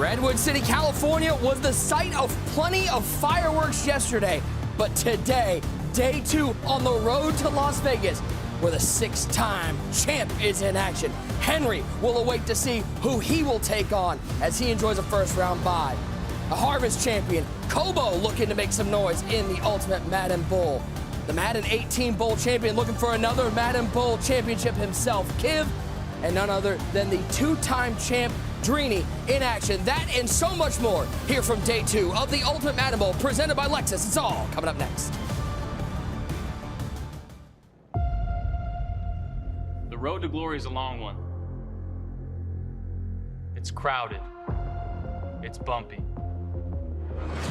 Redwood City, California was the site of plenty of fireworks yesterday, but today, day 2 on the road to Las Vegas, where the 6-time champ is in action. Henry will await to see who he will take on as he enjoys a first-round bye. A Harvest champion, Kobo, looking to make some noise in the Ultimate Madden Bowl. The Madden 18 Bowl champion looking for another Madden Bowl championship himself, Kiv, and none other than the 2-time champ, Drini, in action. That and so much more here from day 2 of the Ultimate Madden Bowl presented by Lexus. It's all coming up next. The road to glory is a long one. It's crowded. It's bumpy.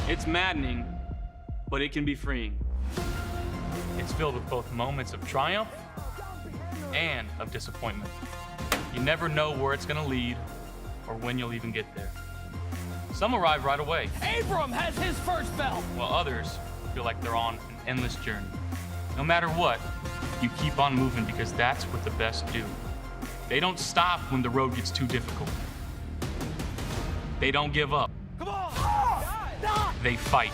It's maddening, but it can be freeing. It's filled with both moments of triumph and of disappointment. You never know where it's gonna lead or when you'll even get there. Some arrive right away, Abram has his first bell. while others feel like they're on an endless journey. No matter what, you keep on moving because that's what the best do. They don't stop when the road gets too difficult. They don't give up. Come on! They fight.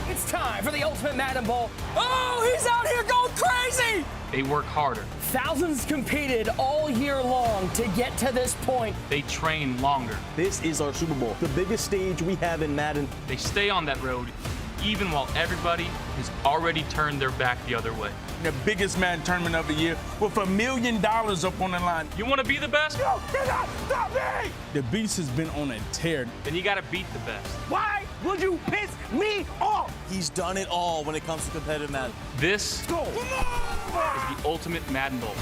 It's time for the Ultimate Madden Bowl. Oh, he's out here going crazy! They work harder. Thousands competed all year long to get to this point. They train longer. This is our Super Bowl, the biggest stage we have in Madden. They stay on that road even while everybody has already turned their back the other way. The biggest Madden tournament of the year with $1 million up on the line. You want to be the best? No, stop me! The beast has been on a tear. Then you got to beat the best. Why would you piss me off? He's done it all when it comes to competitive Madden. This Go. is the Ultimate Madden Bowl.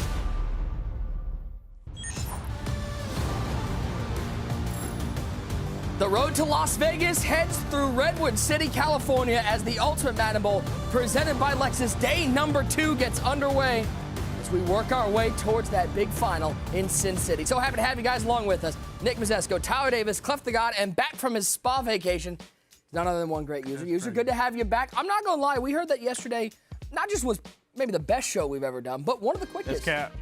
The road to Las Vegas heads through Redwood City, California as the Ultimate Madden Bowl presented by Lexus. Day number 2 gets underway as we work our way towards that big final in Sin City. So happy to have you guys along with us. Nick Mazesco, Tyler Davis, Clef the God, and back from his spa vacation, none other than one great user. User, good to have you back. I'm not gonna lie, we heard that yesterday not just was maybe the best show we've ever done, but one of the quickest. That's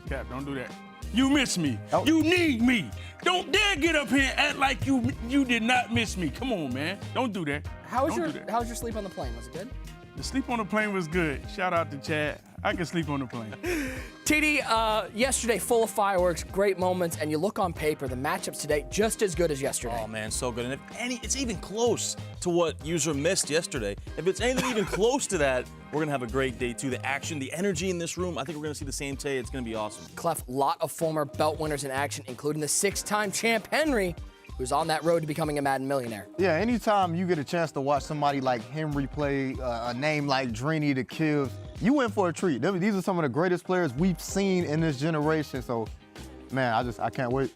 cap, don't do that. You miss me. Oh. You need me. Don't dare get up here and act like you did not miss me. Come on, man. Don't do that. How was your sleep on the plane? Was it good? The sleep on the plane was good. Shout out to Chad. I can sleep on the plane. TD, yesterday full of fireworks, great moments, and you look on paper, the matchups today just as good as yesterday. Oh man, so good. And it's even close to what user missed yesterday. If it's anything even close to that, we're gonna have a great day too. The action, the energy in this room, I think we're gonna see the same today. It's gonna be awesome. Clef, lot of former belt winners in action, including the 6-time champ Henry, who's on that road to becoming a Madden millionaire. Yeah, anytime you get a chance to watch somebody like Henry play, a name like Drini, the Kiv, you in for a treat. These are some of the greatest players we've seen in this generation. So, man, I can't wait.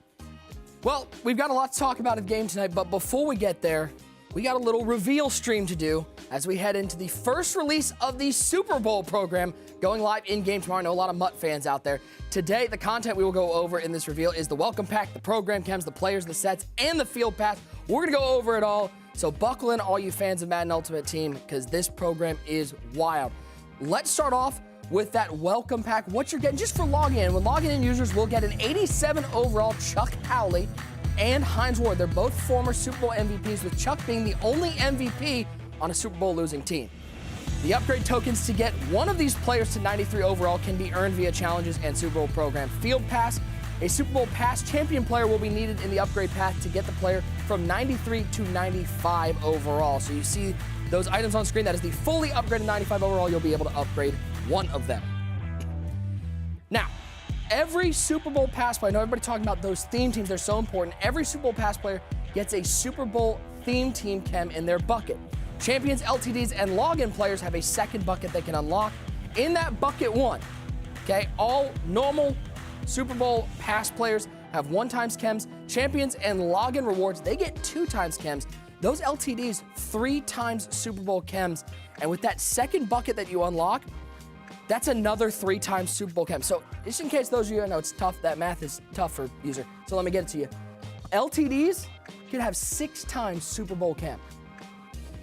Well, we've got a lot to talk about in the game tonight, but before we get there, we got a little reveal stream to do as we head into the first release of the Super Bowl program going live in-game tomorrow. I know a lot of Mutt fans out there. Today, the content we will go over in this reveal is the welcome pack, the program chems, the players, the sets, and the field pass. We're going to go over it all, so buckle in all you fans of Madden Ultimate Team because this program is wild. Let's start off with that welcome pack. What you're getting just for login. When logging in users will get an 87 overall Chuck Howley and Hines Ward. They're both former Super Bowl MVPs, with Chuck being the only MVP on a Super Bowl losing team. The upgrade tokens to get one of these players to 93 overall can be earned via challenges and Super Bowl program field pass. A Super Bowl past champion player will be needed in the upgrade path to get the player from 93 to 95 overall. So you see those items on screen. That is the fully upgraded 95 overall. You'll be able to upgrade one of them. Now, every Super Bowl pass player, I know everybody talking about those theme teams, they're so important. Every Super Bowl pass player gets a Super Bowl theme team chem in their bucket. Champions, LTDs, and login players have a second bucket they can unlock. In that bucket 1, okay, all normal Super Bowl pass players have 1 times chems. Champions and login rewards, they get 2 times chems. Those LTDs, 3 times Super Bowl chems. And with that second bucket that you unlock, that's another 3 times Super Bowl chem. So just in case those of you, I know it's tough, that math is tough for user, so let me get it to you. LTDs could have 6 times Super Bowl chem,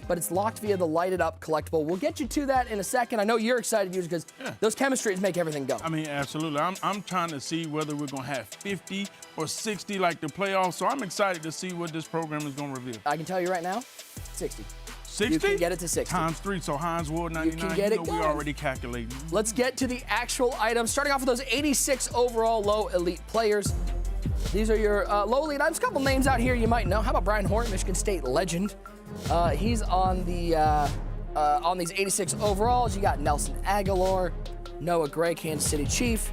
but it's locked via the lighted up collectible. We'll get you to that in a second. I know you're excited, user, because those chemistries make everything go. I mean, absolutely. I'm trying to see whether we're gonna have 50 or 60 like the playoffs. So I'm excited to see what this program is going to reveal. I can tell you right now, 60. 60? You can get it to 60. Times 3, so Heinz Ward 99. You can get it we going. already calculating. Let's get to the actual items. Starting off with those 86 overall low elite players. These are your low elite items. A couple names out here you might know. How about Brian Horton, Michigan State legend? He's on these 86 overalls. You got Nelson Aguilar, Noah Gray, Kansas City Chief.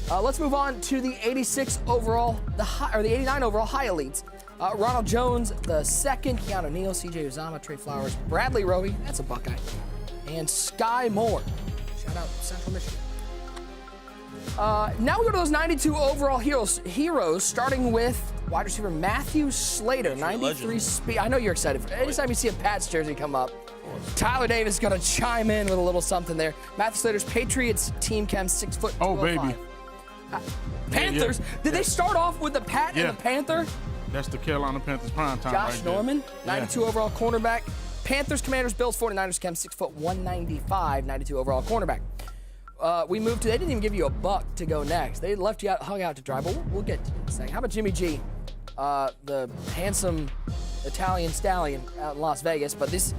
Let's move on to the 86 overall, the 89 overall high elites. Ronald Jones, the second, Keanu Neal, CJ Uzama, Trey Flowers, Bradley Roby, that's a Buckeye, and Sky Moore. Shout out Central Michigan. Now we go to those 92 overall heroes, starting with wide receiver Matthew Slater, 93 speed. I know you're excited. Anytime you see a Pats jersey come up, Tyler Davis is going to chime in with a little something there. Matthew Slater's Patriots team chem 6 foot. Oh, baby. Panthers. Did they start off with the Pat and the Panther? That's the Carolina Panthers prime time. Josh right Norman, there. 92 overall cornerback. Panthers, Commanders, Bills, 49ers, chem 6 foot 195, 92 overall cornerback. We moved to, they didn't even give you a buck to go next. They left you out, hung out to dry, but we'll get to it in a second. How about Jimmy G, the handsome Italian stallion out in Las Vegas? But this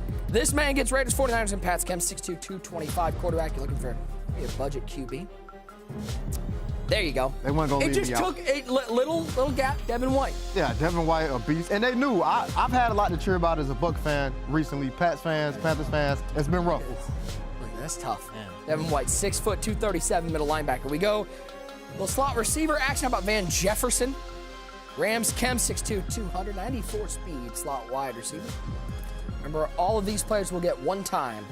man gets Raiders, 49ers, and Pats, chem 6'2", 225 quarterback. You're looking for maybe a budget QB. There you go. They weren't gonna It leave just me took a little gap. Devin White. Yeah, Devin White, a beast. And they knew. I've had a lot to cheer about as a Buck fan recently. Pats fans, Panthers fans. It's been rough. Look, that's tough. Man. Devin White, 6 foot, 237, middle linebacker. We go. Little slot receiver action. How about Van Jefferson? Rams, chem 6'2", 294 speed, slot wide receiver. Remember, all of these players will get one time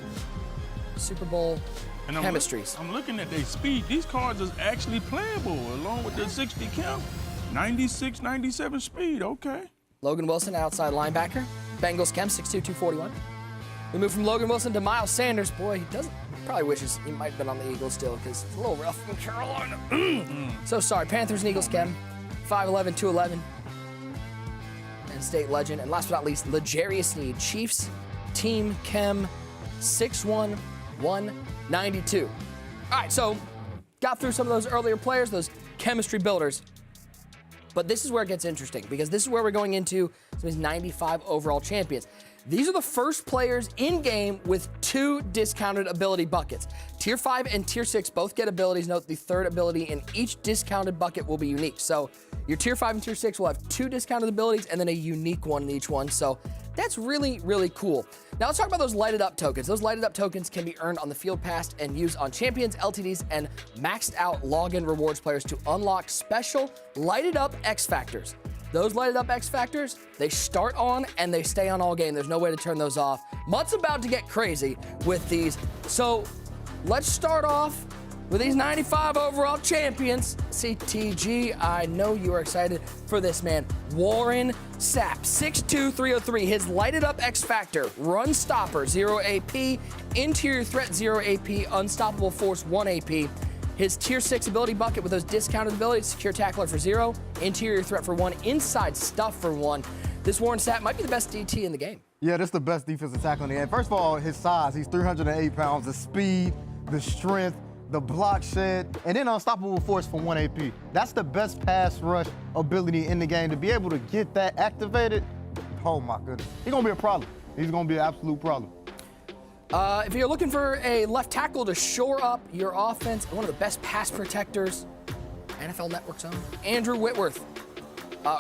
Super Bowl chemistries. I'm looking at their speed. These cards are actually playable along with the 60 count. 96, 97 speed, okay. Logan Wilson, outside linebacker. Bengals, chem 6'2", 241. We move from Logan Wilson to Miles Sanders. Boy, he probably wishes he might have been on the Eagles still because it's a little rough in Carolina. So sorry, Panthers and Eagles, chem 5'11", 211. And state legend. And last but not least, L'Jarius Sneed, Chiefs, team chem 6'1", 192. All right, so got through some of those earlier players, those chemistry builders. But this is where it gets interesting because this is where we're going into some of these 95 overall champions. These are the first players in game with 2 discounted ability buckets. Tier 5 and Tier 6 both get abilities. Note the third ability in each discounted bucket will be unique. So your Tier 5 and Tier 6 will have 2 discounted abilities and then a unique one in each one. So that's really, really cool. Now let's talk about those lighted up tokens. Those lighted up tokens can be earned on the field pass and used on champions, LTDs, and maxed out login rewards players to unlock special lighted up X Factors. Those lighted up X Factors, they start on and they stay on all game. There's no way to turn those off. Mutt's about to get crazy with these. So let's start off with these 95 overall champions. CTG, I know you are excited for this man. Warren Sapp, 6'2", 303. His lighted up X Factor, run stopper, 0 AP, interior threat, 0 AP, unstoppable force, 1 AP. His Tier 6 ability bucket with those discounted abilities, secure tackler for 0, interior threat for 1, inside stuff for 1. This Warren Sapp might be the best DT in the game. Yeah, this is the best defensive tackle in the game. First of all, his size, he's 308 pounds, the speed, the strength, the block shed, and then unstoppable force for 1 AP. That's the best pass rush ability in the game. To be able to get that activated, oh my goodness. He's gonna be a problem. He's gonna be an absolute problem. If you're looking for a left tackle to shore up your offense, one of the best pass protectors, NFL Network's own, Andrew Whitworth.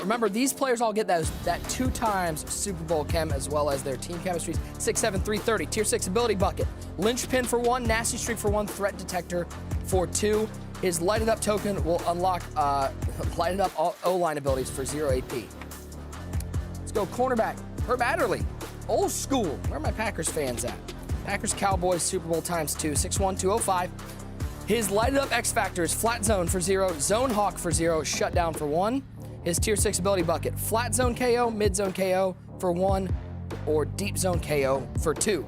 Remember, these players all get that 2 times Super Bowl chem as well as their team chemistries. 6'7", 330, Tier 6 ability bucket. Linchpin for 1, nasty streak for 1, threat detector for 2. His lighted up token will unlock lighted up O-line abilities for 0 AP. Let's go cornerback, Herb Adderley. Old school, where are my Packers fans at? Packers Cowboys Super Bowl ×2, 6'1", 205. His lighted up X Factor is flat zone for 0, zone hawk for 0, shutdown for 1. His Tier 6 ability bucket, flat zone KO, mid zone KO for 1, or deep zone KO for 2.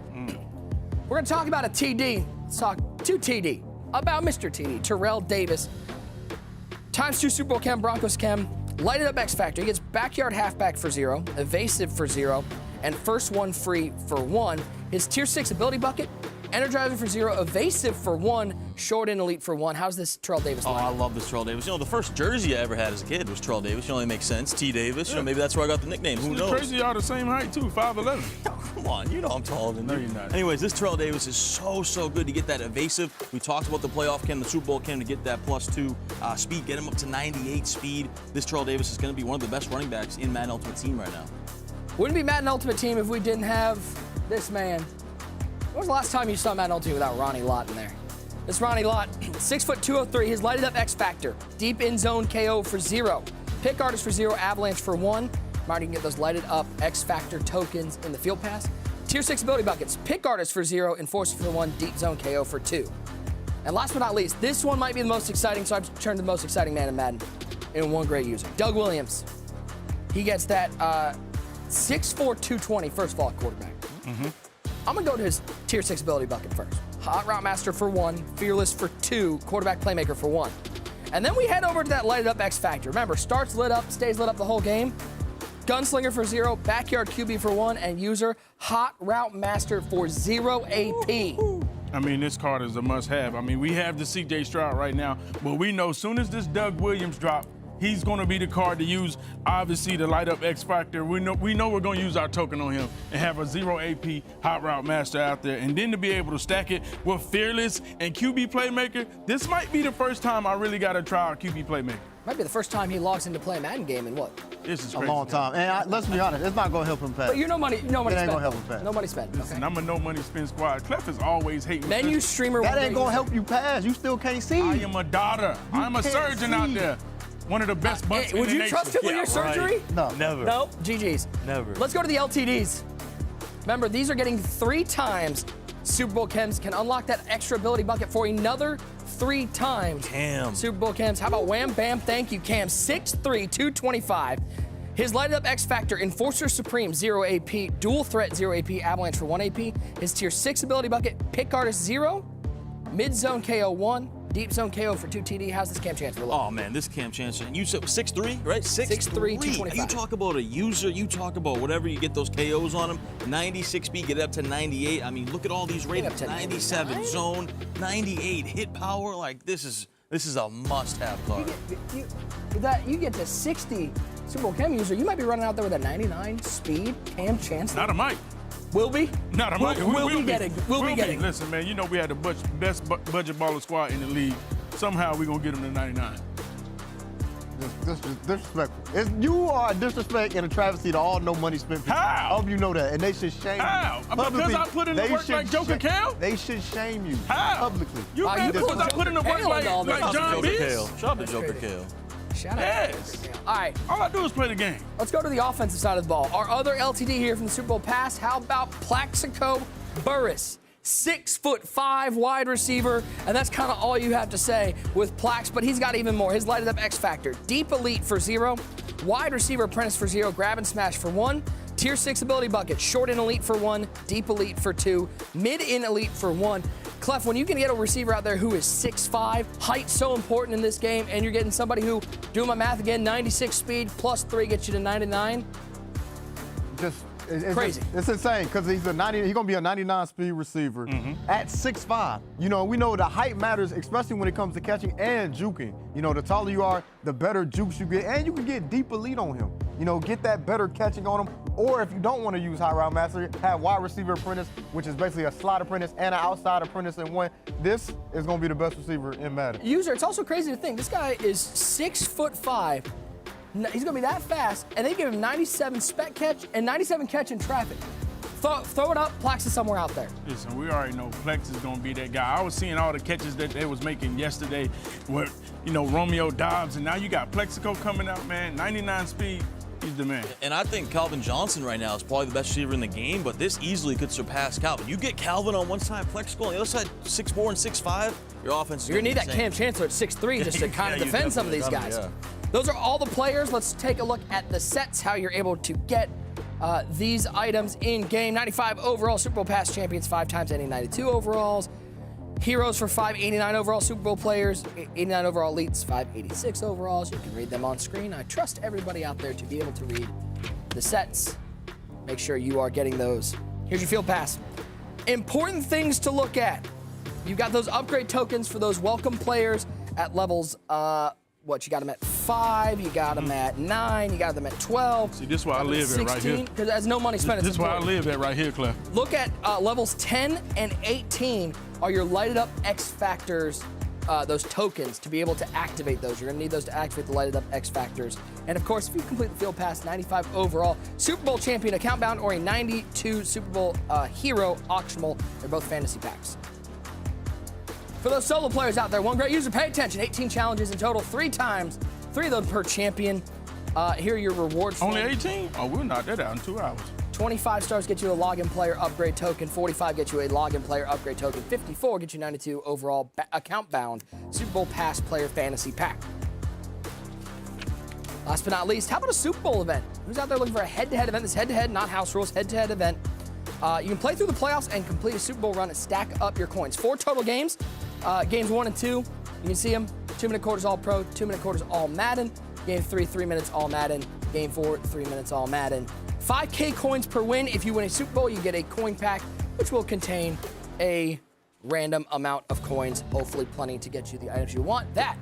We're gonna talk about a TD. Let's talk 2 TD. About Mr. TD, Terrell Davis. ×2 Super Bowl chem, Broncos chem, lighted up X Factor. He gets backyard halfback for 0, evasive for 0, and first one free for 1. His Tier 6 ability bucket, Energizer for 0, evasive for 1, short and elite for 1. How's this Terrell Davis Oh, line? I love this Terrell Davis. You know, the first jersey I ever had as a kid was Terrell Davis. You know, it makes sense. T. Davis. You know, maybe that's where I got the nickname. Who It's knows? crazy y'all the same height, too, 5'11". Come on, you know I'm taller than you. No, you're not. Anyways, this Terrell Davis is so good to get that evasive. We talked about the playoff cam, the Super Bowl cam, to get that +2 speed, get him up to 98 speed. This Terrell Davis is going to be one of the best running backs in Madden Ultimate Team right now. Wouldn't be Madden Ultimate Team if we didn't have this man. When was the last time you saw Madden Ultimate Team without Ronnie Lott in there? This Ronnie Lott, 6'203", his lighted up X Factor, deep in zone KO for 0, pick artist for 0, avalanche for 1. Marty can get those lighted up X Factor tokens in the field pass. Tier 6 ability buckets, pick artist for 0, enforcer for 1, deep zone KO for 2. And last but not least, this one might be the most exciting, so I've turned to the most exciting man in Madden in one great user. Doug Williams. He gets that 6'4", 220 first of all quarterback. I'm gonna go to his tier 6 ability bucket first. Hot Route Master for 1, Fearless for 2, Quarterback Playmaker for 1. And then we head over to that lighted up X Factor. Remember, starts lit up, stays lit up the whole game. Gunslinger for 0, Backyard QB for 1, and user Hot Route Master for 0 AP. I mean, this card is a must-have. I mean, we have the C.J. Stroud right now, but we know as soon as this Doug Williams drop, he's going to be the card to use, obviously, to light up X Factor. We know we're going to use our token on him and have a 0 AP Hot Route Master out there. And then to be able to stack it with Fearless and QB Playmaker, this might be the first time I really got to try our QB Playmaker. Might be the first time he logs into play a Madden game in what? This is A crazy. long time. And let's be honest, it's not going to help him pass. But you're no money It spent. ain't gonna help him pass. No money spent. Listen, Okay. I'm a no-money spend squad. Clef is always hating. Menu streamer. That one ain't day going to user. help you pass. You still can't see. I am a daughter. I'm a can't surgeon out see. there. One of the best butts Hey, in would the you nation. trust him with your surgery? No. Never. No, GG's. Never. Let's go to the LTDs. Remember, these are getting 3 times Super Bowl chems can unlock that extra ability bucket for another 3 times. Cam. Super Bowl chems. How about Wham Bam? Thank you, Cam. 6'3", 225. His lighted up X Factor, Enforcer Supreme, 0 AP. Dual Threat, 0 AP. Avalanche for 1 AP. His Tier 6 ability bucket, Pick Artist, 0. Mid Zone KO, 1. Deep Zone KO for 2 TD. How's this Cam Chancellor look? Oh man, this Cam Chancellor. And you said 6'3", right? 6'3", 225. You talk about a user, you talk about whatever, you get those KOs on him. 96 speed, get up to 98. I mean, look at all these ratings. up to 97 99? zone, 98 hit power. Like this is a must-have card. You get to 60 Super Bowl Chem user, you might be running out there with a 99 speed Cam Chancellor. Not a mic. Will be? Not a mic. We'll be getting. We'll be getting. Listen, man, you know we had the best budget baller squad in the league. Somehow we're going to get him to 99. Disrespectful. You are a disrespect and a travesty to all no money spent. How? I hope you know that, and they should shame How? you. Because Publicly, I put in the they work should like Joker Cal? They should shame you How? publicly. You Wow, mad you because put I put in the work Joker Cal on like all John Joker Biz? Kale. Shout out to Joker Kale. Shout out. Yes. All right, All I do is play the game. let's go to the offensive side of the ball. Our other LTD here from the Super Bowl pass. How about Plaxico Burress? 6'5" wide receiver, and that's kind of all you have to say with Plax, but he's got even more. His lighted up X Factor, Deep Elite for 0, Wide Receiver Apprentice for 0, Grab and Smash for 1, Tier 6 Ability Bucket, Short and Elite for 1, Deep Elite for 2, Mid and Elite for 1. Clef, when you can get a receiver out there who is 6'5", height so important in this game, and you're getting somebody who, doing my math again, 96 speed plus 3 gets you to 99. It's Crazy. It's insane because he's gonna be a 99 speed receiver at 6'5". You know, we know the height matters, especially when it comes to catching and juking. You know, the taller you are, the better jukes you get, and you can get deep elite on him. You know, get that better catching on him. Or if you don't want to use high route master, have wide receiver apprentice, which is basically a slot apprentice and an outside apprentice in one. This is gonna be the best receiver in Madden. User, it's also crazy to think this guy is 6'5". He's gonna be that fast, and they give him 97 spec catch and 97 catch in traffic. Throw it up, Plax is somewhere out there. Listen, we already know Plex is going to be that guy. I was seeing all the catches that they was making yesterday with, you know, Romeo Dobbs, and now you got Plexico coming out, man. 99 speed, he's the man. And I think Calvin Johnson right now is probably the best receiver in the game, but this easily could surpass Calvin. You get Calvin on one side, Plexico on the other side, 6'4" and 6'5", your offense is You're gonna need be that insane. Cam Chancellor at 6'3" just to kind of you defend some of these definitely guys. gotta, Those are all the players. Let's take a look at the sets, how you're able to get these items in game. 95 overall Super Bowl pass champions, 5 times, ending 92 overalls. Heroes for 589 overall Super Bowl players, 89 overall elites, 586 overalls. You can read them on screen. I trust everybody out there to be able to read the sets. Make sure you are getting those. Here's your field pass. Important things to look at. You've got those upgrade tokens for those welcome players at levels, you got them at 5, you got them at 9, you got them at 12. See, this is where I live at right here. Because there's no money spent. This is where I live at right here, Clef. Look at levels 10 and 18 are your lighted up X Factors, those tokens to be able to activate those. You're going to need those to activate the lighted up X Factors. And of course, if you complete the Field Pass 95 overall, Super Bowl champion account bound or a 92 Super Bowl hero auctionable. They're both fantasy packs. For those solo players out there, one great user, pay attention. 18 challenges in total, 3 times, 3 of them per champion. Here are your rewards. Only 18? Oh, we'll knock that out in 2 hours. 25 stars get you a login player upgrade token. 45 get you a login player upgrade token. 54 get you 92 overall account bound Super Bowl pass player fantasy pack. Last but not least, how about a Super Bowl event? Who's out there looking for a head-to-head event? This head-to-head, not house rules, head-to-head event. You can play through the playoffs and complete a Super Bowl run and stack up your coins. 4 total games. Games 1 and 2, you can see them. 2-minute quarters all pro, 2-minute quarters all Madden. Game 3, 3 minutes all Madden. Game 4, 3 minutes all Madden. 5K coins per win. If you win a Super Bowl, you get a coin pack, which will contain a random amount of coins, hopefully plenty to get you the items you want. That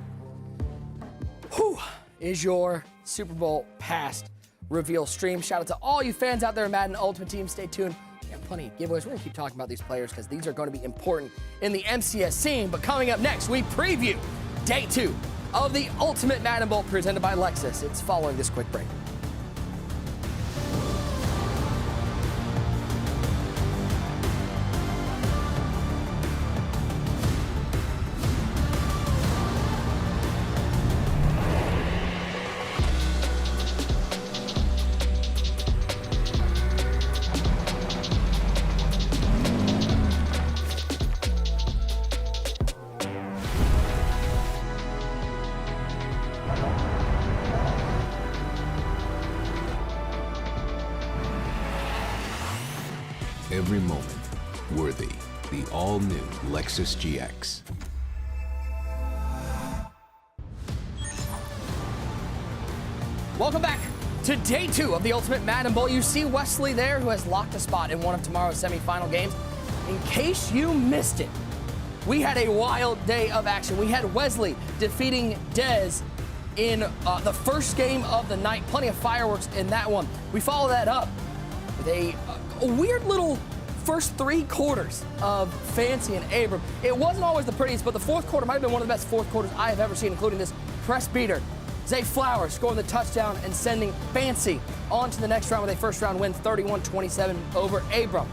is your Super Bowl past reveal stream. Shout out to all you fans out there in Madden Ultimate Team. Stay tuned. We have plenty of giveaways. We're going to keep talking about these players because these are going to be important in the MCS scene. But coming up next, we preview day 2 of the Ultimate Madden Bowl presented by Lexus. It's following this quick break. Every moment worthy. The all-new Lexus GX. Welcome back to day 2 of the Ultimate Madden Bowl. You see Wesley there, who has locked a spot in one of tomorrow's semifinal games. In case you missed it, we had a wild day of action. We had Wesley defeating Dez in the first game of the night. Plenty of fireworks in that one. We follow that up with a weird little first 3 quarters of Fancy and Abram. It wasn't always the prettiest, but the 4th quarter might have been one of the best 4th quarters I have ever seen, including this press beater. Zay Flowers scoring the touchdown and sending Fancy on to the next round with a first round win, 31-27 over Abram.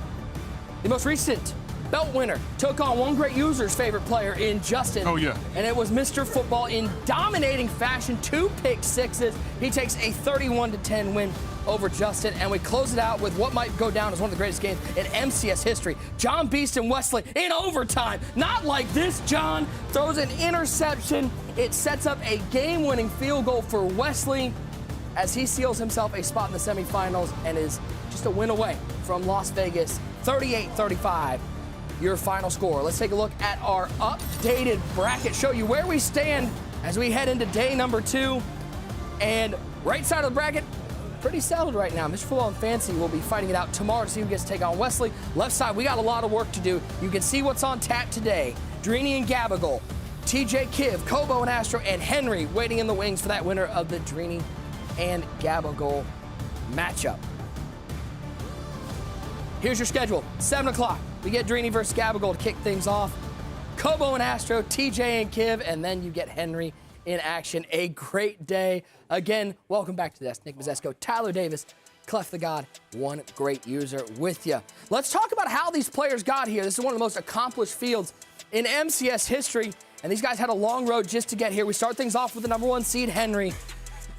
The most recent belt winner took on one great user's favorite player in Justin. Oh, yeah. And it was Mr. Football in dominating fashion, 2 pick sixes. He takes a 31-10 win over Justin, and we close it out with what might go down as one of the greatest games in MCS history. John Beast and Wesley in overtime. Not like this. John throws an interception. It sets up a game-winning field goal for Wesley as he seals himself a spot in the semifinals and is just a win away from Las Vegas, 38-35. Your final score. Let's take a look at our updated bracket, show you where we stand as we head into day number 2. And right side of the bracket, pretty settled right now. Mr. Football and Fancy will be fighting it out tomorrow to see who gets to take on Wesley. Left side, we got a lot of work to do. You can see what's on tap today. Drini and Gabagool, TJ Kiv, Kobo and Astro, and Henry waiting in the wings for that winner of the Drini and Gabagool matchup. Here's your schedule. 7 o'clock, we get Drini versus Gabagool to kick things off. Kobo and Astro, TJ and Kiv, and then you get Henry in action. A great day. Again, welcome back to the desk. Nick Mazesco, Tyler Davis, Clef the God, one great user with you. Let's talk about how these players got here. This is one of the most accomplished fields in MCS history, and these guys had a long road just to get here. We start things off with the number 1 seed, Henry.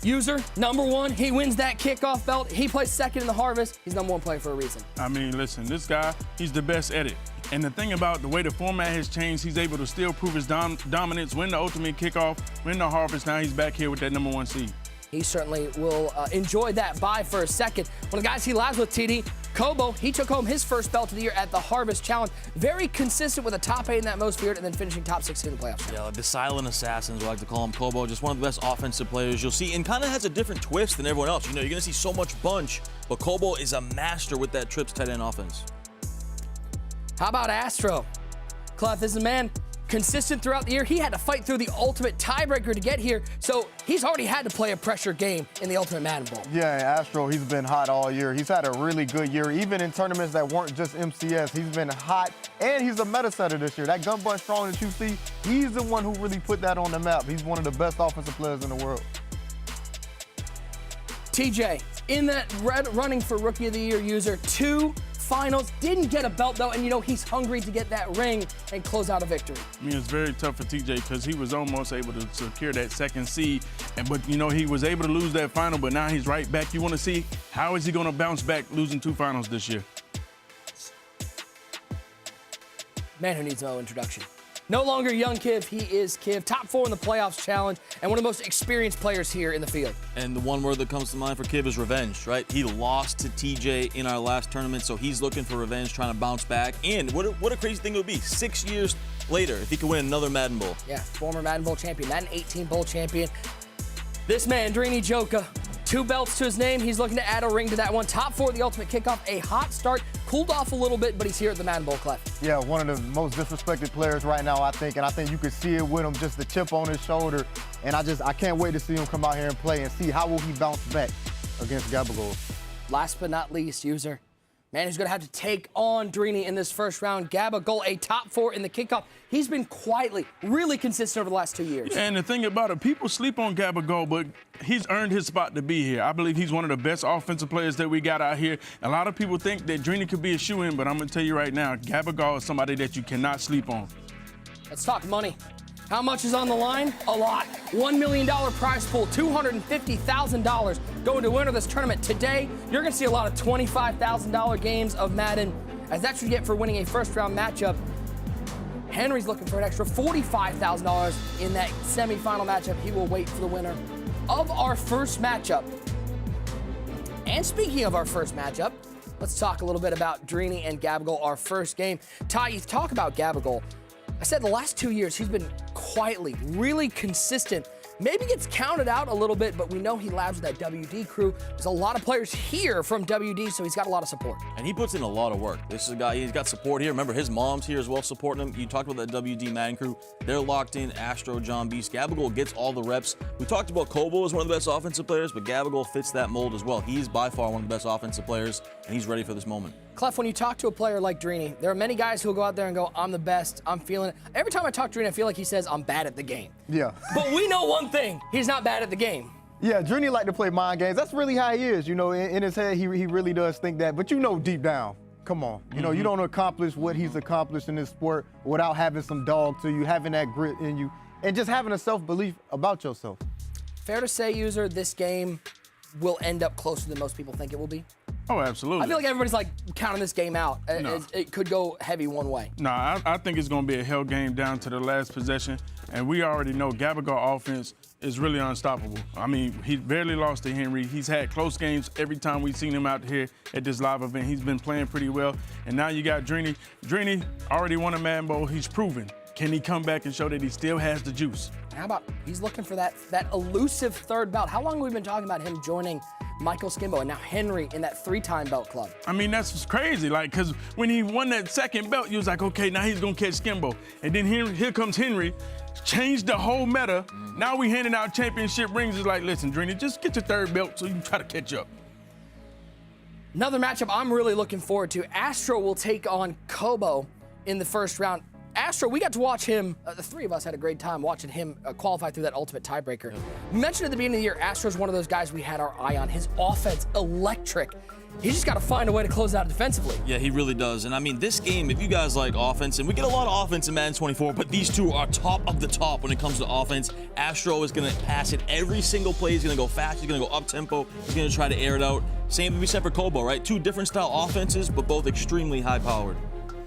User, number 1, he wins that kickoff belt. He plays second in the Harvest. He's number 1 player for a reason. I mean, listen, this guy, he's the best at it. And the thing about the way the format has changed, he's able to still prove his dominance, win the ultimate kickoff, win the Harvest. Now he's back here with that number 1 seed. He certainly will enjoy that bye for a second. One of the guys he labs with, TD, Kobo, he took home his first belt of the year at the Harvest Challenge. Very consistent with a top 8 in that most feared and then finishing top 16 in the playoffs. Yeah, the silent assassins, we like to call him. Kobo, just one of the best offensive players you'll see, and kind of has a different twist than everyone else. You know, you're going to see so much bunch, but Kobo is a master with that trips tight end offense. How about Astro? Clef, this is a man consistent throughout the year. He had to fight through the ultimate tiebreaker to get here, so he's already had to play a pressure game in the Ultimate Madden Bowl. Yeah, Astro, he's been hot all year. He's had a really good year, even in tournaments that weren't just MCS. He's been hot, and he's a meta setter this year. That gun bunch strong that you see, he's the one who really put that on the map. He's one of the best offensive players in the world. TJ, in that running for Rookie of the Year user, 2 finals, didn't get a belt though, and you know he's hungry to get that ring and close out a victory. I mean, it's very tough for TJ because he was almost able to secure that second seed, but you know he was able to lose that final, but now he's right back. You want to see how is he going to bounce back losing 2 finals this year? Man who needs no introduction. No longer young Kiv, he is Kiv, top 4 in the playoffs challenge, and one of the most experienced players here in the field. And the one word that comes to mind for Kiv is revenge, right? He lost to TJ in our last tournament, so he's looking for revenge, trying to bounce back. And what a crazy thing it would be, 6 years later, if he could win another Madden Bowl. Yeah, former Madden Bowl champion, Madden 18 Bowl champion. This man, Drini Joka, 2 belts to his name. He's looking to add a ring to that one. Top 4 of the Ultimate Kickoff, a hot start. Cooled off a little bit, but he's here at the Madden Bowl, Clef. Yeah, one of the most disrespected players right now, I think, and I think you could see it with him, just the chip on his shoulder. And I can't wait to see him come out here and play and see how will he bounce back against Gabagol. Last but not least, user, man who's going to have to take on Drini in this first round. Gabagol, a top 4 in the kickoff. He's been quietly, really consistent over the last 2 years. And the thing about it, people sleep on Gabagol, but he's earned his spot to be here. I believe he's one of the best offensive players that we got out here. A lot of people think that Drini could be a shoo-in, but I'm going to tell you right now, Gabagol is somebody that you cannot sleep on. Let's talk money. How much is on the line? A lot. $1 million prize pool, $250,000 going to winner this tournament. Today, you're going to see a lot of $25,000 games of Madden, as that's what you get for winning a first-round matchup. Henry's looking for an extra $45,000 in that semifinal matchup. He will wait for the winner of our first matchup. And speaking of our first matchup, let's talk a little bit about Drini and Gabagol, our first game. Ty, you talk about Gabagol. I said the last 2 years, he's been quietly, really consistent. Maybe gets counted out a little bit, but we know he labs with that WD crew. There's a lot of players here from WD, so he's got a lot of support. And he puts in a lot of work. This is a guy, he's got support here. Remember, his mom's here as well supporting him. You talked about that WD Madden crew. They're locked in. Astro, John Beast. Gabagol gets all the reps. We talked about Kobo as one of the best offensive players, but Gabagol fits that mold as well. He's by far one of the best offensive players, and he's ready for this moment. Clef, when you talk to a player like Drini, there are many guys who will go out there and go, I'm the best, I'm feeling it. Every time I talk to Drini, I feel like he says, I'm bad at the game. Yeah. But we know one thing, he's not bad at the game. Yeah, Drini like to play mind games. That's really how he is. You know, in his head, he really does think that. But you know deep down, come on. You know, you don't accomplish what he's accomplished in this sport without having some dog to you, having that grit in you, and just having a self-belief about yourself. Fair to say, user, this game will end up closer than most people think it will be? Oh, absolutely. I feel like everybody's like counting this game out. No. It could go heavy one way. No, I think it's going to be a hell game down to the last possession. And we already know Gabagol offense is really unstoppable. I mean, he barely lost to Henry. He's had close games every time we've seen him out here at this live event. He's been playing pretty well. And now you got Drini. Drini already won a Madden Bowl. He's proven. Can he come back and show that he still has the juice? How about he's looking for that elusive third belt? How long have we been talking about him joining Michael Skimbo and now Henry in that 3-time belt club? I mean, that's just crazy. Like, because when he won that second belt, you was like, okay, now he's going to catch Skimbo. And then here comes Henry, changed the whole meta. Now we handing out championship rings. It's like, listen, Drini, just get your third belt so you can try to catch up. Another matchup I'm really looking forward to. Astro will take on Kobo in the first round. Astro, we got to watch him, the three of us had a great time watching him qualify through that ultimate tiebreaker. We mentioned at the beginning of the year, Astro's one of those guys we had our eye on. His offense, electric. He's just got to find a way to close out defensively. Yeah, he really does. And I mean, this game, if you guys like offense, and we get a lot of offense in Madden 24, but these two are top of the top when it comes to offense. Astro is going to pass it every single play. He's going to go fast. He's going to go up-tempo. He's going to try to air it out. Same to be said for Kobo, right? Two different style offenses, but both extremely high-powered.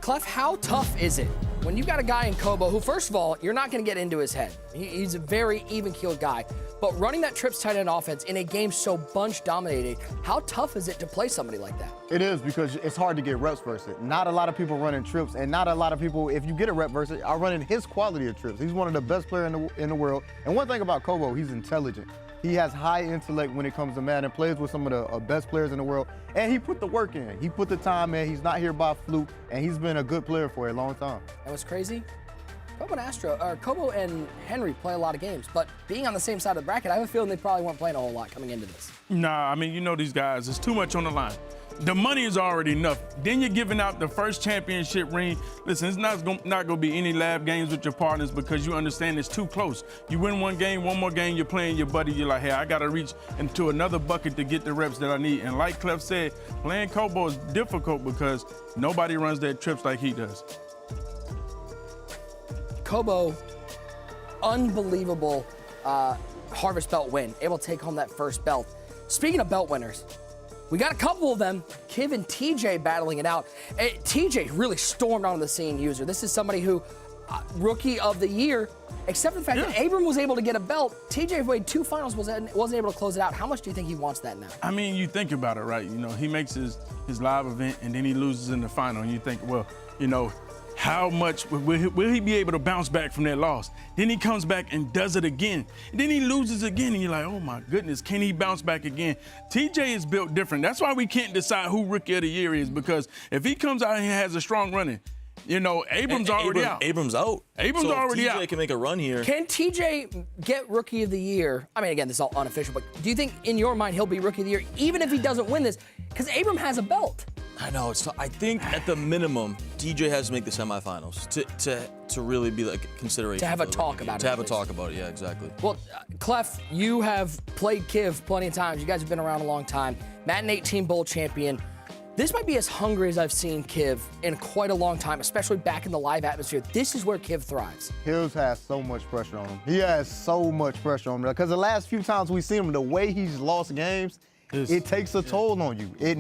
Clef, how tough is it when you got a guy in Kobo who, first of all, you're not going to get into his head. He's a very even-keeled guy. But running that trips tight end offense in a game so bunch-dominated, how tough is it to play somebody like that? It is, because it's hard to get reps versus it. Not a lot of people running trips, and not a lot of people, if you get a rep versus it, are running his quality of trips. He's one of the best players in the world. And one thing about Kobo, he's intelligent. He has high intellect when it comes to Madden, plays with some of the best players in the world, and he put the work in. He put the time in. He's not here by fluke, and he's been a good player for a long time. And what's crazy? Kobo and Henry play a lot of games, but being on the same side of the bracket, I have a feeling they probably weren't playing a whole lot coming into this. Nah, I mean, you know these guys, there's too much on the line. The money is already enough. Then you're giving out the first championship ring. Listen, it's not going to be any lab games with your partners because you understand it's too close. You win one game, one more game, you're playing your buddy. You're like, hey, I got to reach into another bucket to get the reps that I need. And like Clef said, playing Kobo is difficult because nobody runs their trips like he does. Kobo, unbelievable Harvest Belt win, able to take home that first belt. Speaking of belt winners, we got a couple of them, Kiv and TJ battling it out. TJ really stormed onto the scene, user. This is somebody who, rookie of the year, except for the fact that Abram was able to get a belt, TJ played 2 finals, wasn't able to close it out. How much do you think he wants that now? I mean, you think about it, right? You know, he makes his live event and then he loses in the final, and you think, well, you know, how much will he be able to bounce back from that loss? Then he comes back and does it again. And then he loses again, and you're like, oh my goodness, can he bounce back again? TJ is built different. That's why we can't decide who Rookie of the Year is, because if he comes out and he has a strong running, you know, Abram's already out. Abram's out. Abram's so already TJ out. can make a run here. Can TJ get Rookie of the Year? I mean, again, this is all unofficial, but do you think in your mind he'll be Rookie of the Year, even if he doesn't win this? Because Abram has a belt. I know. I think at the minimum, TJ has to make the semifinals to really be like consideration. To have a for the talk rookie. about it. To have a at talk least. about it, yeah, exactly. Well, Clef, you have played Kiv plenty of times. You guys have been around a long time. Madden 18 Bowl champion. This might be as hungry as I've seen Kiv in quite a long time, especially back in the live atmosphere. This is where Kiv thrives. Hills has so much pressure on him. He has so much pressure on him because the last few times we've seen him, the way he's lost games, it takes a toll on you. It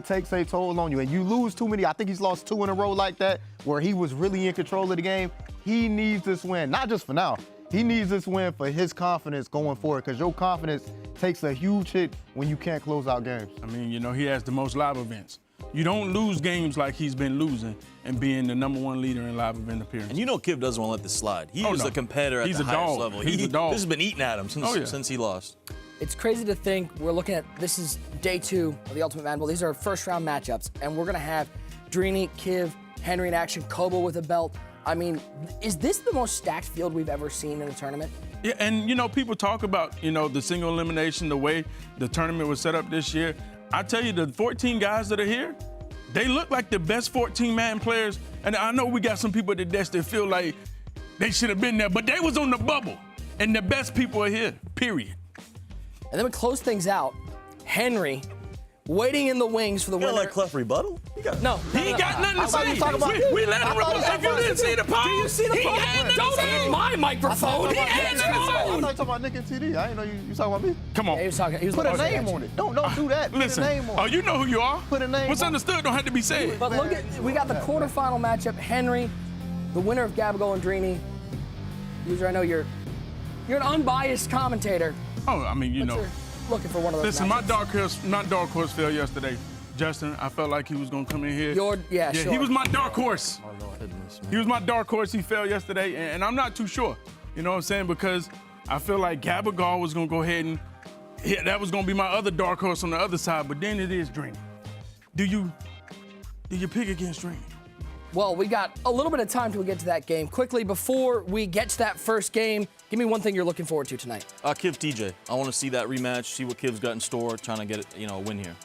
takes a toll on you. And you lose too many. I think he's lost 2 in a row like that, where he was really in control of the game. He needs this win, not just for now. He needs this win for his confidence going forward, because your confidence takes a huge hit when you can't close out games. I mean, you know, he has the most live events. You don't lose games like he's been losing and being the #1 leader in live event appearances. And you know Kiv doesn't want to let this slide. He was a competitor at He's the a highest dog. level. He's a dog. This has been eating at him since he lost. It's crazy to think we're looking at, this is day 2 of the Ultimate Madden Bowl. These are first round matchups, and we're gonna have Drini, Kiv, Henry in action, Kobo with a belt. I mean, is this the most stacked field we've ever seen in a tournament? Yeah, and you know, people talk about, you know, the single elimination, the way the tournament was set up this year. I tell you, the 14 guys that are here, they look like the best 14 Madden players. And I know we got some people at the desk that feel like they should have been there, but they was on the bubble. And the best people are here, period. And then we close things out. Henry waiting in the wings for the winner. You got like Clef rebuttal? No, He ain't got nothing to say. We let him rebuttal. If you didn't see the poll, Do you see the poll? Don't eat my microphone. He answered his I thought own. you talking about Nick and TD. I didn't know you talking about me. Come on. He was talking. He was Put a looking name at you. on it. Don't do that. Put Listen, a name on it. you know who you are. Put a name What's on it. understood don't have to be said. But look at, we got the quarterfinal matchup. Henry, the winner of Gabagol and Drini. User, I know you're an unbiased commentator. Oh, I mean, you But know. you're looking for one of those. Listen, matchups. my dark horse fell yesterday. Justin, I felt like he was gonna come in here. Yeah, sure. He was my dark horse. Oh, no, goodness, man. He was my dark horse. He fell yesterday, and I'm not too sure. You know what I'm saying? Because I feel like Gabagol was gonna go ahead and that was gonna be my other dark horse on the other side. But then it is Drini. Do you pick against Drini? Well, we got a little bit of time till we get to that game. Quickly, before we get to that first game, give me one thing you're looking forward to tonight. Kiv TJ. I want to see that rematch, see what Kiv's got in store, trying to get it, a win here.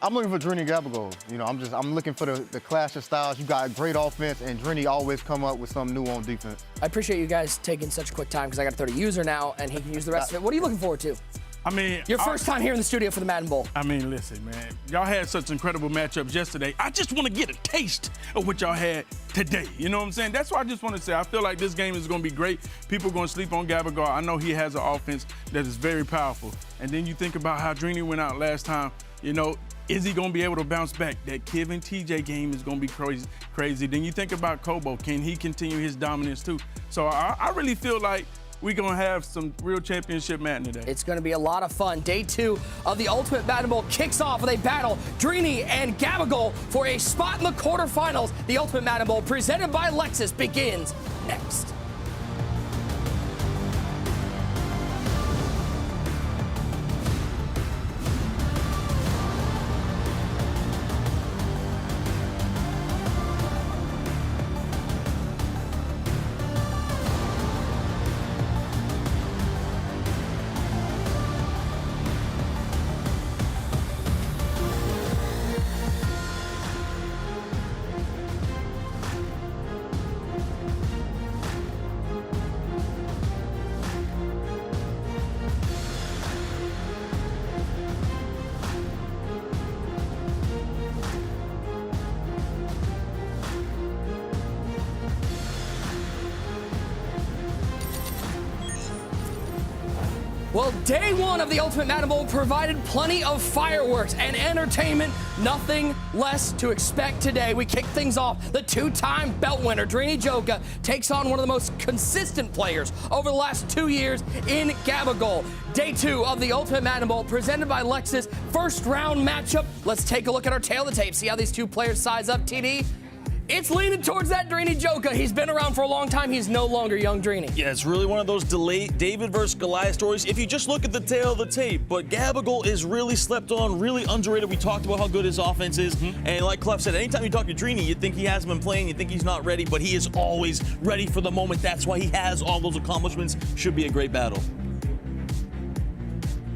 I'm looking for Drini Gabagol. You know, I'm looking for the clash of styles. You got great offense, and Drini always come up with something new on defense. I appreciate you guys taking such a quick time because I got to throw to user now, and he can use the rest of it. What are you looking forward to? I mean, Your first time here in the studio for the Madden Bowl. I mean, listen, man. Y'all had such incredible matchups yesterday. I just want to get a taste of what y'all had today. You know what I'm saying? That's what I just want to say. I feel like this game is going to be great. People are going to sleep on Gabagol. I know he has an offense that is very powerful. And then you think about how Drini went out last time. You know, is he going to be able to bounce back? That Kiv and TJ game is going to be crazy. Then you think about Kobo. Can he continue his dominance too? So I really feel like we're going to have some real championship Madden today. It's going to be a lot of fun. Day 2 of the Ultimate Madden Bowl kicks off with a battle. Drini and Gabagol for a spot in the quarterfinals. The Ultimate Madden Bowl, presented by Lexus, begins next. Well, day one of the Ultimate Madden Bowl provided plenty of fireworks and entertainment. Nothing less to expect today. We kick things off. The two-time belt winner, Drini Joka, takes on one of the most consistent players over the last 2 years in Gabagol. Day two of the Ultimate Madden Bowl presented by Lexus. First round matchup. Let's take a look at our tail of the tape. See how these two players size up, TD? It's leaning towards that Drini Joka. He's been around for a long time. He's no longer young Drini. Yeah, it's really one of those David versus Goliath stories if you just look at the tail of the tape. But Gabagol is really slept on, really underrated. We talked about how good his offense is. And like Clef said, anytime you talk to Drini, you think he hasn't been playing, you think he's not ready, but he is always ready for the moment. That's why he has all those accomplishments. Should be a great battle.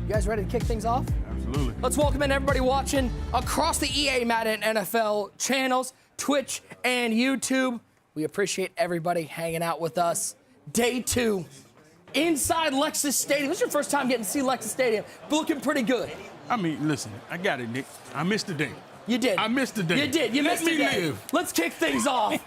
You guys ready to kick things off? Absolutely. Let's welcome in everybody watching across the EA Madden NFL channels, Twitch and YouTube. We appreciate everybody hanging out with us. Day two, inside Lexus Stadium. This is your first time getting to see Lexus Stadium. Looking pretty good. I mean, listen, I got it, Nick. I missed the day. You did. I missed the day. You did. You missed the day. Live. Let's kick things off.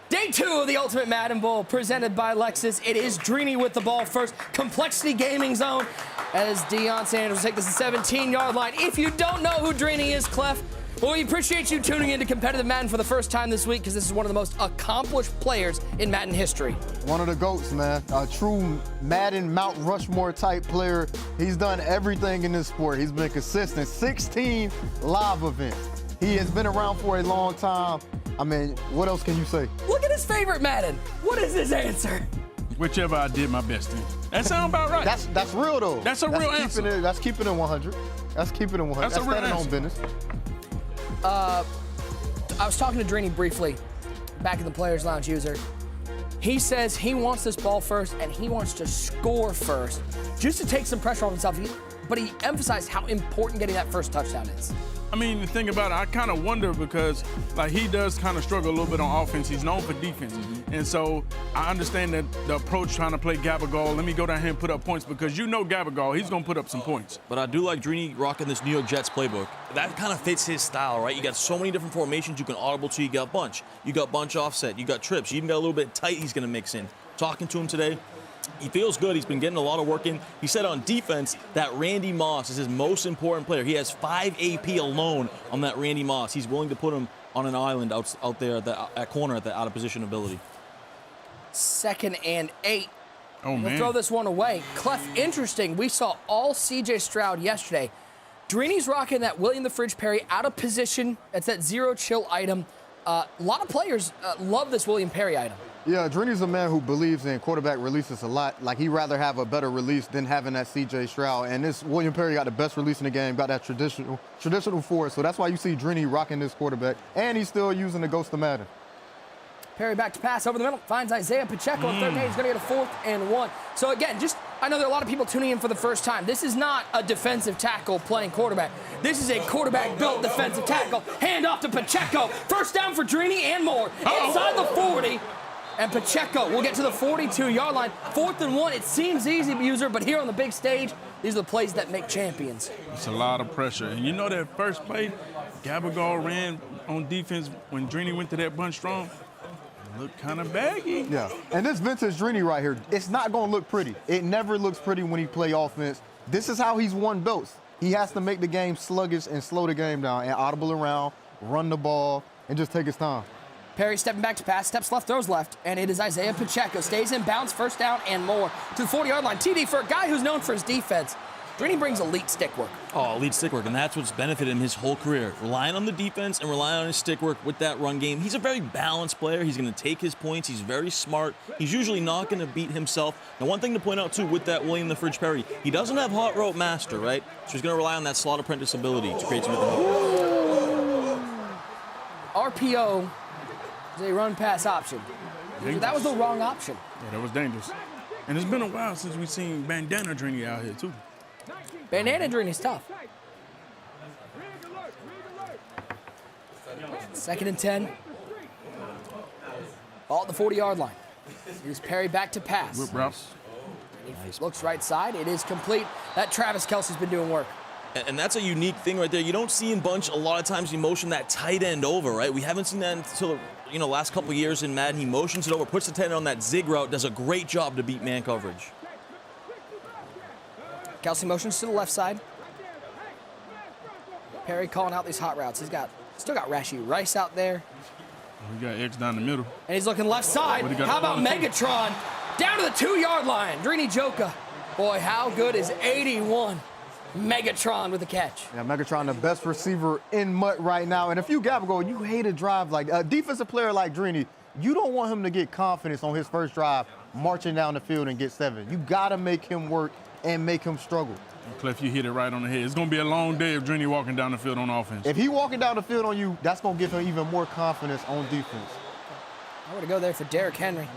Day two of the Ultimate Madden Bowl presented by Lexus. It is Drini with the ball first. Complexity Gaming Zone as Deion Sanders will take this to 17-yard line. If you don't know who Drini is, Clef, well, we appreciate you tuning into competitive Madden for the first time this week because this is one of the most accomplished players in Madden history. One of the GOATs, man. A true Madden Mount Rushmore type player. He's done everything in this sport. He's been consistent. 16 live events. He has been around for a long time. I mean, what else can you say? Look at his favorite Madden. What is his answer? Whichever I did my best in. That sounds about right. That's real, though. That's a real answer. That's keeping it 100. That's keeping it 100. That's a real standing on answer. business. I was talking to Drini briefly, back in the Players Lounge user. He says he wants this ball first and he wants to score first just to take some pressure off himself. But he emphasized how important getting that first touchdown is. I mean, the thing about it, I kind of wonder because, like, he does kind of struggle a little bit on offense. He's known for defense. And so I understand that the approach trying to play Gabagol, let me go down here and put up points because you know Gabagol, he's going to put up some points. But I do like Drini rocking this New York Jets playbook. That kind of fits his style, right? You got so many different formations you can audible to. You got bunch. You got bunch offset. You got trips. You even got a little bit tight he's going to mix in. Talking to him today, he feels good. He's been getting a lot of work in. He said on defense that Randy Moss is his most important player. He has 5 AP alone on that Randy Moss. He's willing to put him on an island out there at corner at the out of position ability. 2nd and 8. Oh, We'll man. throw this one away. Clef, interesting. We saw all CJ Stroud yesterday. Drini's rocking that William the Fridge Perry out of position. That's that zero chill item. A lot of players love this William Perry item. Yeah, Drini's a man who believes in quarterback releases a lot. Like, he'd rather have a better release than having that C.J. Stroud. And this William Perry got the best release in the game, got that traditional force. So that's why you see Drini rocking this quarterback. And he's still using the Ghost of Madden. Perry back to pass over the middle, finds Isaiah Pacheco on 3rd and 8. He's going to get a 4th and 1. So again, I know there are a lot of people tuning in for the first time. This is not a defensive tackle playing quarterback. This is a quarterback-built defensive tackle. Hand off to Pacheco. First down for Drini and more. Inside the 40. And Pacheco will get to the 42-yard line. 4th and 1. It seems easy, user, but here on the big stage, these are the plays that make champions. It's a lot of pressure. And you know that first play, Gabagol ran on defense when Drini went to that bunch strong? It looked kind of baggy. Yeah, and this vintage Drini right here, it's not going to look pretty. It never looks pretty when he play offense. This is how he's won belts. He has to make the game sluggish and slow the game down and audible around, run the ball, and just take his time. Perry stepping back to pass, steps left, throws left, and it is Isaiah Pacheco. Stays in bounds, first down and more to the 40-yard line. TD, for a guy who's known for his defense, Drini brings elite stick work. Oh, elite stick work, and that's what's benefited him his whole career. Relying on the defense and relying on his stick work with that run game. He's a very balanced player. He's going to take his points. He's very smart. He's usually not going to beat himself. Now, one thing to point out, too, with that William the Fridge Perry, he doesn't have hot route master, right? So he's going to rely on that slot apprentice ability to create some of the RPO is a run-pass option. That was the wrong option. Yeah, that was dangerous. And it's been a while since we've seen Bandana Drini out here, too. Bandana Drini's tough. 2nd and 10. Ball at the 40-yard line. Here's Perry back to pass. Whip routes. He looks right side. It is complete. That Travis Kelce's been doing work. And that's a unique thing right there. You don't see in bunch a lot of times he motion that tight end over, right? We haven't seen that until the last couple years in Madden. He motions it over, puts the tight end on that zig route, does a great job to beat man coverage. Kelsey motions to the left side. Perry calling out these hot routes. He's still got Rashee Rice out there. We got X down the middle. And he's looking left side. How about Megatron? Down to the 2-yard line. Drini Joka. Boy, how good is 81? Megatron with the catch. Yeah, Megatron, the best receiver in MUT right now. And if you Gabagool, you hate a drive like a defensive player like Drini, you don't want him to get confidence on his first drive, marching down the field and get 7. You got to make him work and make him struggle. Cliff, you hit it right on the head. It's going to be a long day of Drini walking down the field on offense. If he walking down the field on you, that's going to give him even more confidence on defense. I want to go there for Derrick Henry.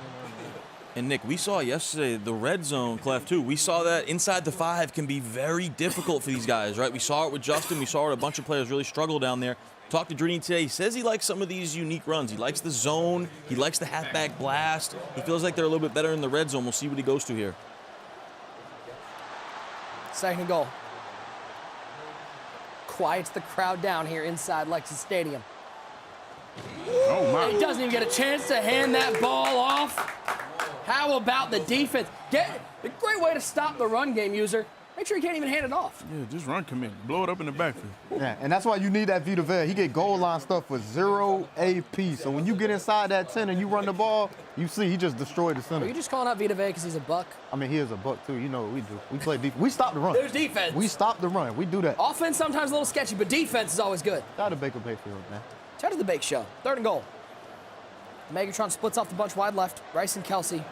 And Nick, we saw yesterday the red zone, Clef, too. We saw that inside the 5 can be very difficult for these guys, right? We saw it with Justin. We saw it, a bunch of players really struggle down there. Talked to Drini today. He says he likes some of these unique runs. He likes the zone. He likes the halfback blast. He feels like they're a little bit better in the red zone. We'll see what he goes to here. 2nd and goal. Quiets the crowd down here inside Lexus Stadium. Oh, my. He doesn't even get a chance to hand that ball off. How about the defense? A great way to stop the run game, user. Make sure he can't even hand it off. Yeah, just run commit. Blow it up in the backfield. Yeah, and that's why you need that Vita Vea. He get goal line stuff with 0 AP. So when you get inside that 10 and you run the ball, you see he just destroyed the center. Are you just calling out Vita Vea because he's a buck? I mean, he is a buck, too. You know what we do. We play defense. We stop the run. There's defense. We stop the run. We do that. Offense sometimes a little sketchy, but defense is always good. Shout out to Baker Mayfield, man. Shout out to the Bake Show. 3rd and goal. Megatron splits off the bunch wide left. Rice and Kelsey.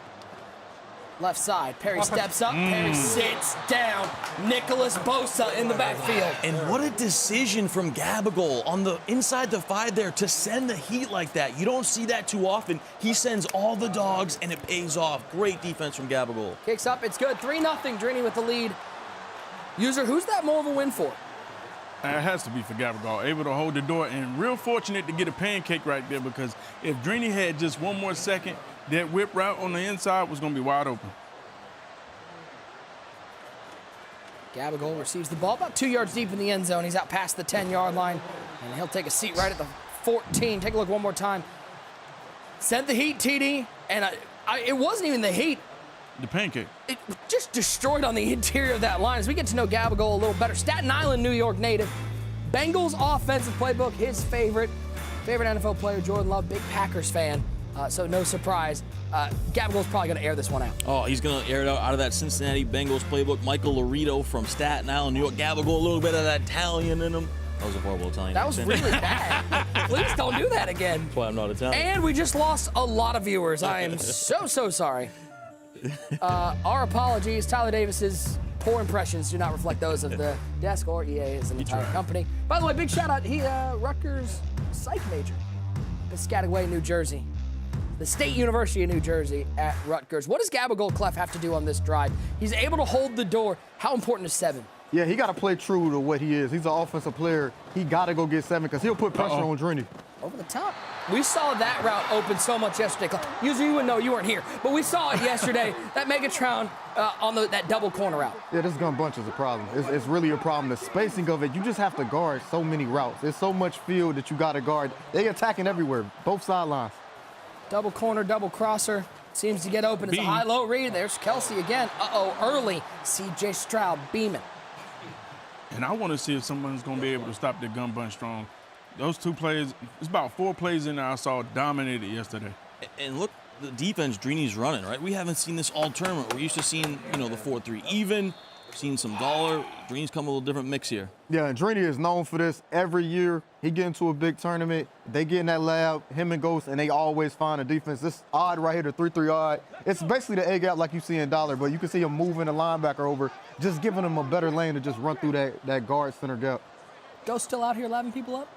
Left side. Perry steps up. Perry sits down. Nicholas Bosa in the backfield. And what a decision from Gabagool on the inside the 5 there to send the heat like that. You don't see that too often. He sends all the dogs, and it pays off. Great defense from Gabagool. Kicks up. It's good. 3-0. Drini with the lead. User, who's that more of a win for? It has to be for Gabagool, able to hold the door, and real fortunate to get a pancake right there, because if Drini had just one more second, that whip route on the inside was going to be wide open. Gabagool receives the ball about 2 yards deep in the end zone. He's out past the 10-yard line, and he'll take a seat right at the 14. Take a look one more time. Sent the heat, TD, and it wasn't even the heat. The pancake. It just destroyed on the interior of that line. As we get to know Gabagool a little better, Staten Island, New York native. Bengals offensive playbook, his favorite NFL player, Jordan Love, big Packers fan. So no surprise, Gabagool's probably going to air this one out. Oh, he's going to air it out of that Cincinnati Bengals playbook. Michael Laredo from Staten Island, New York. Gabagool, a little bit of that Italian in him. That was a horrible Italian That was accent. really bad. Please don't do that again. That's why I'm not Italian. And we just lost a lot of viewers. I am so sorry. Our apologies. Tyler Davis's poor impressions do not reflect those of the desk or EA as an entire company. By the way, big shout out. He Rutgers psych major, Piscataway, New Jersey. The State University of New Jersey at Rutgers. What does Gabagool Clef have to do on this drive? He's able to hold the door. How important is 7? Yeah, he got to play true to what he is. He's an offensive player. He got to go get 7 because he'll put pressure on Drini. Over the top. We saw that route open so much yesterday. Usually you wouldn't know, you weren't here. But we saw it yesterday, that Megatron on that double corner route. Yeah, this gun bunch is a problem. It's really a problem. The spacing of it, you just have to guard so many routes. There's so much field that you got to guard. They attacking everywhere, both sidelines. Double corner, double crosser. Seems to get open. It's a high-low read. There's Kelsey again. Early. C.J. Stroud beaming. And I want to see if someone's going to be able to stop the gun bunch strong. Those 2 plays, it's about 4 plays in there I saw dominated yesterday. And look, the defense Drini's running, right? We haven't seen this all tournament. We're used to seeing, the 4-3 even, seen some dollar. Drini's come a little different mix here. Yeah, and Drini is known for this. Every year, he get into a big tournament. They get in that lab, him and Ghost, and they always find a defense. This odd right here, the 3-3 odd, it's basically the A-gap like you see in Dollar, but you can see him moving the linebacker over, just giving him a better lane to just run through that guard center gap. Ghost still out here lapping people up?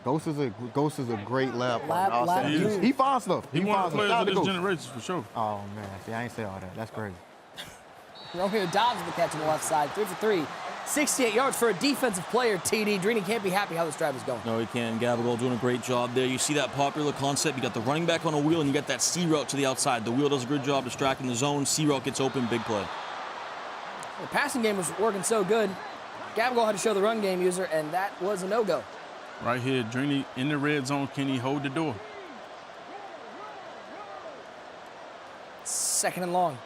Ghost is a great lab. Lab He finds stuff. He one of the players of this Ghost. generation for sure. Oh, man. See, I ain't say all that. That's crazy. Romeo Dobbs with the catch on the left side. 3 for 3. 68 yards for a defensive player, TD. Drini can't be happy how this drive is going. No, he can. Gabagool doing a great job there. You see that popular concept. You got the running back on a wheel, and you got that C route to the outside. The wheel does a good job distracting the zone. C route gets open, big play. The passing game was working so good. Gabagool had to show the run game, user, and that was a no-go. Right here, Drini in the red zone. Can he hold the door? 2nd and long.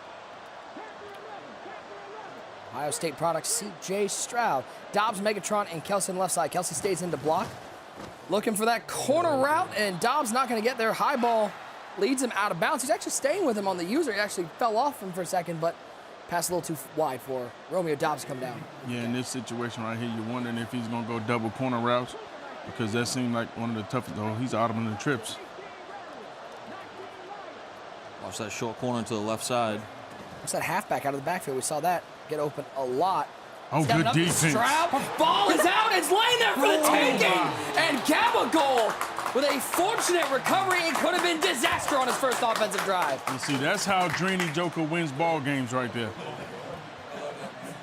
Ohio State product C.J. Stroud. Dobbs, Megatron, and Kelsey on the left side. Kelsey stays in to block. Looking for that corner route, and Dobbs not going to get there. High ball leads him out of bounds. He's actually staying with him on the user. He actually fell off him for a second, but pass a little too wide for Romeo Dobbs to come down. Yeah, in this situation right here, you're wondering if he's going to go double corner routes because that seemed like one of the toughest. Oh, he's out on the trips. Watch that short corner to the left side. What's that halfback out of the backfield? We saw that get open a lot. Oh, good defense. Stroud. Ball is out. It's laying there for the taking. And Gabagool with a fortunate recovery. It could have been disaster on his first offensive drive. You see, that's how Drini Joker wins ball games right there.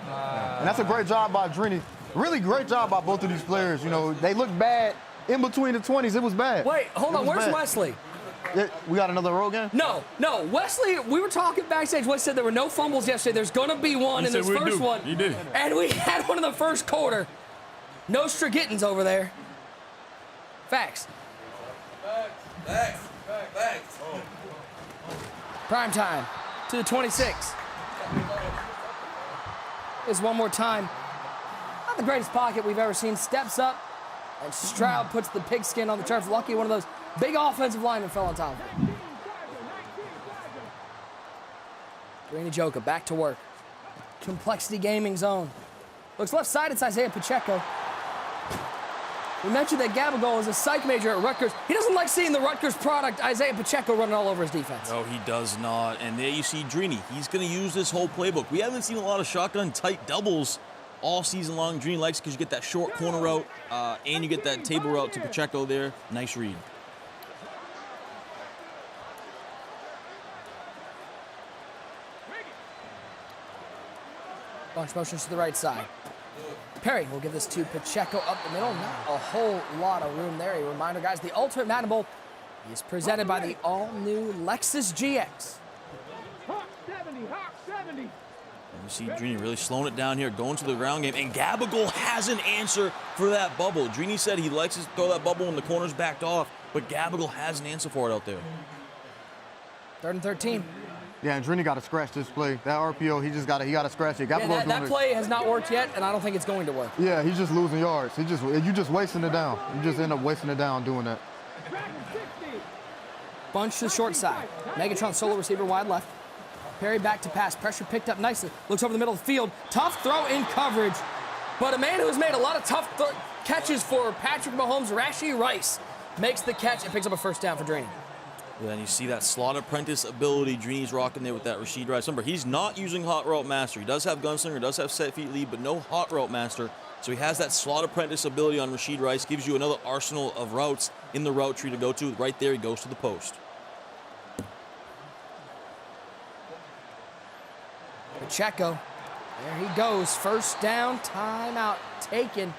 And that's a great job by Drini. Really great job by both of these players. You know, they look bad in between the 20s. It was bad. Wait, hold on. Where's Wesley? Yeah, we got another road game? No. Wesley, we were talking backstage. Wesley said there were no fumbles yesterday. There's going to be one in this first one. He did. And we had one in the first quarter. No Stragittens over there. Facts. Facts. Prime time to the 26. This one more time. Not the greatest pocket we've ever seen. Steps up, and Stroud puts the pigskin on the turf. Lucky one of those big offensive linemen fell on top of him. Drini Joker back to work. Complexity Gaming Zone. Looks left side, it's Isaiah Pacheco. We mentioned that Gabagool is a psych major at Rutgers. He doesn't like seeing the Rutgers product, Isaiah Pacheco, running all over his defense. No, he does not. And there you see Drini. He's going to use this whole playbook. We haven't seen a lot of shotgun tight doubles all season long. Drini likes it because you get that short corner route and you get that table route to Pacheco there. Nice read. Bunch motions to the right side. Perry will give this to Pacheco up the middle. Not a whole lot of room there. A reminder, guys, the Ultimate Madden Bowl is presented by the all-new Lexus GX. And you see Drini really slowing it down here, going to the ground game. And Gabagool has an answer for that bubble. Drini said he likes to throw that bubble when the corner's backed off, but Gabagool has an answer for it out there. 3rd and 13. Yeah, and Drini got to scratch this play. That RPO, he got to scratch it. Yeah, that play has not worked yet, and I don't think it's going to work. Yeah, he's just losing yards. You just wasting it down. You just end up wasting it down doing that. Bunch to the short side. Megatron solo receiver wide left. Perry back to pass. Pressure picked up nicely. Looks over the middle of the field. Tough throw in coverage. But a man who's made a lot of tough catches for Patrick Mahomes, Rashee Rice, makes the catch and picks up a first down for Drini. Yeah, and you see that slot apprentice ability Drini's rocking there with that Rashee Rice. Remember, he's not using hot route master. He does have gunslinger, does have set feet lead, but no hot route master. So he has that slot apprentice ability on Rashee Rice, gives you another arsenal of routes in the route tree to go to. Right there, he goes to the post. Pacheco, there he goes. First down, timeout taken.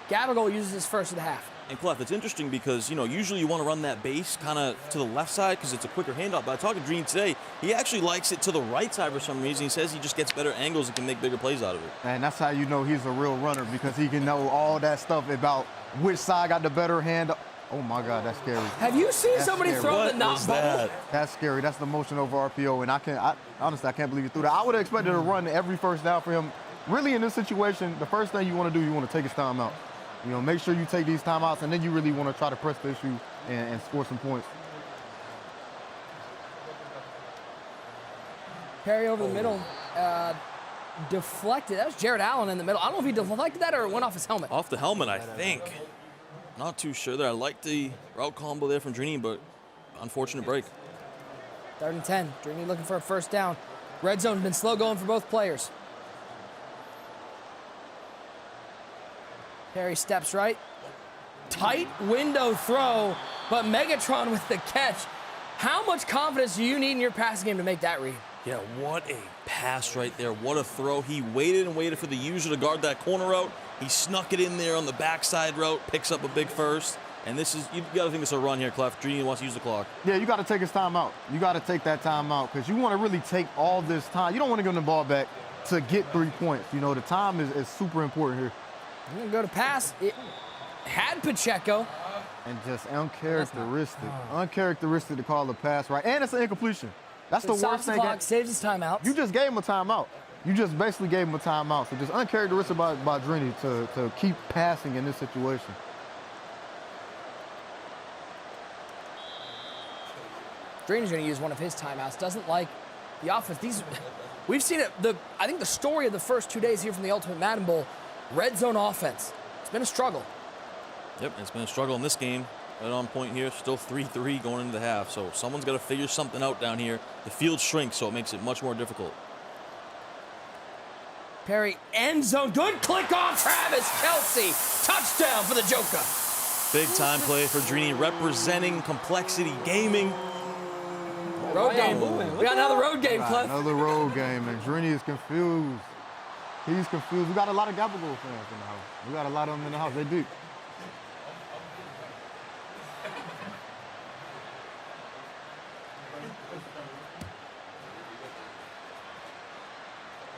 Gabagool uses his first of the half. And Clef, it's interesting because, you know, usually you want to run that base kind of to the left side because it's a quicker handoff. But I talked to Drini today. He actually likes it to the right side for some reason. He says he just gets better angles and can make bigger plays out of it. And that's how you know he's a real runner, because he can know all that stuff about which side got the better hand. Oh, my God, that's scary. Have you seen That's somebody scary. throw What the not was bubble? that? That's scary. That's the motion over RPO. And honestly, I can't believe he threw that. I would have expected to run every first down for him. Really, in this situation, the first thing you want to do, you want to take his timeout. You know, make sure you take these timeouts, and then you really want to try to press the issue and score some points. Perry over the middle, deflected. That was Jared Allen in the middle. I don't know if he deflected that or it went off his helmet. Off the helmet, I think. Not too sure there. I like the route combo there from Drini, but unfortunate break. 3rd and 10. Drini looking for a first down. Red zone been slow going for both players. Perry steps right. Tight window throw, but Megatron with the catch. How much confidence do you need in your passing game to make that read? Yeah, what a pass right there. What a throw. He waited and waited for the user to guard that corner route. He snuck it in there on the backside route, picks up a big first. And this is, you got to think it's a run here, Clef. Drini wants to use the clock. Yeah, you got to take his timeout. You got to take that timeout because you want to really take all this time. You don't want to give him the ball back to get 3 points. You know, the time is super important here. I'm going to go to pass. It had Pacheco. And just uncharacteristic to call the pass right. And it's an incompletion. That's the worst thing. Clock, saves his timeout. You just gave him a timeout. You just basically gave him a timeout. So just uncharacteristic by Drini to keep passing in this situation. Drini's going to use one of his timeouts. Doesn't like the offense. We've seen it. I think the story of the first 2 days here from the Ultimate Madden Bowl, red zone offense. It's been a struggle. Yep, it's been a struggle in this game. Right on point here, still 3-3 going into the half. So someone's got to figure something out down here. The field shrinks, so it makes it much more difficult. Perry, end zone, good click on Travis Kelce. Touchdown for the Joker. Big time play for Drini, representing Complexity Gaming. Road game. We got another road game, Cliff. Another road game, and Drini is confused. He's confused. We got a lot of Gabagool fans in the house. We got a lot of them in the house. They do.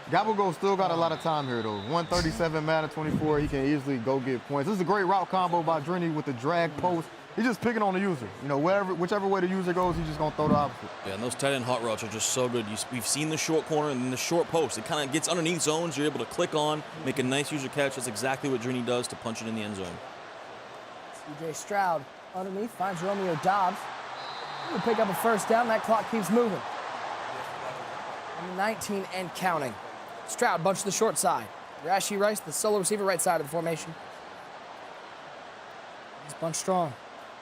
Gabagool still got a lot of time here, though. 137, Madden 24. He can easily go get points. This is a great route combo by Drini with the drag post. He's just picking on the user. You know, whichever way the user goes, he's just going to throw the opposite. Yeah, and those tight end hot routes are just so good. We've seen the short corner and then the short post. It kind of gets underneath zones. You're able to click on, make a nice user catch. That's exactly what Drini does to punch it in the end zone. CJ Stroud underneath finds Romeo Dobbs. He'll pick up a first down. That clock keeps moving. 19 and counting. Stroud bunch to the short side. Rashi Rice, the solo receiver, right side of the formation. He's bunch strong.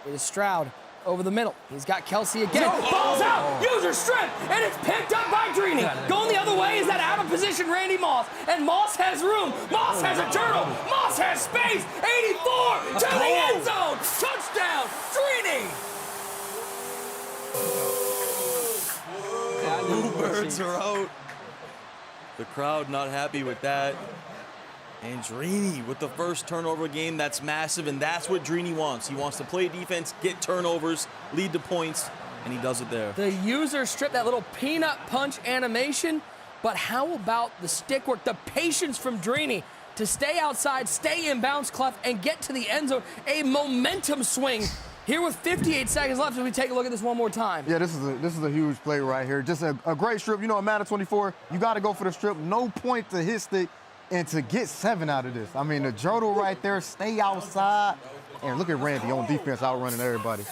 It is Stroud over the middle. He's got Kelce again. Ball's out. User strip, and it's picked up by Drini. Going the other way is that out of position Randy Moss, and Moss has room. Moss has a turtle. Moss has space. 84 to the end zone. Touchdown, Drini. Birds are out. The crowd not happy with that. And Drini with the first turnover game. That's massive, and that's what Drini wants. He wants to play defense, get turnovers, lead to points, and he does it there. The user strip, that little peanut punch animation, but how about the stick work, the patience from Drini to stay outside, stay in bounds, Clef, and get to the end zone. A momentum swing here with 58 seconds left as we take a look at this one more time. Yeah, this is a huge play right here. Just a great strip. You know, in Madden 24, you got to go for the strip. No point to hit stick. And to get 7 out of this. I mean, the Jodel right there, stay outside. And look at Randy on defense outrunning everybody.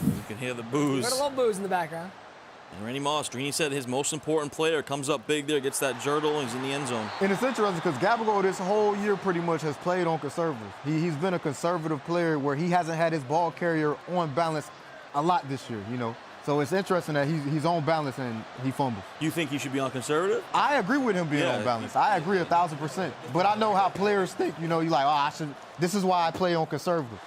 You can hear the boos. Heard a little boos in the background. And Randy Moss, Drini said his most important player comes up big there, gets that Jodel, and he's in the end zone. And it's interesting because Gabagool this whole year pretty much has played on conservative. He's been a conservative player where he hasn't had his ball carrier on balance a lot this year, you know. So it's interesting that he's on balance and he fumbles. You think he should be on conservative? I agree with him being on balance. I agree 1,000%. But I know how players think. You know, you're like, this is why I play on conservative.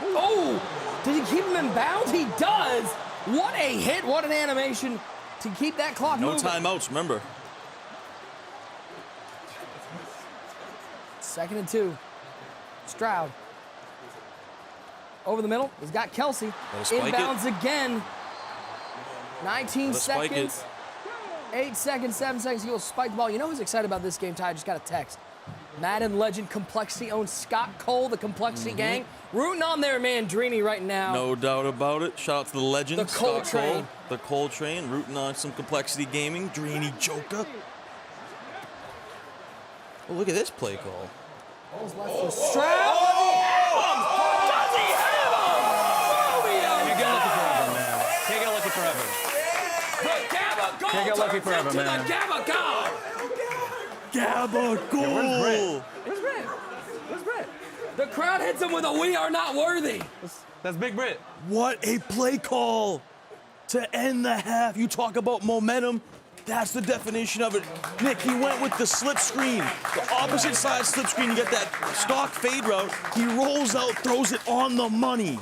Oh, did he keep him in bounds? He does. What a hit, what an animation to keep that clock moving. No timeouts, remember. 2nd and 2. Stroud. Over the middle, he's got Kelce. Inbounds again. 19 seconds. 8 seconds, 7 seconds. He will spike the ball. You know who's excited about this game, Ty? I just got a text. Madden legend Complexity owns Scott Cole, the Complexity gang. Rooting on their man Drini right now. No doubt about it. Shout out to the legend, the Cole Scott train. Cole. The Cole train, rooting on some Complexity Gaming. Drini Joker. Oh, look at this play call. Stroud. Can't get lucky forever, man. Gabagool! Where's Brett? The crowd hits him with a "We are not worthy." That's Big Brit. What a play call to end the half. You talk about momentum. That's the definition of it. Nick, he went with the slip screen, the opposite side slip screen. You get that stock fade route. He rolls out, throws it on the money.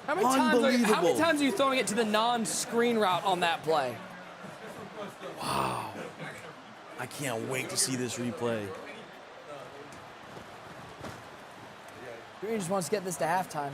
How many times are you throwing it to the non-screen route on that play? Wow. I can't wait to see this replay. Green just wants to get this to halftime.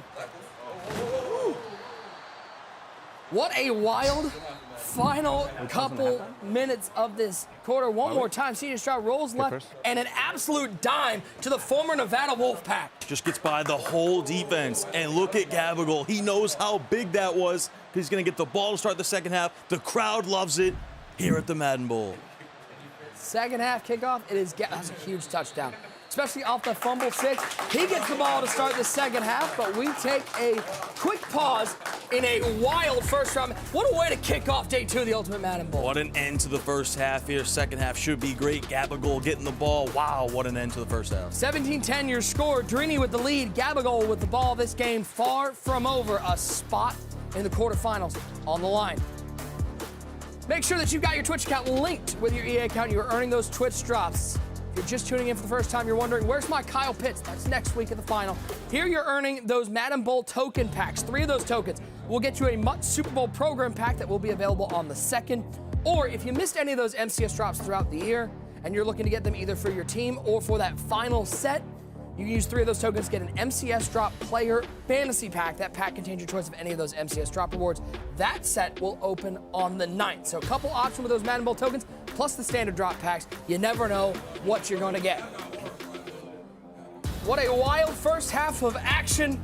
What a wild final couple minutes of this quarter. One more time, CJ Stroud rolls left, and an absolute dime to the former Nevada Wolfpack. Just gets by the whole defense. And look at Gabagool. He knows how big that was. He's going to get the ball to start the second half. The crowd loves it. here at the Madden Bowl. Second half kickoff, that's a huge touchdown, especially off the fumble 6. He gets the ball to start the second half, but we take a quick pause in a wild first round. What a way to kick off day 2 of the Ultimate Madden Bowl. What an end to the first half here. Second half should be great. Gabagol getting the ball. Wow, what an end to the first half. 17-10 your score. Drini with the lead. Gabagol with the ball. This game far from over. A spot in the quarterfinals on the line. Make sure that you've got your Twitch account linked with your EA account. You're earning those Twitch drops. If you're just tuning in for the first time, you're wondering, where's my Kyle Pitts? That's next week at the final. Here you're earning those Madden Bowl token packs. 3 of those tokens will get you a MUT Super Bowl program pack that will be available on the 2nd. Or if you missed any of those MCS drops throughout the year and you're looking to get them either for your team or for that final set, you can use 3 of those tokens to get an MCS Drop Player Fantasy Pack. That pack contains your choice of any of those MCS Drop rewards. That set will open on the 9th. So a couple options with those Madden Bowl tokens, plus the standard drop packs. You never know what you're going to get. What a wild first half of action.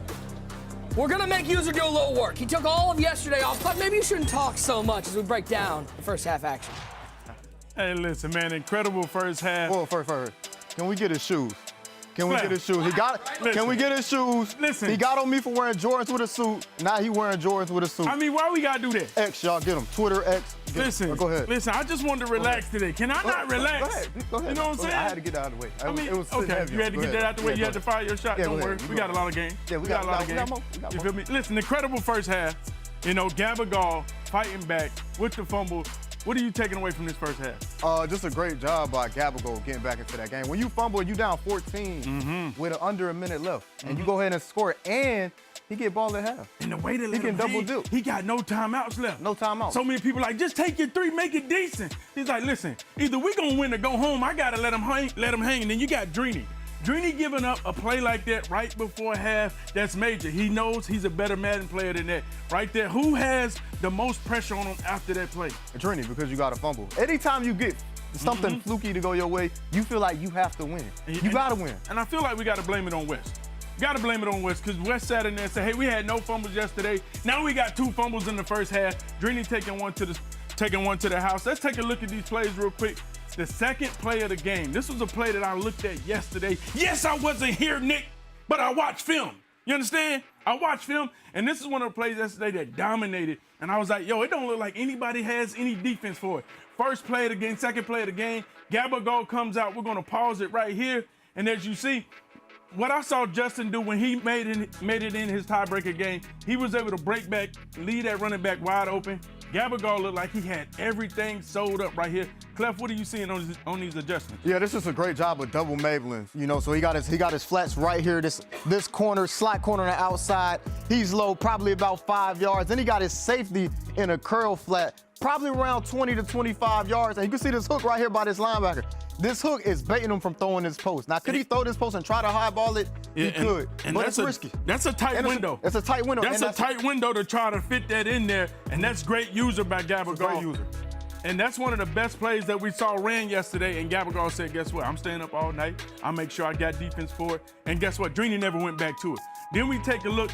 We're going to make User do a little work. He took all of yesterday off, but maybe you shouldn't talk so much as we break down the first half action. Hey, listen, man, incredible first half. Well, first. Can we get his shoes? Can we get his shoes? Can we get his shoes? Listen. He got on me for wearing Jordans with a suit. Now he wearing Jordans with a suit. I mean, why we gotta do that? X, y'all get him. Twitter, X. Listen, go ahead. Listen, I just wanted to relax today. Can I not relax? Go ahead. You know what I'm saying? I had to get that out of the way. I mean, it was okay, heavy. you had to get that out the way. You had to fire your shot. Yeah, Don't go worry. ahead. We got a lot of games. Yeah, we got a lot of games. You feel me? Listen, incredible first half. You know, Gabagol fighting back with the fumble. What are you taking away from this first half? Just a great job by Gabagol getting back into that game. When you fumble, you down 14 with under a minute left, and you go ahead and score it, and he get ball at half. And the way that he can double dip. He got no timeouts left. No timeouts. So many people like, just take your 3, make it decent. He's like, listen, either we gonna win or go home. I gotta let him hang. And then you got Drini. Drini giving up a play like that right before half, that's major. He knows he's a better Madden player than that. Right there, who has the most pressure on him after that play? Drini, because you got to fumble. Anytime you get something fluky to go your way, you feel like you have to win. You got to win. And I feel like we got to blame it on West. Got to blame it on West, because West sat in there and said, hey, we had no fumbles yesterday. Now we got 2 fumbles in the first half. Drini taking one to the house. Let's take a look at these plays real quick. The second play of the game. This was a play that I looked at yesterday. Yes, I wasn't here, Nick, but I watched film. You understand? I watched film, and this is one of the plays yesterday that dominated. And I was like, yo, it don't look like anybody has any defense for it. First play of the game, second play of the game. Gabagol comes out. We're going to pause it right here. And as you see, what I saw Justin do when he made it in his tiebreaker game, he was able to break back, lead that running back wide open. Gabagol looked like he had everything sold up right here. Clef, what are you seeing on these adjustments? Yeah, this is a great job with double Mablins. You know, so he got his flats right here, this corner, slot corner on the outside. He's low, probably about 5 yards. Then he got his safety in a curl flat, probably around 20 to 25 yards. And you can see this hook right here by this linebacker. This hook is baiting him from throwing this post. Now, could he throw this post and try to highball it? He could, but it's risky. That's a tight window. It's a tight window. That's a tight window to try to fit that in there, and that's great user by Gabagol. Great user. And that's one of the best plays that we saw ran yesterday, and Gabagol said, guess what? I'm staying up all night. I'll make sure I got defense for it. And guess what? Drini never went back to it. Then we take a look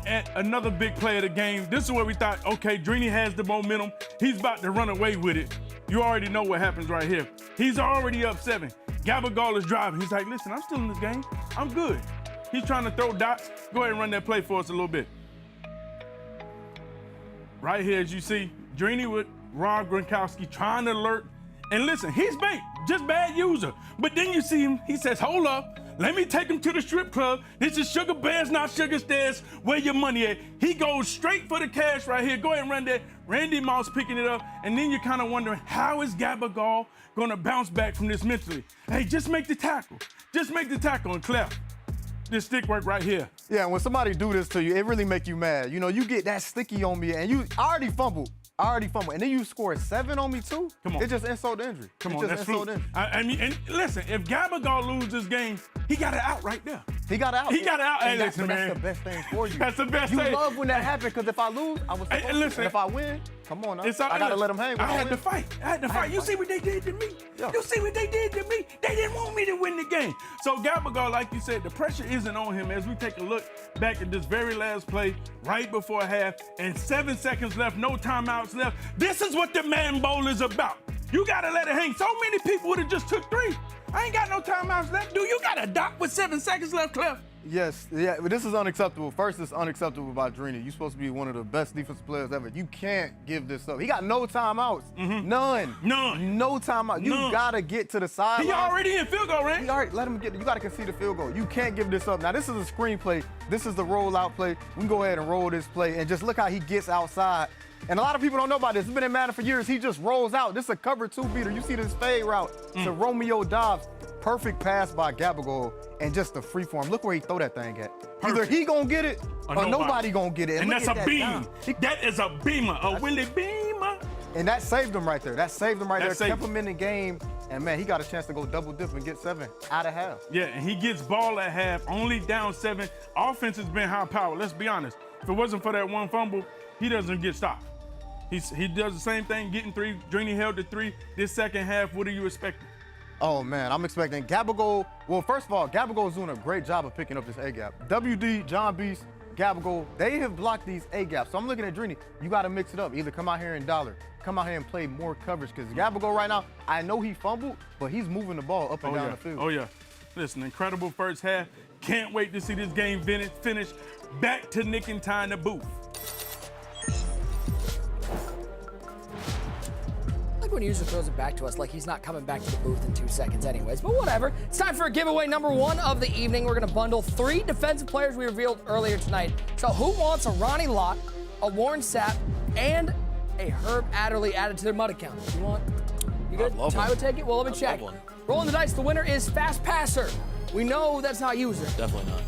at another big play of the game. This is where we thought, okay, Drini has the momentum. He's about to run away with it. You already know what happens right here. He's already up 7. Gabagol is driving. He's like, listen, I'm still in this game. I'm good. He's trying to throw dots. Go ahead and run that play for us a little bit. Right here, as you see, Drini with Rob Gronkowski trying to alert. And listen, he's bait, just bad user. But then you see him, he says, hold up, let me take him to the strip club. This is Sugar Bears, not Sugar Stairs. Where your money at? He goes straight for the cash right here. Go ahead and run that. Randy Moss picking it up. And then you're kind of wondering, how is Gabagol going to bounce back from this mentally? Hey, just make the tackle. Just make the tackle and Clef. This stick work right here. Yeah, when somebody do this to you, it really make you mad. You know, you get that sticky on me, and I already fumbled, and then you score 7 on me too. Come on. It's just insult to injury. Come on, that's fluke. I mean, and listen, if Gabagol loses this game, he got it out right there. He got out. He got out. Hey, That's listen, man. the best thing for you. That's the best You thing. love when that happens because if I lose, I was supposed to. listen. And if I win, come on, now. It's all- I gotta let him hang. I had to fight. You see what they did to me? Yeah. You see what they did to me? They didn't want me to win the game. So Gabagol, like you said, the pressure isn't on him as we take a look back at this very last play right before half and 7 seconds left, no timeouts left. This is what the Madden Bowl is about. You gotta let it hang. So many people would have just took 3. I ain't got no timeouts left. You got a dot with 7 seconds left, Cliff. Yes, yeah, but this is unacceptable. First, it's unacceptable by Drini. You're supposed to be one of the best defensive players ever. You can't give this up. He got no timeouts. None. No timeout. You gotta get to the sideline. He already in field goal range. He already let him get. You gotta concede the field goal. You can't give this up. Now this is a screen play. This is the rollout play. We can go ahead and roll this play and just look how he gets outside. And a lot of people don't know about this. It's been in Madden for years. He just rolls out. This is a cover 2 beater. You see this fade route to Romeo Dobbs. Perfect pass by Gabagol and just the free form. Look where he throw that thing at. Either he gonna get it or nobody gonna get it. And look that's at a beam. down. That is a beamer, a Willie Beamer. And that saved him right there. That saved him right That there. Kept saved him in the game. And man, he got a chance to go double dip and get 7 out of half. Yeah, and he gets ball at half, only down 7. Offense has been high power. Let's be honest. If it wasn't for that one fumble, he doesn't get stopped. He does the same thing, getting 3. Drini held to 3. This second half, what are you expecting? Oh man, I'm expecting Gabagol. Well, first of all, Gabagol's doing a great job of picking up this A gap. WD, John Beast, Gabagol, they have blocked these A gaps. So I'm looking at Drini. You got to mix it up. Either come out here and dollar, come out here and play more coverage. Because Gabagol right now, I know he fumbled, but he's moving the ball up and down the field. Oh yeah. Listen, incredible first half. Can't wait to see this game finish. Back to Nick and Ty in the booth. When user throws it back to us like he's not coming back to the booth in 2 seconds anyways, but whatever. It's time for giveaway number 1 of the evening. We're gonna bundle 3 defensive players we revealed earlier tonight. So who wants a Ronnie Lott, a Warren Sapp, and a Herb Adderley added to their mud account? You want? You good? Ty would take it? Well, let me check. Rolling the dice, the winner is Fast Passer. We know that's not user. Definitely not.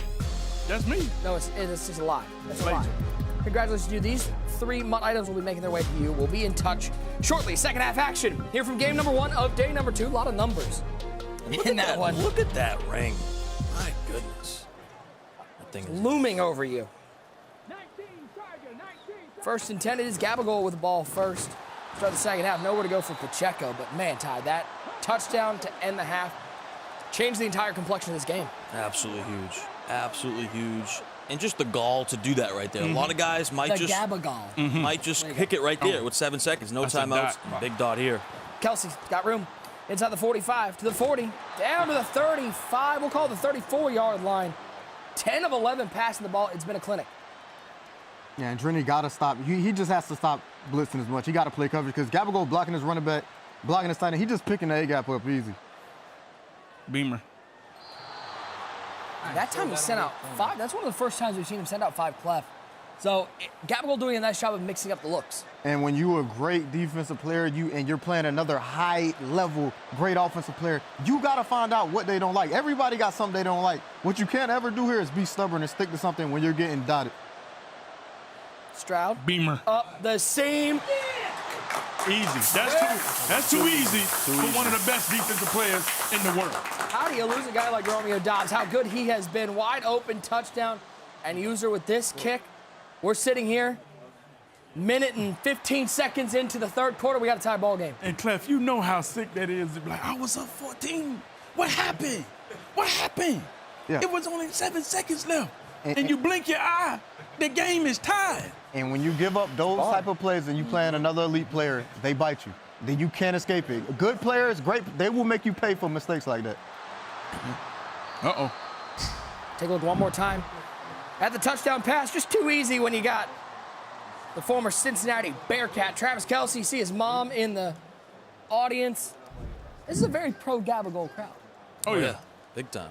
That's me. No, it's just a lie. That's a lie. Congratulations to you. These 3 MUT items will be making their way to you. We'll be in touch shortly. Second half action here from game number 1 of day number 2. A lot of numbers in that one. Look at that ring. My goodness. That thing is Looming over you. First and 10, it is Gabagol with the ball first. Start the second half. Nowhere to go for Pacheco, but man, Ty, that touchdown to end the half changed the entire complexion of this game. absolutely huge. Absolutely huge. And just the gall to do that right there. A lot of guys might The just Gabagol. pick it right there with 7 seconds. No That's a timeouts. dot. Big dot here. Kelsey's got room. Inside the 45, to the 40, down to the 35. We'll call it the 34-yard line. 10 of 11 passing the ball. It's been a clinic. Yeah, and Drini got to stop. He just has to stop blitzing as much. He got to play coverage because Gabagol blocking his running back, blocking his tight end. He just picking the A gap up easy. Beamer. That time he sent out 5. That's one of the first times we've seen him send out 5 clef. So Gabagol doing a nice job of mixing up the looks. And when you're a great defensive player, you're playing another high-level, great offensive player, you got to find out what they don't like. Everybody got something they don't like. What you can't ever do here is be stubborn and stick to something when you're getting dotted. Stroud. Beamer. Up the seam. Easy. That's too easy for one of the best defensive players in the world. How do you lose a guy like Romeo Dobbs? How good he has been. Wide open touchdown. And user with this kick. We're sitting here, minute and 15 seconds into the third quarter. We got a tie ball game. And Clef, you know how sick that is. To be like, I was up 14. What happened? What happened? Yeah. It was only 7 seconds left. And you blink your eye, the game is tied. And when you give up those type of plays and you playing another elite player, they bite you. Then you can't escape it. Good players, great, they will make you pay for mistakes like that. Uh-oh. Take a look one more time at the touchdown pass. Just too easy when you got the former Cincinnati Bearcat, Travis Kelce. See his mom in the audience. This is a very pro Gabagol crowd. Oh, yeah. Big time.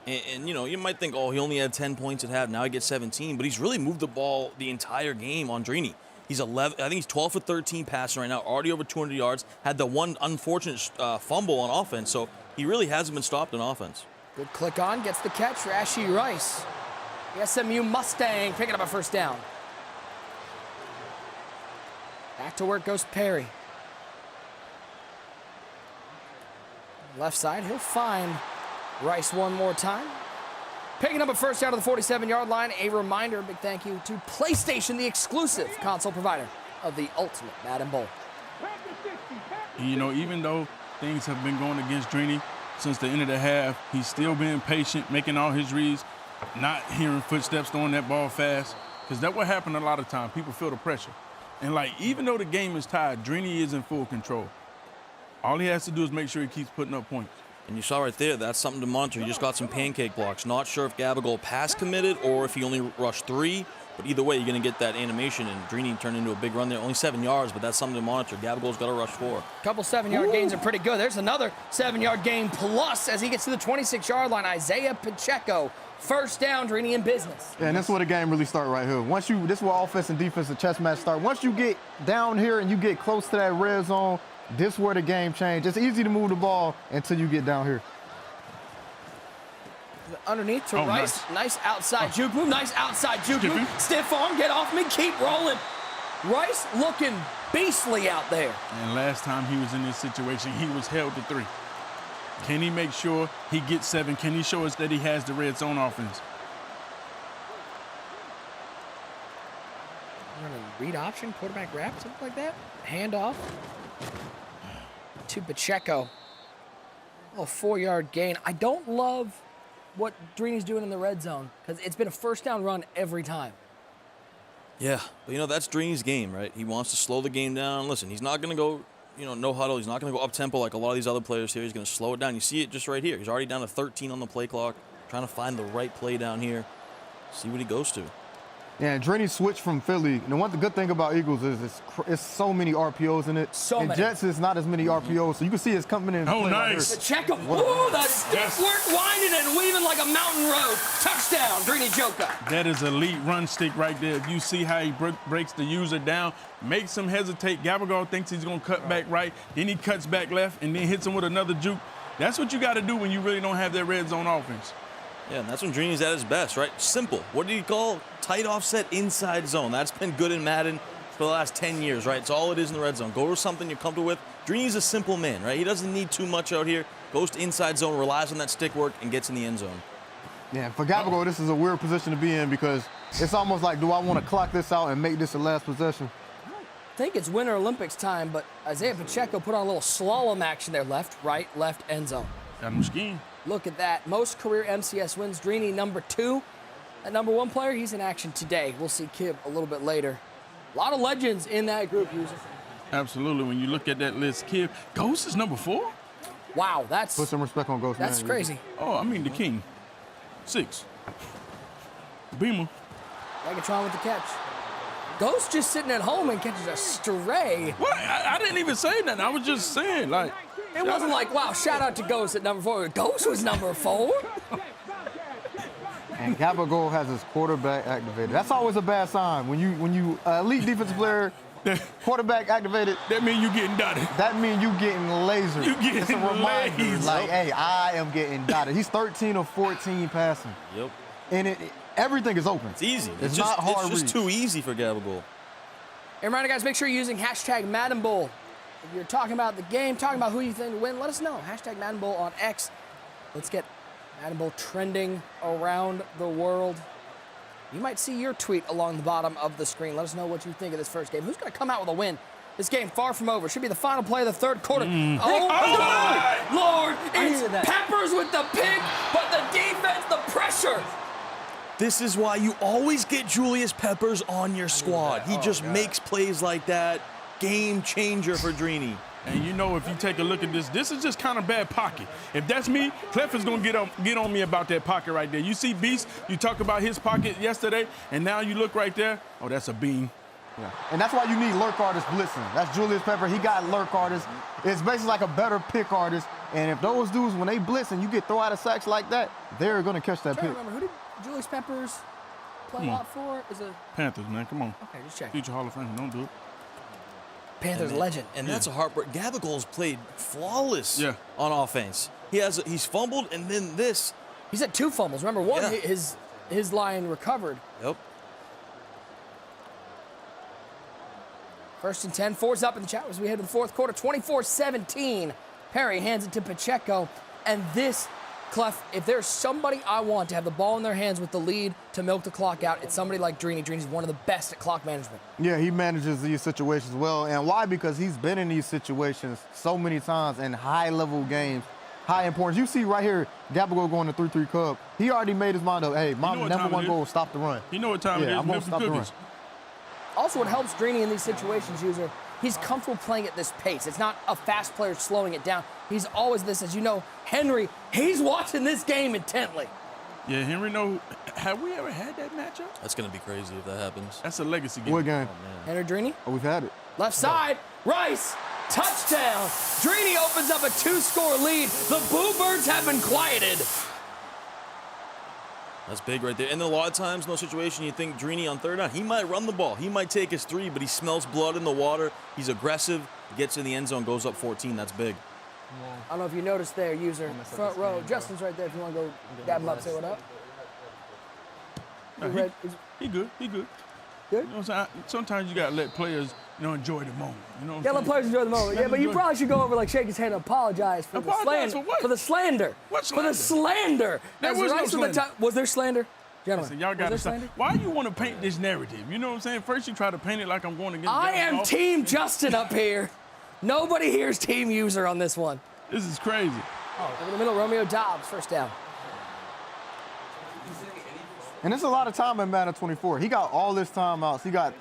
And, you know, you might think, oh, he only had 10 points at half. Now he gets 17. But he's really moved the ball the entire game on Drini. He's 11. I think he's 12 for 13 passing right now, already over 200 yards. Had the one unfortunate fumble on offense. So he really hasn't been stopped on offense. Good click on, gets the catch. Rashee Rice, the SMU Mustang, picking up a first down. Back to work goes Perry. Left side, he'll find Rice one more time. Picking up a first down to the 47-yard line. A reminder, big thank you to PlayStation, the exclusive console provider of the Ultimate Madden Bowl. You know, even though things have been going against Drini since the end of the half, he's still being patient, making all his reads, not hearing footsteps, throwing that ball fast, because that's what happened a lot of times. People feel the pressure. And, like, even though the game is tied, Drini is in full control. All he has to do is make sure he keeps putting up points. And you saw right there, that's something to monitor. He just got some pancake blocks. Not sure if Gabagol pass committed or if he only rushed 3. But either way, you're going to get that animation, and Drini turned into a big run there. Only 7 yards, but that's something to monitor. Gabagol's got to rush 4. Couple 7-yard gains are pretty good. There's another 7-yard gain plus as he gets to the 26-yard line. Isaiah Pacheco, first down, Drini in business. Yeah, and that's where the game really starts right here. This is where offense and defensive chess match start. Once you get down here and you get close to that red zone, this is where the game changes. It's easy to move the ball until you get down here. Underneath to Rice. Nice outside juke move. Nice outside juke move. Stiff arm. Get off me. Keep rolling. Rice looking beastly out there. And last time he was in this situation, he was held to 3. Can he make sure he gets 7? Can he show us that he has the red zone offense? Read option, quarterback wrap, something like that. Handoff to Pacheco. Oh, 4-yard gain. I don't love what Drini's doing in the red zone because it's been a first down run every time. Yeah, but you know, that's Drini's game, right? He wants to slow the game down. Listen, he's not going to go, no huddle. He's not going to go up-tempo like a lot of these other players here. He's going to slow it down. You see it just right here. He's already down to 13 on the play clock, trying to find the right play down here. See what he goes to. Yeah, and Drini switched from Philly. And the good thing about Eagles is it's so many RPOs in it. So and many. Jets is not as many RPOs, so you can see it's coming in. Oh, nice. Pacheco. Ooh, that stiff work winding and weaving like a mountain road. Touchdown, Drini Joka. That is elite run stick right there. If you see how he breaks the user down, makes him hesitate. Gabagol thinks he's going to cut back right, then he cuts back left, and then hits him with another juke. That's what you got to do when you really don't have that red zone offense. Yeah, and that's when Drini's at his best, right? Simple. What did he call? Tight offset inside zone. That's been good in Madden for the last 10 years, right? It's all it is in the red zone. Go to something you're comfortable with. Drini's a simple man, right? He doesn't need too much out here. Goes to inside zone, relies on that stick work, and gets in the end zone. Yeah, for Gabagol, this is a weird position to be in because it's almost like, do I want to clock this out and make this the last possession? I think it's Winter Olympics time, but Isaiah Pacheco put on a little slalom action there. Left, right, left, end zone. Got him skiing. Look at that. Most career MCS wins. Drini, number 2. That number 1 player, he's in action today. We'll see Kib a little bit later. A lot of legends in that group, user. Absolutely. When you look at that list, Kib, Ghost is number 4? Wow, that's... Put some respect on Ghost, That's man. crazy. Oh, I mean the king. 6. Beamer. Megatron with the catch. Ghost just sitting at home and catches a stray. What? I didn't even say nothing. I was just saying, like... It wasn't like, wow, shout out to Ghost at number 4. Ghost was number 4. And Gabagol has his quarterback activated. That's always a bad sign. When you elite defensive player, quarterback activated. That means you getting dotted. That means you getting lasered. You getting It's a reminder, lasered. like, hey, I am getting dotted. He's 13 of 14 passing. Yep. And everything is open. It's easy. It's not hard It's just read. too easy for Gabagol. And reminder, guys, make sure you're using hashtag Madden Bowl. If you're talking about the game, talking about who you think will win, let us know. Hashtag Madden Bowl on X. Let's get Madden Bowl trending around the world. You might see your tweet along the bottom of the screen. Let us know what you think of this first game. Who's going to come out with a win? This game far from over. Should be the final play of the third quarter. Oh, my Lord! It's Peppers with the pick, but the defense, the pressure. This is why you always get Julius Peppers on your squad. He just makes plays like that. Game changer for Drini. And you know, if you take a look at this, this is just kind of bad pocket. If that's me, Clef is going to get on me about that pocket right there. You see Beast, you talk about his pocket yesterday, and now you look right there. Oh, that's a bean. Yeah. And that's why you need lurk artists blitzing. That's Julius Pepper. He got lurk artists. It's basically like a better pick artist. And if those dudes, when they blitz and you get throw out of sacks like that, they're going to catch that pick. Remember, who did Julius Peppers play a lot for? Is it Panthers, man, come on. Okay, just check. Future Hall of Fame, don't do it. Panthers legend. And that's a heartbreak. Gabagol's played flawless Yeah. on offense. He's fumbled, and then this. He's had 2 fumbles. Remember, one, Yeah. his line recovered. Yep. First and 10, 4's up in the chat as we head to the fourth quarter. 24-17. Perry hands it to Pacheco. And this Clef, if there's somebody I want to have the ball in their hands with the lead to milk the clock out, it's somebody like Drini. Drini's one of the best at clock management. Yeah, he manages these situations well. And why? Because he's been in these situations so many times in high-level games, high importance. You see right here, Gabagool going to 3-3 Cub. He already made his mind up, hey, my number one goal is stop the run. You know what time it is. I'm going to stop the run. Also, what helps Drini in these situations, user, he's comfortable playing at this pace. It's not a fast player slowing it down. He's always this, as you know, Henry, he's watching this game intently. Yeah, Henry, have we ever had that matchup? That's going to be crazy if that happens. That's a legacy game. What game? Henry Drini? Oh, we've had it. Left side, Rice, touchdown. Drini opens up a 2-score lead. The Boo Birds have been quieted. That's big right there. And a lot of times in those situations, you think Drini on third down, he might run the ball. He might take his 3, but he smells blood in the water. He's aggressive, gets in the end zone, goes up 14. That's big. I don't know if you noticed there, user. Front row. Justin's right there if you want to go dab him up, say what up. No, he good. He good. Good? You know what I'm saying? Sometimes you got to let players, enjoy the moment. You know what I'm Yeah, let saying? players enjoy the moment. Yeah, but you probably should go over, like, shake his hand and apologize for the Apologize slander. for what? For the slander. What For the slander. There As was no Rice at the slander. time- Was there slander? Gentlemen, Listen, y'all was got there to stop. slander? Why you want to paint this narrative? You know what I'm saying? First you try to paint it like I'm going against I Dallas am Dolphins. Team Justin up here. Nobody here's Team User on this one. This is crazy. Over the middle, Romeo Dobbs, first down. And there's a lot of time in Madden 24. He got all this timeouts. He got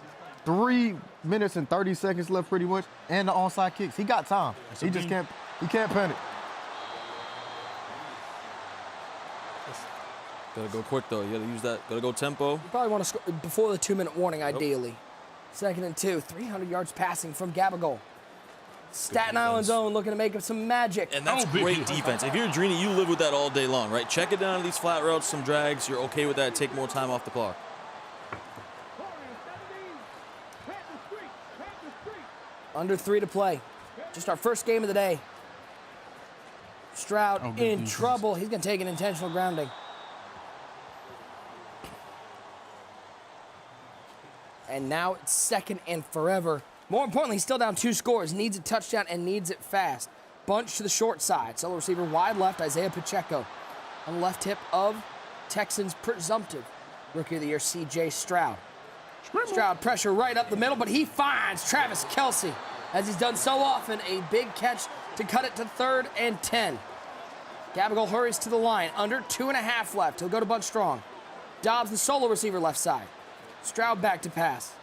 3 minutes and 30 seconds left pretty much, and the onside kicks. He got time. He just can't panic. Gotta go quick, though. You gotta use that. Gotta go tempo. You probably want to score before the 2-minute warning, ideally. 2nd and 2, 300 yards passing from Gabagool. Staten Island's own looking to make up some magic. And that's great defense. If you're Drini, you live with that all day long, right? Check it down to these flat routes, some drags. You're okay with that. Take more time off the clock. Under 3 to play. Just our first game of the day. Stroud good in defense. trouble. He's going to take an intentional grounding. And now it's 2nd and forever. More importantly, he's still down 2 scores. Needs a touchdown and needs it fast. Bunch to the short side. Solo receiver wide left, Isaiah Pacheco. On the left hip of Texans' presumptive Rookie of the Year, C.J. Stroud. Stroud pressure right up the middle, but he finds Travis Kelce, as he's done so often, a big catch to cut it to 3rd and 10. Gabagool hurries to the line, under 2.5 left. He'll go to bunch strong. Dobbs, the solo receiver, left side. Stroud back to pass.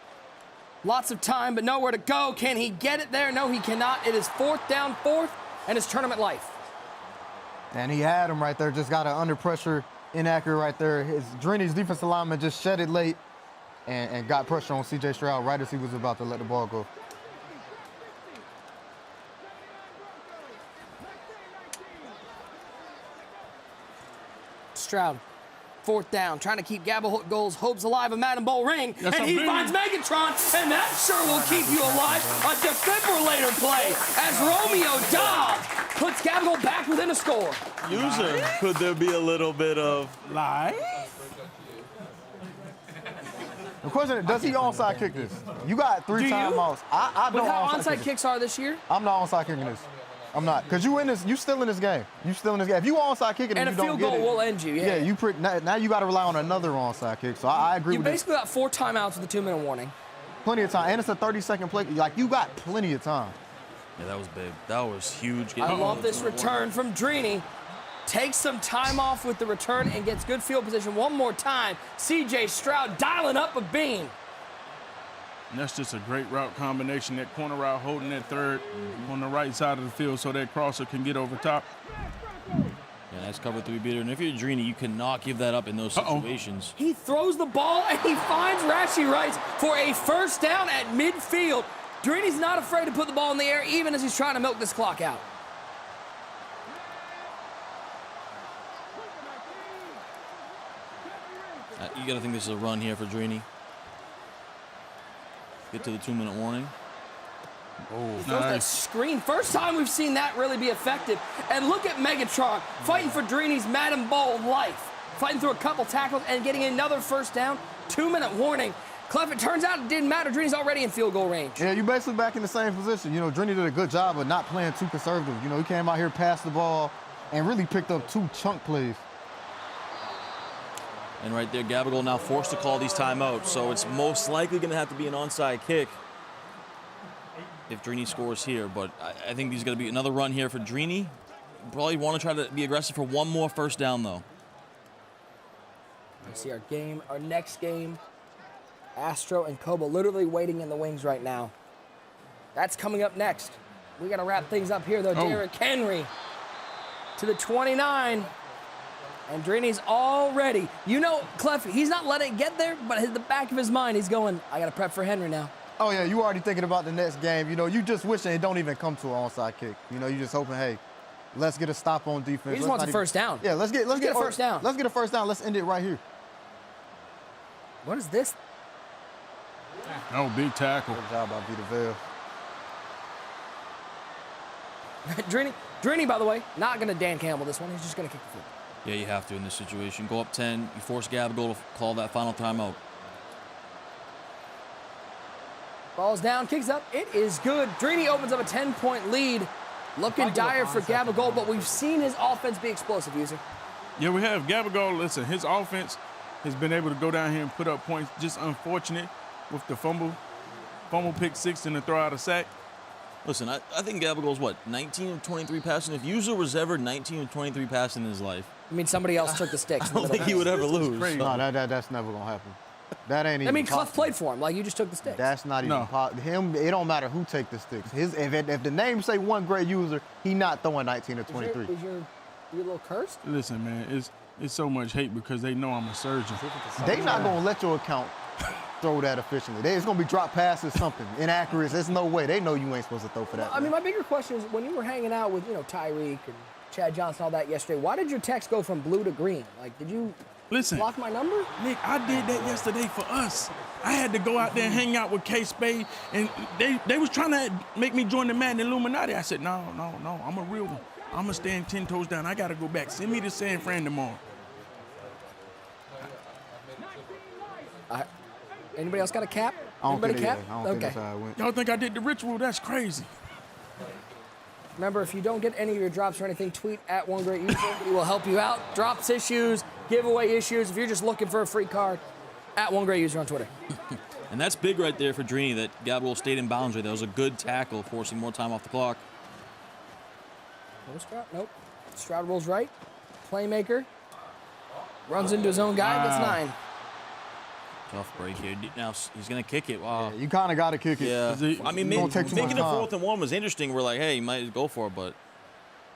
Lots of time, but nowhere to go. Can he get it there? No, he cannot. It is 4th down, 4th, and it's tournament life. And he had him right there, just got an under pressure, inaccurate right there. Drini's defensive lineman just shed it late and got pressure on C.J. Stroud right as he was about to let the ball go. Stroud, 4th down, trying to keep Gabagool's hopes alive, a Madden Bowl ring, That's and a he big finds Megatron, and that sure will keep you alive. A defibrillator play as Romeo Dobbs puts Gabagool back within a score. User, could there be a little bit of Live? The question is, does he onside kick this? You got 3 Do you? timeouts. I With don't how onside onside kick kicks are this year, this. I'm not onside kicking this. I'm not, because you still in this game. You still in this game. If you onside kicking and and a you don't field get goal it, will end you. Yeah, now you got to rely on another onside kick. So I agree you with this. basically got 4 timeouts with a 2-minute warning. Plenty of time, and it's a 30-second play. Like, you got plenty of time. Yeah, that was big. That was huge. I love this return from Drini. Takes some time off with the return and gets good field position one more time. C.J. Stroud dialing up a beam. And that's just a great route combination. That corner route holding that 3rd on the right side of the field so that crosser can get over top. Yeah, nice cover 3 beater. And if you're Drini, you cannot give that up in those situations. He throws the ball and he finds Rashi Rice for a 1st down at midfield. Drini's not afraid to put the ball in the air even as he's trying to milk this clock out. You got to think this is a run here for Drini. Get to the 2-minute warning. Throws that screen. First time we've seen that really be effective. And look at Megatron fighting for Drini's Madden Bowl life. Fighting through a couple tackles and getting another 1st down. 2-minute warning. Clef, it turns out it didn't matter. Drini's already in field goal range. Yeah, you're basically back in the same position. Drini did a good job of not playing too conservative. He came out here, passed the ball, and really picked up 2 chunk plays. And right there, Gabagol now forced to call these timeouts, so it's most likely going to have to be an onside kick if Drini scores here. But I think there's going to be another run here for Drini. Probably want to try to be aggressive for one more first down, though. You see our next game. Astro and Kobo literally waiting in the wings right now. That's coming up next. We got to wrap things up here, though. Derrick Henry to the 29. And Drini's already, you know, Clef, he's not letting it get there, but in the back of his mind, he's going, I got to prep for Henry now. Oh, yeah, you already thinking about the next game. You know, you just wishing it don't even come to an onside kick. You know, you just hoping, hey, let's get a stop on defense. He just wants a first down. Yeah, let's get a first down. Let's get a first down. Let's end it right here. What is this? Oh, big tackle. Good job by Vita Vale. Drini, by the way, not going to Dan Campbell this one. He's just going to kick the field. Yeah, you have to in this situation. Go up 10. You force Gabagol to call that final timeout. Ball's down, kicks up. It is good. Drini opens up a 10-point lead. Looking dire for Gabagol, but we've seen his offense be explosive, user. Yeah, we have. Gabagol, listen, his offense has been able to go down here and put up points. Just unfortunate with the fumble pick 6 and the throw out a sack. Listen, I think Gabagol's, what, 19 of 23 passing? If User was ever 19 of 23 passing in his life, I mean, somebody else took the sticks. I don't think he would ever lose. No, that's never going to happen. That ain't even I mean, Clef possible. played for him. Like, you just took the sticks. That's not even possible. Him, it don't matter who take the sticks. If the name say one great user, he not throwing 19 or 23. Is you a little cursed? Listen, man, it's so much hate because they know I'm a surgeon. They not going to let your account throw that efficiently. It's going to be drop passes, something. Inaccuracy. There's no way. They know you ain't supposed to throw for that. I mean, my bigger question is, when you were hanging out with, Tyreek and Chad Johnson, all that yesterday, why did your text go from blue to green? Like, did you block my number? Nick, I did that yesterday for us. I had to go out there and hang out with K-Spade, and they was trying to make me join the Madden Illuminati. I said, no, I'm a real one. I'm going to stand 10 toes down. I got to go back. Send me to San Fran tomorrow. Anybody else got a cap? I don't Anybody think cap? I don't think that's how it went. Y'all think I did the ritual? That's crazy. Remember, if you don't get any of your drops or anything, tweet at OneGreatUser. He will help you out. Drops issues, giveaway issues. If you're just looking for a free card, at OneGreatUser on Twitter. And that's big right there for Drini that Gabagol stayed in bounds right. That was a good tackle, forcing more time off the clock. No Stroud? Nope. Stroud rolls right. Playmaker. Runs into his own guy, gets 9. Tough break here. Now he's going to kick it. Wow. Yeah, you kind of got to kick it. Yeah. I mean, maybe take too making much it time. 4th and 1 was interesting. We're like, hey, you might go for it, but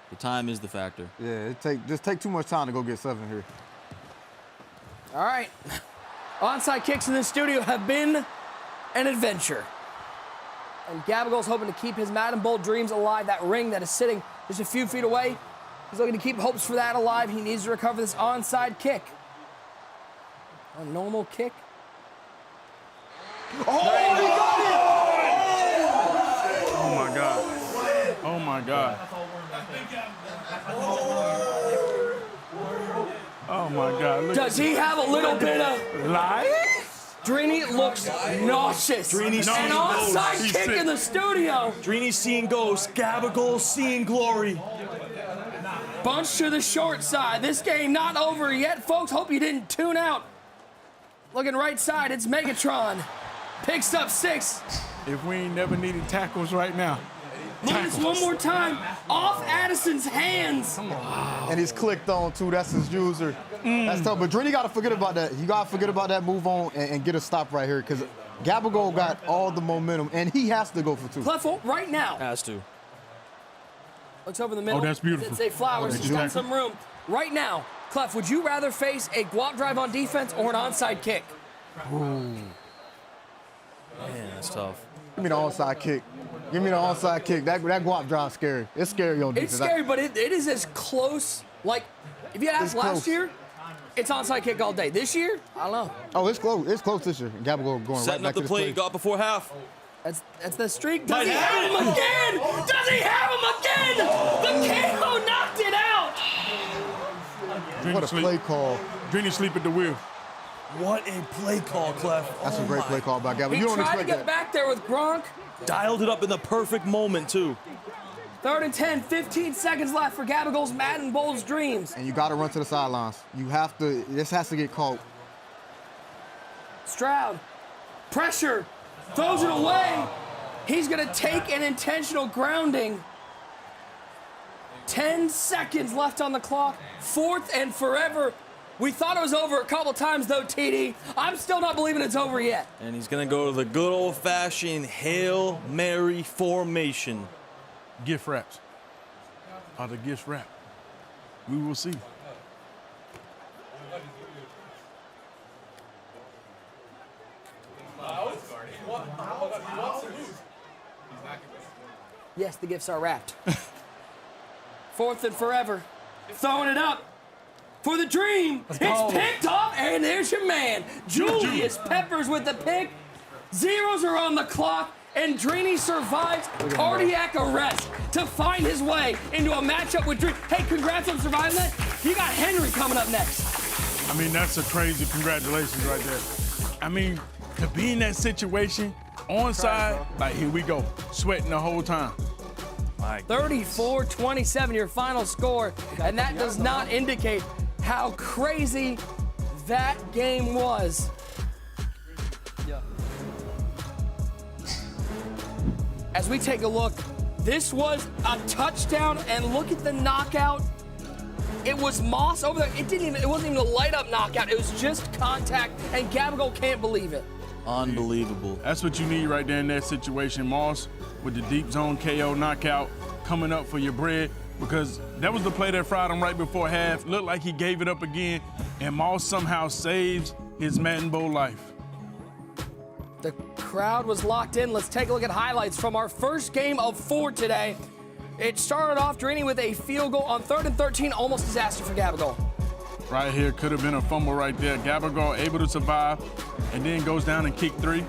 the time is the factor. Yeah, just take too much time to go get 7 here. All right. Onside kicks in the studio have been an adventure. And Gabagol's hoping to keep his Madden Bowl dreams alive. That ring that is sitting just a few feet away. He's looking to keep hopes for that alive. He needs to recover this onside kick. A normal kick. Oh, he got it! Oh, my God. Oh, my God. Oh, my God. Look. Does he have a little bit of life? Drini looks nauseous. Drini's an seeing onside ghosts. kick in the studio. Drini's seeing ghosts. Gabagol seeing glory. Bunch to the short side. This game not over yet, folks. Hope you didn't tune out. Looking right side, it's Megatron. Picks up 6. If we ain't never needed tackles right now. Look at this one more time. Off Addison's hands. And he's clicked on, too. That's his user. That's tough. But Drini got to forget about that. You got to forget about that, move on, and get a stop right here because Gabagol got all the momentum, and he has to go for 2. Clefo, right now. Has to. Looks over the middle. Oh, that's beautiful. Didn't say flowers. He's got some room. Right now, Clef, would you rather face a guap drive on defense or an onside kick? Man, that's tough. Give me the onside kick. Give me the onside kick. That guap drive's scary. It's scary on defense. It's scary, but it is as close. Like, if you asked last year, it's onside kick all day. This year, I don't know. Oh, it's close. It's close this year. Gabagol going Setting right up back the to play he got before half. That's the streak. Does he have him again? Does he have him again? The KO knocked it out. What a play call. Drini sleep at the wheel. What a play call, Clef. That's a great play call by Gabagol. He You don't tried to expect get that. back there with Gronk. Dialed it up in the perfect moment, too. 3rd and 10, 15 seconds left for Gabagol's Madden Bowl's Dreams. And you got to run to the sidelines. You have to, this has to get caught. Stroud, pressure, throws it away. He's gonna take an intentional grounding. 10 seconds left on the clock, 4th and forever. We thought it was over a couple times though, TD. I'm still not believing it's over yet. And he's going to go to the good old-fashioned Hail Mary formation. Gift wraps. Are the gifts wrapped? We will see. Yes, the gifts are wrapped. 4th and forever. Throwing it up for the dream. It's picked off, and there's your man, Julius Peppers with the pick. Zeros are on the clock, and Drini survives cardiac arrest to find his way into a matchup with Drini. Hey, congrats on surviving that. You got Henry coming up next. I mean, that's a crazy congratulations right there. I mean, to be in that situation, onside, like here we go, sweating the whole time. 34-27, your final score, and that does not indicate how crazy that game was. As we take a look, this was a touchdown, and look at the knockout. It was Moss over there. It wasn't even a light-up knockout. It was just contact, and Gabagol can't believe it. Unbelievable. That's what you need right there in that situation. Moss with the deep zone KO knockout coming up for your bread, because that was the play that fried him right before half. Looked like he gave it up again, and Moss somehow saves his Madden Bowl life. The crowd was locked in. Let's take a look at highlights from our first game of 4 today. It started off Drini with a field goal on 3rd and 13, almost disaster for Gabagol. Right here, could have been a fumble right there. Gabagol able to survive, and then goes down and kick 3. Man,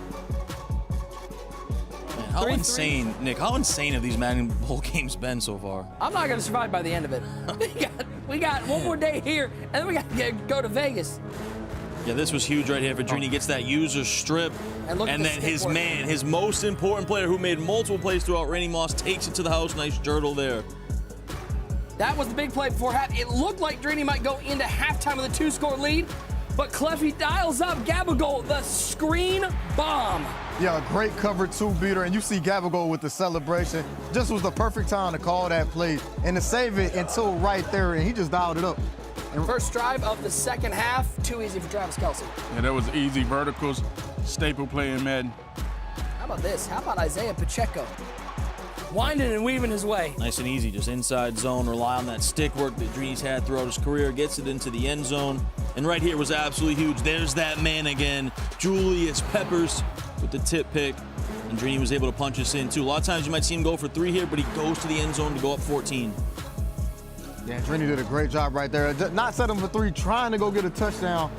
how insane, Nick, how insane have these Madden Bowl games been so far? I'm not going to survive by the end of it. we got one more day here, and then we got to go to Vegas. Yeah, this was huge right here for Drini. Gets that user strip, and then his man, his most important player who made multiple plays throughout, Randy Moss, takes it to the house. Nice dirtle there. That was the big play before half. It looked like Drini might go into halftime with a 2-score lead, but Cleffy dials up Gabagol, the screen bomb. Yeah, a great cover 2 beater, and you see Gabagol with the celebration. Just was the perfect time to call that play and to save it until right there, and he just dialed it up. First drive of the second half, too easy for Travis Kelce. Yeah, that was easy verticals, staple play in Madden. How about this? How about Isaiah Pacheco? Winding and weaving his way. Nice and easy, just inside zone, rely on that stick work that Drini's had throughout his career, gets it into the end zone. And right here was absolutely huge. There's that man again, Julius Peppers with the tip pick. And Drini was able to punch us in too. A lot of times you might see him go for 3 here, but he goes to the end zone to go up 14. Yeah, Drini did a great job right there. Not setting for 3, trying to go get a touchdown.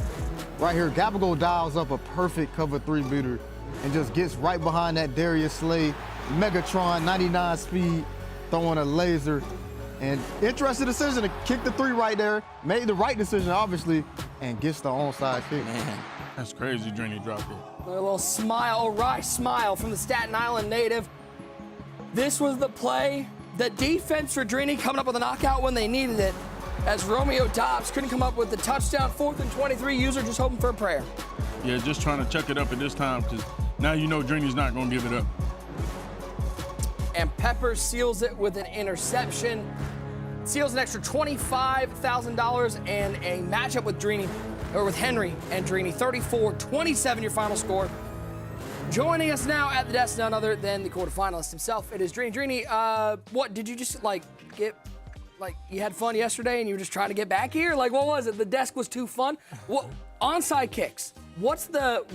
Right here, Gabagol dials up a perfect cover 3 beater and just gets right behind that Darius Slay. Megatron, 99 speed, throwing a laser. And interesting decision to kick the 3 right there. Made the right decision, obviously, and gets the onside kick. Man, that's crazy, Drini dropped it. A little smile, a wry smile from the Staten Island native. This was the play. The defense for Drini coming up with a knockout when they needed it, as Romeo Dobbs couldn't come up with the touchdown. 4th and 23, user just hoping for a prayer. Yeah, just trying to chuck it up at this time, because now you know Drini's not going to give it up. And Peppers seals it with an interception. Seals an extra $25,000 and a matchup with Drini, or with Henry and Drini. 34-27, your final score. Joining us now at the desk, none other than the quarterfinalist himself. It is Drini. Drini, what did you just you had fun yesterday and you were just trying to get back here? Like, what was it? The desk was too fun. What onside kicks? What's your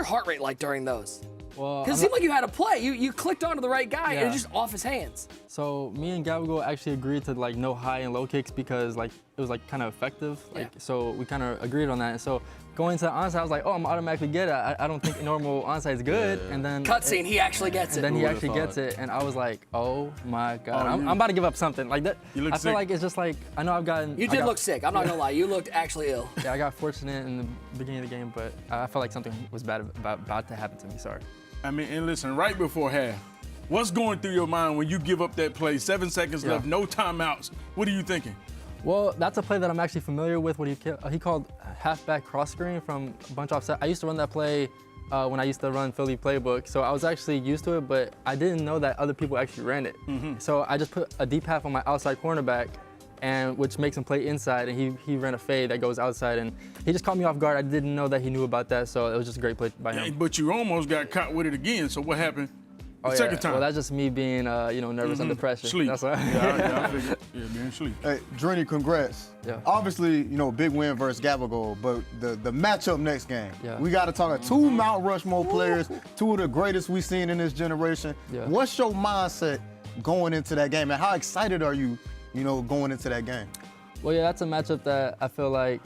heart rate like during those? Well, because it seemed like you had a play. You clicked onto the right guy and Yeah. it just off his hands. So me and Gabagol actually agreed to like no high and low kicks because like it was like kind of effective. Like so we kind of agreed on that. And so going to the onside, I was like, oh, I'm automatically get it. I don't think normal onside is good. And then Cutscene, he actually gets it. And then he actually gets it, and I was like, oh my god, I'm about to give up something like that. You look I feel sick. like it's just like I know I've gotten. You did look sick. I'm not gonna lie. You looked actually ill. Yeah, I got fortunate in the beginning of the game, but I felt like something was bad about to happen to me. Sorry. I mean, and listen, right before half, What's going through your mind when you give up that play? 7 seconds left, no timeouts. What are you thinking? Well, that's a play that I'm actually familiar with. What he called halfback cross screen from bunch offset. I used to run that play when I used to run Philly playbook, so I was actually used to it, but I didn't know that other people actually ran it. So I just put a deep half on my outside cornerback, and which makes him play inside, and he ran a fade that goes outside, and he just caught me off guard. I didn't know that he knew about that, so it was just a great play by him. But you almost got caught with it again, so what happened? Second time. Well, that's just me being, nervous under pressure. Sleep. That's all. I figured. Yeah, being sleep. Hey, Drini, congrats. Yeah. Obviously, big win versus Gabagool, but the matchup next game, Yeah. we got to talk about two Mount Rushmore players, two of the greatest we've seen in this generation. Yeah. What's your mindset going into that game, and how excited are you, going into that game? Well, yeah, that's a matchup that I feel like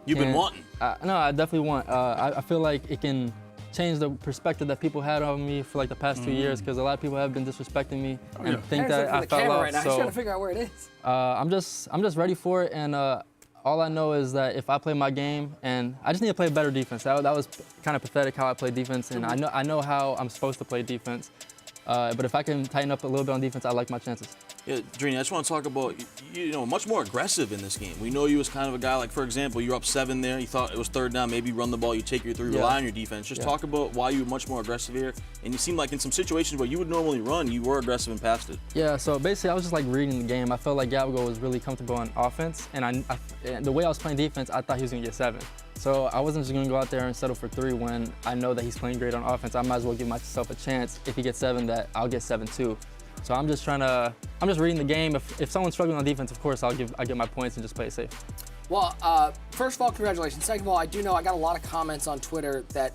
You've been wanting. No, I definitely want. I feel like it can change the perspective that people had on me for like the past 2 years, because a lot of people have been disrespecting me and think that I fell off. Right now. He's trying to figure out where it is. I'm just ready for it, and all I know is that if I play my game, and I just need to play better defense. That was kind of pathetic how I played defense, and I know how I'm supposed to play defense. But if I can tighten up a little bit on defense, I like my chances. Yeah, Drini, I just want to talk about, much more aggressive in this game. We know you as kind of a guy, like, for example, you're up 7 there. You thought it was 3rd down, maybe run the ball, you take your 3, rely on your defense. Just talk about why you were much more aggressive here. And you seem like in some situations where you would normally run, you were aggressive and passed it. Yeah, so basically I was just like reading the game. I felt like Gabagool was really comfortable on offense, and the way I was playing defense, I thought he was going to get 7. So I wasn't just going to go out there and settle for 3 when I know that he's playing great on offense. I might as well give myself a chance. If he gets 7, that I'll get 7 too. So I'm just reading the game. If someone's struggling on defense, of course I'll get my points and just play it safe. Well, first of all, congratulations. Second of all, I do know I got a lot of comments on Twitter that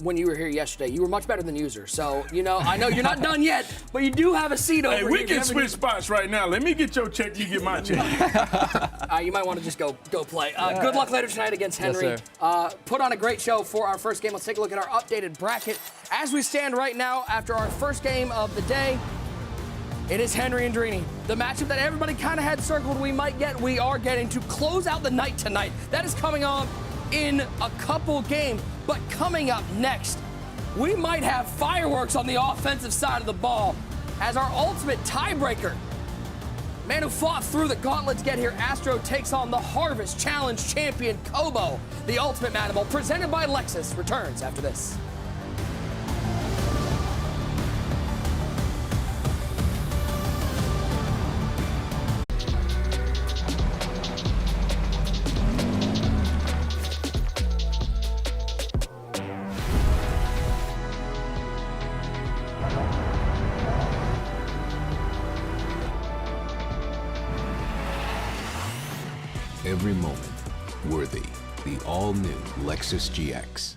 when you were here yesterday, you were much better than User. So, I know you're not done yet, but you do have a seat over here. Hey, we can switch spots right now. Let me get your check, you get my check. You might want to just go play. Good luck later tonight against Henry. Yes, Put on a great show for our first game. Let's take a look at our updated bracket. As we stand right now after our first game of the day, it is Henry and Drini. The matchup that everybody kind of had circled we are getting to close out the night tonight. That is coming on in a couple games. But coming up next, we might have fireworks on the offensive side of the ball as our ultimate tiebreaker. Man who fought through the gauntlets get here, Astro takes on the Harvest Challenge champion Kobo. The Ultimate Madden Bowl, presented by Lexus, returns after this. Every moment worthy. The all-new Lexus GX.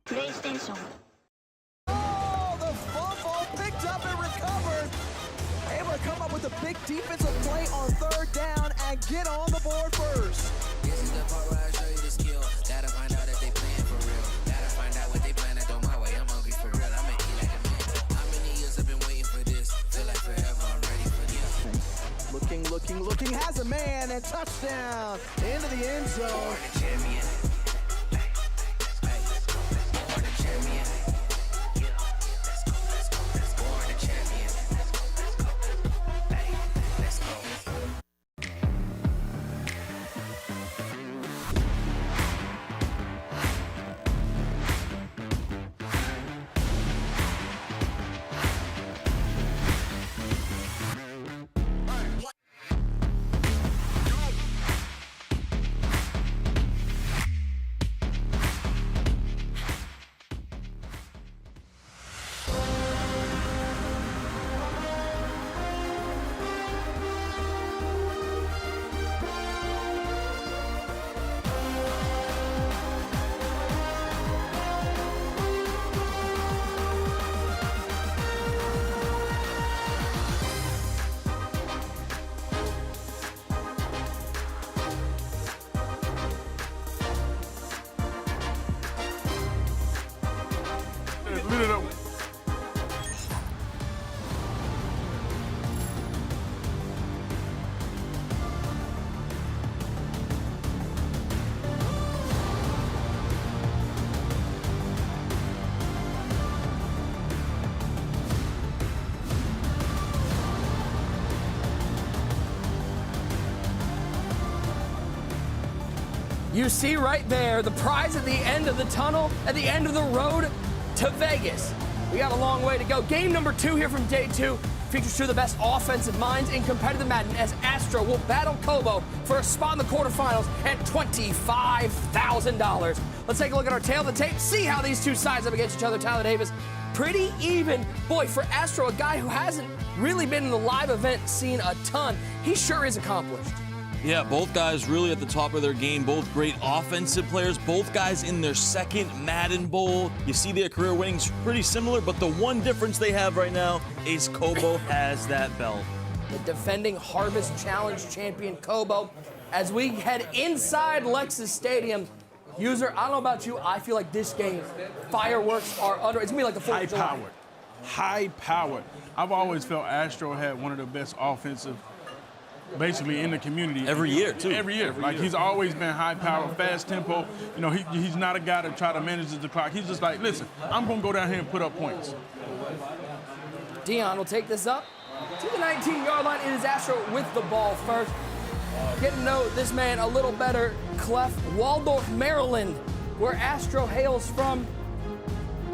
PlayStation. Oh, the fumble picked up and recovered. Able to come up with a big defensive play on 3rd down and get on the board first. This is the part where I show you the skill. Gotta find out if they playing for real. Gotta find out what they planning on my way. I'm hungry for real. I'm eat like a man. How many years I've been waiting for this? Feel like forever. I'm ready for this. Looking, has a man and touchdown into the end zone. Born a champion. Born a champion. Born a champion. Let's go. You see right there the prize at the end of the tunnel, at the end of the road to Vegas. We got a long way to go. Game number 2 here from day 2 features 2 of the best offensive minds in competitive Madden as Astro will battle Kobo for a spot in the quarterfinals and $25,000. Let's take a look at our tail of the tape, see how these 2 sides up against each other. Tyler Davis, pretty even. Boy, for Astro, a guy who hasn't really been in the live event scene a ton, he sure is accomplished. Yeah, both guys really at the top of their game, both great offensive players, both guys in their second Madden Bowl. You see their career winnings pretty similar, but the one difference they have right now is Kobo has that belt. The defending Harvest Challenge champion Kobo. As we head inside Lexus Stadium, user, I don't know about you, I feel like this game, fireworks are under, it's gonna be like the 4th of July. High-powered. I've always felt Astro had one of the best offensive, basically in the community. Every year, too. Every year. Like, he's always been high-powered, fast tempo. You know, he's not a guy to try to manage the clock. He's just like, listen, I'm going to go down here and put up points. Dion will take this up to the 19-yard line. It is Astro with the ball first. Get to know this man a little better. Clef, Waldorf, Maryland, where Astro hails from.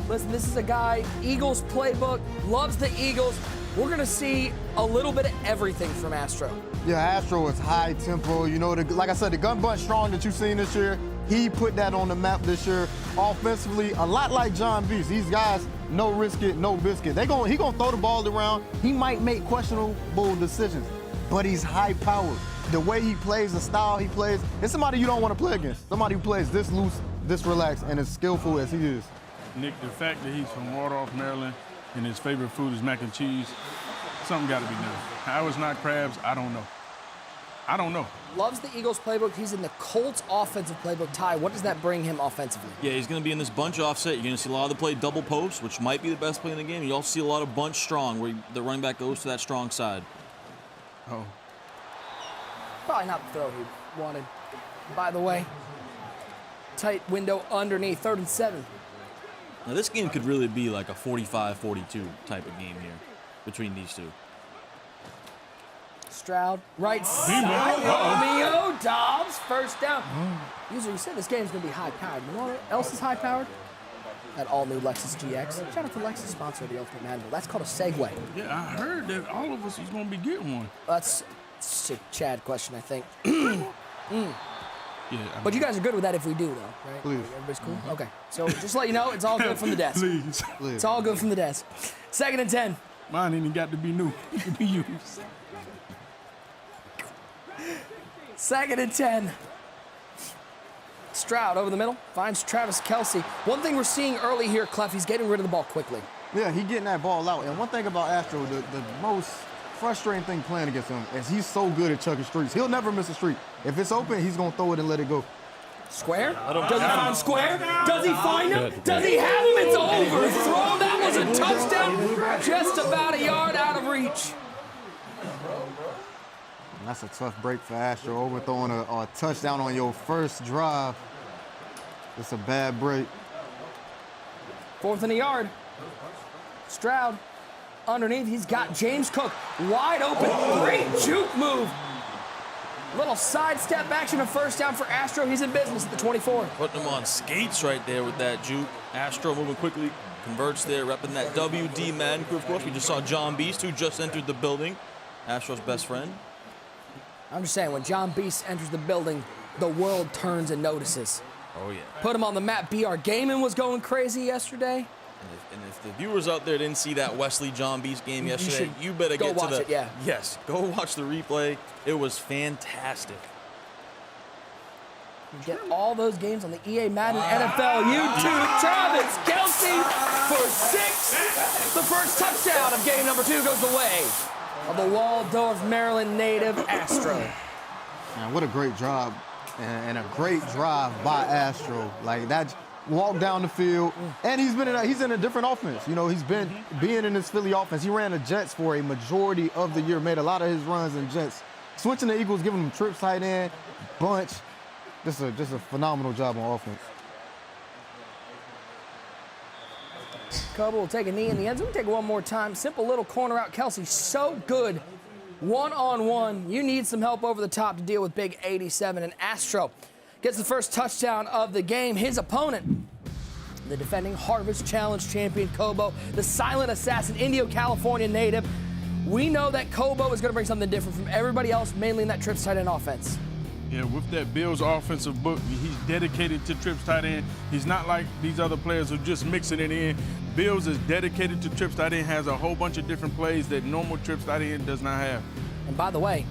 Listen, this is a guy, Eagles playbook, loves the Eagles. We're going to see a little bit of everything from Astro. Yeah, Astro is high tempo. You know, like I said, the gun bunch strong that you've seen this year, he put that on the map this year. Offensively, a lot like John Beast. These guys, no risk it, no biscuit. He gonna throw the ball around. He might make questionable decisions, but he's high powered. The way he plays, the style he plays, it's somebody you don't want to play against. Somebody who plays this loose, this relaxed, and as skillful as he is. Nick, the fact that he's from Waldorf, Maryland, and his favorite food is mac and cheese, something got to be done. How it's not crabs, I don't know. I don't know. Loves the Eagles playbook. He's in the Colts offensive playbook. Ty, what does that bring him offensively? Yeah, he's going to be in this bunch offset. You're going to see a lot of the play double post, which might be the best play in the game. You also see a lot of bunch strong, where the running back goes to that strong side. Oh. Probably not the throw he wanted. By the way, tight window underneath, 3rd and 7. Now, this game could really be like a 45-42 type of game here between these 2. Stroud, right side, Romeo Dobbs, first down. User, you said this game's gonna be high-powered. You know what else is high-powered? That all-new Lexus GX. Shout out to Lexus, sponsor of the Ultimate Madden Bowl. That's called a Segway. Yeah, I heard that all of us is going to be getting one. That's a Chad question, I think. Yeah, but you guys are good with that if we do, though, right? Please. Everybody's cool? Okay. So just to let you know, it's all good from the desk. Please. It's all good from the desk. 2nd and 10. Mine ain't even got to be new. It can be used. 2nd and 10. Stroud over the middle, finds Travis Kelce. One thing we're seeing early here, Clef, he's getting rid of the ball quickly. Yeah, he's getting that ball out. And one thing about Astro, the most frustrating thing playing against him is he's so good at chucking streaks. He'll never miss a streak. If it's open, he's going to throw it and let it go. Square? Does he find Square? Does he find him? Does he have him? It's overthrown. That was a touchdown. Just about a yard out of reach. And that's a tough break for Astro. Overthrowing a touchdown on your first drive. It's a bad break. 4th and a yard. Stroud underneath. He's got James Cook wide open. Great juke move. Little sidestep action, a first down for Astro. He's in business at the 24. Putting him on skates right there with that juke. Astro moving quickly, converts there, repping that WD Madden crew. Of course, we just saw John Beast, who just entered the building. Astro's best friend. I'm just saying, when John Beast enters the building, the world turns and notices. Oh, yeah. Put him on the map. BR Gaiman was going crazy yesterday. And if the viewers out there didn't see that Wesley John Beast game yesterday, you better go get to watch the it, yeah. Yes, go watch the replay. It was fantastic. You get all those games on the EA Madden NFL YouTube. Travis Kelce for 6. The first touchdown of game number 2 goes the way of the Waldorf, Maryland native Astro. Man, what a great job and a great drive by Astro. Like that. Walk down the field, and he's in a different offense. You know, he's been being in this Philly offense. He ran the Jets for a majority of the year, made a lot of his runs in Jets. Switching the Eagles, giving them trips tight end, bunch. Just a phenomenal job on offense. Kobo will take a knee in the end zone. We'll take it one more time. Simple little corner out. Kelce, so good. One-on-one. You need some help over the top to deal with big 87 and Astro. gets the first touchdown of the game. His opponent, the defending Harvest Challenge champion Kobo, the silent assassin, Indio, California native. We know that Kobo is going to bring something different from everybody else, mainly in that trips tight end offense. Yeah, with that Bills offensive book, he's dedicated to trips tight end. He's not like these other players who just mixing it in. Bills is dedicated to trips tight end, has a whole bunch of different plays that normal trips tight end does not have. And by the way,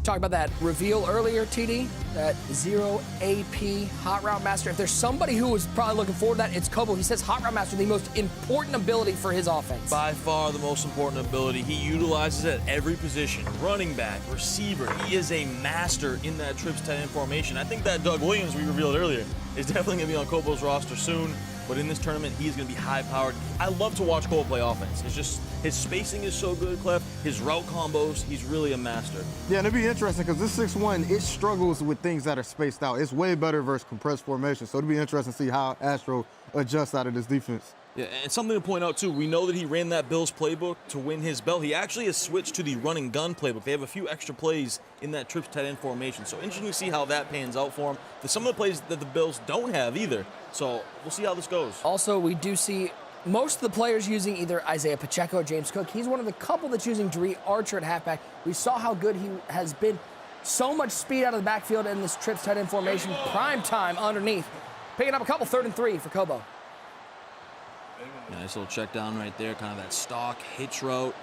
talk about that reveal earlier, TD, that 0 AP hot route master. If there's somebody who was probably looking forward to that, it's Kobo. He says hot route master, the most important ability for his offense. By far the most important ability. He utilizes it at every position. Running back, receiver. He is a master in that trips tight end formation. I think that Doug Williams we revealed earlier is definitely going to be on Kobo's roster soon. But in this tournament, he's going to be high-powered. I love to watch Cole play offense. It's just his spacing is so good, Clef. His route combos, he's really a master. Yeah, and it'd be interesting because this 6'1", it struggles with things that are spaced out. It's way better versus compressed formation. So it'd be interesting to see how Astro adjusts out of this defense. Yeah, and something to point out, too, we know that he ran that Bills playbook to win his belt. He actually has switched to the run and gun playbook. They have a few extra plays in that trips tight end formation. So interesting to see how that pans out for him. There's some of the plays that the Bills don't have either. So we'll see how this goes. Also, we do see most of the players using either Isaiah Pacheco or James Cook. He's one of the couple that's using Dree Archer at halfback. We saw how good he has been. So much speed out of the backfield in this trips tight end formation. Prime time underneath. Picking up a couple 3rd and 3 for Kobo. Nice little check down right there, kind of that stock hitch route.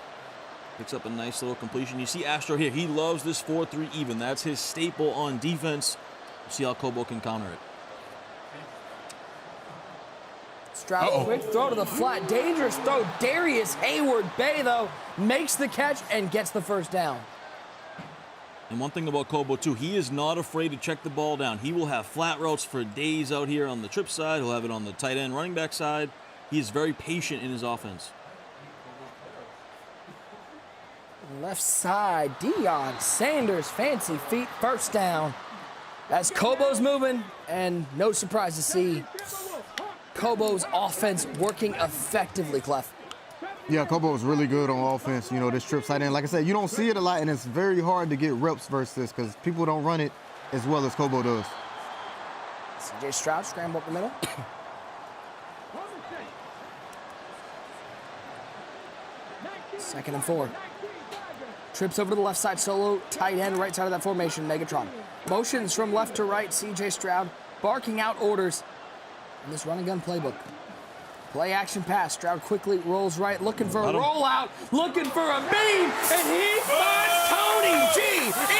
Picks up a nice little completion. You see Astro here, he loves this 4-3 even. That's his staple on defense. We'll see how Kobo can counter it. Stroud, quick throw to the flat. Dangerous throw. Darius Hayward Bay, though, makes the catch and gets the first down. And one thing about Kobo, too, he is not afraid to check the ball down. He will have flat routes for days out here on the trip side. He'll have it on the tight end running back side. He is very patient in his offense. Left side, Deion Sanders, fancy feet, first down. As Kobo's moving, and no surprise to see Kobo's offense working effectively, Clef. Yeah, Kobo is really good on offense. You know, this trips tight end. Like I said, you don't see it a lot, and it's very hard to get reps versus this because people don't run it as well as Kobo does. CJ Stroud scramble up the middle. 2nd and 4. Trips over to the left side, solo, tight end, right side of that formation, Megatron. Motions from left to right, CJ Stroud barking out orders in this run and gun playbook. Play action pass, Stroud quickly rolls right, looking for a rollout, looking for a beam, and he finds Tony G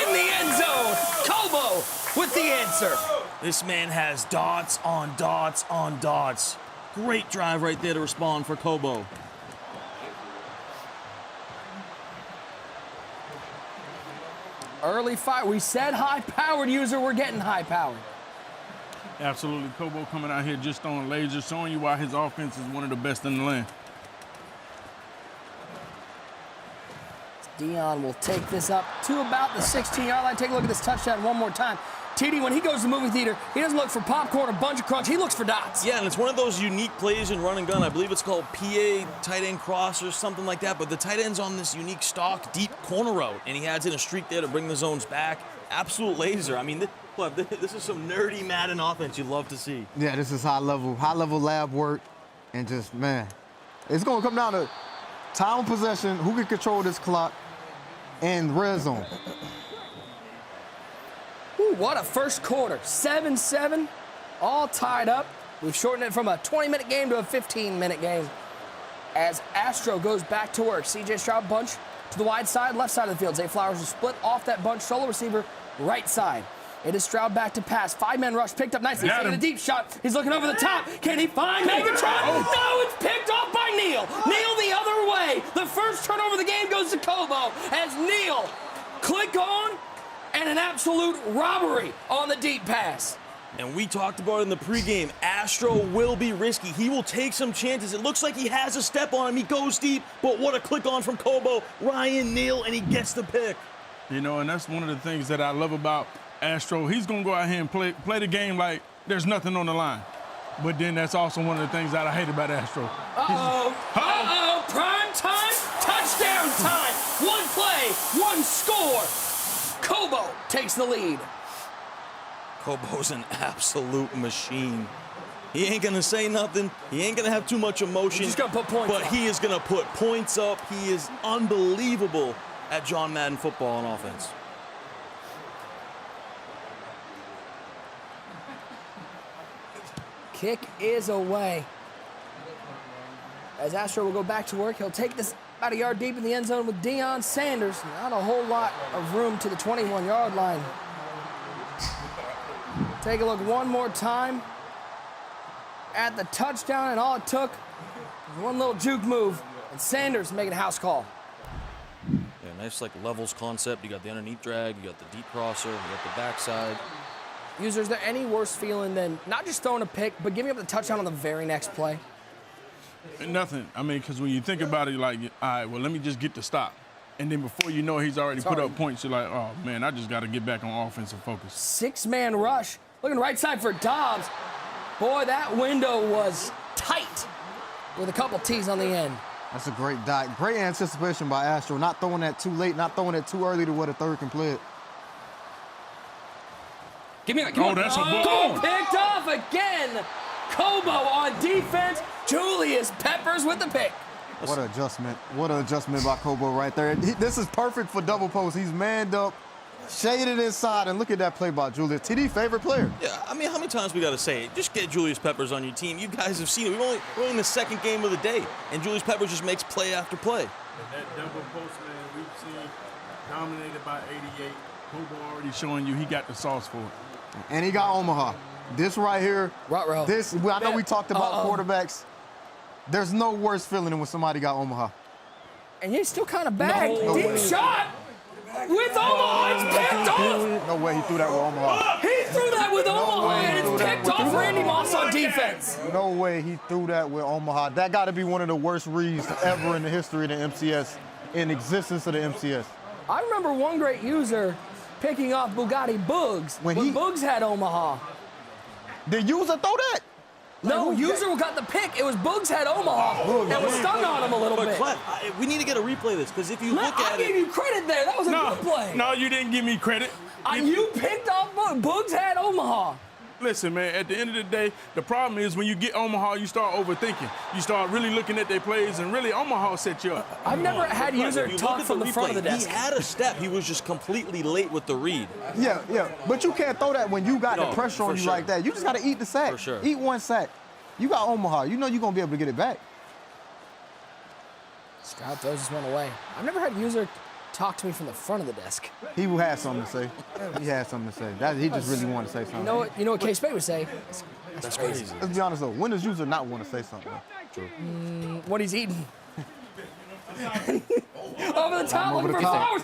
in the end zone. Kobo with the answer. This man has dots on dots on dots. Great drive right there to respond for Kobo. Early fire. We said high-powered user. We're getting high-powered. Absolutely. Kobo coming out here just on laser, showing you why his offense is one of the best in the land. Deion will take this up to about the 16-yard line. Take a look at this touchdown one more time. TD, when he goes to the movie theater, he doesn't look for popcorn or bunch of crunch. He looks for dots. Yeah, and it's one of those unique plays in run and gun. I believe it's called PA tight end cross or something like that. But the tight end's on this unique stock, deep corner route, and he adds in a streak there to bring the zones back. Absolute laser. I mean, this is some nerdy Madden offense you'd love to see. Yeah, this is high level lab work, and just, man, it's going to come down to time of possession, who can control this clock, and red zone. Ooh, what a first quarter. 7-7, all tied up. We've shortened it from a 20-minute game to a 15-minute game as Astro goes back to work. CJ Stroud bunch to the wide side, left side of the field. Zay Flowers will split off that bunch, solo receiver, right side. It is Stroud back to pass. 5-man rush picked up nicely. He's taking a deep shot. He's looking over the top. Can he find Megatron? No, it's picked off by Neal. Neal the other way. The first turnover of the game goes to Kobo as Neal click on and an absolute robbery on the deep pass. And we talked about it in the pregame. Astro will be risky. He will take some chances. It looks like he has a step on him. He goes deep, but what a click on from Kobo. Ryan Neal, and he gets the pick. You know, and that's one of the things that I love about Astro. He's going to go out here and play the game like there's nothing on the line. But then that's also one of the things that I hate about Astro. Uh-oh, prime time, touchdown time. One play, one score. Kobo takes the lead. Kobo's an absolute machine. He ain't gonna say nothing. He ain't gonna have too much emotion. He's just gonna put points but up. he is gonna put points up. He is unbelievable at John Madden football on offense. Kick is away. As Astro will go back to work, he'll take this about a yard deep in the end zone with Deion Sanders. Not a whole lot of room to the 21-yard line. Take a look one more time at the touchdown, and all it took was one little juke move, and Sanders making a house call. Yeah, nice like levels concept. You got the underneath drag, you got the deep crosser, you got the backside. User, is there any worse feeling than not just throwing a pick, but giving up the touchdown on the very next play? Nothing. I mean, because when you think about it, like, all right, well, let me just get the stop. And then before you know it, he's already put up points. You're like, oh, man, I just got to get back on offensive focus. 6-man rush. Looking right side for Dobbs. Boy, that window was tight with a couple T's on the end. That's a great dot. Great anticipation by Astro. Not throwing that too late, not throwing it too early to where the third can play it. Give me that. Oh, that's a ball. Picked off again. Kobo on defense. Julius Peppers with the pick. What an adjustment. What an adjustment by Kobo right there. This is perfect for double post. He's manned up, shaded inside, and look at that play by Julius. TD, favorite player. Yeah, I mean, how many times we got to say it? Just get Julius Peppers on your team. You guys have seen it. We're only in the second game of the day, and Julius Peppers just makes play after play. And that double post, man, we've seen dominated by 88. Kobo already showing you he got the sauce for it. And he got Omaha. This right here, Ruh-roh. this, I know we talked about quarterbacks. There's no worse feeling than when somebody got Omaha. And he's still kind of bagged. Deep shot with Omaha. It's picked off. No way he threw that with Omaha. He threw that with Omaha, and it's picked off Randy Moss on defense. No way he threw that with Omaha. That got to be one of the worst reads ever in the history of the MCS, in existence of the MCS. I remember one great user picking off Bugatti Boogs when Boogs had Omaha. Did user throw that? No, user got the pick. It was Boogs had Omaha that was stung on him a little bit. But we need to get a replay of this, because if you look at I gave you credit there. That was a good play. No, you didn't give me credit. You picked off Boogs. Boogs had Omaha. Listen, man, at the end of the day, the problem is when you get Omaha, you start overthinking. You start really looking at their plays, and really Omaha set you up. I've never had user talk from the front of the desk. He had a step. He was just completely late with the read. Yeah. But you can't throw that when you got the pressure on you like that. You just got to eat the sack. For sure. Eat one sack. You got Omaha. You know you're going to be able to get it back. Stroud throws this one away. I've never had user talk to me from the front of the desk. He had something to say. He had something to say. He just really wanted to say something. You know what K-Spade would say? That's crazy. Let's be honest though. When does user not want to say something? True. What he's eating. Over the top, looking for flowers.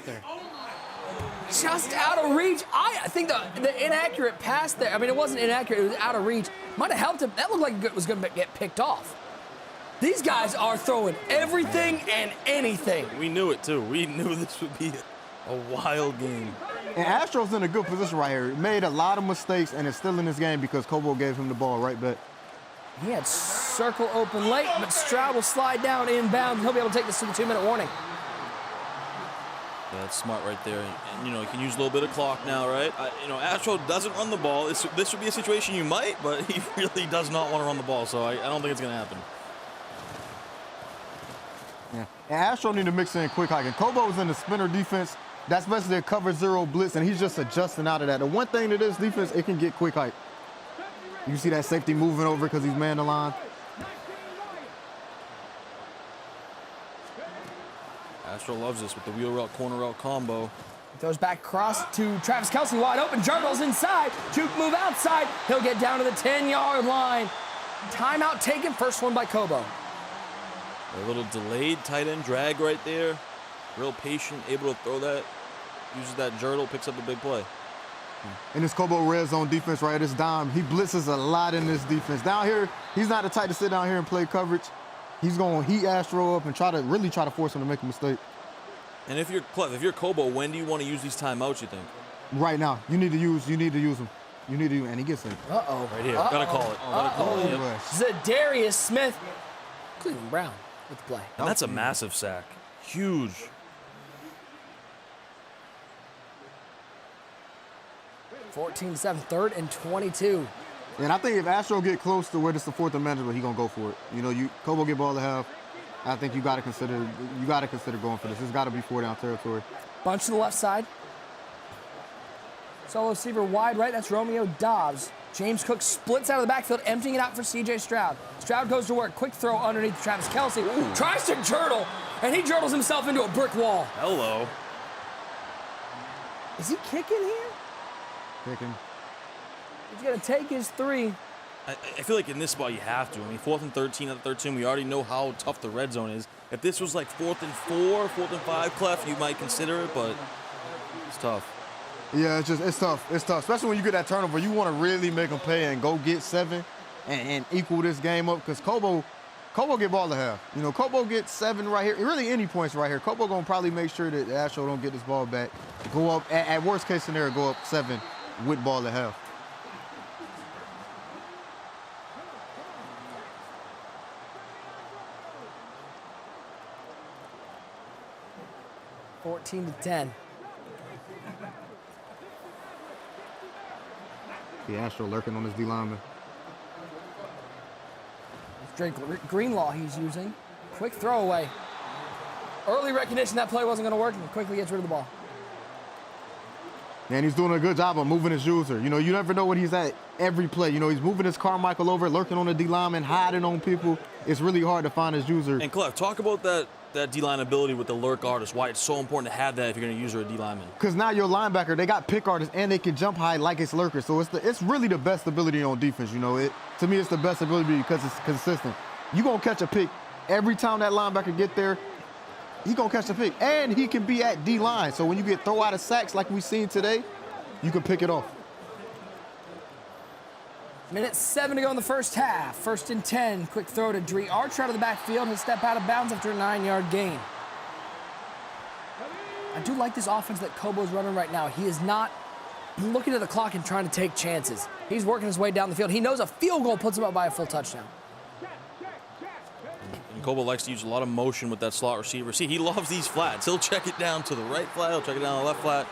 Just out of reach. I think the inaccurate pass there, I mean, it wasn't inaccurate, it was out of reach. Might have helped him. That looked like it was going to get picked off. These guys are throwing everything and anything. We knew it, too. We knew this would be a wild game. And Astro's in a good position right here. He made a lot of mistakes and is still in this game because Kobo gave him the ball right back. He had circle open late, but Stroud will slide down inbound. He'll be able to take this to the 2-minute warning. Yeah, that's smart right there. And you can use a little bit of clock now, right? Astro doesn't run the ball. This would be a situation you might, but he really does not want to run the ball, so I don't think it's going to happen. Yeah. And Astro need to mix in quick hike. And Kobo's in the spinner defense. That's basically a cover zero blitz, and he's just adjusting out of that. The one thing to this defense, it can get quick hike. You see that safety moving over because he's man the line. Astro loves this with the wheel route, corner route combo. Throws back across to Travis Kelce, wide open. Jurgles inside. Juke move outside. He'll get down to the 10-yard line. Timeout taken. First one by Kobo. A little delayed tight end drag right there. Real patient, able to throw that. Uses that jurtle, picks up the big play. In this Kobo red zone defense right, this dime, he blitzes a lot in this defense. Down here, he's not the type to sit down here and play coverage. He's going to heat Astro up and really try to force him to make a mistake. And if you're Kobo, when do you want to use these timeouts, you think? Right now. You need to use them. You need to, and he gets it. Uh-oh. Right here. Gotta call it. Gotta call it. Yep. Zadarius Smith. Cleveland Brown with the play. And that's a massive sack. Huge. 14-7, 3rd and 22. And I think if Astro get close to where it's the 4th and manageable, he gonna go for it. You know, Kobo get ball to half. I think you gotta consider going for this. It's gotta be 4-down territory. Bunch to the left side. Solo receiver wide right, that's Romeo Dobbs. James Cook splits out of the backfield, emptying it out for C.J. Stroud. Stroud goes to work, quick throw underneath Travis Kelce. Ooh. Tries to journal, and he journals himself into a brick wall. Hello. Is he kicking here? Kicking. He's gonna take his 3. I feel like in this spot you have to. I mean, 4th and 13 at the 13, we already know how tough the red zone is. If this was like 4th and 4, 4th and 5, Clef, you might consider it, but it's tough. Yeah, it's tough. It's tough, especially when you get that turnover. You want to really make them pay and go get 7 and equal this game up, because Kobo get ball to half. You know, Kobo gets 7 right here. Really any points right here. Kobo gonna probably make sure that Astro don't get this ball back. Go up, at worst case scenario, go up 7 with ball to half. (14-10). The Astro lurking on his D lineman. Drake Greenlaw he's using. Quick throwaway. Early recognition that play wasn't going to work, and quickly gets rid of the ball. Man, he's doing a good job of moving his user. You know, you never know what he's at every play. You know, he's moving his Carmichael over, lurking on the D lineman, hiding on people. It's really hard to find his user. And Clef, talk about that D-line ability with the lurk artist, why it's so important to have that if you're going to use her a D-lineman. Because now your linebacker, they got pick artists, and they can jump high like it's lurkers. So it's really the best ability on defense, you know. To me, it's the best ability because it's consistent. You're going to catch a pick. Every time that linebacker get there, he going to catch a pick. And he can be at D-line. So when you get throw out of sacks like we've seen today, you can pick it off. Minute 7 to go in the first half. 1st and 10. Quick throw to Dree Archer out of the backfield. He'll step out of bounds after a 9-yard gain. I do like this offense that Kobo's running right now. He is not looking at the clock and trying to take chances. He's working his way down the field. He knows a field goal puts him up by a full touchdown. And Kobo likes to use a lot of motion with that slot receiver. See, he loves these flats. He'll check it down to the right flat. He'll check it down to the left flat.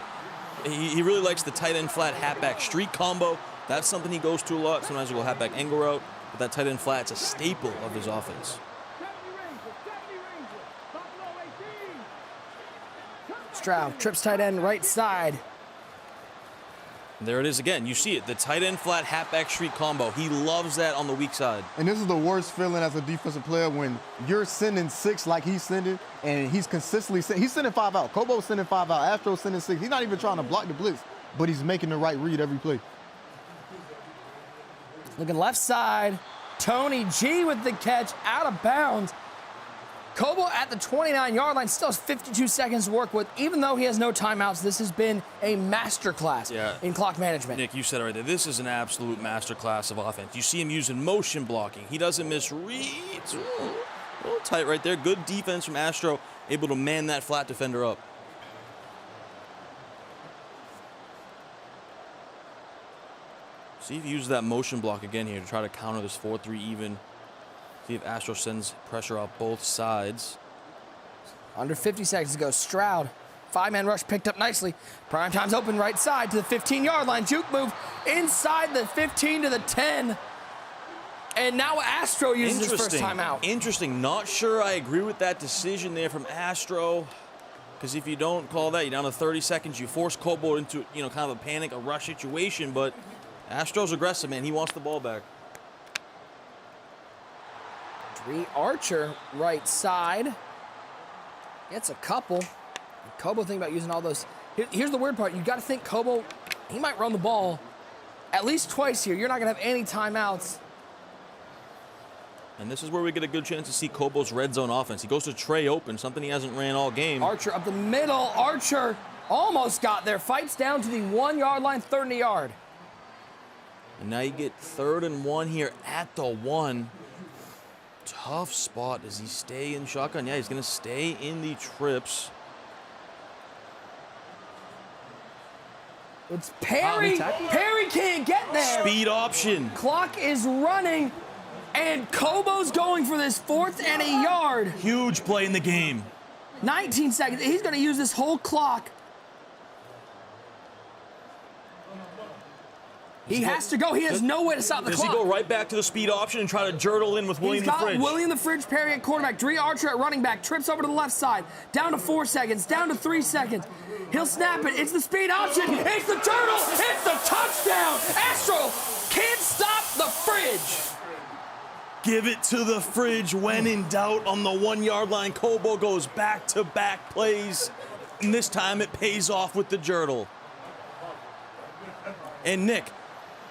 He really likes the tight end flat halfback streak combo. That's something he goes to a lot. Sometimes he'll go halfback angle route, but that tight end flat's a staple of his offense. Stroud trips tight end right side. There it is again. You see it, the tight end flat halfback streak combo. He loves that on the weak side. And this is the worst feeling as a defensive player when you're sending 6 like he's sending, and he's consistently he's sending 5 out. Kobo's sending 5 out. Astro's sending 6. He's not even trying to block the blitz, but he's making the right read every play. Looking left side. Tony G with the catch out of bounds. Kobo at the 29-yard line still has 52 seconds to work with. Even though he has no timeouts, this has been a masterclass in clock management. Nick, you said it right there. This is an absolute masterclass of offense. You see him using motion blocking. He doesn't miss reads. A little tight right there. Good defense from Astro, able to man that flat defender up. See if he uses that motion block again here to try to counter this 4-3 even. See if Astro sends pressure out both sides. Under 50 seconds to go. Stroud, 5-man rush picked up nicely. Primetime's open right side to the 15-yard line. Juke move inside the 15 to the 10. And now Astro uses his first timeout. Interesting. Not sure I agree with that decision there from Astro. Because if you don't call that, you're down to 30 seconds. You force Kobo into, kind of a panic, a rush situation. But Astro's aggressive, man. He wants the ball back. Dree Archer, right side. It's a couple. Kobo thinking about using all those. Here's the weird part. You got to think Kobo, he might run the ball at least twice here. You're not going to have any timeouts. And this is where we get a good chance to see Kobo's red zone offense. He goes to Trey open, something he hasn't ran all game. Archer up the middle. Archer almost got there. Fights down to the 1-yard line, 3rd and a yard. And now you get 3rd and 1 here at the 1. Tough spot. Does he stay in shotgun? Yeah, he's going to stay in the trips. It's Perry. Perry can't get there. Speed option. Clock is running, and Kobo's going for this 4th and a yard. Huge play in the game. 19 seconds. He's going to use this whole clock. He has to go. He has no way to stop the Does clock. he go right back to the speed option and try to jurtle in with William the Fridge? He's got William the Fridge Perry at quarterback, Dree Archer at running back, trips over to the left side, down to 4 seconds, down to 3 seconds. He'll snap it. It's the speed option. It's the turtle. It's the touchdown. Astro can't stop the Fridge. Give it to the Fridge when in doubt on the 1 yard line. Kobo goes back-to-back plays, and this time it pays off with the jurtle. And Nick,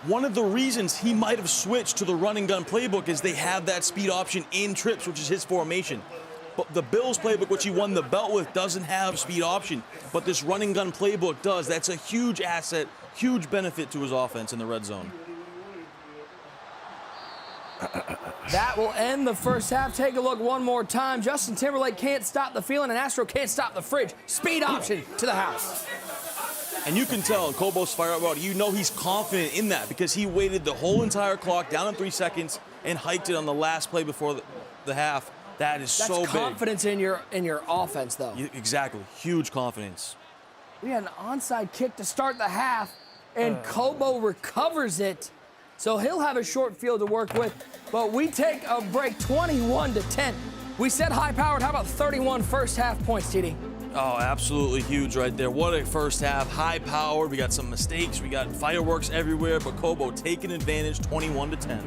one of the reasons he might have switched to the run and gun playbook is they have that speed option in trips, which is his formation. But the Bills playbook, which he won the belt with, doesn't have speed option. But this run and gun playbook does. That's a huge asset, huge benefit to his offense in the red zone. That will end the first half. Take a look one more time. Justin Timberlake can't stop the feeling, and Astro can't stop the Fridge. Speed option to the house. And you can tell Kobo's fire out route. You know he's confident in that because he waited the whole entire clock down in 3 seconds and hiked it on the last play before the half. That is so big. That's confidence in your offense, though. Exactly. Huge confidence. We had an onside kick to start the half, and Kobo recovers it. So he'll have a short field to work with. But we take a break, 21-10. We said high-powered. How about 31 first-half points, TD? Oh, absolutely huge right there. What a first half. High-powered. We got some mistakes. We got fireworks everywhere. But Kobo taking advantage, 21-10.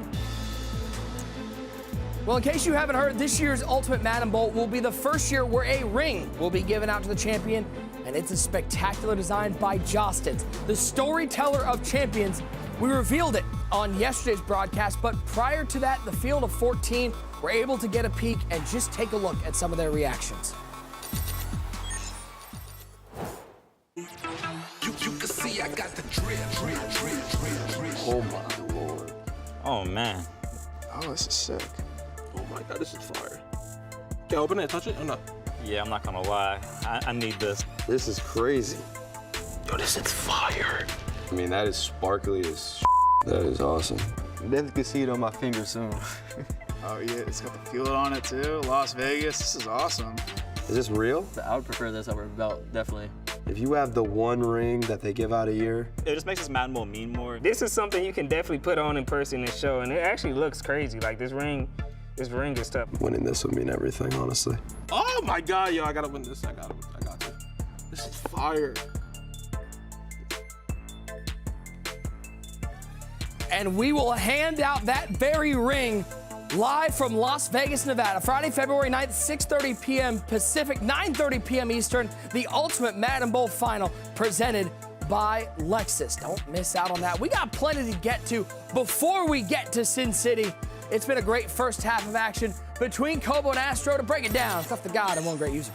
Well, in case you haven't heard, this year's Ultimate Madden Bowl will be the first year where a ring will be given out to the champion. And it's a spectacular design by Jostens, the storyteller of champions. We revealed it on yesterday's broadcast, but prior to that, the field of 14 were able to get a peek and just take a look at some of their reactions. You can see I got the drip. Oh my lord. Oh man. Oh, this is sick. Oh my god, this is fire. Can I open it and touch it or not? Yeah, I'm not gonna lie. I need this. This is crazy. Yo, this is fire. I mean, that is sparkly as That is awesome. Definitely can see it on my finger soon. Oh yeah, it's got the field on it too. Las Vegas, this is awesome. Is this real? I would prefer this over belt, definitely. If you have the one ring that they give out a year. It just makes this Madden Bowl mean more. This is something you can definitely put on in person and show, and it actually looks crazy. Like this ring is tough. Winning this would mean everything, honestly. Oh my god, yo, I gotta win this. I got you. This is fire. And we will hand out that very ring live from Las Vegas, Nevada, Friday, February 9th, 6:30 p.m. Pacific, 9:30 p.m. Eastern, the Ultimate Madden Bowl Final presented by Lexus. Don't miss out on that. We got plenty to get to before we get to Sin City. It's been a great first half of action between Kobo and Astro. To break it down, tough to God and one great user.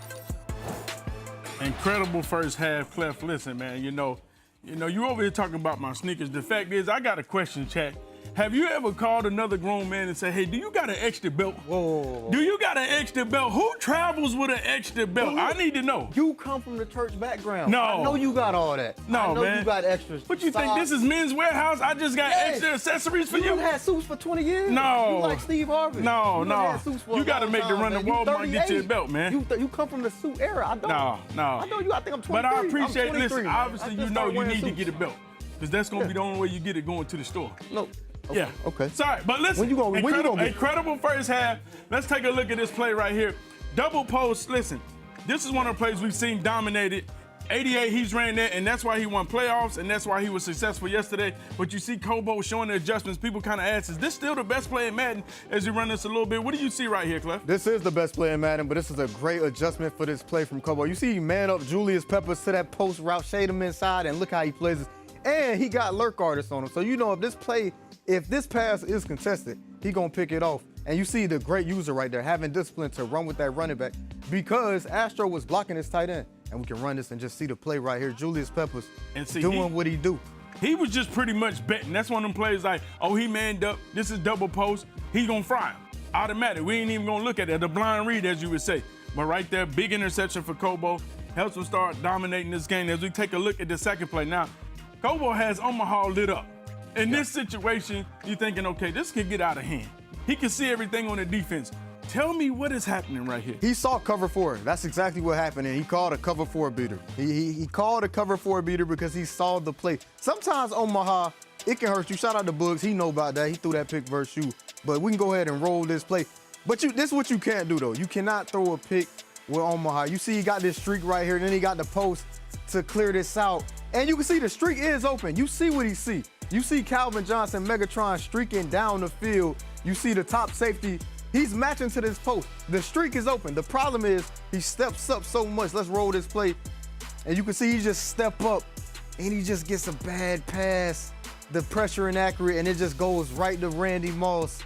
Incredible first half, Clef. Listen, man, you over here talking about my sneakers. The fact is, I got a question, chat. Have you ever called another grown man and said, hey, do you got an extra belt? Whoa. Do you got an extra belt? Who travels with an extra belt? I need to know. You come from the church background. No. I know you got all that. No, I know man. you got extras. What you think, this is Men's Warehouse? I just got extra accessories for you? You had suits for 20 years? No. You like Steve Harvey? No. Had suits for You a got to long make the time, run to man. You Walmart and get you a 38. belt, man. You come from the suit era. I don't. No. I know you. I think I'm 23. But I appreciate, I'm 23, listen, man. obviously I you just know started you wearing need to suits. get a belt. Because that's going to be the only way you get it going to the store. No. Yeah. Okay. Sorry, but listen. When you gonna get it? Incredible first half. Let's take a look at this play right here. Double post. Listen, this is one of the plays we've seen dominated. 88, he's ran that, and that's why he won playoffs, and that's why he was successful yesterday. But you see Kobo showing the adjustments. People kind of ask, is this still the best play in Madden as we run this a little bit? What do you see right here, Clef? This is the best play in Madden, but this is a great adjustment for this play from Kobo. You see he man up Julius Peppers to that post route, shade him inside, and look how he plays it. And he got lurk artists on him. So you know if this pass is contested, he gonna pick it off. And you see the great user right there, having discipline to run with that running back because Astro was blocking his tight end. And we can run this and just see the play right here. Julius Peppers doing what he do. He was just pretty much betting. That's one of them plays like, oh, he manned up. This is double post. He gonna fry him. Automatic. We ain't even gonna look at it. The blind read, as you would say. But right there, big interception for Kobo. Helps him start dominating this game as we take a look at the second play. Now, Kobo has Omaha lit up. In this situation, you're thinking, okay, this could get out of hand. He can see everything on the defense. Tell me what is happening right here. He saw cover 4. That's exactly what happened, and he called a cover 4 beater. He called a cover 4 beater because he saw the play. Sometimes Omaha it can hurt you. Shout out to Bugs. He know about that. He threw that pick versus you. But we can go ahead and roll this play. But this is what you can't do, though. You cannot throw a pick with Omaha. You see he got this streak right here, and then he got the post to clear this out. And you can see the streak is open. You see what he see. You see Calvin Johnson, Megatron streaking down the field. You see the top safety. He's matching to this post. The streak is open. The problem is he steps up so much. Let's roll this play. And you can see he just step up, and he just gets a bad pass. The pressure inaccurate, and it just goes right to Randy Moss,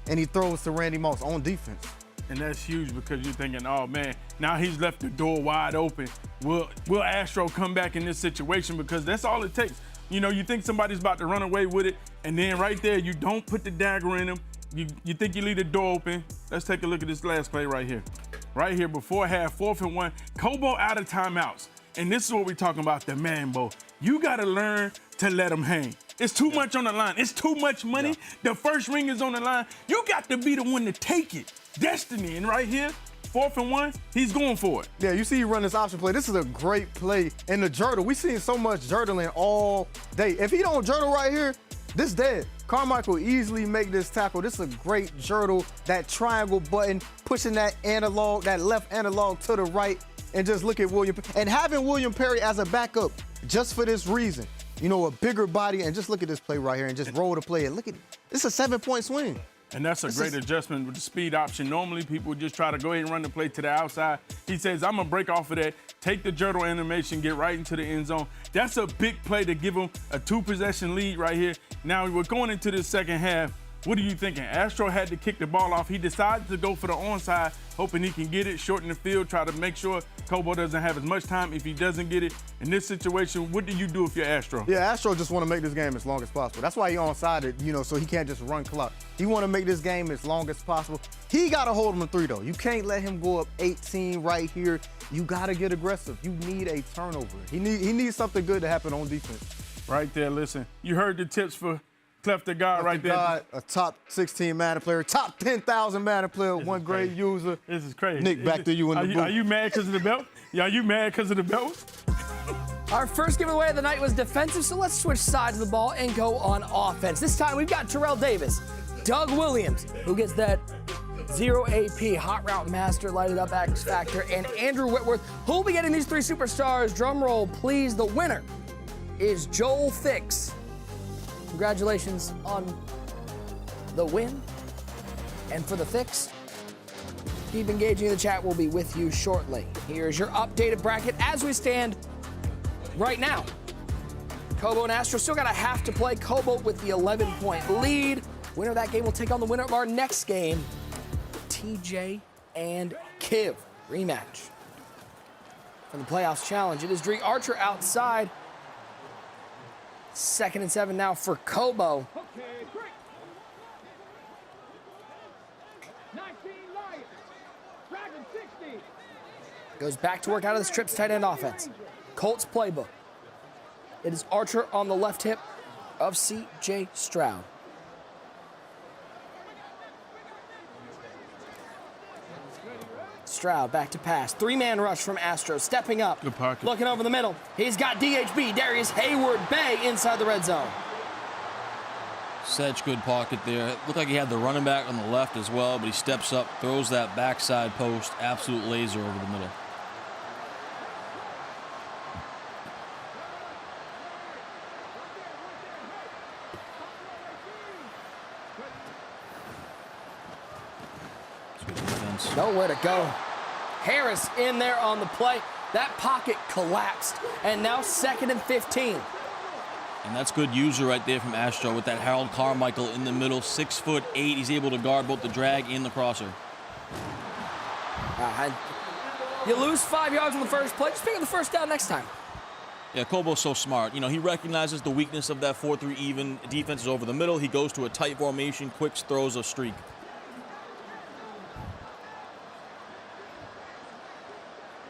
and he throws to Randy Moss on defense. And that's huge because you're thinking, oh man, now he's left the door wide open. Will Astro come back in this situation? Because that's all it takes. You know, you think somebody's about to run away with it, and then right there, you don't put the dagger in him. You think you leave the door open. Let's take a look at this last play right here. Right here, before half, 4th and 1. Kobo out of timeouts. And this is what we're talking about, the Man Bowl. You got to learn to let them hang. It's too much on the line. It's too much money. Yeah. The first ring is on the line. You got to be the one to take it. Destiny. And right here, 4th and 1, he's going for it. Yeah, you see he run this option play. This is a great play. And the jurtle, we seen so much jurtling all day. If he don't jurtle right here, this dead. Carmichael easily make this tackle. This is a great jurtle. That triangle button, pushing that analog, that left analog to the right. And just look at William. And having William Perry as a backup just for this reason. You know, a bigger body, and just look at this play right here and just roll the play. And look at it. It's a 7-point swing. And that's a great adjustment with the speed option. Normally, people just try to go ahead and run the play to the outside. He says, I'm going to break off of that, take the jurtle animation, get right into the end zone. That's a big play to give him a 2-possession lead right here. Now, we're going into the second half. What are you thinking? Astro had to kick the ball off. He decided to go for the onside, hoping he can get it, shorten the field, try to make sure Kobo doesn't have as much time if he doesn't get it. In this situation, what do you do if you're Astro? Yeah, Astro just want to make this game as long as possible. That's why he onside, you know, so he can't just run clock. He want to make this game as long as possible. He got to hold him to 3, though. You can't let him go up 18 right here. You got to get aggressive. You need a turnover. He needs something good to happen on defense. Right there, listen. You heard the tips for Clef the God right there. God, a top 16 Madden player, top 10,000 Madden player, one great user. This is crazy. Nick, back to you in the booth. Are you mad because of the belt? Yeah, are you mad because of the belt? Our first giveaway of the night was defensive, so let's switch sides of the ball and go on offense. This time we've got Terrell Davis, Doug Williams, who gets that 0 AP, hot route master, lighted up X Factor, and Andrew Whitworth, who will be getting these 3 superstars. Drum roll, please. The winner is Joel Fix. Congratulations on the win and for the fix. Keep engaging in the chat. We'll be with you shortly. Here's your updated bracket as we stand right now. Kobo and Astro still got a half to play. Kobo with the 11-point lead. Winner of that game will take on the winner of our next game, TJ and Kiv. Rematch from the playoffs challenge. It is Dree Archer outside. 2nd and 7 now for Kobo. Goes back to work out of the trips tight end offense. Colts playbook. It is Archer on the left hip of C.J. Stroud. Stroud back to pass. 3-man rush from Astro. Stepping up. Good pocket. Looking over the middle. He's got DHB, Darius Hayward Bay inside the red zone. Such good pocket there. It looked like he had the running back on the left as well, but he steps up, throws that backside post. Absolute laser over the middle. Nowhere to go. Harris in there on the play. That pocket collapsed. And now 2nd and 15. And that's good user right there from Astro with that Harold Carmichael in the middle. 6'8". He's able to guard both the drag and the crosser. You lose 5 yards on the first play. Just pick up the first down next time. Yeah, Kobo's so smart. You know, he recognizes the weakness of that 4-3 even. Defense is over the middle. He goes to a tight formation, quick throws a streak.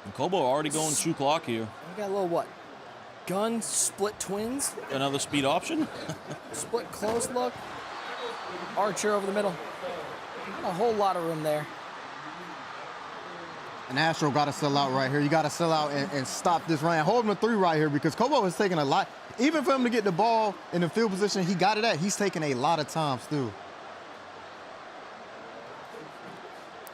And Kobo already going 2 clock here. We got a little what? Gun split twins. Another speed option. Split close look. Archer over the middle. Not a whole lot of room there. And Astro got to sell out right here. You got to sell out and stop this run. Hold him to 3 right here because Kobo is taking a lot. Even for him to get the ball in the field position, he got it at. He's taking a lot of time still.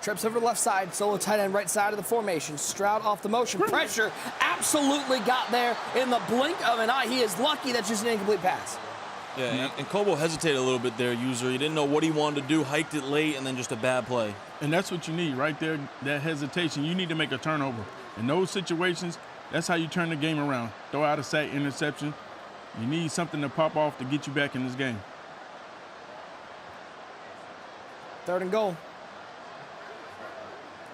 Trips over to the left side, solo tight end right side of the formation. Stroud off the motion. Pressure absolutely got there in the blink of an eye. He is lucky that's just an incomplete pass. Yeah, and Kobo hesitated a little bit there, user. He didn't know what he wanted to do, hiked it late, and then just a bad play. And that's what you need right there, that hesitation. You need to make a turnover. In those situations, that's how you turn the game around. Throw out a sack, interception. You need something to pop off to get you back in this game. 3rd and goal.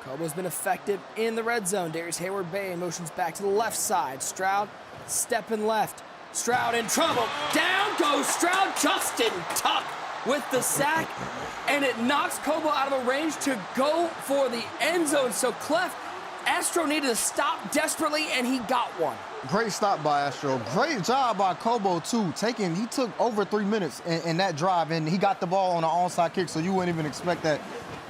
Kobo's been effective in the red zone. Darius Hayward-Bay motions back to the left side. Stroud stepping left. Stroud in trouble. Down goes Stroud. Justin Tuck with the sack. And it knocks Kobo out of a range to go for the end zone. So Clef, Astro needed to stop desperately, and he got one. Great stop by Astro. Great job by Kobo, too. He took over 3 minutes in that drive, and he got the ball on an onside kick, so you wouldn't even expect that.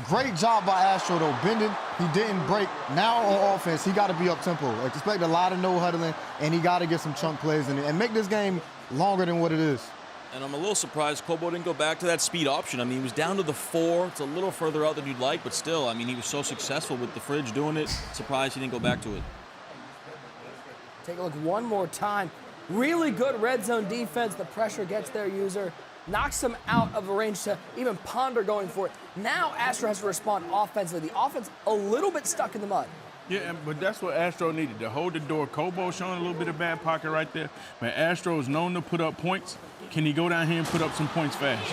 Great job by Astro, though. Bending, he didn't break. Now on offense, he got to be up-tempo. Expect a lot of no-huddling, and he got to get some chunk plays in it and make this game longer than what it is. And I'm a little surprised Kobo didn't go back to that speed option. I mean, he was down to the 4. It's a little further out than you'd like, but still, I mean, he was so successful with the fridge doing it. Surprised he didn't go back to it. Take a look one more time. Really good red zone defense. The pressure gets their user, knocks them out of the range to even ponder going for it. Now Astro has to respond offensively. The offense a little bit stuck in the mud. Yeah, but that's what Astro needed, to hold the door. Kobo showing a little bit of bad pocket right there. But Astro is known to put up points. Can he go down here and put up some points fast?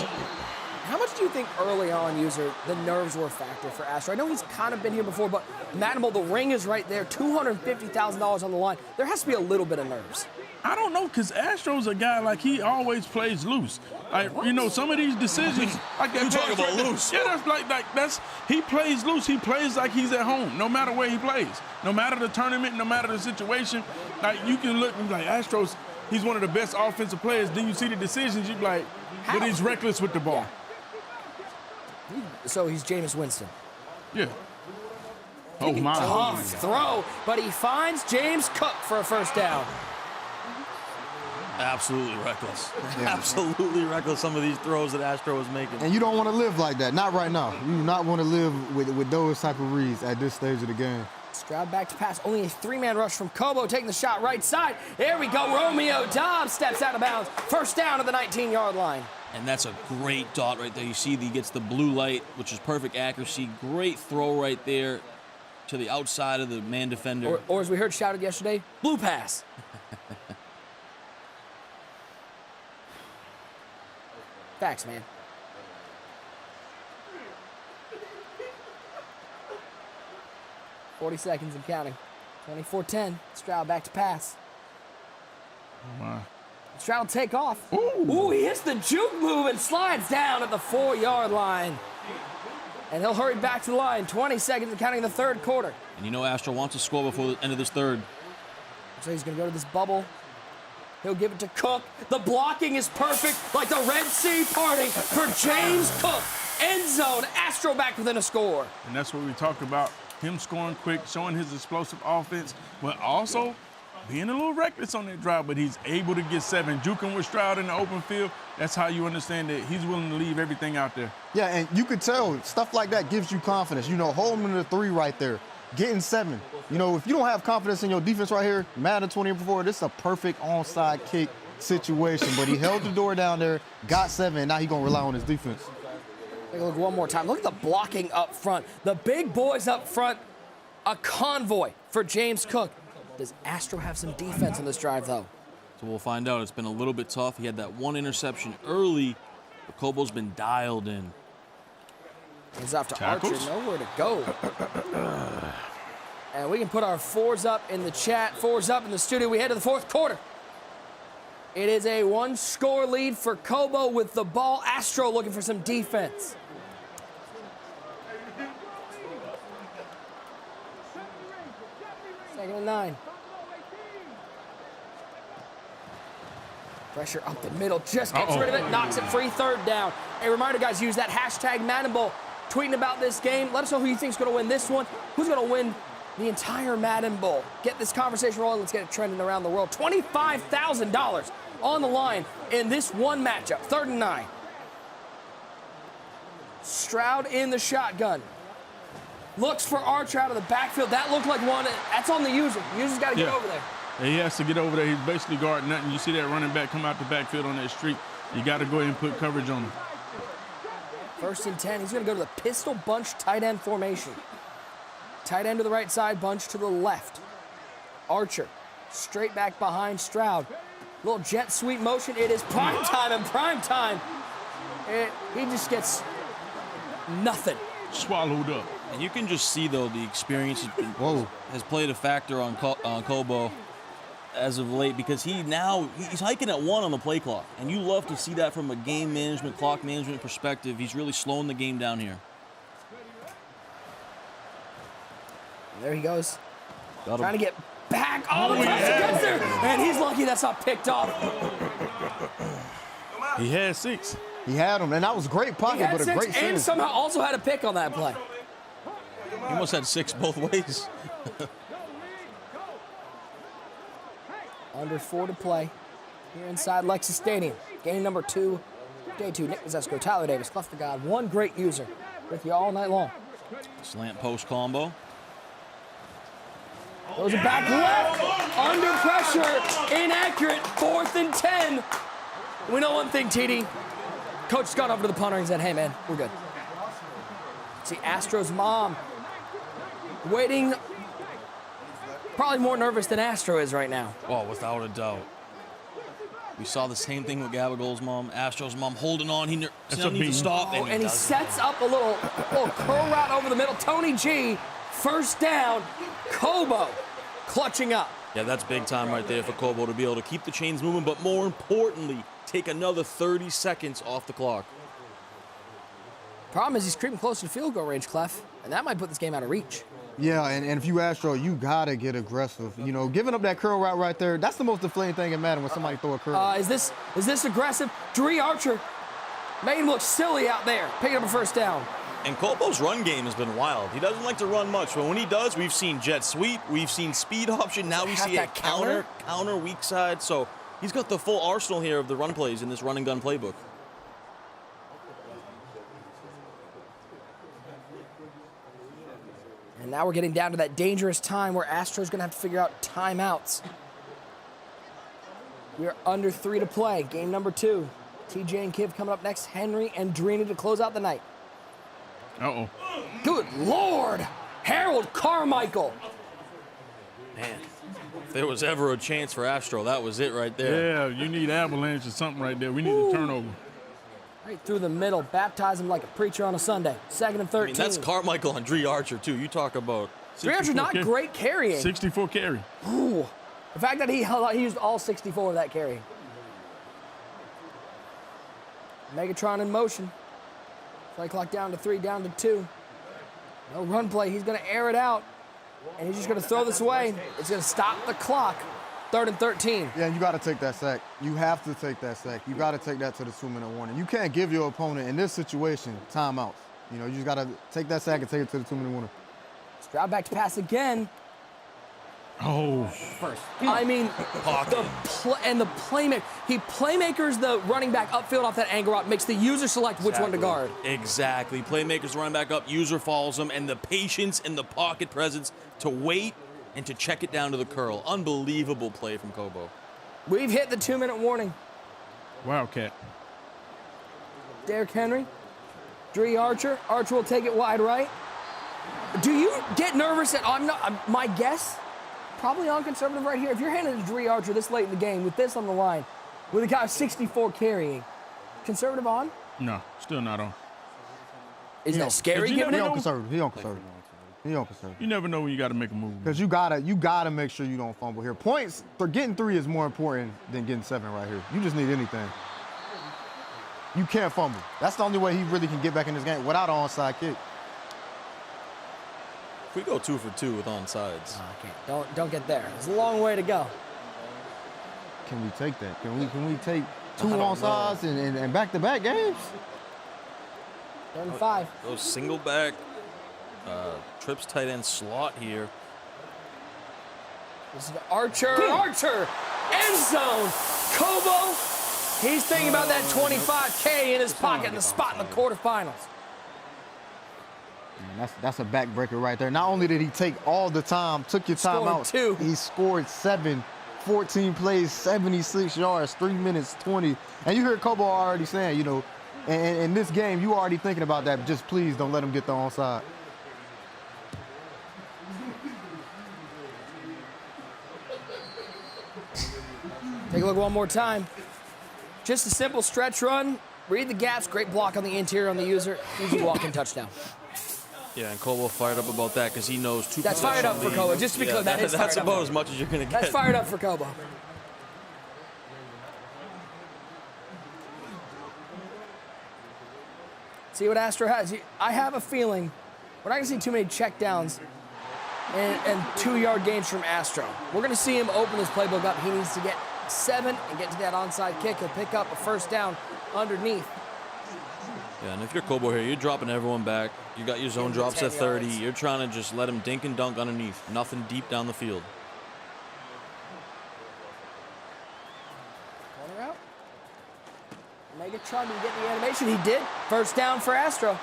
How much do you think early on, user, the nerves were a factor for Astro? I know he's kind of been here before, but Madden Bowl, the ring is right there, $250,000 on the line. There has to be a little bit of nerves. I don't know, because Astro's a guy, like, he always plays loose. Like, you know, some of these decisions, like that. You talking about loose? Yeah, he plays loose. He plays like he's at home, no matter where he plays. No matter the tournament, no matter the situation. Like, you can look and be like, Astro's, he's one of the best offensive players. Then you see the decisions, you be like, but he's reckless with the ball. Yeah. So he's Jameis Winston. Yeah. Oh, my. Tough throw, but he finds James Cook for a first down. Absolutely reckless. Yeah. Absolutely reckless, some of these throws that Astro was making. And you don't want to live like that. Not right now. You do not want to live with those type of reads at this stage of the game. Stroud back to pass. Only a 3-man rush from Kobo, taking the shot right side. There we go. Romeo Dobbs steps out of bounds. First down at the 19-yard line. And that's a great dot right there. You see he gets the blue light, which is perfect accuracy. Great throw right there to the outside of the man defender. Or as we heard shouted yesterday, blue pass. Facts, man. $40 seconds and counting. 24-10. Stroud back to pass. Oh, my. Stroud take off. Ooh, he hits the juke move and slides down at the 4-yard line. And he'll hurry back to the line. 20 seconds and counting in the third quarter. And you know Astro wants to score before the end of this third. So he's going to go to this bubble. He'll give it to Cook. The blocking is perfect, like the Red Sea parting for James Cook. End zone. Astro back within a score. And that's what we talked about. Him scoring quick, showing his explosive offense, but also being a little reckless on that drive, but he's able to get 7. Juking with Stroud in the open field, that's how you understand that he's willing to leave everything out there. Yeah, and you could tell stuff like that gives you confidence. You know, holding to the 3 right there, getting 7. You know, if you don't have confidence in your defense right here, Madden 24, this is a perfect onside kick situation, but he held the door down there, got 7, and now he's going to rely on his defense. Take a look one more time. Look at the blocking up front. The big boys up front, a convoy for James Cook. Does Astro have some defense in this drive, though? So we'll find out. It's been a little bit tough. He had that 1 interception early, but Kobo's been dialed in. He's off to Archer, nowhere to go. And we can put our 4s up in the chat, 4s up in the studio. We head to the fourth quarter. It is a 1-score lead for Kobo with the ball. Astro looking for some defense. Second and 9. Pressure up the middle, just gets rid of it, knocks it free, 3rd down. A reminder, guys, use that hashtag Madden Bowl. Tweeting about this game. Let us know who you think is going to win this one. Who's going to win the entire Madden Bowl. Get this conversation rolling. Let's get it trending around the world. $25,000 on the line in this one matchup. 3rd and 9. Stroud in the shotgun. Looks for Archer out of the backfield. That looked like one. That's on the user. The user's got to get over there. He has to get over there. He's basically guarding nothing. You see that running back come out the backfield on that streak. You got to go ahead and put coverage on him. 1st and 10. He's going to go to the pistol bunch tight end formation. Tight end to the right side, bunch to the left. Archer straight back behind Stroud. Little jet sweep motion. It is prime time and prime time. He just gets nothing. Swallowed up. And you can just see, though, the experience has played a factor on Kobo as of late, because he's hiking at 1 on the play clock. And you love to see that from a game management, clock management perspective. He's really slowing the game down here. There he goes. Trying to get back. Oh, the pass gets there. And he's lucky that's not picked off. He had 6. He had him, and that was great pocket, but a great save. And somehow also had a pick on that play. He must have had 6 both ways. Under 4 to play here inside Lexus Stadium. Game number 2, day 2. Nick Mazesco, Tyler Davis, Clef the God. One great user with you all night long. Slant post combo. Throws it back left, under pressure, inaccurate, 4th and 10. We know one thing, TD. Coach has gone over to the punter and said, hey, man, we're good. See, Astro's mom waiting, probably more nervous than Astro is right now. Oh, without a doubt. We saw the same thing with Gabagool's mom. Astro's mom holding on. He needs to stop. And he sets up a little curl route over the middle. Tony G, 1st down. Kobo clutching up. Yeah, that's big time right there for Kobo to be able to keep the chains moving, but more importantly, take another 30 seconds off the clock. Problem is he's creeping close to field goal range, Clef, and that might put this game out of reach. Yeah, and if you Astro, you got to get aggressive. You know, giving up that curl route right there, that's the most deflating thing in Madden when somebody throw a curl. Is this aggressive? Dree Archer made him look silly out there, picking up a 1st down. And Kobo's run game has been wild. He doesn't like to run much, but when he does, we've seen jet sweep, we've seen speed option, now we see a counter weak side. So he's got the full arsenal here of the run plays in this run and gun playbook. And now we're getting down to that dangerous time where Astro's gonna have to figure out timeouts. We are under 3 to play, game number 2. TJ and Kiv coming up next, Henry and Drina to close out the night. Uh-oh. Good Lord! Harold Carmichael. Man, if there was ever a chance for Astro, that was it right there. Yeah, you need avalanche or something right there. We need a turnover. Right through the middle, baptize him like a preacher on a Sunday. 2nd and 13. I mean, that's Carmichael and Dree Archer, too. You talk about... Dree Archer not great carrying. 64 carry. Ooh. The fact that he used all 64 of that carry. Megatron in motion. Play clock down to 3, down to 2. No run play. He's going to air it out. And he's just going to throw this away. It's going to stop the clock. 3rd and 13. Yeah, you got to take that sack. You have to take that sack. You got to take that to the 2-minute warning. You can't give your opponent, in this situation, timeouts. You know, you just got to take that sack and take it to the 2-minute warning. Stroud back to pass again. Oh. First. I mean, the playmaker. He playmakers the running back upfield off that angle route, makes the user select which one to guard. Exactly. Playmakers running back up, user follows him, and the patience and the pocket presence to wait and to check it down to the curl. Unbelievable play from Kobo. We've hit the 2-minute warning. Wildcat. Derrick Henry. Dree Archer. Archer will take it wide right. Do you get nervous at, my guess, probably on conservative right here. If you're handing to Dree Archer this late in the game with this on the line, with a guy 64 carrying, conservative on? No, still not on. Is that scary? He on conservative. He on conservative. You never know when you got to make a move. Because you gotta make sure you don't fumble here. Points for getting 3 is more important than getting 7 right here. You just need anything. You can't fumble. That's the only way he really can get back in this game without an onside kick. If we go 2 for 2 with onsides. Okay, don't get there. There's a long way to go. Can we take that? Can we take 2 onsides and back-to-back games? 3rd and 5. Those single back trips tight end slot here. This is Archer. Archer, end zone. Kobo, he's thinking about that 25K in his pocket in the spot in the quarterfinals. Man, that's a backbreaker right there. Not only did he take all the time, took your time out, he scored 14 plays, 76 yards, 3 minutes 20. And you heard Kobo already saying, you know, in this game, you already thinking about that. Just please don't let him get the onside. Take a look one more time. Just a simple stretch run. Read the gaps. Great block on the interior on the user. Easy walk-in touchdown. Yeah, and Kobo fired up about that because he knows two. That's fired up for Kobo. Just to be clear, that's about as much as you're going to get. That's fired up for Kobo. See what Astro has. I have a feeling we're not going to see too many checkdowns and 2-yard gains from Astro. We're going to see him open his playbook up. He needs to get 7 and get to that onside kick. He'll pick up a first down underneath. Yeah, and if you're Kobo here, you're dropping everyone back. You got your zone drops at 30. yards. You're trying to just let him dink and dunk underneath. Nothing deep down the field. Corner out. Megatron, did he get the animation? He did. First down for Astro.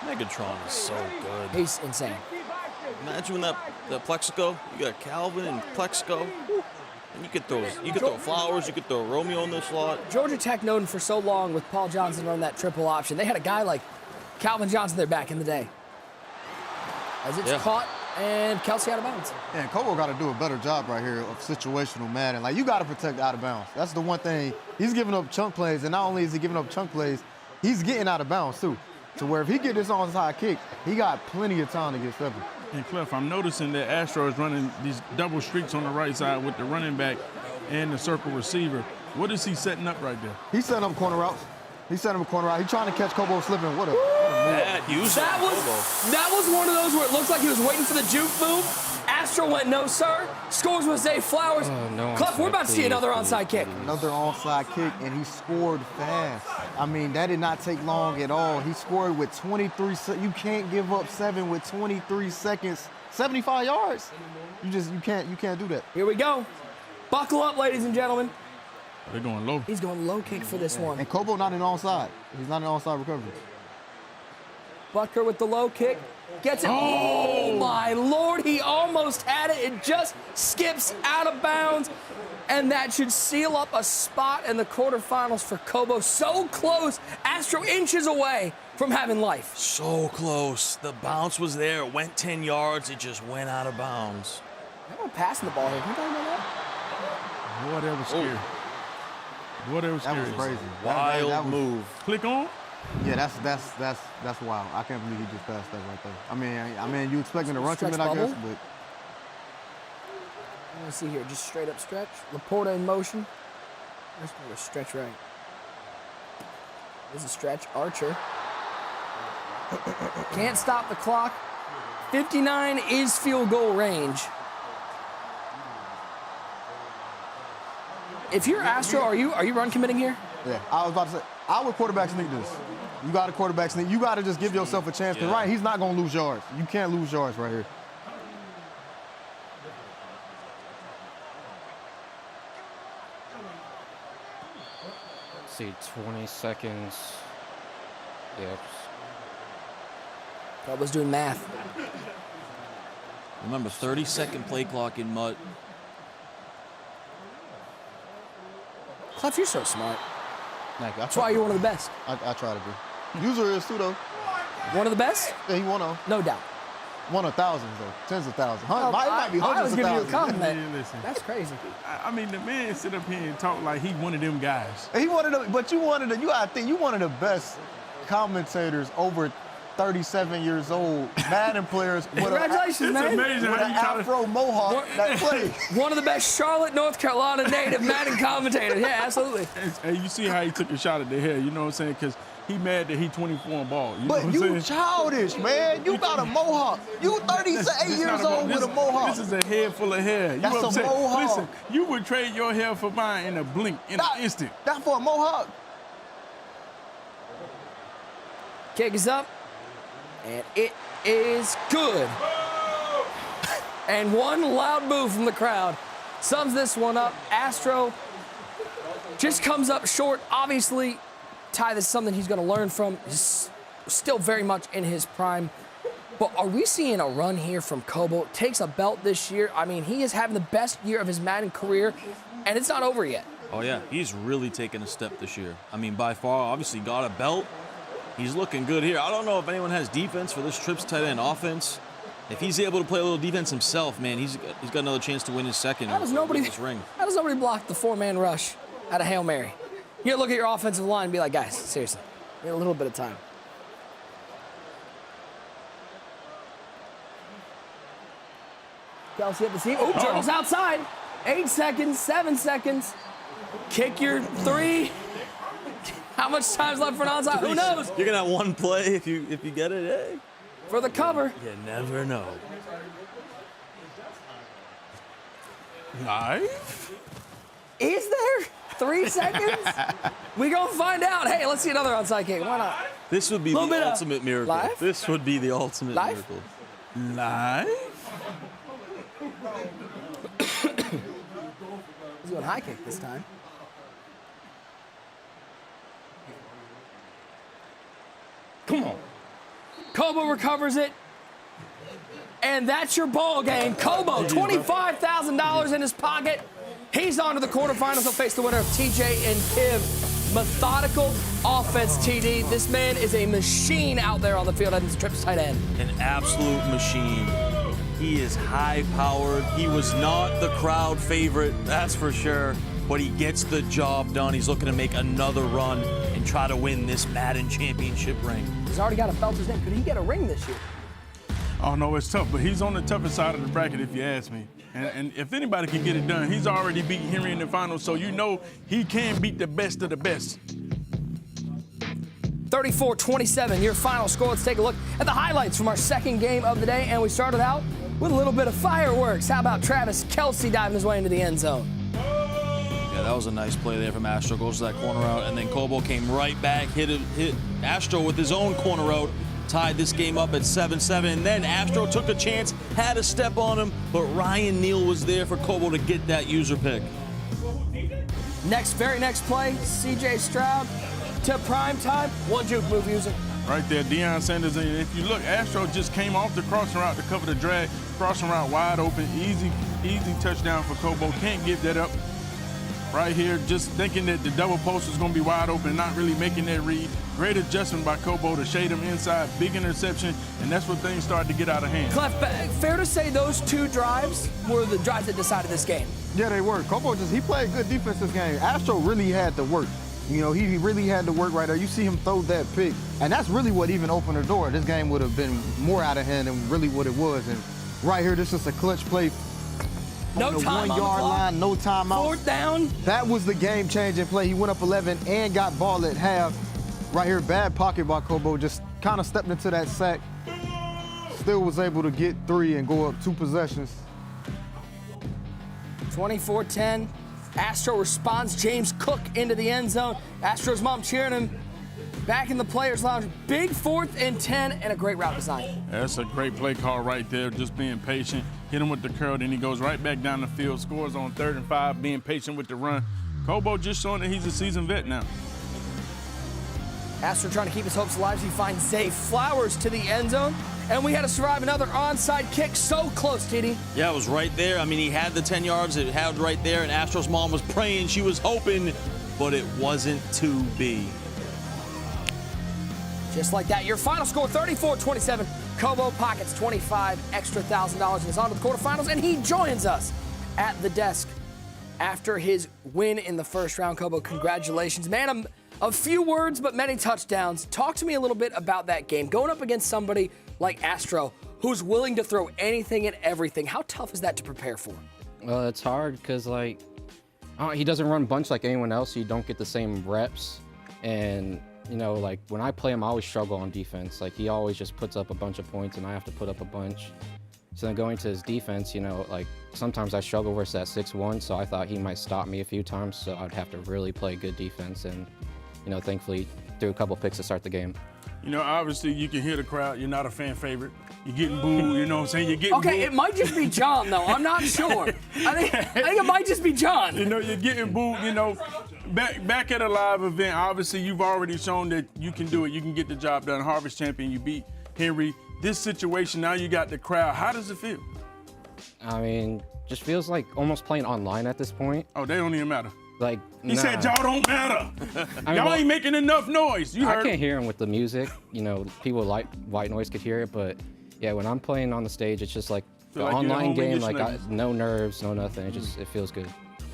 Megatron is so good. He's insane. Imagine when that Plexico, you got Calvin and Plexico. And you could throw Flowers, you could throw Romeo in the slot. Georgia Tech known for so long with Paul Johnson running that triple option. They had a guy like Calvin Johnson there back in the day. As it's caught and Kelsey out of bounds. Yeah, and Kobo got to do a better job right here of situational Madden. Like, you got to protect out of bounds. That's the one thing. He's giving up chunk plays, and not only is he giving up chunk plays, he's getting out of bounds too. To where if he get this onside kick, he got plenty of time to get 7. And Clef, I'm noticing that Astro is running these double streaks on the right side with the running back and the circle receiver. What is he setting up right there? He's setting up corner routes. He's setting up a corner route. He's trying to catch Kobo slipping. What a move. That was one of those where it looks like he was waiting for the juke move. Astro went no, sir. Scores with Zay Flowers. No Clef, we're about to see another onside kick. Another onside kick, and he scored fast. I mean, that did not take long at all. He scored with 23 seconds. You can't give up 7 with 23 seconds. 75 yards. You can't do that. Here we go. Buckle up, ladies and gentlemen. They're going low. He's going low kick for this one. And Kobo not in onside. He's not in onside recovery. Bucker with the low kick. Gets it. Oh, my Lord. He almost had it. It just skips out of bounds. And that should seal up a spot in the quarterfinals for Kobo. So close. Astro inches away from having life. So close. The bounce was there. It went 10 yards. It just went out of bounds. Everyone passing the ball here. Can you talk about that? Boy, that was scary. Boy, that was scary. That was crazy. Wild move. Click on? Yeah, that's wild. I can't believe he just passed that right there. I mean, you expecting a run commit, I guess, but. Let me see here, just straight up stretch. Laporta in motion. There's a stretch right. There's a stretch. Archer. Can't stop the clock. 59 is field goal range. If you're Astro, are you run committing here? Yeah, I was about to say, I would quarterback sneak this. You got a quarterback sneak. You got to just give yourself a chance. Because he's not going to lose yards. You can't lose yards right here. Let's see, 20 seconds. Yep. I was doing math. Remember, 30-second play clock in MUT. Clef, you're so smart. That's why you're one of the best. I try to be. User is too, though. One of the best? Yeah, he one of. No doubt. One of thousands, though. Tens of thousands. It might be hundreds of thousands. I was giving you a compliment. Yeah, listen. That's crazy. I mean, the man sit up here and talk like he one of them guys. He wanted to, but you wanted to, you gotta think, you one of the best commentators over 37 years old, Madden players. Congratulations, man. Amazing with an Afro mohawk that plays. One of the best Charlotte, North Carolina native Madden commentators. Yeah, absolutely. And you see how he took a shot at the hair, you know what I'm saying? Because he mad that he 24 and bald. You know But what you I'm saying? childish, man. You got a mohawk. You 38 years old with a mohawk. This is a head full of hair. That's you know a what I'm saying? mohawk. Listen, you would trade your hair for mine in a blink, in an instant. Not for a mohawk. Kick is up, and it is good. And one loud boo from the crowd sums this one up. Astro just comes up short. Obviously, Ty, this is something he's going to learn from. He's still very much in his prime. But are we seeing a run here from Kobo? Takes a belt this year. I mean, he is having the best year of his Madden career, and it's not over yet. Oh, yeah. He's really taken a step this year. I mean, by far, obviously got a belt. He's looking good here. I don't know if anyone has defense for this Trips tight end offense. If he's able to play a little defense himself, man, he's got another chance to win his second. How does nobody block the four-man rush at a Hail Mary? You look at your offensive line and be like, guys, seriously, we need a little bit of time. Kelsey at the seam. Oh, Turtle's outside. 8 seconds, 7 seconds. Kick your 3. How much time's left for an onside? Who knows? You're gonna have one play if you get it. Hey. For the cover. You never know. Live? Is there 3 seconds? We gonna find out. Hey, let's see another onside kick. Why not? This would be the ultimate miracle. Live? This would be the ultimate miracle. Live? He's going high kick this time. Come on. Kobo recovers it. And that's your ball game. Kobo, $25,000 in his pocket. He's on to the quarterfinals. He'll face the winner of TJ and Kiv. Methodical offense, TD. This man is a machine out there on the field at his Trips tight end. An absolute machine. He is high-powered. He was not the crowd favorite, that's for sure. But he gets the job done. He's looking to make another run and try to win this Madden championship ring. He's already got a belt to his name. Could he get a ring this year? Oh, no, it's tough, but he's on the tougher side of the bracket, if you ask me. And if anybody can get it done, he's already beat Henry in the finals, so you know he can beat the best of the best. 34-27, your final score. Let's take a look at the highlights from our second game of the day, and we started out with a little bit of fireworks. How about Travis Kelce diving his way into the end zone? Yeah, that was a nice play there from Astro. Goes to that corner out, and then Kobo came right back, hit Astro with his own corner route, tied this game up at 7-7. And then Astro took a chance, had a step on him, but Ryan Neal was there for Kobo to get that user pick. Very next play, CJ Stroud to prime time. One juke move user. Right there, Deion Sanders. And if you look, Astro just came off the crossing route to cover the drag. Crossing route wide open, easy touchdown for Kobo. Can't give that up. Right here, just thinking that the double post was going to be wide open, not really making that read. Great adjustment by Kobo to shade him inside, big interception, and that's when things started to get out of hand. Clef, fair to say those two drives were the drives that decided this game. Yeah, they were. Kobo he played good defense this game. Astro really had to work. You know, he really had to work right there. You see him throw that pick, and that's really what even opened the door. This game would have been more out of hand than really what it was. And right here, this is a clutch play. No time on the clock. 1 yard line, no timeout. Fourth down. That was the game-changing play. He went up 11 and got ball at half. Right here, bad pocket by Kobo. Just kind of stepped into that sack. Still was able to get 3 and go up 2 possessions. 24-10. Astro responds. James Cook into the end zone. Astro's mom cheering him back in the players' lounge. Big 4th and 10 and a great route design. That's a great play call right there, just being patient. Hit him with the curl, then he goes right back down the field, scores on 3rd and 5, being patient with the run. Kobo just showing that he's a seasoned vet now. Astro trying to keep his hopes alive. He finds Zay Flowers to the end zone. And we had to survive another onside kick. So close, TD. Yeah, it was right there. I mean, he had the 10 yards. It had right there, and Astro's mom was praying. She was hoping, but it wasn't to be. Just like that, your final score, 34-27. Kobo pockets $25 extra $1,000 and is on to the quarterfinals, and he joins us at the desk after his win in the first round. Kobo, congratulations. Man, a few words, but many touchdowns. Talk to me a little bit about that game. Going up against somebody like Astro, who's willing to throw anything and everything. How tough is that to prepare for? Well, it's hard because, like, he doesn't run bunch like anyone else. So you don't get the same reps. And, you know, like, when I play him, I always struggle on defense. Like, he always just puts up a bunch of points, and I have to put up a bunch. So then going to his defense, you know, like, sometimes I struggle versus that 6'1", so I thought he might stop me a few times, so I'd have to really play good defense. And, you know, thankfully, threw a couple picks to start the game. You know, obviously, you can hear the crowd. You're not a fan favorite. You're getting booed, you know what I'm saying? You're getting Okay, booed. it might just be John, though. I'm not sure. I think it might just be John. You know, you're getting booed, you know. Back at a live event, obviously you've already shown that you can do it. You can get the job done. Harvest champion, you beat Henry. This situation, now you got the crowd. How does it feel? I mean, just feels like almost playing online at this point. Oh, they don't even matter. Like, He said y'all don't matter. Y'all ain't making enough noise. You heard I can't hear him with the music. You know, people like white noise could hear it, but yeah, when I'm playing on the stage, it's just like the Feel like you're online home in game, your like sneakers. no nerves, no nothing. It feels good.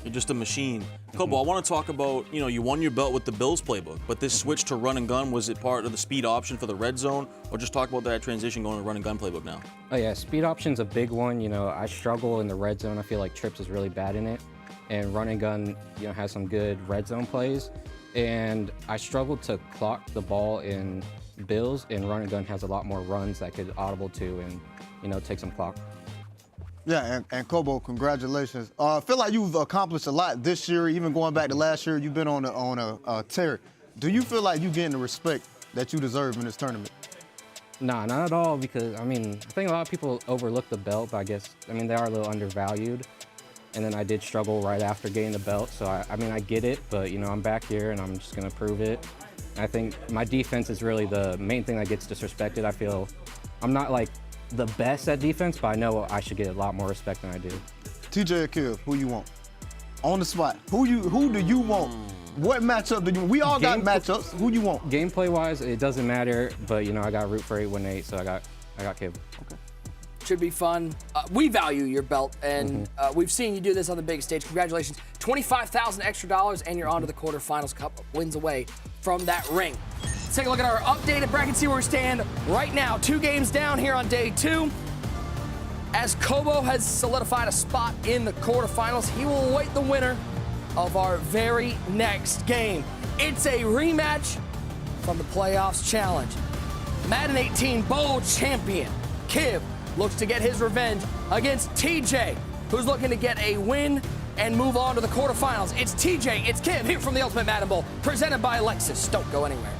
You're just a machine. Kobo, I want to talk about, you know, you won your belt with the Bills playbook, but this switch to run and gun, was it part of the speed option for the red zone? Or just talk about that transition going to run and gun playbook now? Oh yeah, speed option's a big one. You know, I struggle in the red zone. I feel like Trips is really bad in it. And run and gun, you know, has some good red zone plays. And I struggled to clock the ball in Bills, and run and gun has a lot more runs that could audible to and, you know, take some clock. Yeah, and Kobo, congratulations. I feel like you've accomplished a lot this year, even going back to last year. You've been on a tear. Do you feel like you're getting the respect that you deserve in this tournament? Nah, not at all, because, I mean, I think a lot of people overlook the belt, but I mean, they are a little undervalued. And then I did struggle right after getting the belt, so I mean, I get it, but, you know, I'm back here, and I'm just going to prove it. And I think my defense is really the main thing that gets disrespected. I feel I'm not, like, the best at defense, but I know I should get a lot more respect than I do. TJ or Kiv, who you want? On the spot, who do you want? What matchup do you want? We all got matchups. Who you want? Gameplay-wise, it doesn't matter, but, you know, I got root for 8-1-8, so I got Kiv. Okay. Should be fun. We value your belt, and we've seen you do this on the big stage. Congratulations. $25,000 extra dollars, and you're on to the quarterfinals. Cup wins away from that ring. Let's take a look at our updated bracket, see where we stand right now. 2 games down here on day 2. As Kobo has solidified a spot in the quarterfinals, he will await the winner of our very next game. It's a rematch from the playoffs challenge. Madden 18 Bowl champion Kiv looks to get his revenge against TJ, who's looking to get a win and move on to the quarterfinals. It's TJ, it's Kiv here from the Ultimate Madden Bowl, presented by Lexus. Don't go anywhere.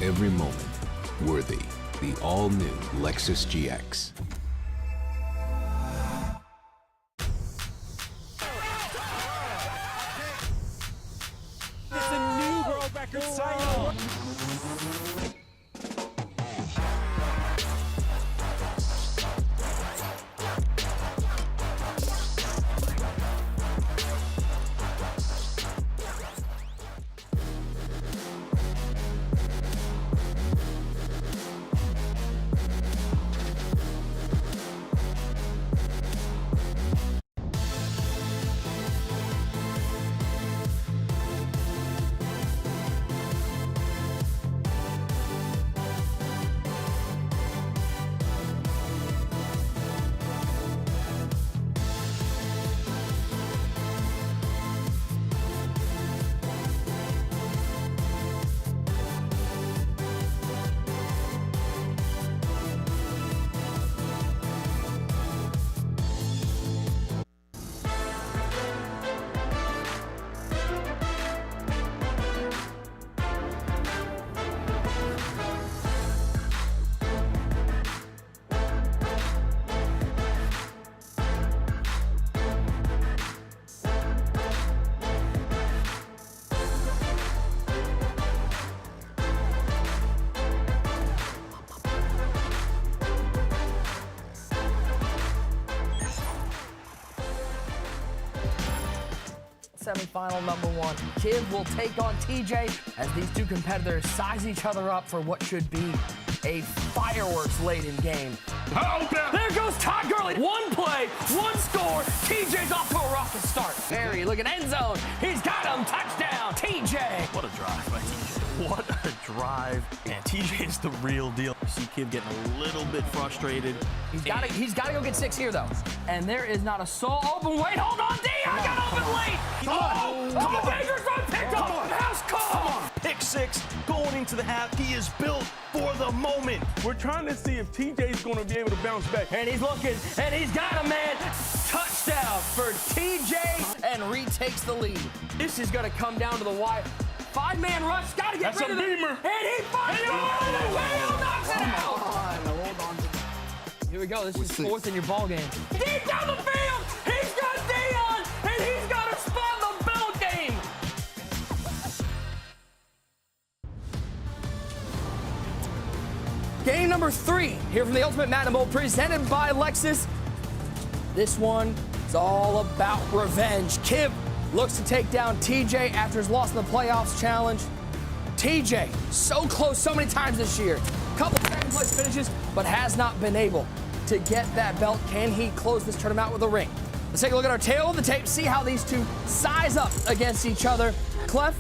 Every moment worthy. The all-new Lexus GX. It's a new world record cycle. semifinal number 1. Kiv will take on TJ as these two competitors size each other up for what should be a fireworks-laden game. There goes Todd Gurley. One play, one score. TJ's off to a rocket start. Perry, look at end zone. He's got him. Touchdown, TJ. What a drive by TJ. What a drive. And TJ is the real deal. You see Kiv getting a little bit frustrated. He's got to go get 6 here, though. And there is not a soul open. Wait, hold on, D. I got open late. Come on. Baker's run picked up. House call. Pick 6 going into the half. He is built for the moment. We're trying to see if TJ's going to be able to bounce back. And he's looking, and he's got a man. Touchdown for TJ, and retakes the lead. This is going to come down to the wire. 5-man rush, got to get rid of it. Beamer. And he finds it. Well, knocks it out. Hold on. Here we go. This is 4th in your ball game. Deep down the field. He's got Dion, and he's got a spot in the bell game. Game number 3 here from the Ultimate Madden Bowl, presented by Lexus. This one is all about revenge. Kiv looks to take down TJ after his loss in the playoffs challenge. TJ, so close so many times this year. Couple second place finishes, but has not been able to get that belt. Can he close this tournament out with a ring? Let's take a look at our tail of the tape, see how these two size up against each other. Clef,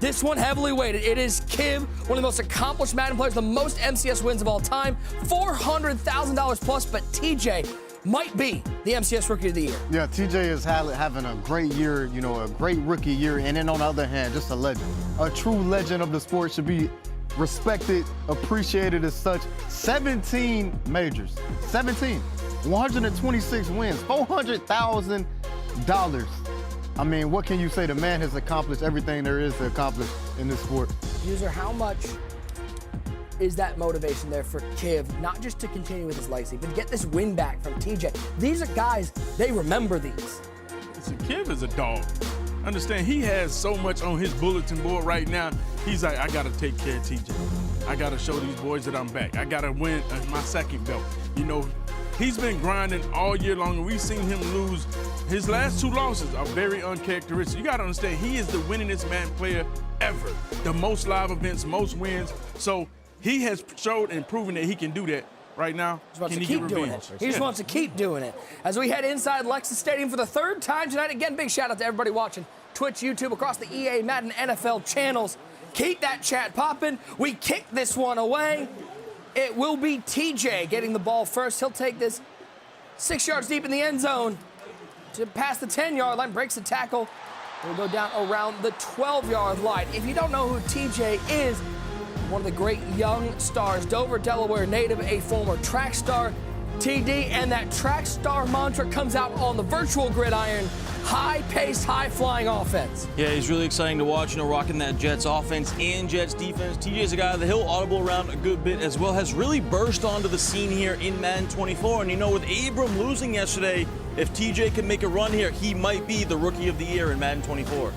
this one heavily weighted. It is Kiv, one of the most accomplished Madden players, the most MCS wins of all time, $400,000 plus, but TJ might be the MCS Rookie of the Year. Yeah, TJ is having a great year, you know, a great rookie year, and then on the other hand, just a legend. A true legend of the sport, should be respected, appreciated as such. 17 majors, 17, 126 wins, $400,000. I mean, what can you say? The man has accomplished everything there is to accomplish in this sport. User, how much is that motivation there for Kiv, not just to continue with his legacy, but to get this win back from TJ? These are guys, they remember these. Listen, Kiv is a dog. Understand, he has so much on his bulletin board right now. He's like, I got to take care of TJ. I got to show these boys that I'm back. I got to win my second belt. You know, he's been grinding all year long, and we've seen him lose. His last 2 losses are very uncharacteristic. You got to understand, he is the winningest man player ever. The most live events, most wins. So he has showed and proven that he can do that right now. He wants to keep doing it. He just wants to keep doing it. As we head inside Lexus Stadium for the 3rd time tonight, again, big shout out to everybody watching Twitch, YouTube, across the EA Madden NFL channels. Keep that chat popping. We kick this one away. It will be TJ getting the ball first. He'll take this 6 yards deep in the end zone to pass the 10-yard line, breaks the tackle. We'll go down around the 12-yard line. If you don't know who TJ is, one of the great young stars, Dover, Delaware native, a former track star, TD, and that track star mantra comes out on the virtual gridiron. High-paced, high-flying offense. Yeah, he's really exciting to watch, you know, rocking that Jets offense and Jets defense. TJ's a guy that he'll audible around a good bit as well, has really burst onto the scene here in Madden 24. And, you know, with Abram losing yesterday, if TJ can make a run here, he might be the Rookie of the Year in Madden 24.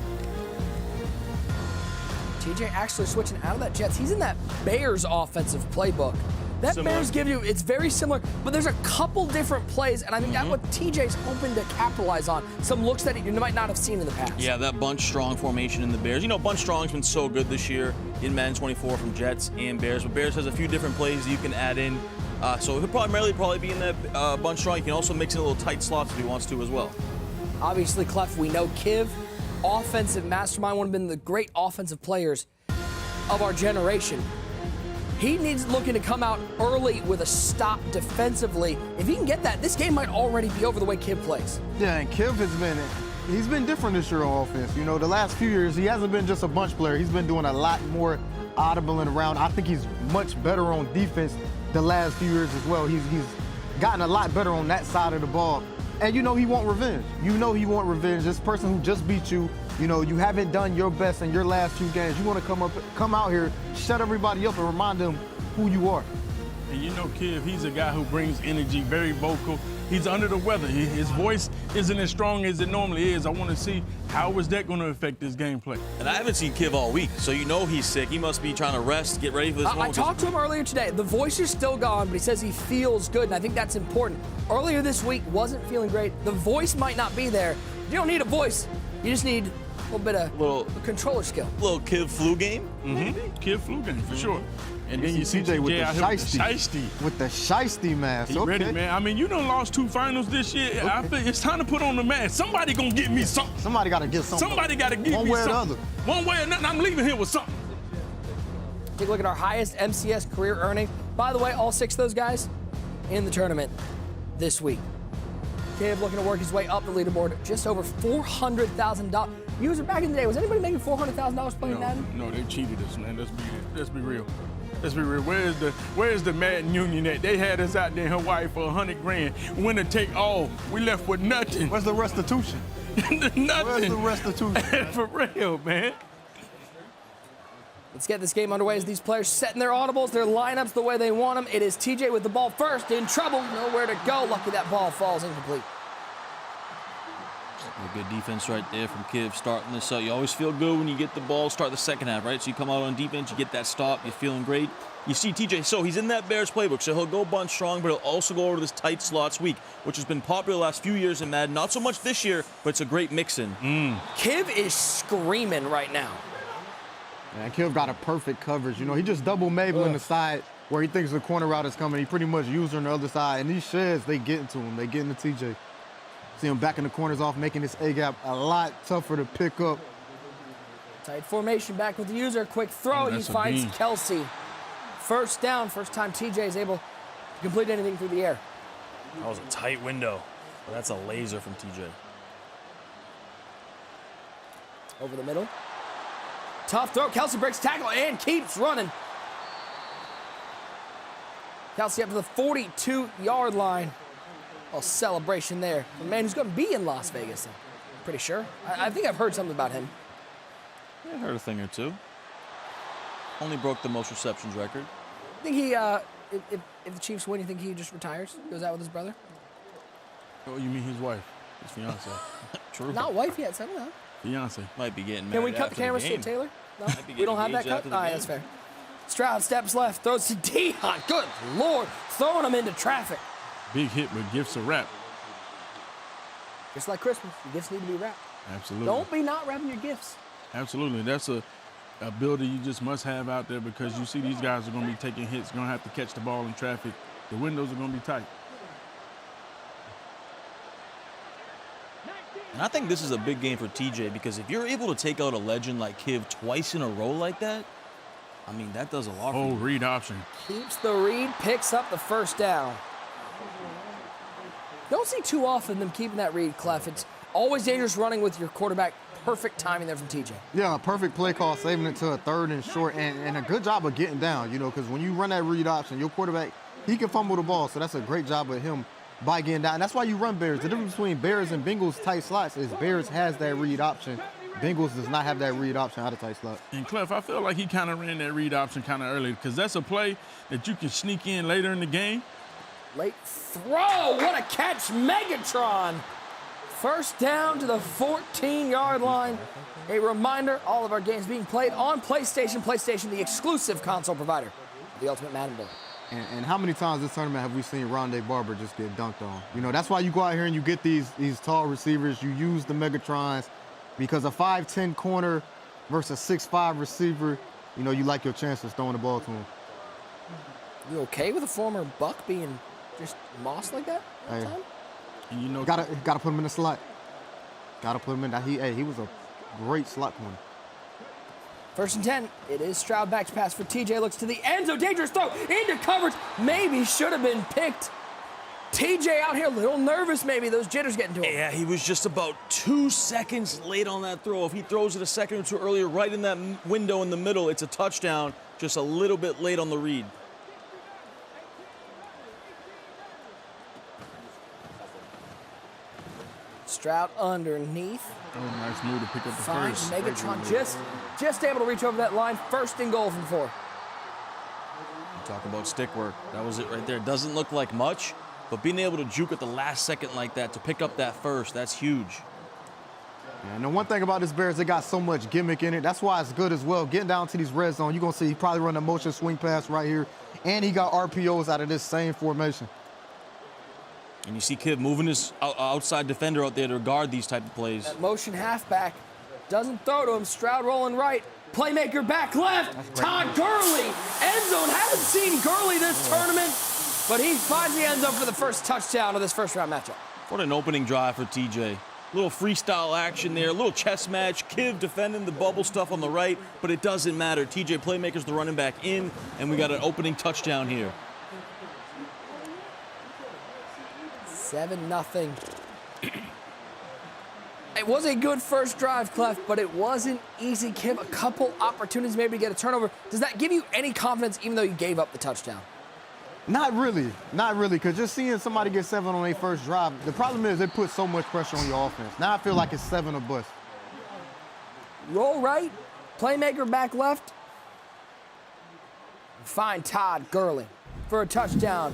TJ actually switching out of that Jets. He's in that Bears offensive playbook. That similar. Bears give you, it's very similar, but there's a couple different plays, and I think that's what TJ's hoping to capitalize on. Some looks that you might not have seen in the past. Yeah, that bunch strong formation in the Bears. You know, bunch strong's been so good this year in Madden 24 from Jets and Bears, but Bears has a few different plays you can add in. So he'll probably be in that bunch strong. He can also mix in a little tight slots if he wants to as well. Obviously, Clef, we know Kiv, offensive mastermind, one of the great offensive players of our generation. He needs looking to come out early with a stop defensively. If he can get that, this game might already be over the way Kiv plays. Yeah, and Kiv he's been different this year on offense. You know, the last few years, he hasn't been just a bunch player. He's been doing a lot more audibling around. I think he's much better on defense the last few years as well. He's gotten a lot better on that side of the ball. And you know he want revenge. You know he want revenge. This person who just beat you, you know, you haven't done your best in your last few games. You want to come out here, shut everybody up, and remind them who you are. And you know, Kiv, he's a guy who brings energy, very vocal. He's under the weather. His voice isn't as strong as it normally is. I want to see how is that going to affect his gameplay. And I haven't seen Kiv all week, so you know he's sick. He must be trying to rest, get ready for this moment. I talked to him earlier today. The voice is still gone, but he says he feels good, and I think that's important. Earlier this week, wasn't feeling great. The voice might not be there. You don't need a voice. You just need little bit of controller skill. Little kid flu game. Kid flu game for sure. And then You you see TJ with TJ the out here with the shiesty. With the shiesty mask. He ready, man. I mean, you done lost 2 finals this year. I feel it's time to put on the mask. Somebody gonna get me something. Somebody gotta get something. Somebody gotta give One me way or the something. other. One way or nothing. I'm leaving here with something. Take a look at our highest MCS career earning. By the way, all 6 of those guys in the tournament this week. Kiv looking to work his way up the leaderboard, just over $400,000. User back in the day, was anybody making $400,000 playing Madden? No, they cheated us, man. Let's be real. Let's be real. Where's the Madden Union at? They had us out there in Hawaii for $100 grand. Winner take all. We left with nothing. Where's the restitution? Nothing. Where's the restitution? For real, man. Let's get this game underway as these players setting their audibles, their lineups the way they want them. It is TJ with the ball first, in trouble, nowhere to go. Lucky that ball falls incomplete. A good defense right there from Kiv starting this out. You always feel good when you get the ball, start the second half, right? So you come out on defense, you get that stop, you're feeling great. You see TJ, so he's in that Bears playbook, so he'll go bunch strong, but he'll also go over to this tight slots weak, which has been popular the last few years in Madden. Not so much this year, but it's a great mix-in. Kiv is screaming right now. Man, Kiv got a perfect coverage. You know, he just double Mabel the side where he thinks the corner route is coming. He pretty much used her on the other side. And these sheds, they get into him. They get into TJ. See him backing the corners off, making this A-gap a lot tougher to pick up. Tight formation back with the user. Quick throw. He finds Kelsey. First down. First time TJ is able to complete anything through the air. That was a tight window. But that's a laser from TJ. Over the middle. Tough throw. Kelsey breaks tackle and keeps running. Kelsey up to the 42-yard line. A celebration there. A man who's going to be in Las Vegas, I'm pretty sure. I think I've heard something about him. Yeah, I heard a thing or two. Only broke the most receptions record. I think he, if the Chiefs win, you think he just retires? Goes out with his brother? Oh, you mean his wife? His fiance. True. Not wife yet, settle down. Fiance. Might be getting married. Can we cut the after cameras game. to Taylor? No, Might be we don't have getting that cut? engaged after the All right, game. that's fair. Stroud steps left, throws to Dion. Good Lord, throwing him into traffic. Big hit, but gifts a wrap. Just like Christmas, your gifts need to be wrapped. Absolutely. Don't be not wrapping your gifts. Absolutely. That's a ability you just must have out there because you see these guys are going to be taking hits, going to have to catch the ball in traffic. The windows are going to be tight. And I think this is a big game for TJ because if you're able to take out a legend like Kiv twice in a row like that, I mean, that does a lot for you. Read option. Keeps the read, picks up the first down. Don't see too often them keeping that read, Clef. It's always dangerous running with your quarterback. Perfect timing there from TJ. Yeah, a perfect play call, saving it to a third and short, and a good job of getting down, you know, because when you run that read option, your quarterback, he can fumble the ball, so that's a great job of him by getting down. And that's why you run Bears. The difference between Bears and Bengals tight slots is Bears has that read option. Bengals does not have that read option out of tight slot. And Clef, I feel like he kind of ran that read option kind of early because that's a play that you can sneak in later in the game. Late throw, what a catch, Megatron. First down to the 14-yard line. A reminder, all of our games being played on PlayStation. PlayStation, the exclusive console provider of the Ultimate Madden Bowl. And how many times this tournament have we seen Rondé Barber just get dunked on? You know, that's why you go out here and you get these tall receivers. You use the Megatrons because a 5'10 corner versus a 6'5 receiver, you know, you like your chances throwing the ball to him. You okay with a former Buck being just mossed like that all the time? And you know, gotta put him in the slot. Gotta put him in. He was a great slot corner. First and 10. It is Stroud back to pass for TJ. Looks to the end zone. Dangerous throw into coverage. Maybe should have been picked. TJ out here a little nervous maybe. Those jitters getting to him. Yeah, he was just about 2 seconds late on that throw. If he throws it a second or two earlier, right in that window in the middle, it's a touchdown. Just a little bit late on the read. Stroud underneath. Oh, nice move to pick up the Finds first. Megatron just able to reach over that line. First and goal from 4. Talk about stick work. That was it right there. Doesn't look like much, but being able to juke at the last second like that to pick up that first, that's huge. Yeah, and the one thing about this Bears, they got so much gimmick in it. That's why it's good as well. Getting down to these red zone, you're going to see he probably run a motion swing pass right here, and he got RPOs out of this same formation. And you see Kiv moving his outside defender out there to guard these type of plays. That motion halfback Doesn't throw to him. Stroud rolling right. Playmaker back left. Todd Gurley. End zone. Haven't seen Gurley this tournament, but he finds the end zone for the first touchdown of this first round matchup. What an opening drive for TJ. Little freestyle action there, little chess match. Kiv defending the bubble stuff on the right, but it doesn't matter. TJ Playmaker's the running back in, and we got an opening touchdown here. 7-0. It was a good first drive, Clef, but it wasn't easy. Kiv, a couple opportunities maybe to get a turnover. Does that give you any confidence even though you gave up the touchdown? Not really, because just seeing somebody get 7 on their first drive, the problem is it puts so much pressure on your offense. Now I feel like it's 7 or bust. Roll right, playmaker back left. Find Todd Gurley for a touchdown.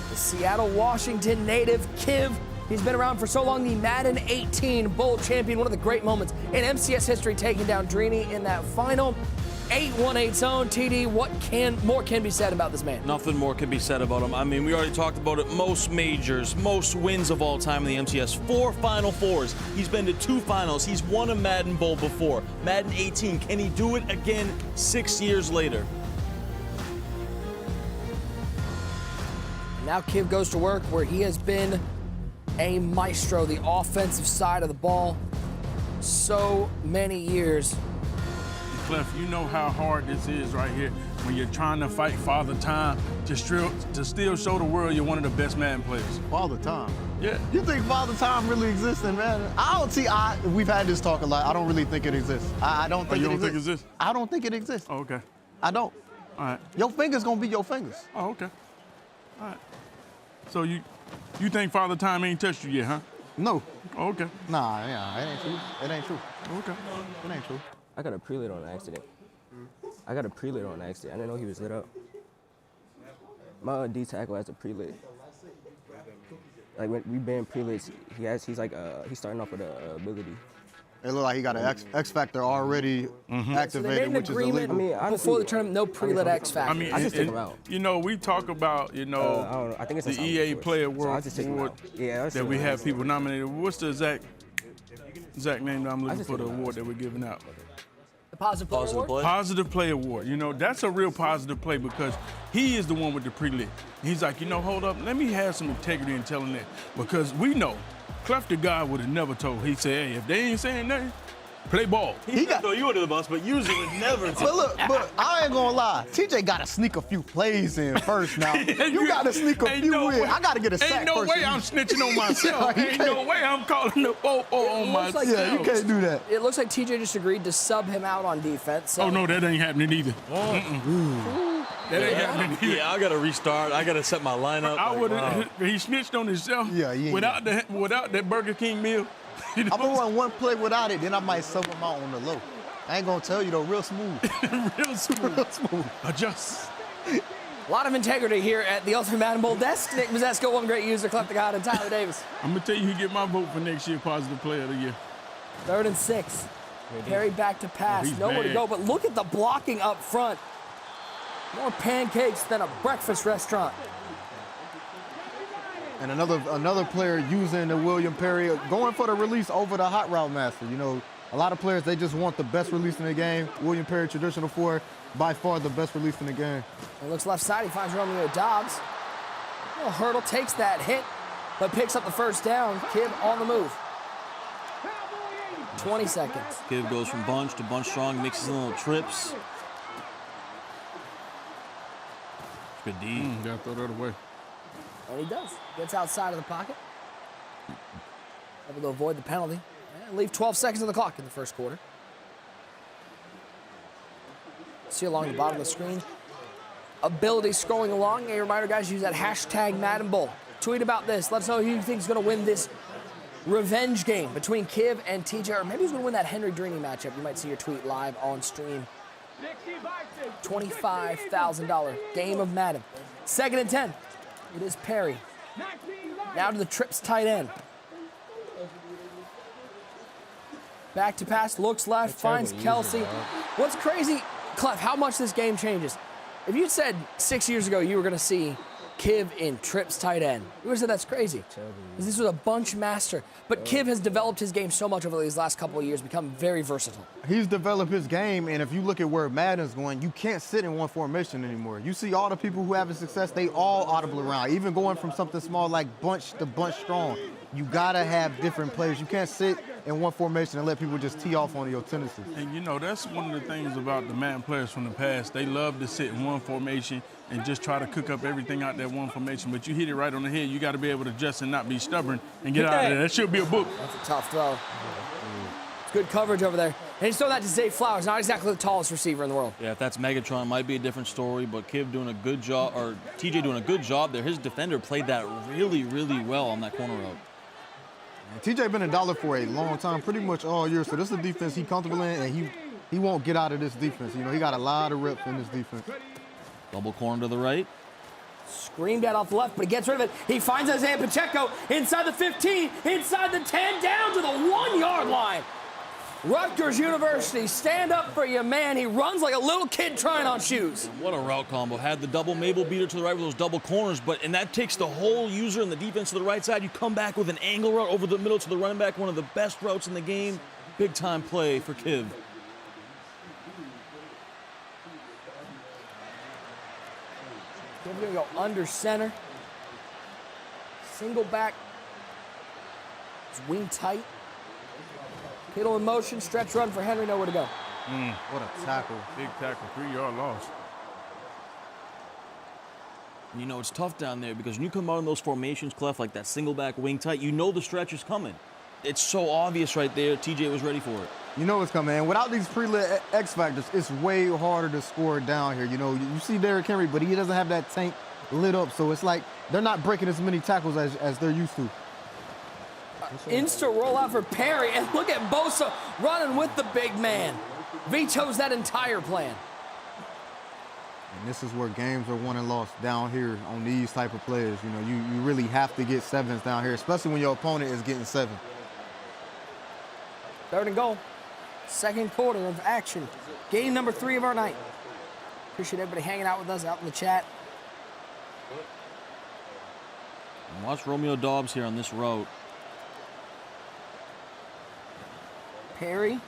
The Seattle, Washington native, Kiv. He's been around for so long, the Madden 18 Bowl champion, one of the great moments in MCS history, taking down Drini in that final. 8-1-8 zone. TD, what more can be said about this man? Nothing more can be said about him. I mean, we already talked about it. Most majors, most wins of all time in the MCS. 4 Final Fours. He's been to 2 finals. He's won a Madden Bowl before. Madden 18. Can he do it again 6 years later? Now Kiv goes to work where he has been a maestro, the offensive side of the ball, so many years. Clef, you know how hard this is right here when you're trying to fight Father Time to still show the world you're one of the best Madden players. Father Time? Yeah. You think Father Time really exists in Madden? I don't see. We've had this talk a lot. I don't really think it exists. I don't think you it don't exists. think it exists? I don't think it exists. Oh, okay. I don't. All right. Your fingers gonna be your fingers. Oh, okay. All right. So you think Father Time ain't touched you yet, huh? No. Oh, okay. Nah, yeah, it ain't true. It ain't true. Okay. It ain't true. I got a pre-lit on accident. I didn't know he was lit up. My D tackle has a pre-lit. Like when we ban pre-lits, he's starting off with a ability. It looked like he got an X factor already activated, So they made an which is illegal. agreement before the tournament, no pre-lit X factor. I mean, I just take him out. You know, we talk about, I don't know. I think it's the EA Player World Award Yeah, that we have people nominated. What's the exact name that I'm looking for the award that we're giving out? The Positive Player Award? Positive Play Award. You know, that's a real positive play because he is the one with the pre-lit. He's like, hold up, let me have some integrity in telling that. Because we know, Clef the guy would have never told. He said, hey, if they ain't saying nothing, play ball. He got throw you under the bus, but usually would never. But I ain't gonna lie. TJ got to sneak a few plays in first now. You got to sneak a few in. I got to get a sack Ain't no first. way I'm snitching on myself. Ain't no way I'm calling the on myself. Yeah, you can't do that. It looks like TJ just agreed to sub him out on defense. So. Oh, no, that ain't happening either. That ain't happening either. Yeah, I got to restart. I got to set my lineup. I would have. He snitched on himself. Yeah, without that Burger King meal. I'm gonna run one play without it, then I might sub him out on the low. I ain't gonna tell you though, real smooth. Real smooth. Adjust. A lot of integrity here at the Ultimate Madden Bowl desk. Nick Mazesco, one great user, Clef the God, and Tyler Davis. I'm gonna tell you who get my vote for next year Positive Player of the Year. 3rd and 6. Perry back to pass. He's Nowhere to bad. go, but look at the blocking up front. More pancakes than a breakfast restaurant. And another player using the William Perry, going for the release over the hot route master. You know, a lot of players, they just want the best release in the game. William Perry, traditional 4, by far the best release in the game. It looks left side. He finds Romeo Dobbs. Little hurdle, takes that hit, but picks up the first down. Kiv on the move. 20 seconds. Kiv goes from bunch to bunch strong, mixes in little trips. Good D. Gotta throw that away. And he does. Gets outside of the pocket. Able to avoid the penalty. And leave 12 seconds on the clock in the first quarter. See along the bottom of the screen. Ability scrolling along. A reminder, guys, use that hashtag Madden Bowl. Tweet about this. Let us know who you think is going to win this revenge game between Kiv and TJ. Or maybe he's going to win that Henry Drini matchup. You might see your tweet live on stream. $25,000 game of Madden. 2nd and 10. It is Perry. Now to the trips tight end. Back to pass, looks left, finds Kelsey. What's crazy, Clef, how much this game changes. If you said 6 years ago you were going to see Kiv in trips tight end. You would have said that's crazy. This was a bunch master. But Kiv has developed his game so much over these last couple of years, become very versatile. He's developed his game, and if you look at where Madden's going, you can't sit in one formation anymore. You see all the people who having success, they all audible around, even going from something small like bunch to bunch strong. You gotta have different plays. You can't sit in one formation and let people just tee off on your tendencies. And you know, that's one of the things about the Madden players from the past. They love to sit in one formation and just try to cook up everything out that one formation. But you hit it right on the head. You got to be able to adjust and not be stubborn and get out of there. That should be a book. That's a tough throw. It's good coverage over there. And he's throwing that to Zay Flowers, not exactly the tallest receiver in the world. Yeah, if that's Megatron, it might be a different story, but Kiv doing a good job, or TJ doing a good job there. His defender played that really, really well on that corner route. And TJ been a dollar for a long time, pretty much all year, so this is a defense he's comfortable in, and he won't get out of this defense. You know, he got a lot of reps in this defense. Double corner to the right. Screamed at off the left, but he gets rid of it. He finds Isaiah Pacheco inside the 15, inside the 10, down to the 1 yard line. Rutgers University, stand up for your man. He runs like a little kid trying on shoes. What a route combo. Had the double Mabel beater to the right with those double corners, and that takes the whole user and the defense to the right side. You come back with an angle route over the middle to the running back, one of the best routes in the game. Big time play for Kiv. We're going to go under center. Single back. It's wing tight. Kittle in motion, stretch run for Henry, nowhere to go. What a tackle. Big tackle, 3-yard loss. You know, it's tough down there because when you come out in those formations, Clef, like that single back wing tight, you know the stretch is coming. It's so obvious right there. TJ was ready for it. You know it's coming. And without these pre-lit X factors, it's way harder to score down here. You know, you see Derrick Henry, but he doesn't have that tank lit up. So it's like they're not breaking as many tackles as they're used to. Instant rollout for Perry, and look at Bosa running with the big man. Vetoes that entire plan. And this is where games are won and lost, down here on these type of players. You know, you really have to get sevens down here, especially when your opponent is getting 7. 3rd and goal. Second quarter of action. Game number 3 of our night. Appreciate everybody hanging out with us out in the chat. And watch Romeo Dobbs here on this route. Perry.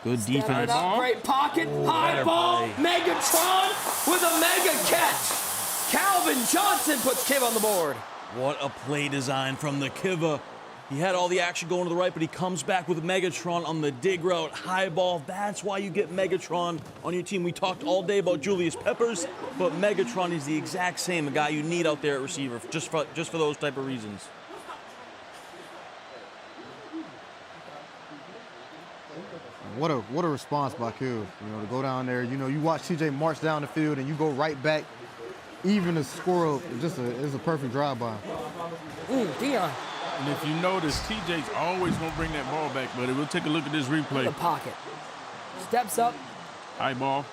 Good defense. Up, great pocket. High ball. Megatron with a mega catch. Calvin Johnson puts Kiv on the board. What a play design from the Kiva. He had all the action going to the right, but he comes back with Megatron on the dig route. High ball. That's why you get Megatron on your team. We talked all day about Julius Peppers, but Megatron is the exact same, a guy you need out there at receiver, just for those type of reasons. What a response by Kiv, you know, to go down there. You know, you watch TJ march down the field and you go right back, even a squirrel, it's a perfect drive-by. Dion. And if you notice, TJ's always going to bring that ball back, but we'll take a look at this replay. The pocket. Steps up. High ball.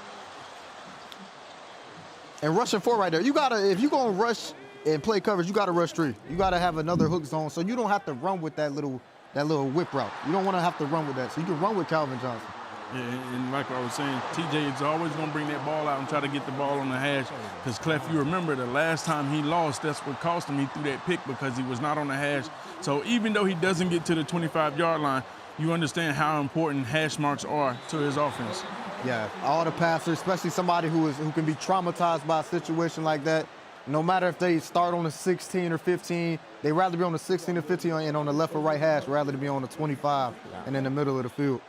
And rushing 4 right there. You gotta, if you're gonna rush and play coverage, you gotta rush 3. You gotta have another hook zone so you don't have to run with that little whip route. You don't want to have to run with that. So you can run with Calvin Johnson. Yeah, and like I was saying, TJ is always going to bring that ball out and try to get the ball on the hash. Because, Clef, you remember the last time he lost, that's what cost him. He threw that pick because he was not on the hash. So even though he doesn't get to the 25-yard line, you understand how important hash marks are to his offense. Yeah, all the passers, especially somebody who can be traumatized by a situation like that, no matter if they start on the 16 or 15, they'd rather be on the 16 or 15 and on the left or right hash rather than be on the 25 and in the middle of the field.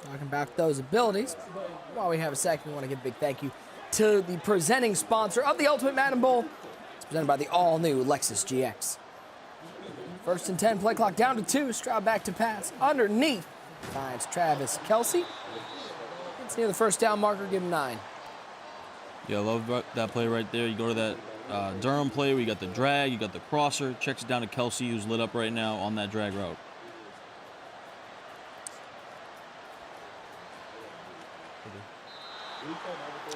Talking about those abilities, while we have a second, we want to give a big thank you to the presenting sponsor of the Ultimate Madden Bowl. It's presented by the all-new Lexus GX. 1st and 10, play clock down to 2, Stroud back to pass. Underneath, finds Travis Kelce. It's near the first down marker, give him 9. Yeah, I love that play right there. You go to that Durham play where you got the drag, you got the crosser, checks it down to Kelce, who's lit up right now on that drag route.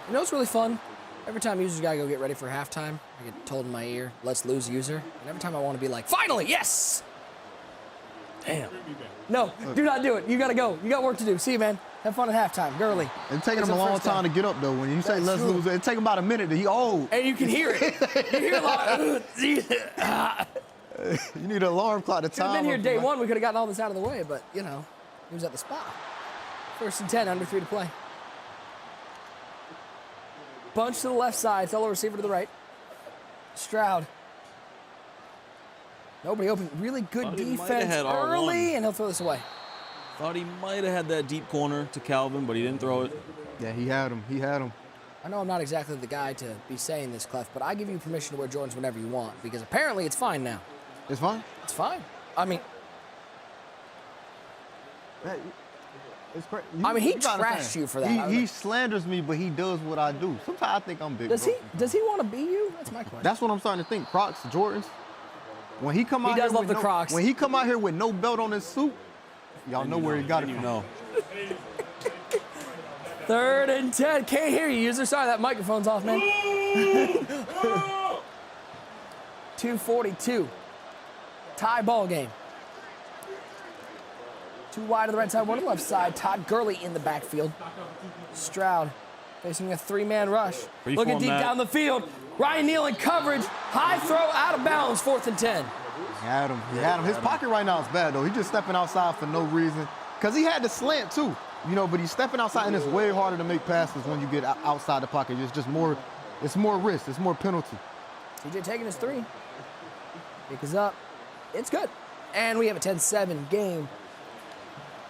You know what's really fun? Every time users gotta go get ready for halftime, I get told in my ear, let's lose user. And every time I want to be like, finally, yes! Damn. No, do not do it. You gotta go. You got work to do. See you, man. Have fun at halftime. Gurley. It's taking him a long time to get up, though. When you say let's lose, it take about a minute to And you can hear it. You hear a lot. You need an alarm clock to Could have time. been here day one. We could have gotten all this out of the way, but, you know, he was at the spot. 1st and 10, under 3 to play. Bunch to the left side. Fellow receiver to the right. Stroud. Nobody open. Really good defense early, and he'll throw this away. Thought he might have had that deep corner to Calvin, but he didn't throw it. Yeah, he had him. He had him. I know I'm not exactly the guy to be saying this, Clef, but I give you permission to wear Jordans whenever you want, because apparently it's fine now. It's fine? It's fine. I mean... It's crazy. He trashed you for that. He slanders me, but he does what I do. Sometimes I think I'm big. Does he want to be you? That's my question. That's what I'm starting to think. Crocs, Jordans. When he come out He does here love the Crocs. When he come out here with no belt on his suit, y'all know where he got it from. 3rd and 10. Can't hear you, user. Sorry, that microphone's off, man. 2:42. Tie ball game. 2 wide to the right side, 1 to the left side. Todd Gurley in the backfield. Stroud facing a 3-man rush. Looking deep down the field. Ryan Neal in coverage. High throw out of bounds. 4th and 10. He had him. He had him. His pocket right now is bad, though. He's just stepping outside for no reason. Because he had the slant, too. You know, but he's stepping outside, and it's way harder to make passes when you get outside the pocket. It's just more, it's more risk. It's more penalty. TJ taking his 3. Pick is up. It's good. And we have a 10-7 game.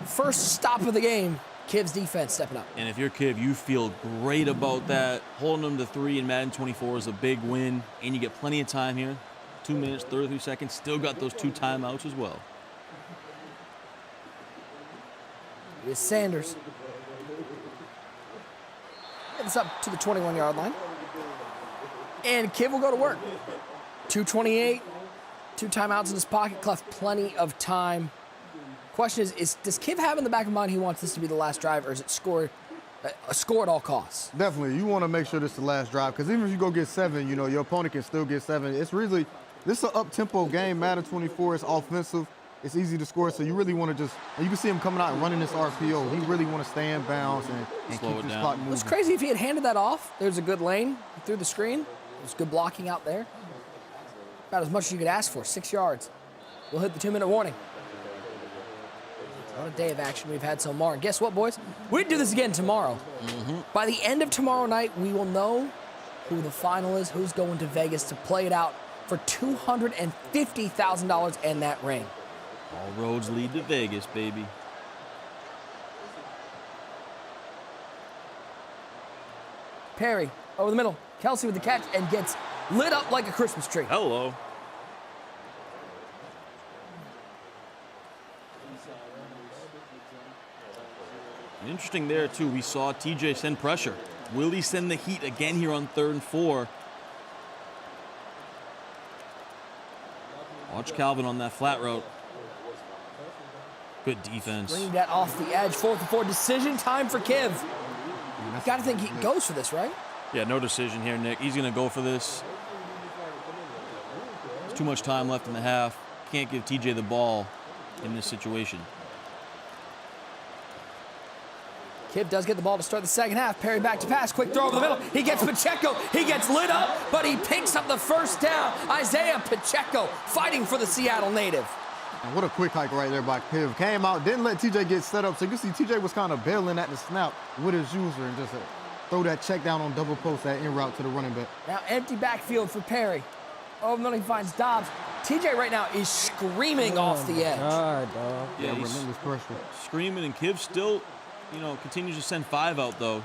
First stop of the game. Kiv's defense stepping up. And if you're Kiv, you feel great about that. Holding them to 3 in Madden 24 is a big win, and you get plenty of time here. 2 minutes, 33 seconds. Still got those 2 timeouts as well. Here's Sanders. It's up to the 21-yard line. And Kiv will go to work. 2:28, 2 timeouts in his pocket. Left plenty of time. Question is does Kiv have in the back of mind he wants this to be the last drive, or is it a score at all costs? Definitely. You want to make sure this is the last drive, because even if you go get 7, you know, your opponent can still get 7. It's really, this is an up-tempo game. Madden 24 is offensive. It's easy to score, so you really want to just, and you can see him coming out and running this RPO. He really want to stay in bounds and keep this clock moving. It's crazy if he had handed that off. There's a good lane through the screen. There's good blocking out there. About as much as you could ask for, 6 yards. We'll hit the 2-minute warning. What a day of action we've had so far. And guess what, boys? We do this again tomorrow. By the end of tomorrow night, we will know who the final is, who's going to Vegas to play it out for $250,000 and that ring. All roads lead to Vegas, baby. Perry over the middle. Kelsey with the catch and gets lit up like a Christmas tree. Hello. Interesting there, too. We saw TJ send pressure. Will he send the heat again here on 3rd and 4? Watch Calvin on that flat route. Good defense. Bring that off the edge. 4th and 4. Decision time for Kiv. Got to think he goes for this, right? Yeah, no decision here, Nick. He's going to go for this. There's too much time left in the half. Can't give TJ the ball in this situation. Kiv does get the ball to start the second half. Perry back to pass. Quick throw over the middle. He gets Pacheco. He gets lit up, but he picks up the first down. Isaiah Pacheco fighting for the Seattle native. And what a quick hike right there by Kiv. Came out, didn't let TJ get set up. So you can see TJ was kind of bailing at the snap with his user and just throw that check down on double post, that in route to the running back. Now empty backfield for Perry. Over the middle, he finds Dobbs. TJ right now is screaming off the edge. God, dog. Yeah, he's screaming, and Kiv still, you know, continues to send 5 out, though.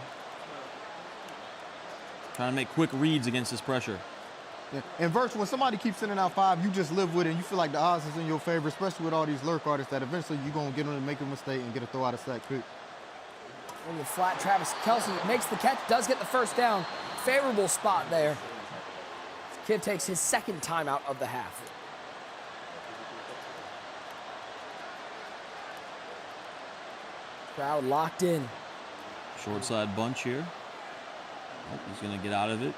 Trying to make quick reads against this pressure. Yeah. And Virtual, when somebody keeps sending out 5, you just live with it, and you feel like the odds is in your favor, especially with all these lurk artists that eventually you're going to get them to make a mistake and get a throw out of sack quick. In the flat, Travis Kelsey makes the catch, does get the first down. Favorable spot there. Kiv takes his 2nd timeout of the half. Crowd locked in. Short side bunch here. Oh, he's going to get out of it.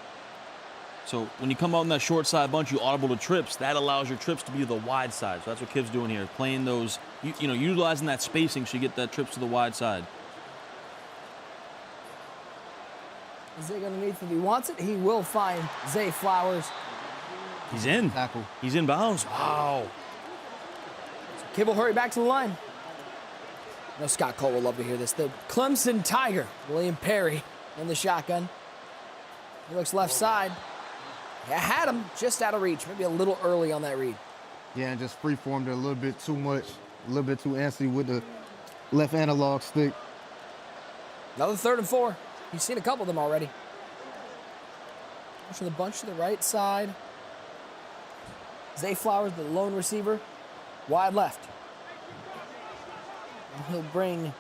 So when you come out in that short side bunch, you audible to trips. That allows your trips to be to the wide side. So that's what Kiv's doing here, playing those, you know, utilizing that spacing so you get that trips to the wide side. Zig underneath if he wants it. He will find Zay Flowers. He's in. Tackle. He's in bounds. Wow. So Kidd will hurry back to the line. No, Scott Cole will love to hear this. The Clemson Tiger, William Perry, in the shotgun. He looks left side. Yeah, had him just out of reach. Maybe a little early on that read. Yeah, and just free-formed it a little bit too much. A little bit too antsy with the left analog stick. Another 3rd and 4. You've seen a couple of them already. Pushing the bunch to the right side. Zay Flowers, the lone receiver, wide left. And he'll bring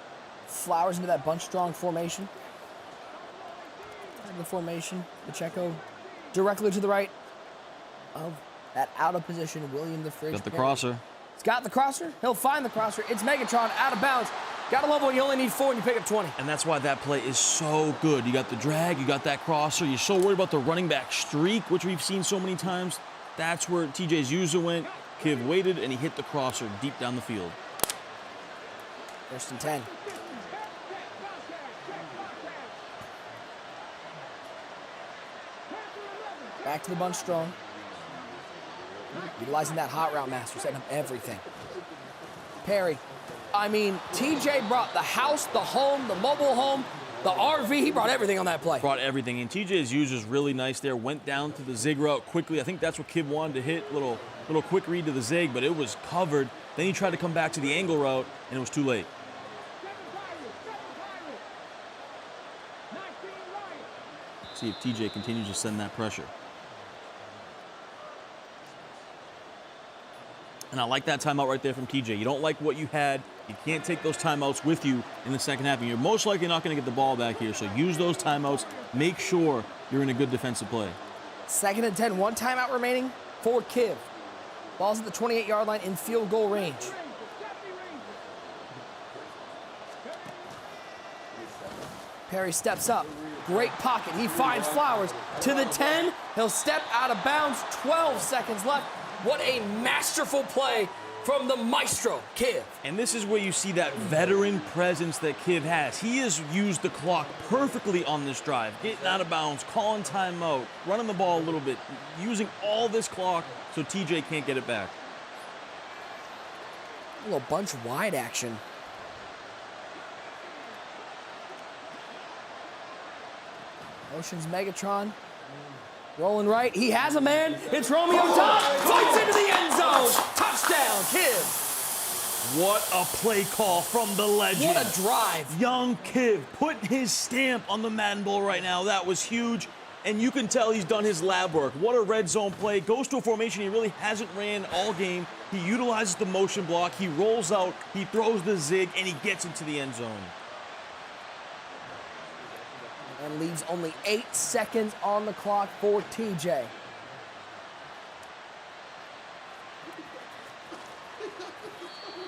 Flowers into that bunch-strong formation. The formation, Pacheco directly to the right of that out-of-position William the Fridge. Got the crosser. He's got the crosser. He'll find the crosser. It's Megatron out of bounds. Got to love when you only need 4 and you pick up 20. And that's why that play is so good. You got the drag, you got that crosser. You're so worried about the running back streak, which we've seen so many times. That's where TJ's user went. Kiv waited, and he hit the crosser deep down the field. 1st and 10. Back to the bunch strong. Utilizing that hot route master, setting up everything. Perry. I mean, TJ brought the house, the home, the mobile home, the RV. He brought everything on that play. Brought everything. And TJ's user's really nice there. Went down to the zig route quickly. I think that's what Kiv wanted to hit. Little quick read to the zig, but it was covered. Then he tried to come back to the angle route, and it was too late. See if TJ continues to send that pressure. And I like that timeout right there from TJ. You don't like what you had. You can't take those timeouts with you in the second half. And you're most likely not going to get the ball back here. So use those timeouts. Make sure you're in a good defensive play. 2nd and 10. 1 timeout remaining for Kiv. Ball's at the 28-yard line in field goal range. Perry steps up. Great pocket. He finds Flowers to the 10. He'll step out of bounds. 12 seconds left. What a masterful play from the maestro, Kiv. And this is where you see that veteran presence that Kiv has. He has used the clock perfectly on this drive. Getting out of bounds, calling timeout, running the ball a little bit, using all this clock so TJ can't get it back. A little bunch wide action. Ocean's Megatron. Rolling right. He has a man. It's Romeo Dobbs. Fights into the end zone. Touchdown, Kiv. What a play call from the legend. What a drive. Young Kiv putting his stamp on the Madden Bowl right now. That was huge. And you can tell he's done his lab work. What a red zone play. Goes to a formation he really hasn't ran all game. He utilizes the motion block. He rolls out. He throws the zig, and he gets into the end zone. And leaves only 8 seconds on the clock for TJ.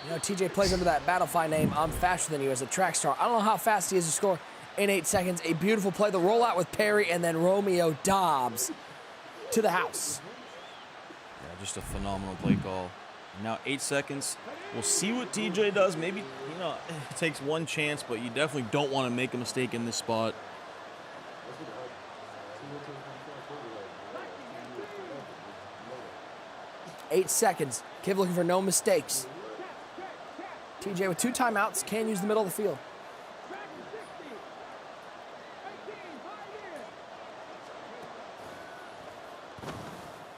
You know, TJ plays under that Battlefy name, I'm faster than you, as a track star. I don't know how fast he is to score in 8 seconds. A beautiful play, the rollout with Perry, and then Romeo Dobbs to the house. Yeah, just a phenomenal play call. Now 8 seconds. We'll see what TJ does. Maybe, you know, it takes one chance, but you definitely don't want to make a mistake in this spot. Eight seconds. Kiv looking for no mistakes. TJ with 2 timeouts, can use the middle of the field.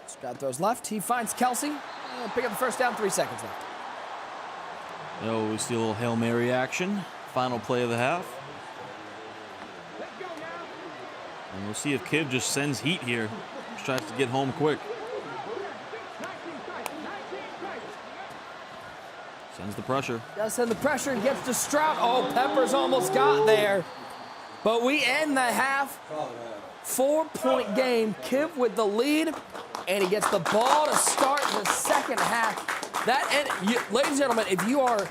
Scott throws left. He finds Kelsey. Pick up the first down, 3 seconds left. Oh, we see a little Hail Mary action. Final play of the half. And we'll see if Kiv just sends heat here. Just tries to get home quick. Sends the pressure. Does send the pressure and gets to Stroud. Oh, Peppers almost got there. But we end the half. 4-point game. Kiv with the lead. And he gets the ball to start the second half. Ladies and gentlemen, if you are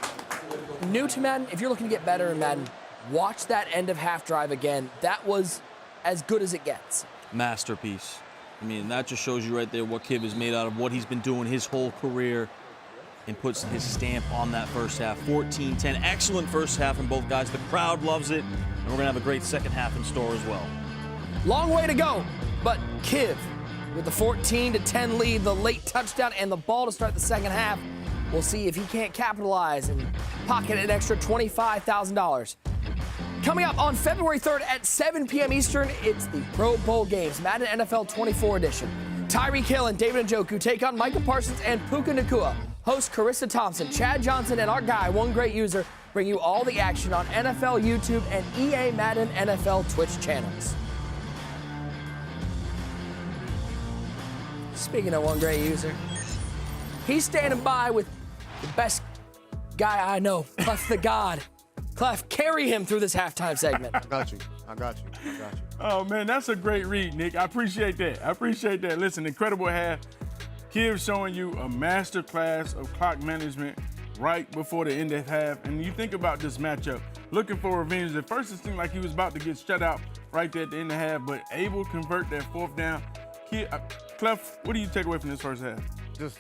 new to Madden, if you're looking to get better in Madden, watch that end of half drive again. That was as good as it gets. Masterpiece. I mean, that just shows you right there what Kiv is made out of, what he's been doing his whole career, and puts his stamp on that first half. 14-10. Excellent first half from both guys. The crowd loves it, and we're going to have a great second half in store as well. Long way to go, but Kiv with the 14-10 lead, the late touchdown, and the ball to start the second half. We'll see if he can't capitalize and pocket an extra $25,000. Coming up on February 3rd at 7 p.m. Eastern, it's the Pro Bowl games, Madden NFL 24 edition. Tyreek Hill and David Njoku take on Michael Parsons and Puka Nacua. Host Carissa Thompson, Chad Johnson, and our guy, One Great User, bring you all the action on NFL YouTube and EA Madden NFL Twitch channels. Speaking of One Great User, he's standing by with the best guy I know, Clef the God. Clef, carry him through this halftime segment. I got you. Oh, man, that's a great read, Nick. I appreciate that. Listen, incredible half. Kiv showing you a master class of clock management right before the end of half. And you think about this matchup, looking for revenge. At first, it seemed like he was about to get shut out right there at the end of half, but able to convert that fourth down. Clef, what do you take away from this first half? Just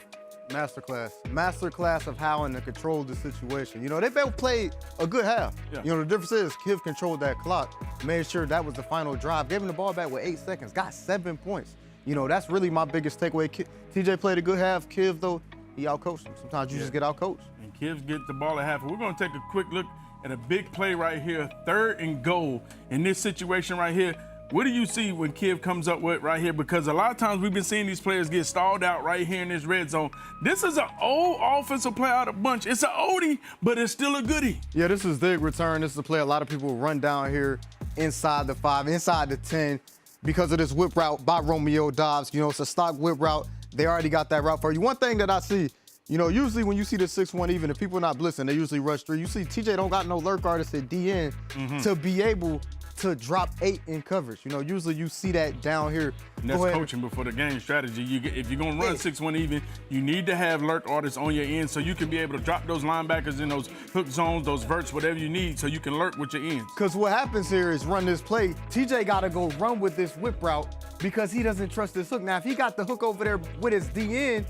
masterclass of how to control the situation. You know, they both played a good half. Yeah. You know, the difference is Kiv controlled that clock, made sure that was the final drive, gave him the ball back with 8 seconds, got 7 points. You know, that's really my biggest takeaway. TJ played a good half. Kiv, though, he outcoached him. Sometimes you just get outcoached. And Kiv get the ball at half. We're going to take a quick look at a big play right here, 3rd and goal in this situation right here. What do you see when Kiv comes up with right here? Because a lot of times we've been seeing these players get stalled out right here in this red zone. This is an old offensive play out of bunch. It's an oldie, but it's still a goodie. Yeah, this is big return. This is a play a lot of people run down here inside the 5, inside the 10 because of this whip route by Romeo Dobbs. You know, it's a stock whip route. They already got that route for you. One thing that I see, you know, usually when you see the 6-1 even, if people are not blitzing, they usually rush 3. You see TJ don't got no lurk artist at DN to be able to drop 8 in coverage. You know, usually you see that down here. And that's coaching before the game strategy. If you're going to run 6-1 even, you need to have lurk artists on your end so you can be able to drop those linebackers in those hook zones, those verts, whatever you need, so you can lurk with your ends. Because what happens here is run this play, TJ got to go run with this whip route because he doesn't trust this hook. Now, if he got the hook over there with his DN,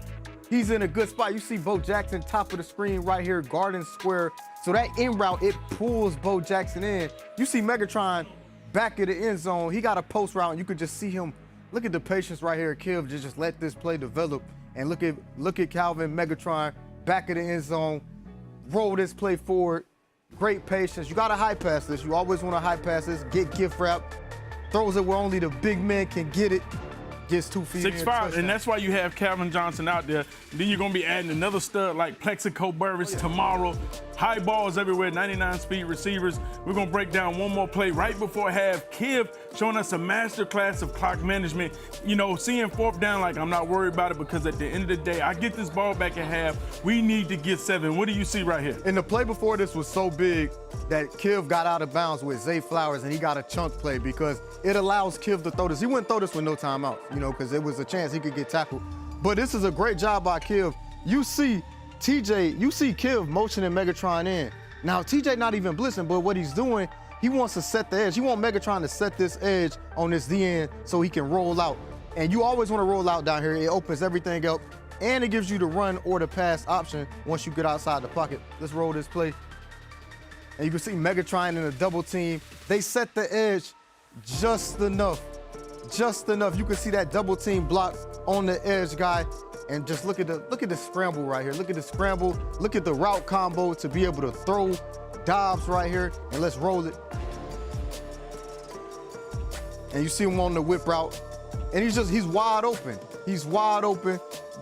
he's in a good spot. You see Bo Jackson top of the screen right here, Garden Square. So that in route, it pulls Bo Jackson in. You see Megatron back of the end zone. He got a post route, and you could just see him. Look at the patience right here. Kiv just let this play develop. And look at Calvin, Megatron, back of the end zone. Roll this play forward. Great patience. You got to high pass this. You always want to high pass this. Get gift wrap. Throws it where only the big men can get it. Gets 2 feet 6'5", and that's why you have Calvin Johnson out there. Then you're going to be adding another stud like Plexico Burris tomorrow. High balls everywhere, 99 speed receivers. We're going to break down one more play right before half. Kiv showing us a master class of clock management. You know, seeing 4th down, like, I'm not worried about it because at the end of the day, I get this ball back at half. We need to get 7. What do you see right here? And the play before this was so big that Kiv got out of bounds with Zay Flowers, and he got a chunk play because it allows Kiv to throw this. He wouldn't throw this with no timeout, you know, because it was a chance he could get tackled. But this is a great job by Kiv. You see Kiv motioning Megatron in. Now, TJ not even blitzing, but what he's doing, he wants to set the edge. He wants Megatron to set this edge on this DN so he can roll out. And you always want to roll out down here. It opens everything up, and it gives you the run or the pass option once you get outside the pocket. Let's roll this play. And you can see Megatron in a double team. They set the edge just enough. Just enough. You can see that double team block on the edge guy. And just look at the scramble right here. Look at the scramble. Look at the route combo to be able to throw Dobbs right here. And let's roll it. And you see him on the whip route. And he's wide open. He's wide open.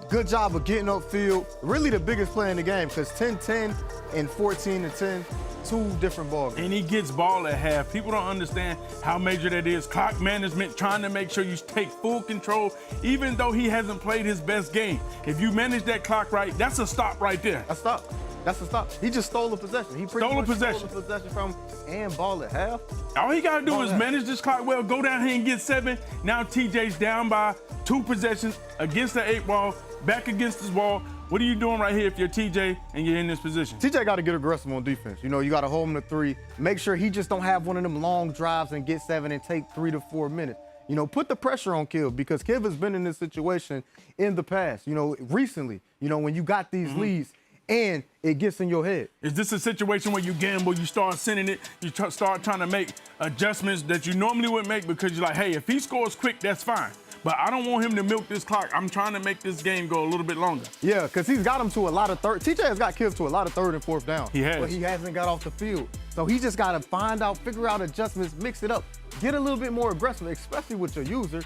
Good job of getting upfield. Really the biggest play in the game because 10-10 and 14-10. 2 different ball games. And he gets ball at half. People don't understand how major that is. Clock management, trying to make sure you take full control, even though he hasn't played his best game. If you manage that clock right, that's a stop right there. A stop. That's a stop. He just stole the possession. He stole the possession from him and ball at half. All he got to do is manage this clock well, go down here and get 7. Now TJ's down by 2 possessions against the 8 ball, back against his wall. What are you doing right here if you're TJ and you're in this position? TJ got to get aggressive on defense. You know, you got to hold him to 3. Make sure he just don't have one of them long drives and get 7 and take 3 to 4 minutes. You know, put the pressure on Kiv because Kiv has been in this situation in the past, you know, recently, you know, when you got these leads and it gets in your head. Is this a situation where you gamble, you start sending it, you start trying to make adjustments that you normally wouldn't make because you're like, hey, if he scores quick, that's fine. But I don't want him to milk this clock. I'm trying to make this game go a little bit longer. Yeah, because he's got him to a lot of TJ has got Kiv to a lot of third and fourth down. He has. But he hasn't got off the field. So he just got to figure out adjustments, mix it up, get a little bit more aggressive, especially with your user.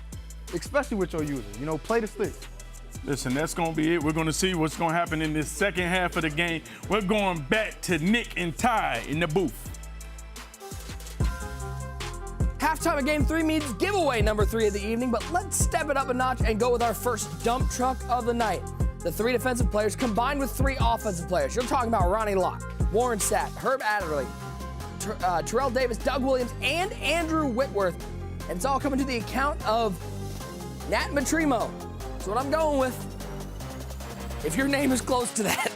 You know, play the sticks. Listen, that's going to be it. We're going to see what's going to happen in this second half of the game. We're going back to Nick and Ty in the booth. Halftime of Game 3 means giveaway number 3 of the evening, but let's step it up a notch and go with our first dump truck of the night. The 3 defensive players combined with 3 offensive players. You're talking about Ronnie Lott, Warren Sapp, Herb Adderley, Terrell Davis, Doug Williams, and Andrew Whitworth. And it's all coming to the account of Nat Matrimo. That's what I'm going with. If your name is close to that,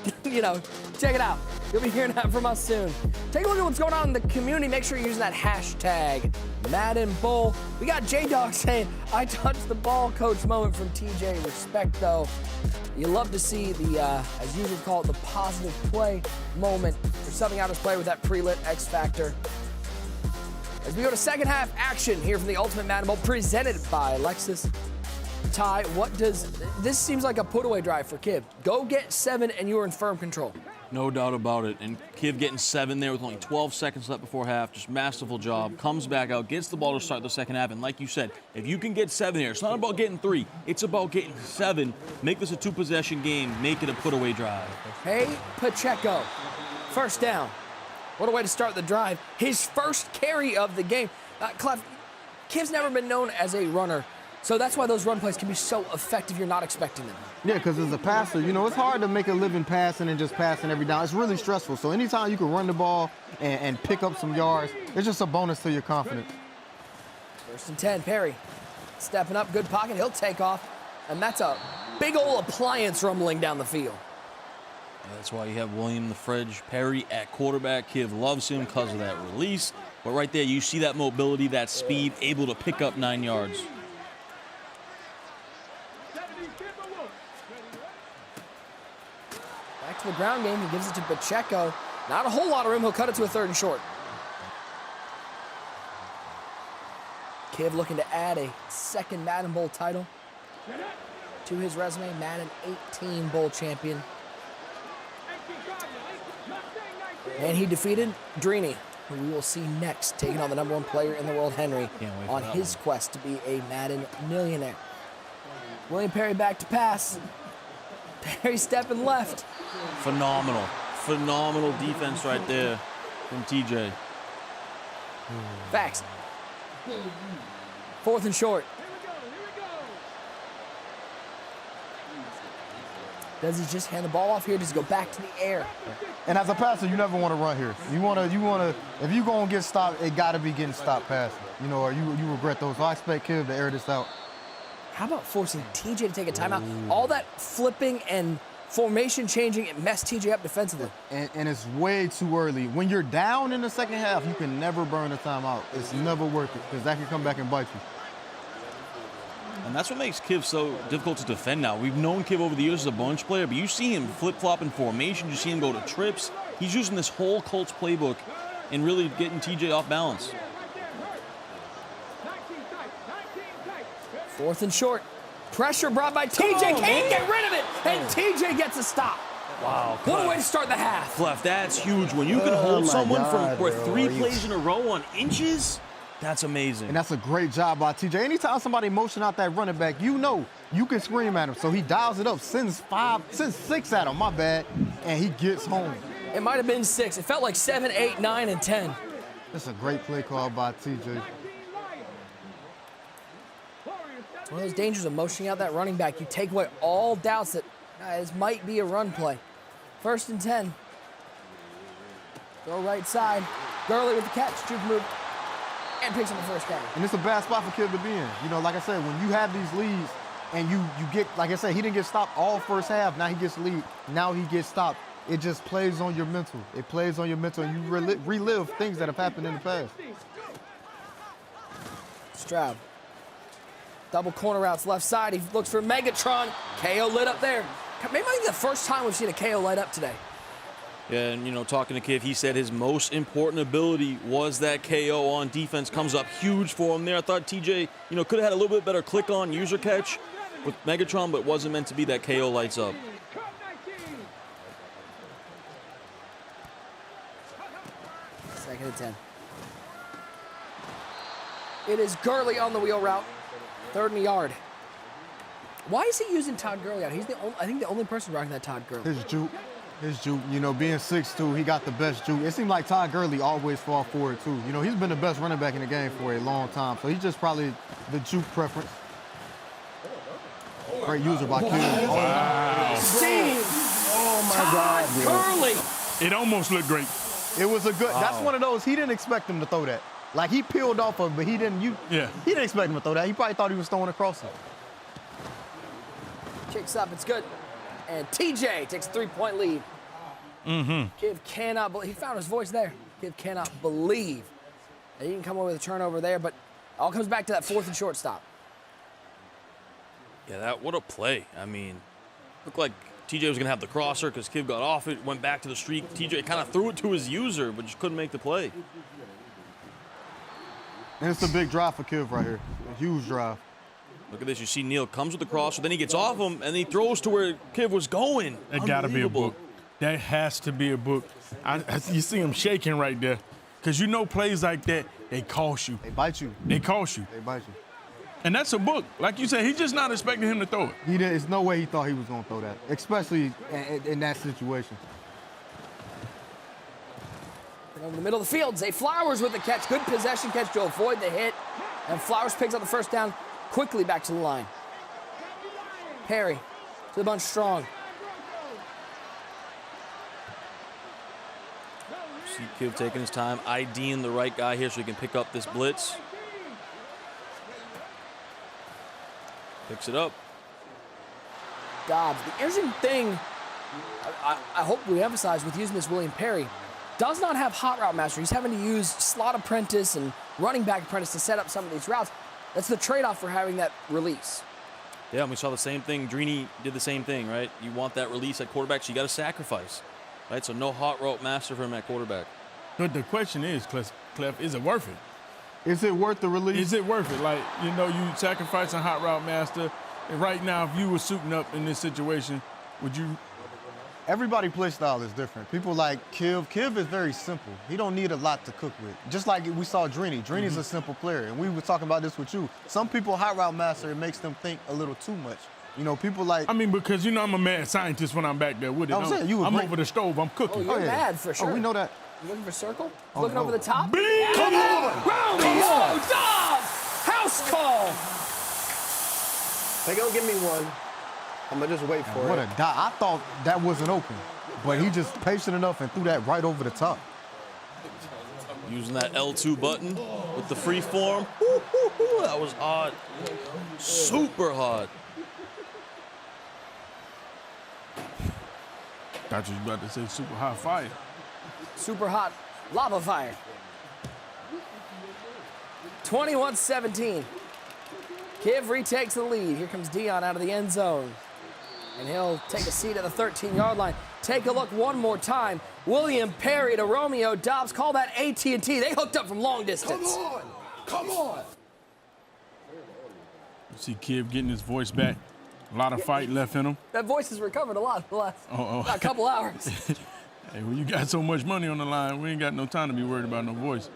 check it out. You'll be hearing that from us soon. Take a look at what's going on in the community. Make sure you're using that hashtag Madden Bowl. We got J-Dog saying, I touched the ball, coach moment from TJ. Respect, though. You love to see the, as you would call it, the positive play moment for subbing out his player with that pre-lit X Factor. As we go to second half action here from the Ultimate Madden Bowl, presented by Lexus. Ty, this seems like a put-away drive for Kiv. Go get 7 and you are in firm control. No doubt about it. And Kiv getting 7 there with only 12 seconds left before half. Just masterful job. Comes back out, gets the ball to start the second half. And like you said, if you can get 7 here, it's not about getting 3. It's about getting 7. Make this a 2-possession game. Make it a put-away drive. Hey, Pacheco. First down. What a way to start the drive. His first carry of the game. Clef, Kiv's never been known as a runner. So that's why those run plays can be so effective you're not expecting them. Yeah, because as a passer, it's hard to make a living passing and just passing every down. It's really stressful. So anytime you can run the ball and pick up some yards, it's just a bonus to your confidence. First and 10, Perry. Stepping up, good pocket, he'll take off. And that's a big old appliance rumbling down the field. Yeah, that's why you have William the Fridge Perry at quarterback. Kiv loves him because of that release. But right there, you see that mobility, that speed, able to pick up 9 yards. Back to the ground game, he gives it to Pacheco. Not a whole lot of room, he'll cut it to a 3rd and short. Kiv looking to add a 2nd Madden Bowl title to his resume. Madden 18 Bowl champion. And he defeated Drini, who we will see next, taking on the #1 player in the world, Henry, on his quest to be a Madden millionaire. William Perry back to pass. Perry stepping left. Phenomenal defense right there from TJ. Facts. 4th and short. Does he just hand the ball off here? Does he go back to the air? And as a passer, you never want to run here. You want to. If you're gonna get stopped, it got to be getting stopped passing. Or you regret those. So I expect Kiv to air this out. How about forcing TJ to take a timeout? All that flipping and formation changing, it messed TJ up defensively. And it's way too early. When you're down in the second half, you can never burn a timeout. It's never worth it because that can come back and bite you. And that's what makes Kiv so difficult to defend now. We've known Kiv over the years as a bunch player, but you see him flip-flop in formation. You see him go to trips. He's using this whole Colts playbook and really getting TJ off balance. 4th and short. Pressure brought by TJ. Can't get rid of it. And TJ gets a stop. Wow. What a way to start the half. Clef, that's huge. When you can hold someone for 3 plays in a row on inches, that's amazing. And that's a great job by TJ. Anytime somebody motion out that running back, you can scream at him. So he dials it up, sends 6 at him, my bad, and he gets home. It might have been 6. It felt like 7, 8, 9, and 10. That's a great play call by TJ. It's one of those dangers of motioning out that running back. You take away all doubts that this might be a run play. 1st and 10. Go right side. Gurley with the catch. Juke move. And picks up the 1st down. And it's a bad spot for Kiv to be in. Like I said, when you have these leads and you get, like I said, he didn't get stopped all first half. Now he gets lead. Now he gets stopped. It just plays on your mental. It plays on your mental, and you relive things that have happened in the past. Stroud. Double corner routes left side. He looks for Megatron. KO lit up there. Maybe the first time we've seen a KO light up today. Yeah, and, you know, talking to Kiv, he said his most important ability was that KO on defense. Comes up huge for him there. I thought TJ, you know, could have had a little bit better click on user catch with Megatron, but wasn't meant to be that KO lights up. Second and 10. It is Gurley on the wheel route. 3rd and a yard. Why is he using Todd Gurley out? He's the only, I think the only person rocking that Todd Gurley. His juke. You know, being 6'2", he got the best juke. It seemed like Todd Gurley always fall forward, too. You know, he's been the best running back in the game for a long time, so he's just probably the juke preference. Great user by Kiv. Wow. Steve! Oh, my Todd God, Gurley! It almost looked great. It was a good, that's one of those, he didn't expect him to throw that. Like, he peeled off of it, but he didn't, he didn't expect him to throw that. He probably thought he was throwing across him. Kicks up, it's good. And TJ takes a 3-point lead. Kiv cannot believe, he found his voice there. Kiv cannot believe that he can come away with a turnover there, but it all comes back to that 4th and short stop. Yeah, what a play. I mean, looked like TJ was going to have the crosser because Kiv got off it, went back to the streak. TJ kind of threw it to his user, but just couldn't make the play. And it's a big drive for Kiv right here. A huge drive. Look at this. You see Neil comes with the crosser, then he gets off him, and he throws to where Kiv was going. That got to be a book. That has to be a book. You see him shaking right there. Because you know plays like that, they cost you. They bite you. They cost you. They bite you. And that's a book. Like you said, he's just not expecting him to throw it. There's no way he thought he was going to throw that, especially in that situation. Over the middle of the field, Zay Flowers with the catch. Good possession catch to avoid the hit. And Flowers picks up the first down quickly back to the line. Perry to the bunch strong. See Kiv taking his time, IDing the right guy here so he can pick up this blitz. Picks it up. Dobbs. The interesting thing, I hope we emphasize with using this William Perry, does not have hot route master. He's having to use slot apprentice and running back apprentice to set up some of these routes. That's the trade-off for having that release. Yeah, and we saw the same thing. Drini did the same thing, right? You want that release at quarterback, so you got to sacrifice, right? So no hot route master for him at quarterback. But the question is, Clef, is it worth it? Is it worth the release? Is it worth it? Like, you know, you sacrificing hot route master. And right now, if you were suiting up in this situation, would you? Everybody play style is different. People like Kiv. Kiv is very simple. He don't need a lot to cook with. Just like we saw Drini. Drini's a simple player, and we were talking about this with you. Some people hot route master, it makes them think a little too much. You know, people like. I mean, because you know I'm a mad scientist when I'm back there with it. I'm saying, I'm over the stove. I'm cooking. Oh, you're mad for sure. Oh, we know that. You looking for circle? Oh, Looking no. over the top? Big! Come on! Round the wall! Dobbs! House call! They gonna give me one. I'm gonna just wait for What it. a dot. I thought that wasn't open, but he just patient enough and threw that right over the top. Using that L2 button with the free form. That was hot. Super hot. Thought you was about to say super hot fire. Super hot lava fire. 21-17. Kiv retakes the lead. Here comes Dion out of the end zone. And he'll take a seat at the 13-yard line. Take a look one more time. William Perry to Romeo Dobbs. Call that AT&T. They hooked up from long distance. Come on! Come on! You see Kiv getting his voice back. A lot of fight left in him. That voice has recovered a lot the last about a couple hours. Hey, when you got so much money on the line, we ain't got no time to be worried about no voice.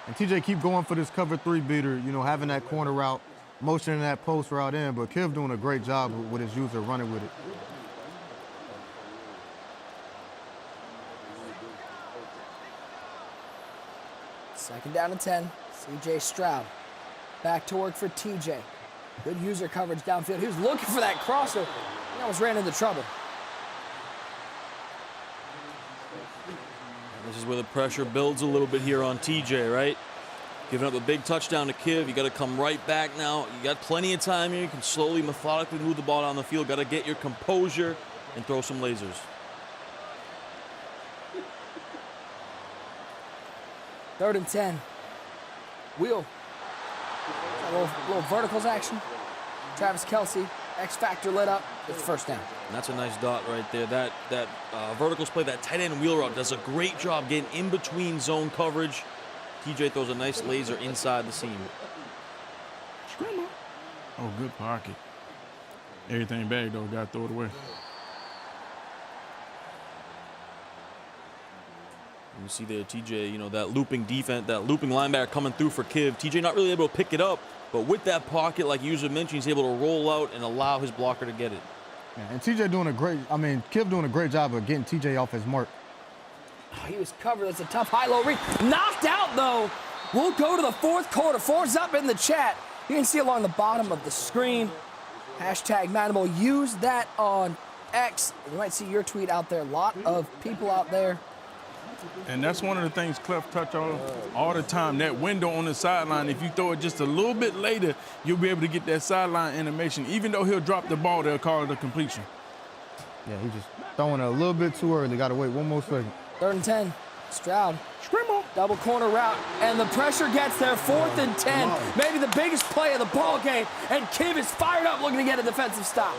And TJ keep going for this cover 3 beater, you know, having that corner route, motioning that post route in, but Kiv doing a great job with his user running with it. Second down and 10. C.J. Stroud back to work for TJ. Good user coverage downfield. He was looking for that crosser. He almost ran into trouble. This is where the pressure builds a little bit here on TJ, right? Giving up a big touchdown to Kiv. You got to come right back now. You got plenty of time here. You can slowly, methodically move the ball down the field. Got to get your composure and throw some lasers. Third and 10. Wheel. A little verticals action. Travis Kelce X Factor lit up. It's first down. And that's a nice dot right there. That verticals play, that tight end wheel route does a great job getting in between zone coverage. TJ throws a nice laser inside the seam. Oh, good pocket. Everything back, though. Got to throw it away. You see there, TJ, you know, that looping defense, that looping linebacker coming through for Kiv. TJ not really able to pick it up, but with that pocket, like you mentioned, he's able to roll out and allow his blocker to get it. Yeah, and TJ doing a great, Kiv doing a great job of getting TJ off his mark. Oh, he was covered. That's a tough high-low read. Knocked out, though. We'll go to the fourth quarter. 4's up in the chat. You can see along the bottom of the screen. Hashtag Madden Bowl. Use that on X. You might see your tweet out there. A lot of people out there. And that's one of the things Clef touch on all the time, that window on the sideline. If you throw it just a little bit later, you'll be able to get that sideline animation. Even though he'll drop the ball, they'll call it a completion. Yeah, he just throwing it a little bit too early. Got to wait one more second. 3rd and 10. Stroud. Scramble. Double corner route. And the pressure gets there. 4th and 10. Maybe the biggest play of the ball game. And Kiv is fired up looking to get a defensive stop.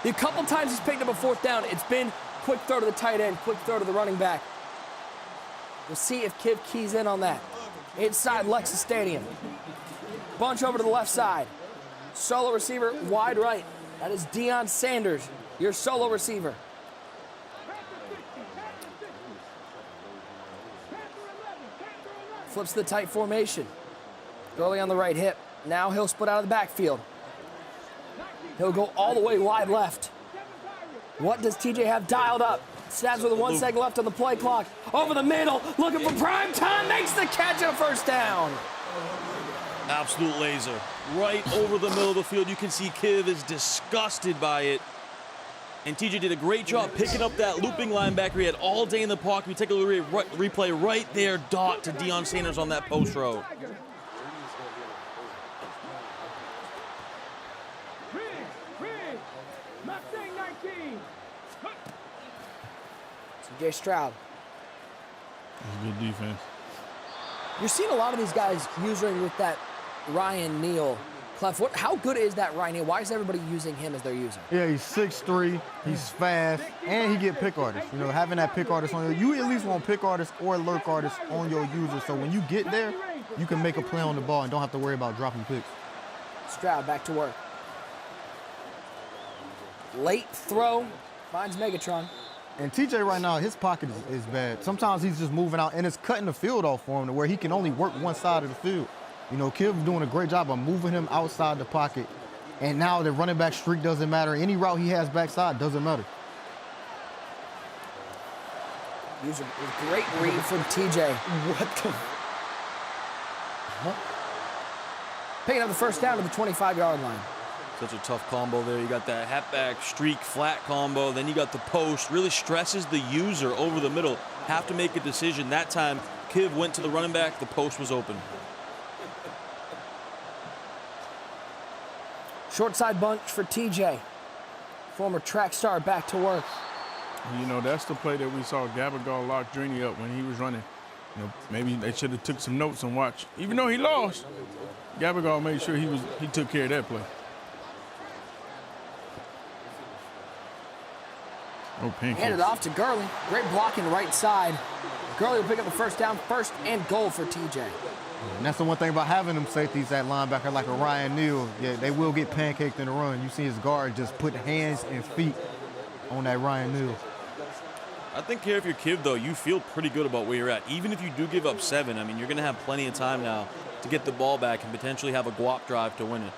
The couple times he's picked up a 4th down, it's been quick throw to the tight end, quick throw to the running back. We'll see if Kiv keys in on that. Inside Lexus Stadium. Bunch over to the left side. Solo receiver wide right. That is Deion Sanders, your solo receiver. Flips the tight formation. Gurley on the right hip. Now he'll split out of the backfield. He'll go all the way wide left. What does TJ have dialed up? Snaps with 1 second left on the play clock. Over the middle, looking for prime time, makes the catch and a first down. Absolute laser. Right over the middle of the field. You can see Kiv is disgusted by it. And TJ did a great job picking up that looping linebacker he had all day in the pocket. We take a little replay right there, dot to Deion Sanders on that post route. CJ Stroud. That's good defense. You're seeing a lot of these guys using with that Ryan Neal. Clef, how good is that Ryan Neal? Why is everybody using him as their user? Yeah, he's 6'3", he's fast, and he get pick artists. You know, having that pick artist on you at least want pick artists or lurk artists on your user. So when you get there, you can make a play on the ball and don't have to worry about dropping picks. Stroud back to work. Late throw, finds Megatron. And TJ right now, his pocket is bad. Sometimes he's just moving out, and it's cutting the field off for him to where he can only work one side of the field. You know, Kiv doing a great job of moving him outside the pocket. And now the running back streak doesn't matter. Any route he has backside doesn't matter. Use a great read from TJ. What the? Picking up the first down to the 25-yard line. Such a tough combo there. You got that halfback streak flat combo. Then you got the post. Really stresses the user over the middle. Have to make a decision. That time, Kiv went to the running back. The post was open. Short side bunch for TJ. Former track star back to work. You know, that's the play that we saw Gabagal lock Drini up when he was running. You know, maybe they should have took some notes and watched. Even though he lost, Gabagal made sure he took care of that play. Oh, pancakes. Handed off to Gurley. Great blocking right side. Gurley will pick up the first down, first and goal for TJ. And that's the one thing about having them safeties at linebacker like a Ryan Neal. Yeah, they will get pancaked in the run. You see his guard just put hands and feet on that Ryan Neal. I think here if you're Kiv, though, you feel pretty good about where you're at. Even if you do give up 7, I mean, you're going to have plenty of time now to get the ball back and potentially have a guap drive to win it.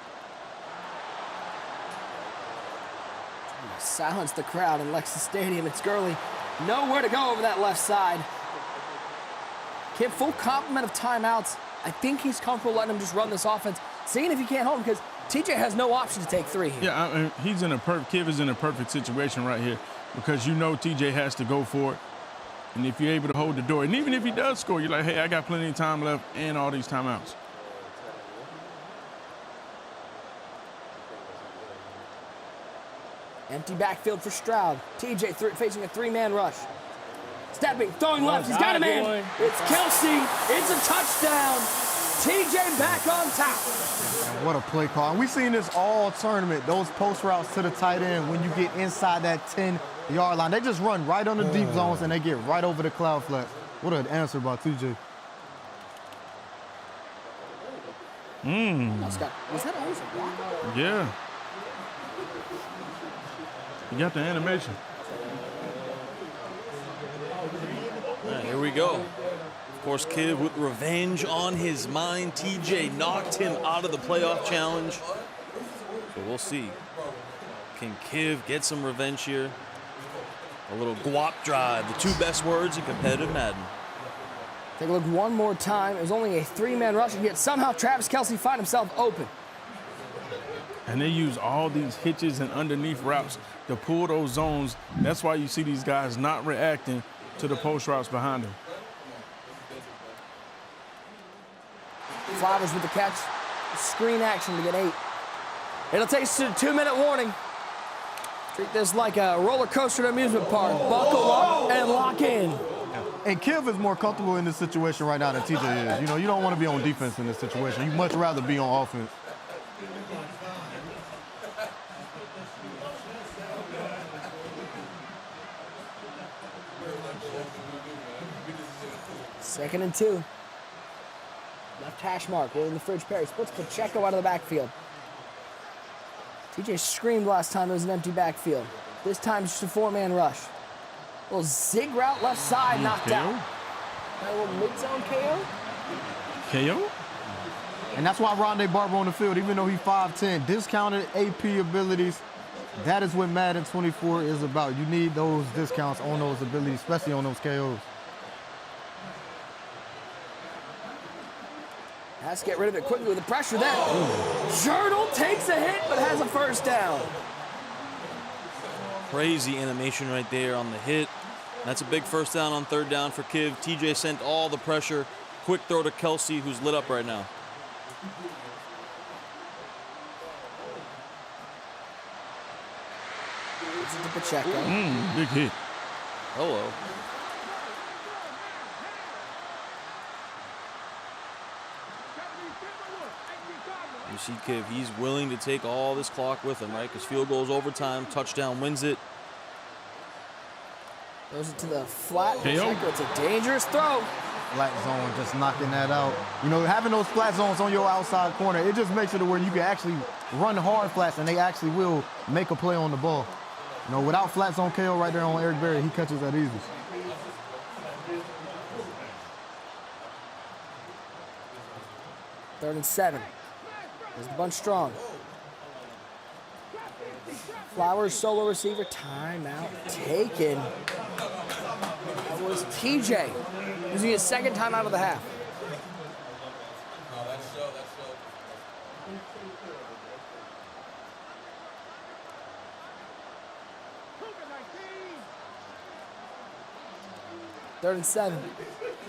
Silence the crowd in Lexus Stadium. It's Gurley. Nowhere to go over that left side. Kiv, full complement of timeouts. I think he's comfortable letting him just run this offense, seeing if he can't hold him, because TJ has no option to take 3 here. Yeah, I mean, Kiv is in a perfect situation right here because you know TJ has to go for it. And if you're able to hold the door, and even if he does score, you're like, hey, I got plenty of time left and all these timeouts. Empty backfield for Stroud. TJ facing a 3-man rush. Stepping, throwing left, he's got a man. It's Kelsey, it's a touchdown. TJ back on top. And what a play call. And we've seen this all tournament, those post routes to the tight end when you get inside that 10-yard line. They just run right on the deep zones and they get right over the cloud flat. What an answer by TJ. Was that always a block? Yeah. You got the animation. All right, here we go. Of course, Kiv with revenge on his mind. TJ knocked him out of the playoff challenge. So we'll see. Can Kiv get some revenge here? A little guap drive, the two best words in competitive Madden. Take a look one more time. It was only a 3-man rush, and yet somehow Travis Kelce find himself open. And they use all these hitches and underneath routes to pull those zones. That's why you see these guys not reacting to the post routes behind them. Flowers with the catch. Screen action to get 8. It'll take us to a 2-minute warning. Treat this like a roller coaster at an amusement park. Buckle up and lock in. And Kiv is more comfortable in this situation right now than TJ is. You know, you don't want to be on defense in this situation. You'd much rather be on offense. Second and 2. Left hash mark, in the fridge Perry. Splits Pacheco out of the backfield. TJ screamed last time it was an empty backfield. This time it's just a 4-man rush. A little zig route left side, knocked KO? out. A little mid-zone KO. KO? And that's why Rondé Barber on the field, even though he's 5'10", discounted AP abilities. That is what Madden 24 is about. You need those discounts on those abilities, especially on those KOs. Has to get rid of it quickly with the pressure then. Journal takes a hit, but has a first down. Crazy animation right there on the hit. That's a big first down on 3rd down for Kiv. TJ sent all the pressure. Quick throw to Kelce, who's lit up right now. This is to Pacheco. Big hit. Hello. You see Kiv, he's willing to take all this clock with him, right? Because field goals overtime, touchdown wins it. Throws it to the flat. KO. Pacheco, it's a dangerous throw. Flat zone, just knocking that out. You know, having those flat zones on your outside corner, it just makes it to where you can actually run hard flats and they actually will make a play on the ball. You know, without flat zone KO right there on Eric Berry, he catches that easy. Third and 7. Is the bunch strong? Flowers, solo receiver, timeout taken. That was TJ, using his second timeout of the half. Third and 7.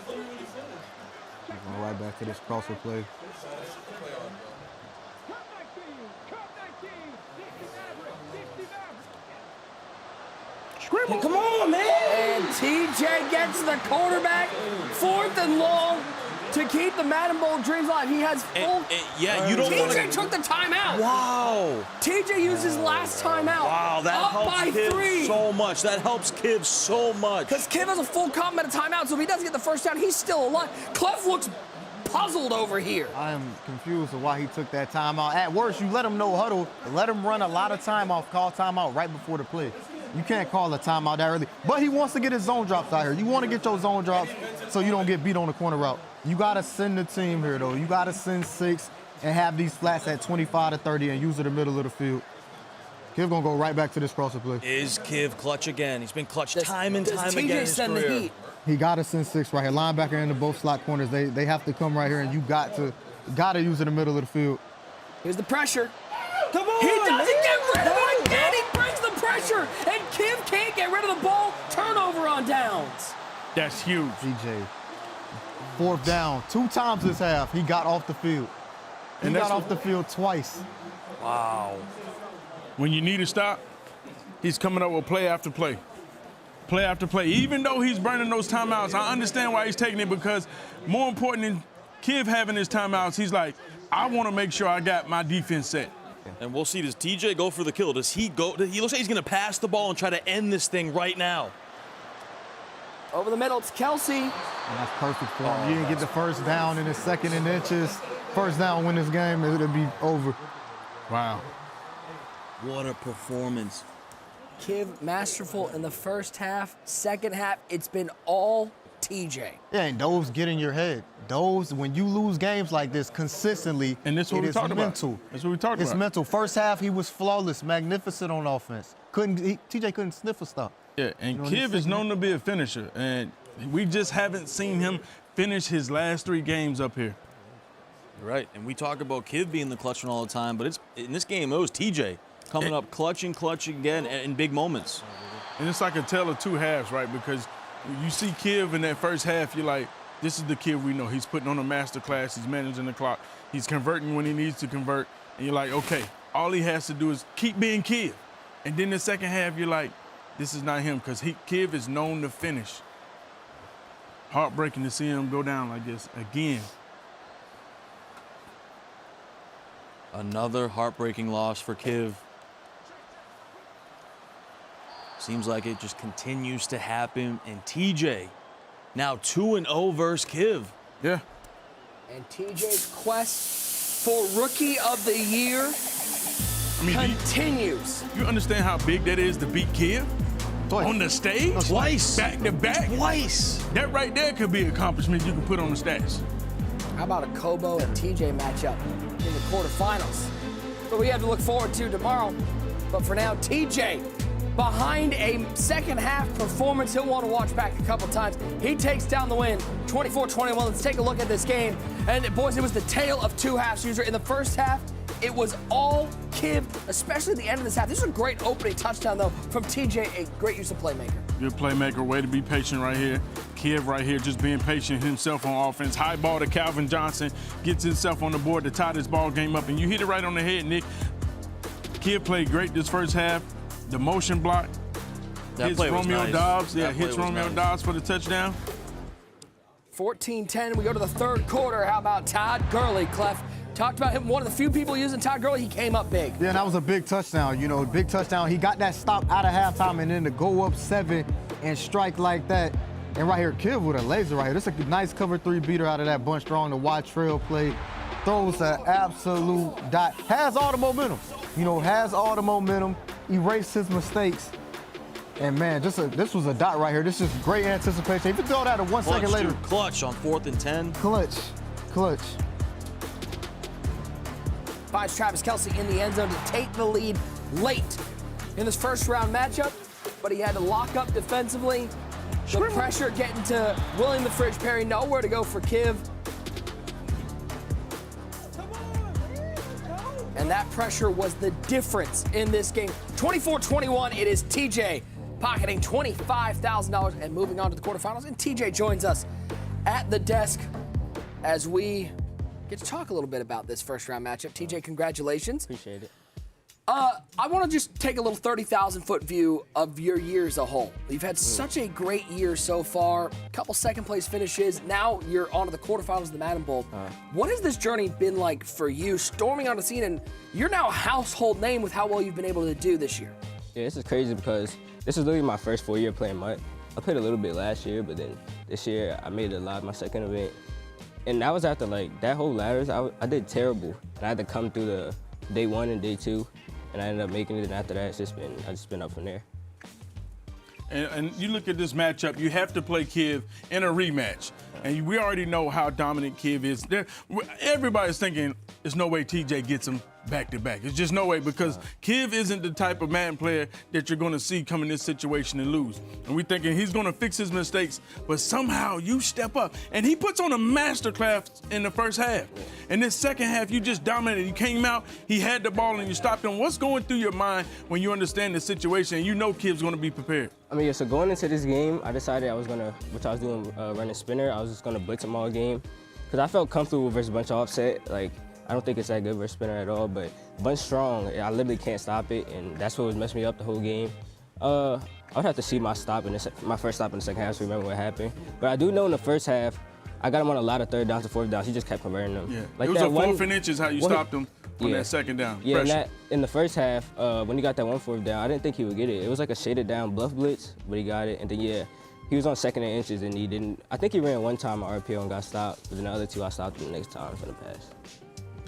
Going right back to this crosser play. Come on, man! And TJ gets the quarterback. 4th and long to keep the Madden Bowl dreams alive. He has full. Yeah, you don't want to. TJ took the timeout. Wow. TJ used his last timeout. Wow, that up helps by Kiv 3. so much. That helps Kiv so much. Because Kiv has a full complement of timeout, so if he doesn't get the first down, he's still alive. Clef looks puzzled over here. I am confused of why he took that timeout. At worst, you let him no huddle, let him run a lot of time off, call timeout right before the play. You can't call a timeout that early. But he wants to get his zone drops out here. You want to get your zone drops so you don't get beat on the corner route. You got to send the team here, though. You got to send 6 and have these flats at 25 to 30 and use it in the middle of the field. Kiv going to go right back to this crosser play. Is Kiv clutch again? He's been clutch time and time again in his send career. the heat? He got to send 6 right here. Linebacker into both slot corners. They have to come right here, and you got to use it in the middle of the field. Here's the pressure. Come on, He doesn't man. get rid of it again. He brings the pressure, and Kiv can't get rid of the ball. Turnover on downs. That's huge. DJ. 4th down. 2 times this half, he got off the field. He got off the field twice. Wow. When you need a stop, he's coming up with play after play. Play after play. Even though he's burning those timeouts, I understand why he's taking it, because more important than Kiv having his timeouts, he's like, I want to make sure I got my defense set. And we'll see, does TJ go for the kill? Does he go? He looks like he's going to pass the ball and try to end this thing right now. Over the middle, it's Kelsey. And that's perfect for him. You didn't get the first down in his second and inches. First down win this game, it'll be over. Wow. What a performance. Kiv masterful in the first half. Second half, it's been all TJ. Yeah, and those get in your head. Those, when you lose games like this consistently, and this is what we talked mental. about. That's what we talked about. It's mental. First half, he was flawless, magnificent on offense. TJ couldn't sniff a stop. Yeah, and Kiv is known to be a finisher, and we just haven't seen him finish his last 3 games up here. Right, and we talk about Kiv being the clutch one all the time, but it's in this game, it was TJ coming up clutching again in big moments. And it's like a tale of 2 halves, right? Because when you see Kiv in that first half, you're like, this is the Kiv we know. He's putting on a master class. He's managing the clock. He's converting when he needs to convert. And you're like, okay, all he has to do is keep being Kiv. And then the second half, you're like, this is not him, because Kiv is known to finish. Heartbreaking to see him go down like this again. Another heartbreaking loss for Kiv. Seems like it just continues to happen. And TJ, now 2-0 versus Kiv. Yeah. And TJ's quest for Rookie of the Year continues. You understand how big that is to beat Kiv? On the stage? Twice. Back to back? Twice. That right there could be an accomplishment you can put on the stats. How about a Kobo and TJ matchup in the quarterfinals? So we have to look forward to tomorrow. But for now, TJ, behind a second half performance he'll want to watch back a couple times. He takes down the win, 24-21. Let's take a look at this game. And boys, it was the tale of 2 halves. User in the first half, it was all Kiv, especially at the end of this half. This was a great opening touchdown, though, from TJ, a great use of playmaker. Good playmaker, way to be patient right here. Kiv right here just being patient himself on offense. High ball to Calvin Johnson, gets himself on the board to tie this ball game up. And you hit it right on the head, Nick. Kiv played great this first half. The motion block hits Romeo Dobbs. Yeah, hits Romeo Dobbs for the touchdown. 14-10, we go to the third quarter. How about Todd Gurley, Clef? Talked about him, one of the few people using Todd Gurley. He came up big. Yeah, that was a big touchdown. You know, big touchdown. He got that stop out of halftime, and then to go up 7 and strike like that. And right here, Kiv with a laser right here. This is a nice cover 3 beater out of that bunch strong. The wide trail play. Throws an absolute dot. Has all the momentum. You know, has all the momentum. Erased his mistakes. And man, this was a dot right here. This is great anticipation. If you throw that 1 second later. Clutch on 4th and 10. Clutch. Finds Travis Kelce in the end zone to take the lead late in this first round matchup, but he had to lock up defensively. The pressure getting to William the Fridge Perry, nowhere to go for Kiv. And that pressure was the difference in this game. 24-21, it is TJ pocketing $25,000 and moving on to the quarterfinals. And TJ joins us at the desk as we get to talk a little bit about this first round matchup. TJ, congratulations. Appreciate it. I want to just take a little 30,000-foot view of your year as a whole. You've had such a great year so far, a couple second-place finishes. Now you're on to the quarterfinals of the Madden Bowl. What has this journey been like for you, storming on the scene? And you're now a household name with how well you've been able to do this year. Yeah, this is crazy because this is literally my first full year playing MUT. I played a little bit last year, but then this year I made it live, my second event. And that was after like that whole ladders, I did terrible. And I had to come through the day 1 and day 2. And I ended up making it, and after that, I just been up from there. And you look at this matchup, you have to play Kiv in a rematch. And we already know how dominant Kiv is. Everybody's thinking there's no way TJ gets him back-to-back. It's just no way, because Kiv isn't the type of Madden player that you're going to see come in this situation and lose. And we're thinking he's going to fix his mistakes, but somehow you step up. And he puts on a masterclass in the first half. In this second half, you just dominated. You came out, he had the ball, and you stopped him. What's going through your mind when you understand the situation and you know Kiv's going to be prepared? I mean, yeah, so going into this game, I decided I was going to, which I was doing running spinner, I was just going to blitz him all game. Because I felt comfortable versus bunch offset. Like, I don't think it's that good versus spinner at all, but bunch strong, I literally can't stop it, and that's what was messing me up the whole game. I would have to see my first stop in the second half to remember what happened. But I do know in the first half, I got him on a lot of third downs and fourth downs. He just kept converting them. Yeah. Like it was that a fourth and inches how you stopped him on Yeah. that second down. Yeah, Pressure. in the first half, when he got that 1 4th down, I didn't think he would get it. It was like a shaded down bluff blitz, but he got it. And then, yeah, he was on second and inches, and he didn't. I think he ran one time on RPO and got stopped, but then the other two I stopped him the next time for the pass.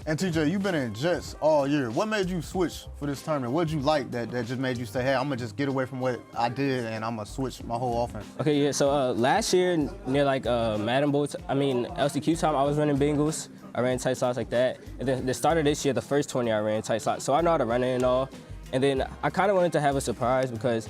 And TJ, you've been in Jets all year. What made you switch for this tournament? What did you like that just made you say, hey, I'm going to just get away from what I did and I'm going to switch my whole offense? Okay, yeah, so last year near like Madden Bowl, LCQ time, I was running Bengals. I ran tight slots like that. And then the start of this year, the first 20, I ran tight slots. So I know how to run it and all. And then I kind of wanted to have a surprise because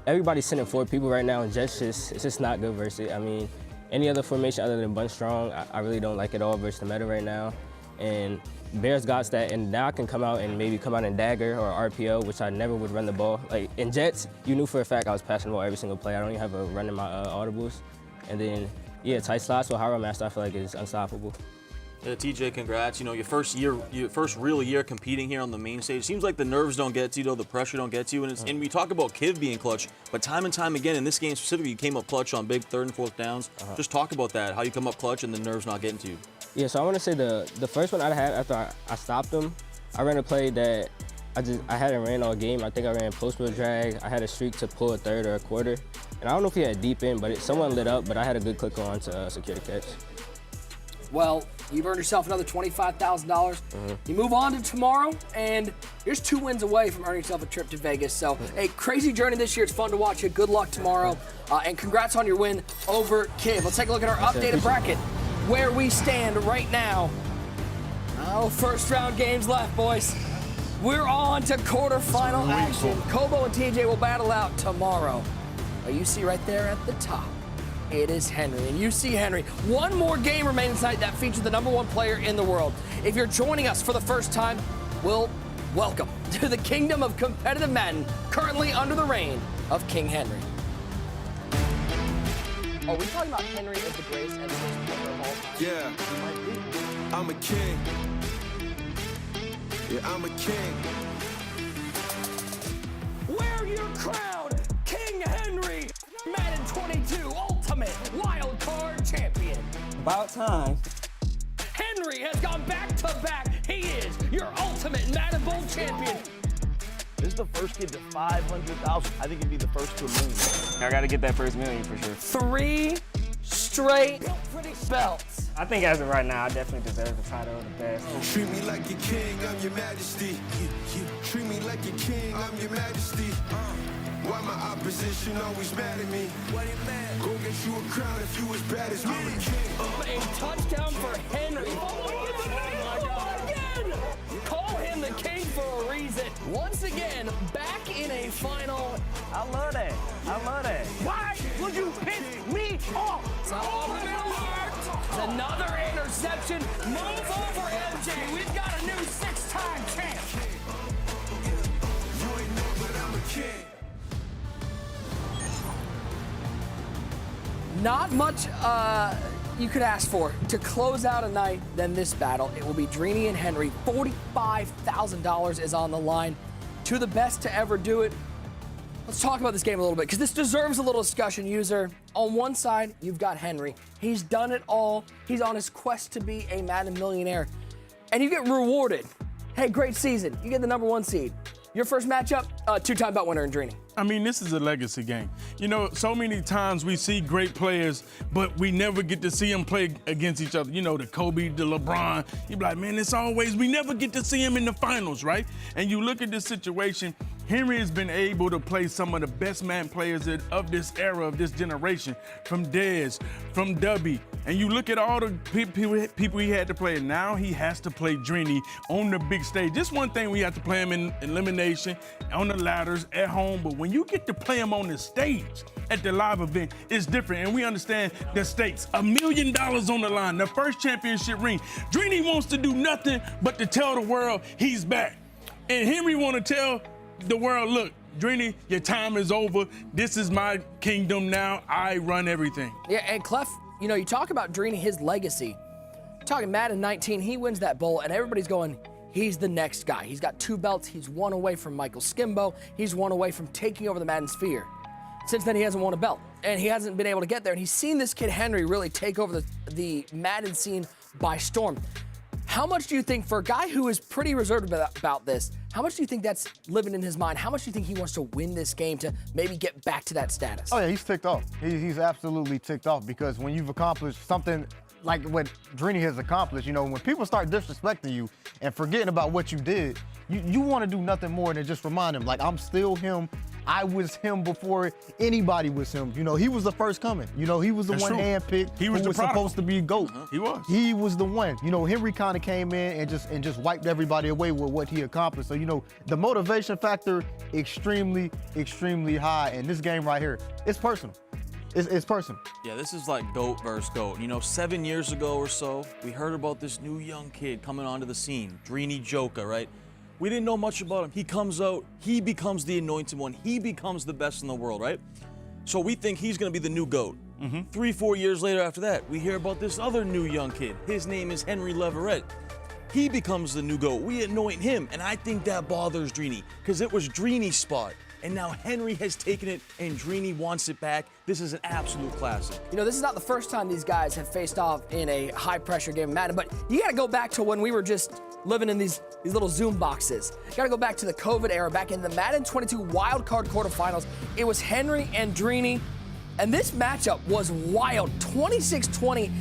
everybody's sending 4 people right now, and Jets it's just not good versus it. I mean, any other formation other than bunch strong, I really don't like it all versus the meta right now. And Bears got that, and now I can come out in dagger or RPO, which I never would run the ball. Like in Jets, you knew for a fact I was passing the ball every single play. I don't even have a run in my audibles. And then, yeah, tight slots with Hyrule Master, I feel like is unstoppable. Yeah, TJ, congrats. You know, your first real year competing here on the main stage. Seems like the nerves don't get to you, though, the pressure don't get to you. And we talk about Kiv being clutch, but time and time again, in this game specifically, you came up clutch on big 3rd and 4th downs. Just talk about that, how you come up clutch and the nerves not getting to you. Yeah, so I want to say the first one I had after I stopped him, I ran a play that I hadn't ran all game. I think I ran post wheel drag. I had a streak to pull a third or a quarter. And I don't know if he had deep in, but someone lit up, but I had a good click on to secure the catch. Well, you've earned yourself another $25,000. You move on to tomorrow, and you're just 2 wins away from earning yourself a trip to Vegas. So, a crazy journey this year. It's fun to watch you. Good luck tomorrow, and congrats on your win over Kiv. Let's take a look at our updated bracket, where we stand right now. Oh, first round games left, boys. We're on to quarterfinal action. Kobo and TJ will battle out tomorrow. You see right there at the top, it is Henry. And you see Henry. One more game remaining tonight that features the #1 player in the world. If you're joining us for the first time, well, welcome to the kingdom of competitive Madden, currently under the reign of King Henry. Are we talking about Henry as the greatest and first player of all time? Yeah, I'm a king. Yeah, I'm a king. Wear your crown, King Henry, Madden 22 Ultimate Wild Card Champion. About time. Henry has gone back to back. He is your Ultimate Madden Bowl champion. This is the first kid to 500,000. I think he'd be the first to $1 million. I got to get that first million for sure. 3 straight belts. I think as of right now, I definitely deserve the title of the best. Treat me like your king, I'm your majesty. Treat me like your king, I'm your majesty. Why my opposition always mad at me? Go get you a crown if you as bad as me. I'm a king. A touchdown for Henry. Oh my God. Again. Call him the king for a reason. Once again, back in a final. I love that. I love that. Why would you piss me off? It's another interception. Move over, MJ. We've got a new 6-time champ. You ain't know, but I'm a king. Not much you could ask for to close out a night than this battle. It will be Drini and Henry. $45,000 is on the line. To the best to ever do it. Let's talk about this game a little bit, because this deserves a little discussion, user. On one side, you've got Henry. He's done it all. He's on his quest to be a Madden millionaire. And you get rewarded. Hey, great season. You get the #1 seed. Your first matchup, 2-time belt winner in Drini. I mean, this is a legacy game. You know, so many times we see great players, but we never get to see them play against each other. You know, the Kobe, the LeBron. You be like, man, we never get to see him in the finals, right? And you look at this situation, Henry has been able to play some of the best man players of this era, of this generation, from Dez, from Dubby. And you look at all the people he had to play, and now he has to play Drini on the big stage. Just one thing, we have to play him in elimination, on the ladders, at home, but when you get to play him on the stage at the live event, it's different, and we understand the stakes. $1 million on the line, the first championship ring. Drini wants to do nothing but to tell the world he's back. And Henry want to tell the world, look, Drini, your time is over. This is my kingdom now. I run everything. Yeah, and Clef, you know, you talk about Drini, his legacy. Talking Madden 19, he wins that bowl, and everybody's going, he's the next guy. He's got 2 belts. He's 1 away from Michael Skimbo. He's 1 away from taking over the Madden Sphere. since then he hasn't won a belt, and he hasn't been able to get there. And he's seen this kid Henry really take over the Madden scene by storm. How much do you think, for a guy who is pretty reserved about this, how much do you think that's living in his mind? How much do you think he wants to win this game to maybe get back to that status? Oh yeah, he's ticked off. He's absolutely ticked off, because when you've accomplished something like what Drini has accomplished, you know, when people start disrespecting you and forgetting about what you did, you want to do nothing more than just remind them, like, I'm still him. I was him before anybody was him. You know, he was the first coming. You know, he was the one handpicked. He was who was supposed to be GOAT. He was. He was the one. You know, Henry kind of came in and just wiped everybody away with what he accomplished. So, you know, the motivation factor extremely, extremely high. And this game right here, it's personal. It's personal. Yeah, this is like GOAT versus GOAT. You know, 7 years ago or so, we heard about this new young kid coming onto the scene, Drini Joka, right? We didn't know much about him. He comes out, he becomes the anointed one. He becomes the best in the world, right? So we think he's gonna be the new GOAT. 3-4 years later after that, we hear about this other new young kid. His name is Henry Leverett. He becomes the new GOAT. We anoint him, and I think that bothers Drini, because it was Drini's spot. And now Henry has taken it, and Drini wants it back. This is an absolute classic. You know, this is not the first time these guys have faced off in a high-pressure game of Madden, but you got to go back to when we were just living in these little Zoom boxes. You got to go back to the COVID era, back in the Madden 22 Wild Card quarterfinals. It was Henry and Drini, and this matchup was wild. 26-20.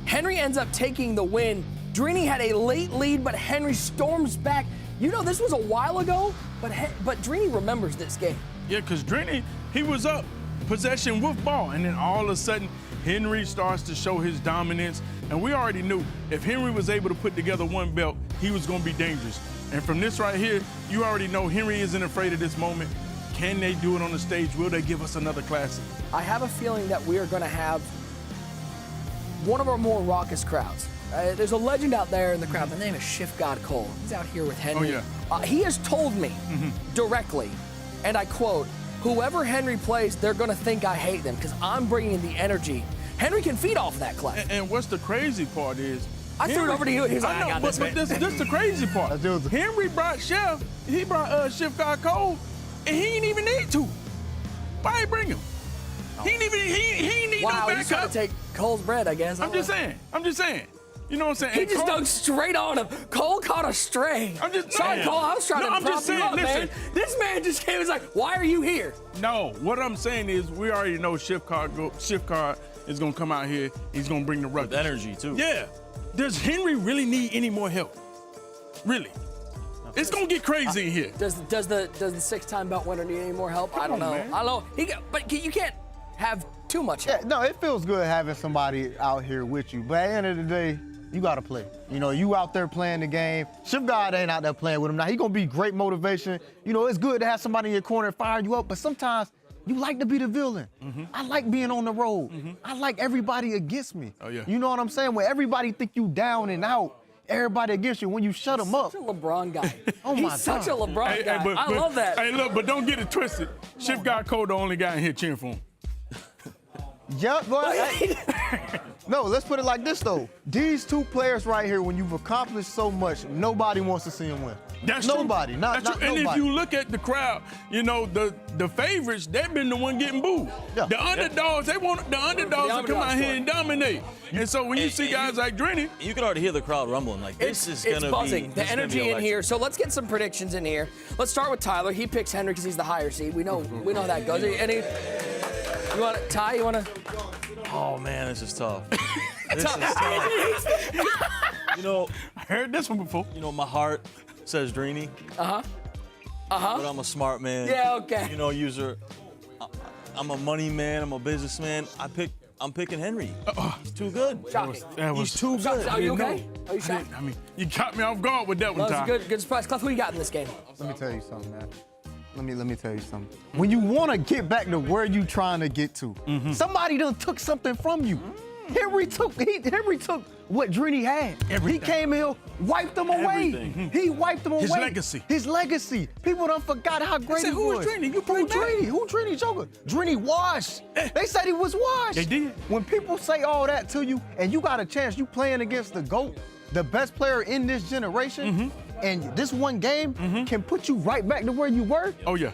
Henry ends up taking the win. Drini had a late lead, but Henry storms back. You know, this was a while ago, but Drini remembers this game. Yeah, because Drini, he was up, possession with ball, and then all of a sudden, Henry starts to show his dominance, and we already knew if Henry was able to put together one belt, he was going to be dangerous. And from this right here, you already know Henry isn't afraid of this moment. Can they do it on the stage? Will they give us another classic? I have a feeling that we are going to have one of our more raucous crowds. There's a legend out there in the crowd. The name is Shift God Cole. He's out here with Henry. Oh, yeah. He has told me directly, and I quote, whoever Henry plays, they're going to think I hate them because I'm bringing the energy. Henry can feed off of that, Clef. And what's the crazy part is, I threw it over to you. He's like, I know, I got but this, man. this is the crazy part. Henry brought he brought Shift God Cole, and he didn't even need to. Why he bring him? He didn't need no backup. Wow, he's trying to take Cole's bread, I guess. I'm just saying. You know what I'm saying? He just dug straight on him. Cole caught a stray. I'm just Sorry, Cole, I was trying to prop you up, listen. man. This man just came and was like, why are you here? No, what I'm saying is we already know Shift Card is going to come out here. He's going to bring the ruckus. With energy, too. Yeah. Does Henry really need any more help? Really? It's going to get crazy in here. Does the 6-time belt winner need any more help? I don't know. Man. I don't know. But you can't have too much help. Yeah, no, it feels good having somebody out here with you. But at the end of the day, you got to play. You know, you out there playing the game. Shift God ain't out there playing with him. Now, he going to be great motivation. You know, it's good to have somebody in your corner and fire you up, but sometimes you like to be the villain. I like being on the road. I like everybody against me. Oh, yeah. You know what I'm saying? When everybody think you down and out, everybody against you, when you shut them up. Such a LeBron guy. Oh, my God. He's such a LeBron guy. I love that. Hey, look, but don't get it twisted. Shift God Cole the only guy in here cheering for him. Yeah, no, let's put it like this, though. These two players right here, when you've accomplished so much, nobody wants to see them win. That's nobody, true. not That's true. And nobody. if you look at the crowd, you know, the favorites, they've been the one getting booed. Yeah. The underdogs, they want the underdogs to come out here and dominate. And so when you see guys like Drini, you can already hear the crowd rumbling. Like, this is going to be buzzing. The energy in electric. here. So let's get some predictions in here. Let's start with Tyler. He picks Henry because he's the higher seed. We know how that goes. You want to, Ty, you want to? Oh, man, this is tough. This is tough. You know, I heard this one before. You know, my heart says Drini. But I'm a smart man. Yeah, okay. You know, I'm a money man. I'm a businessman. I'm picking Henry. He's too good. He's too good. Are you okay? Are you shocked? I mean, you caught me off guard with that one, That Ty. was a good surprise. Clef, who you got in this game? Let me tell you something, man. Let me tell you something. When you want to get back to where you trying to get to, somebody done took something from you. Henry took what Drini had. He came in, wiped them away. He wiped them away. His legacy. His legacy. People done forgot how great he who was. is Drini? You Who Drini? Who Drini Joker? Drini washed. They said he was washed. They did. When people say all that to you and you got a chance, you playing against the GOAT, the best player in this generation, and this one game can put you right back to where you were. Oh, yeah.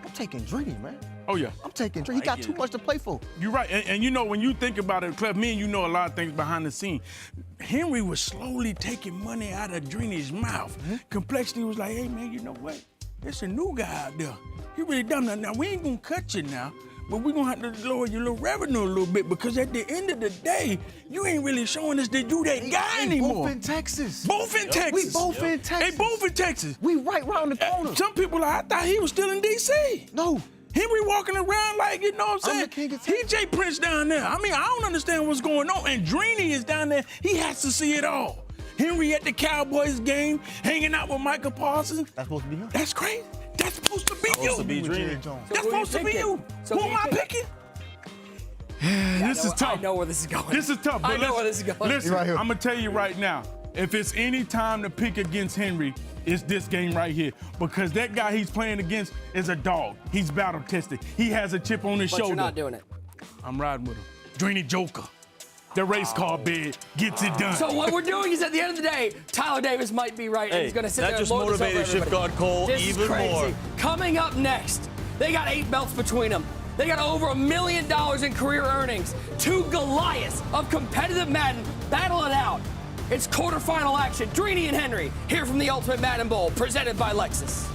I'm taking Drini, man. Oh, yeah. I'm taking Drini. He got too much to play for. You're right. And you know, when you think about it, Clef, me and you know a lot of things behind the scene. Henry was slowly taking money out of Drini's mouth. Complexity was like, hey, man, you know what? There's a new guy out there. He really dumb. Now, we ain't gonna cut you now, but we're gonna have to lower your little revenue a little bit because at the end of the day, you ain't really showing us that you that guy anymore. Both in Texas. Both in Texas. We both in Texas. They both in Texas. We right round the corner. Some people, I thought he was still in D.C. No. Henry walking around like, you know what I'm saying? I'm the king of TJ Prince down there. I mean, I don't understand what's going on. And Drini is down there. He has to see it all. Henry at the Cowboys game, hanging out with Michael Parsons. That's supposed to be him? That's crazy. That's supposed to be you. Supposed to be Drini. That's supposed to be you. So who am I picking? This is tough. I know where this is going. This is tough. I know where this is going. Listen, right here. I'm going to tell you right now, if it's any time to pick against Henry, it's this game right here. Because that guy he's playing against is a dog. He's battle tested. He has a chip on his But shoulder. you're not doing it. I'm riding with him. Drini Joker. The race car bed gets it done. So what we're doing is at the end of the day, Tyler Davis might be right, and he's going to sit that there and just lord this over motivated Shift everybody. Guard Cole This even is crazy. more. Coming up next, they got 8 belts between them. They got over $1 million in career earnings. 2 Goliaths of competitive Madden battle it out. It's quarterfinal action. Drini and Henry here from the Ultimate Madden Bowl, presented by Lexus.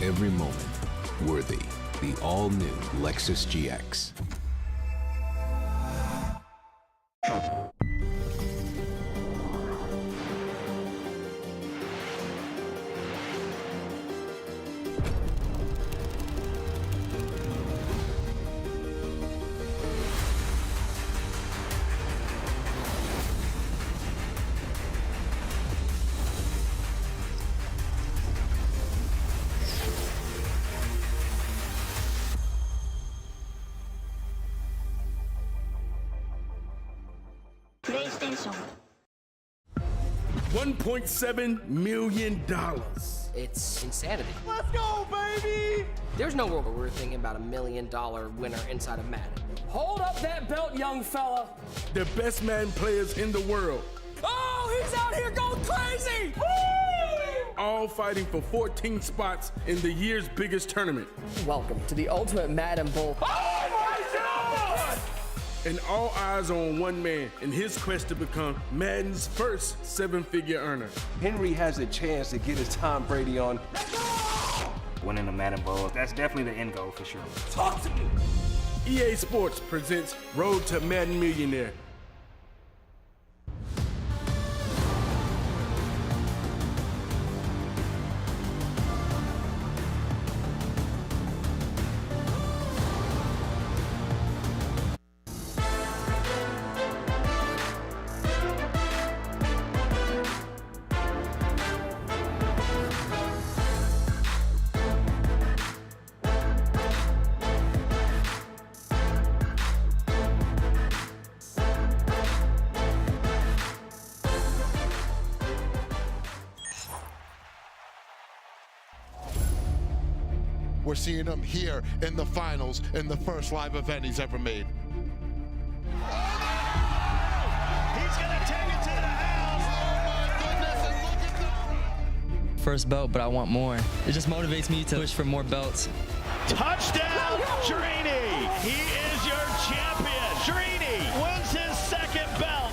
Every moment worthy. The all-new Lexus GX. $1.7 million. It's insanity. Let's go, baby! There's no world where we're thinking about $1 million winner inside of Madden. Hold up that belt, young fella. The best Madden players in the world. Oh, he's out here going crazy! All fighting for 14 spots in the year's biggest tournament. Welcome to the Ultimate Madden Bowl. Oh my God! And all eyes on one man in his quest to become Madden's first 7-figure earner. Henry has a chance to get his Tom Brady on. Winning the Madden Bowl, that's definitely the end goal for sure. Talk to me! EA Sports presents Road to Madden Millionaire. We're seeing him here in the finals in the first live event he's ever made. He's gonna take it to the house. Oh my goodness, and look at First belt, but I want more. It just motivates me to push for more belts. Touchdown, Drini! He is your champion. Drini wins his second belt.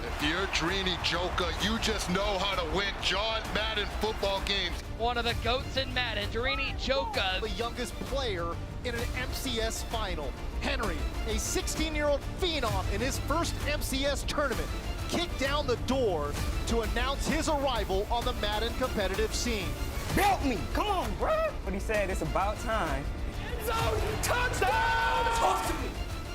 If you're Drini Joker, you just know how to win John Madden football games. One of the GOATs in Madden, Drini Joker. The youngest player in an MCS final. Henry, a 16-year-old phenom in his first MCS tournament, kicked down the door to announce his arrival on the Madden competitive scene. Belt me. Come on, bro. But he said it's about time. End zone touchdown! Talk to me.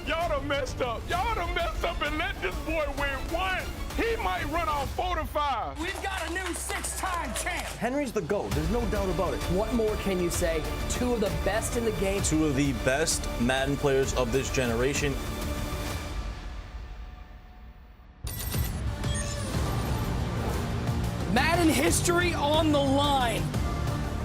Y'all done messed up. Y'all done messed up and let this boy win one. He might run off 4 to 5. We've got a new 6-time champ. Henry's the GOAT. There's no doubt about it. What more can you say? Two of the best in the game. Two of the best Madden players of this generation. Madden history on the line.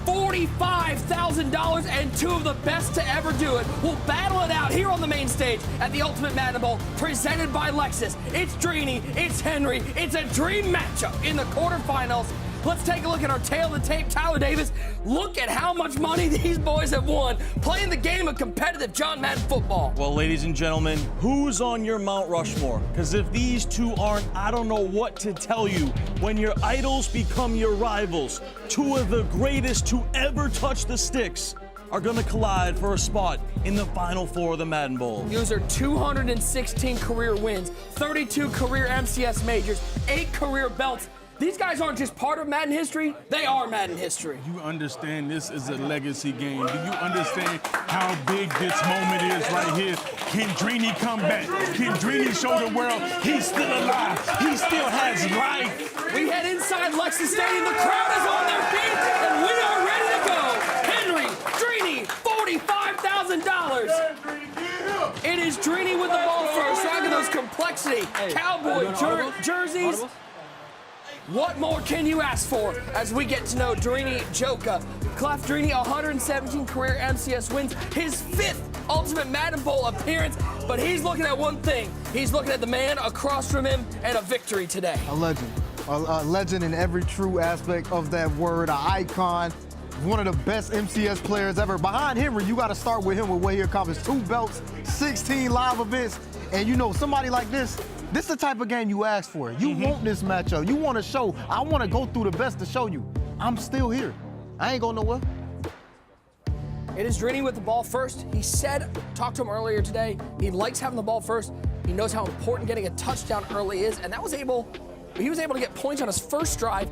$45,000 and two of the best to ever do it will battle it out here on the main stage at the Ultimate Madden Bowl presented by Lexus. It's Drini, it's Henry, it's a dream matchup in the quarterfinals. Let's take a look at our tail of the tape. Tyler Davis, look at how much money these boys have won playing the game of competitive John Madden football. Well, ladies and gentlemen, who's on your Mount Rushmore? Because if these two aren't, I don't know what to tell you. When your idols become your rivals, two of the greatest to ever touch the sticks are going to collide for a spot in the Final Four of the Madden Bowl. User 216 career wins, 32 career MCS majors, 8 career belts. These guys aren't just part of Madden history, they are Madden history. You understand this is a legacy game. Do you understand how big this moment is right here? Can Drini come back? Can Drini show the world he's still alive? He still has life. We head inside Lexus Stadium. The crowd is on their feet, and we are ready to go. Henry, Drini, $45,000. It is Drini with the ball first. Look at those complexity. Cowboy jerseys. What more can you ask for as we get to know Drini Joka? Clef Drini, 117 career MCS wins, his 5th Ultimate Madden Bowl appearance, but he's looking at one thing. He's looking at the man across from him and a victory today. A legend. A legend in every true aspect of that word, an icon, one of the best MCS players ever. Behind Henry, you got to start with him with what he accomplished. 2 belts, 16 live events, and you know, somebody like this is the type of game you ask for. You want this matchup. You want to show, I want to go through the best to show you. I'm still here. I ain't going nowhere. It is Drini with the ball first. He said, talked to him earlier today, he likes having the ball first. He knows how important getting a touchdown early is, and he was able to get points on his first drive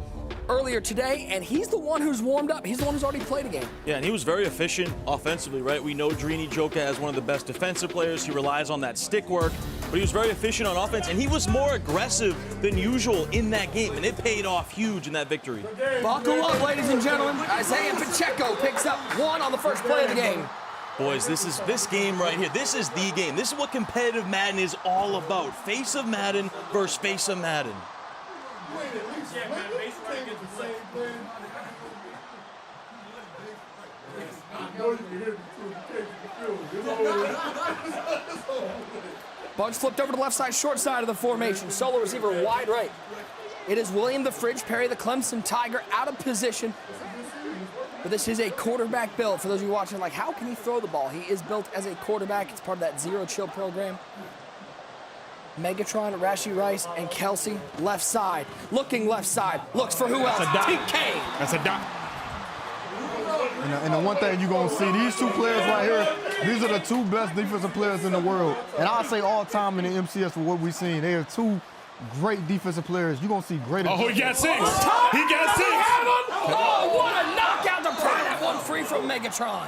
earlier today, and he's the one who's warmed up. He's the one who's already played a game. Yeah, and he was very efficient offensively, right? We know Drini Joka as one of the best defensive players. He relies on that stick work, but he was very efficient on offense, and he was more aggressive than usual in that game, and it paid off huge in that victory. Buckle up, ladies and gentlemen. Isaiah Pacheco picks up 1 on the first play of the game. Boys, this game right here, this is the game. This is what competitive Madden is all about. Face of Madden versus face of Madden. Bunch flipped over to the left side, short side of the formation. Solo receiver wide right. It is William the Fridge Perry, the Clemson Tiger, out of position. But this is a quarterback build. For those of you watching, like, how can he throw the ball? He is built as a quarterback. It's part of that Zero Chill program. Megatron, Rashee Rice, and Kelsey, left side. Looking left side. Looks for who else? TK. That's a dot. And the one thing you're going to see, these 2 players right here, these are the 2 best defensive players in the world. And I'll say all time in the MCS for what we've seen. They are 2 great defensive players. You're going to see great. Oh, he got 6. He got 6. Oh, what a knockout to pry that one free from Megatron.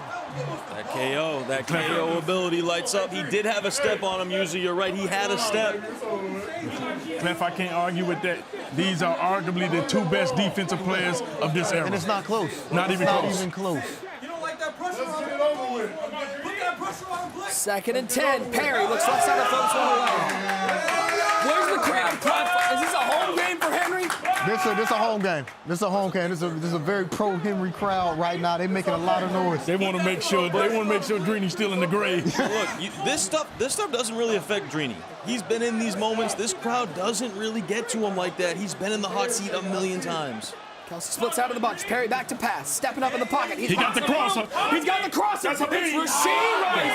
That KO ability lights up. He did have a step on him, user. You're right. He had a step. Clef, I can't argue with that. These are arguably the 2 best defensive players of this era. And it's not close. Not even close. You don't like that pressure on him? Put that pressure on him, please. 2nd and 10. Perry looks left side of the folks one away. Where's the crowd? Is this a home game for Henry? This a home game. This is a home game. This is a very pro Henry crowd right now. They're making a lot of noise. They want to make sure Drini's still in the grave. Look, this stuff doesn't really affect Drini. He's been in these moments. This crowd doesn't really get to him like that. He's been in the hot seat a million times. Kelsey splits out of the bunch. Perry back to pass. Stepping up in the pocket. He got the crosser. He's got the crosser. It's Rashee Rice,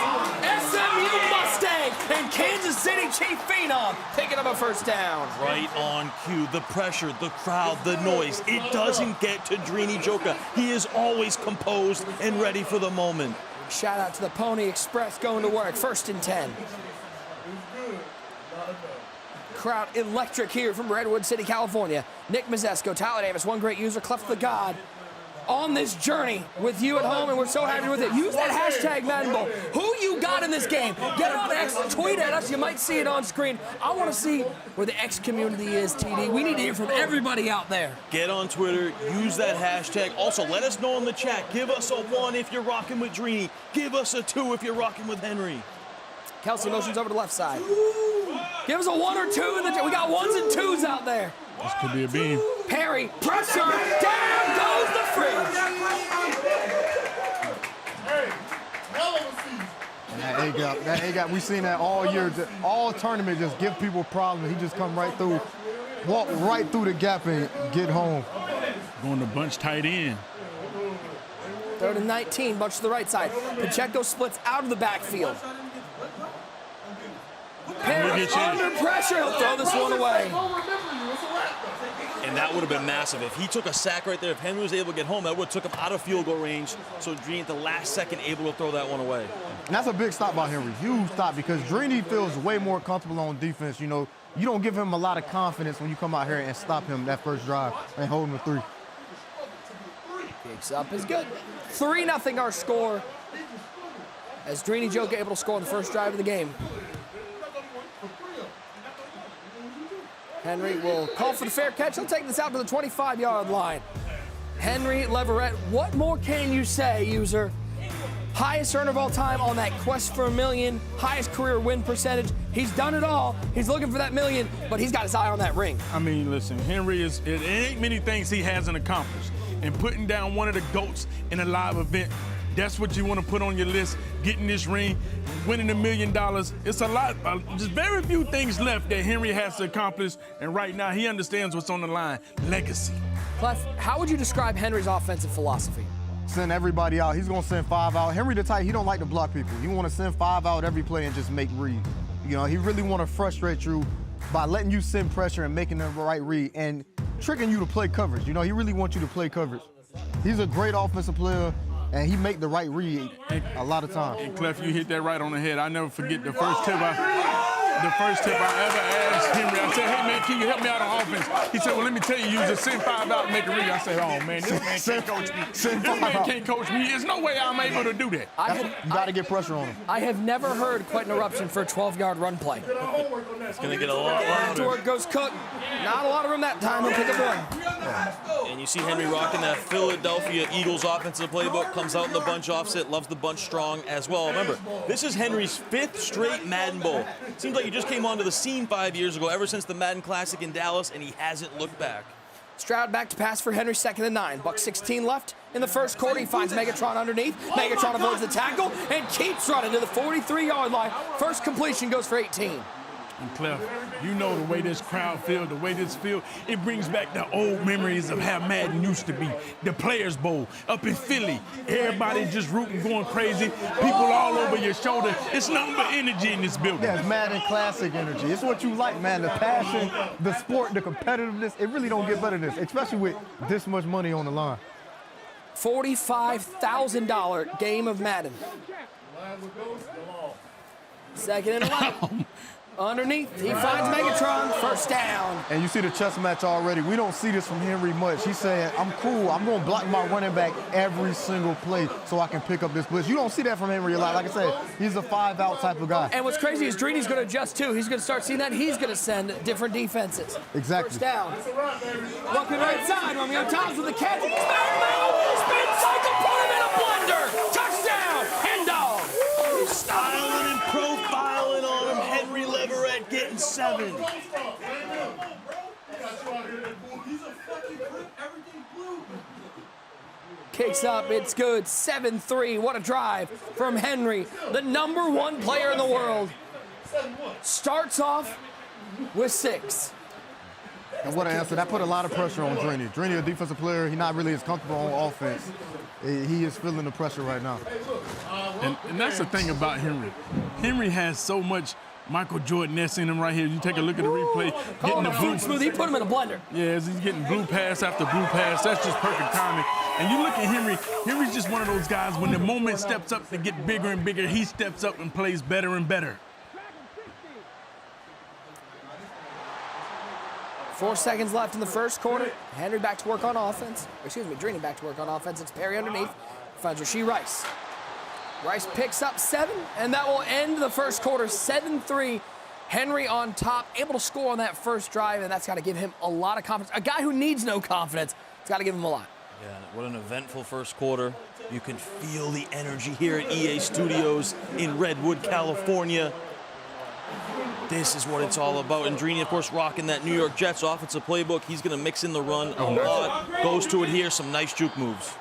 SMU Mustang, and Kansas City Chief Phenom picking up a first down. Right on cue. The pressure, the crowd, the noise. It doesn't get to Drini Joka. He is always composed and ready for the moment. Shout out to the Pony Express going to work. 1st and 10. Crowd electric here from Redwood City, California. Nick Mazesco, Tyler Davis, one great user, Clef the God. on this journey with you at home, and we're so happy with it. Use that hashtag Madden Bowl. Who you got in this game? Get it on X, tweet at us. You might see it on screen. I want to see where the X community is, TD. We need to hear from everybody out there. Get on Twitter, use that hashtag. Also, let us know in the chat. Give us a 1 if you're rocking with Dreeny. Give us a 2 if you're rocking with Henry. Kelsey motions over to the left side. Give us a 1 or 2 in the chat. We got 1s and 2s out there. This could be a beam. Perry, pressure, down goes the fridge. That A-gap, we've seen that all year. All tournament, just give people problems. He just come right through, walk right through the gap and get home. Going to bunch tight end. 3rd and 19, bunch to the right side. Pacheco splits out of the backfield. Perry under pressure, he'll throw this one away. And that would have been massive. If he took a sack right there, if Henry was able to get home, that would have took him out of field goal range. So Dreeny at the last second able to throw that one away. And that's a big stop by Henry, huge stop, because Dreeny feels way more comfortable on defense. You know, you don't give him a lot of confidence when you come out here and stop him that first drive and hold him to 3. Kicks up is good. 3-0 our score, as Dreeny Joka able to score on the first drive of the game. Henry will call for the fair catch. He'll take this out to the 25-yard line. Henry Leverett, what more can you say, user? Highest earner of all time on that quest for $1 million, highest career win percentage. He's done it all. He's looking for that $1 million, but he's got his eye on that ring. I mean, listen, Henry it ain't many things he hasn't accomplished. And putting down one of the GOATs in a live event, that's what you want to put on your list. Getting this ring, winning $1 million. It's a lot, just very few things left that Henry has to accomplish. And right now, he understands what's on the line, legacy. Clef, how would you describe Henry's offensive philosophy? Send everybody out. He's going to send 5 out. Henry the type, he don't like to block people. He want to send 5 out every play and just make reads. You know, he really want to frustrate you by letting you send pressure and making the right read and tricking you to play coverage. You know, he really wants you to play coverage. He's a great offensive player, and he make the right read a lot of times. And Clef, you hit that right on the head. I never forget the first tip I ever asked Henry. I said, hey, man, can you help me out on offense? He said, well, let me tell you, you just send 5 out and make a read. I said, oh, man, this man can't coach me. This man can't coach me. There's no way I'm able to do that. You got to get pressure on him. I have never heard quite an eruption for a 12-yard run play. It's going to get a lot louder. Afterward goes Cook. Not a lot of room that time. He'll pick up 1. And you see Henry rocking that Philadelphia Eagles offensive playbook. Comes out in the bunch offset. Loves the bunch strong as well. Remember, this is Henry's 5th straight Madden Bowl. Seems like he just came onto the scene 5 years ago, ever since the Madden Classic in Dallas, and he hasn't looked back. Stroud back to pass for Henry, 2nd and 9. Buck 16 left in the first quarter. He finds Megatron underneath. Megatron avoids the tackle and keeps running to the 43-yard line. First completion goes for 18. And Clef, you know the way this crowd feels, the way this feels, it brings back the old memories of how Madden used to be. The Players Bowl up in Philly. Everybody just rooting, going crazy. People all over your shoulder. It's nothing but energy in this building. Yeah, it's Madden classic energy. It's what you like, man. The passion, the sport, the competitiveness. It really don't get better than this, especially with this much money on the line. $45,000 game of Madden. 2nd and 11. Underneath, he finds Megatron, first down. And you see the chess match already. We don't see this from Henry much. He's saying, I'm cool. I'm going to block my running back every single play so I can pick up this blitz. You don't see that from Henry a lot. Like I said, he's a 5-out type of guy. And what's crazy is Dreeny's going to adjust too. He's going to start seeing that. He's going to send different defenses. Exactly. First down. Looking right side. Romeo Thomas with the catch. Spin cycle, put him in a blender. Touchdown, Hen Dog. Styling and profiling on him. Henry Leverett getting 7. Kicks up, it's good. 7-3. What a drive from Henry, the #1 player in the world. Starts off with 6. And what an answer. That put a lot of pressure on Dreeny. Dreeny, a defensive player, he's not really as comfortable on offense. He is feeling the pressure right now. And that's the thing about Henry. Henry has so much Michael Jordan-esque in him right here. You take a look at the replay. Getting the blue smooth. He put him in a blender. Yeah, he's getting blue pass after blue pass. That's just perfect timing. And you look at Henry. Henry's just one of those guys, when the moment steps up to get bigger and bigger, he steps up and plays better and better. 4 seconds left in the first quarter. Henry back to work on offense. Excuse me, Drini back to work on offense. It's Perry underneath. Finds Rasheed Rice. Rice picks up 7, and that will end the first quarter 7-3. Henry on top, able to score on that first drive, and that's got to give him a lot of confidence. A guy who needs no confidence, it's got to give him a lot. Yeah, what an eventful first quarter. You can feel the energy here at EA Studios in Redwood, California. This is what it's all about. And Drini, of course, rocking that New York Jets offensive playbook. He's going to mix in the run a lot. Goes to it here, some nice juke moves.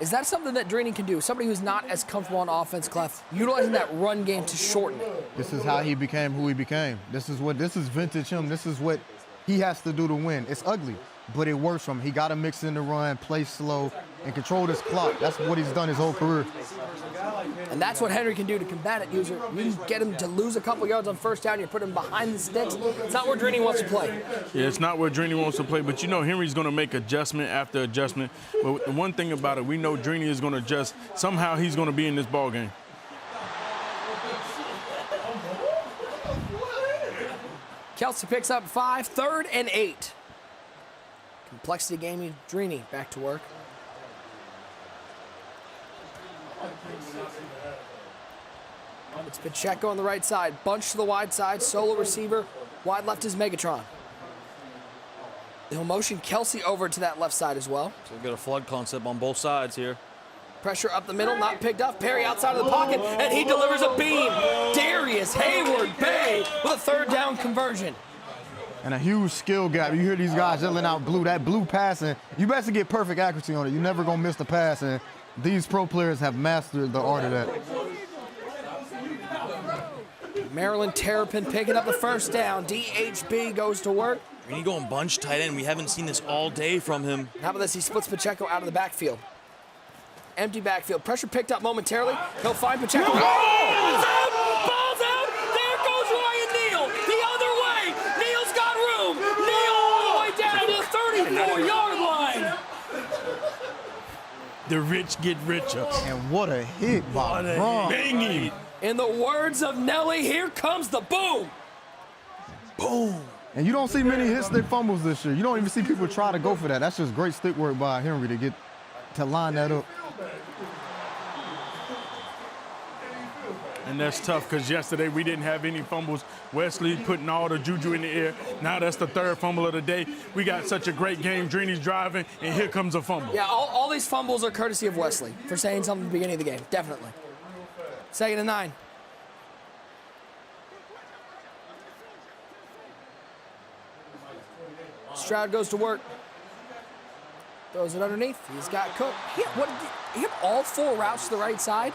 Is that something that Drini can do? Somebody who's not as comfortable on offense, Clef, utilizing that run game to shorten it. This is how he became who he became. This is vintage him. This is what he has to do to win. It's ugly, but it works for him. He got to mix in the run, play slow, and control this clock. That's what he's done his whole career. And that's what Henry can do to combat it, user. You can get him to lose a couple yards on first down. You put him behind the sticks. It's not where Drini wants to play. Yeah, it's not where Drini wants to play, but you know Henry's going to make adjustment after adjustment. But the one thing about it, we know Drini is going to adjust. Somehow he's going to be in this ball game. Kelsey picks up 5, 3rd and 8. Complexity gaming, Drini back to work. It's Pacheco on the right side. Bunch to the wide side. Solo receiver. Wide left is Megatron. He'll motion Kelsey over to that left side as well. So we've got a flood concept on both sides here. Pressure up the middle, not picked up. Perry outside of the pocket, and he delivers a beam. Darius Hayward Bay with a 3rd down conversion. And a huge skill gap. You hear these guys yelling out blue. That blue passing, you best to get perfect accuracy on it. You're never going to miss the pass, and these pro players have mastered the art of that. Maryland Terrapin picking up the first down. DHB goes to work. Drini going bunch tight end. We haven't seen this all day from him. How about this? He splits Pacheco out of the backfield. Empty backfield. Pressure picked up momentarily. He'll find Pacheco. Oh! Ball's out! Ball's out! There goes Ryan Neal. The other way. Neal's got room. Neal all the way down to the 34-yard line. The rich get richer. And what a hit by Braun. Banging. In the words of Nelly, here comes the boom. Boom. And you don't see many hit stick fumbles this year. You don't even see people try to go for that. That's just great stick work by Henry to line that up. And that's tough because yesterday we didn't have any fumbles. Wesley putting all the juju in the air. Now that's the 3rd fumble of the day. We got such a great game. Drini's driving, and here comes a fumble. Yeah, all these fumbles are courtesy of Wesley for saying something at the beginning of the game. Definitely. 2nd and 9. Stroud goes to work. Throws it underneath. He's got Cook. He hit all 4 routes to the right side.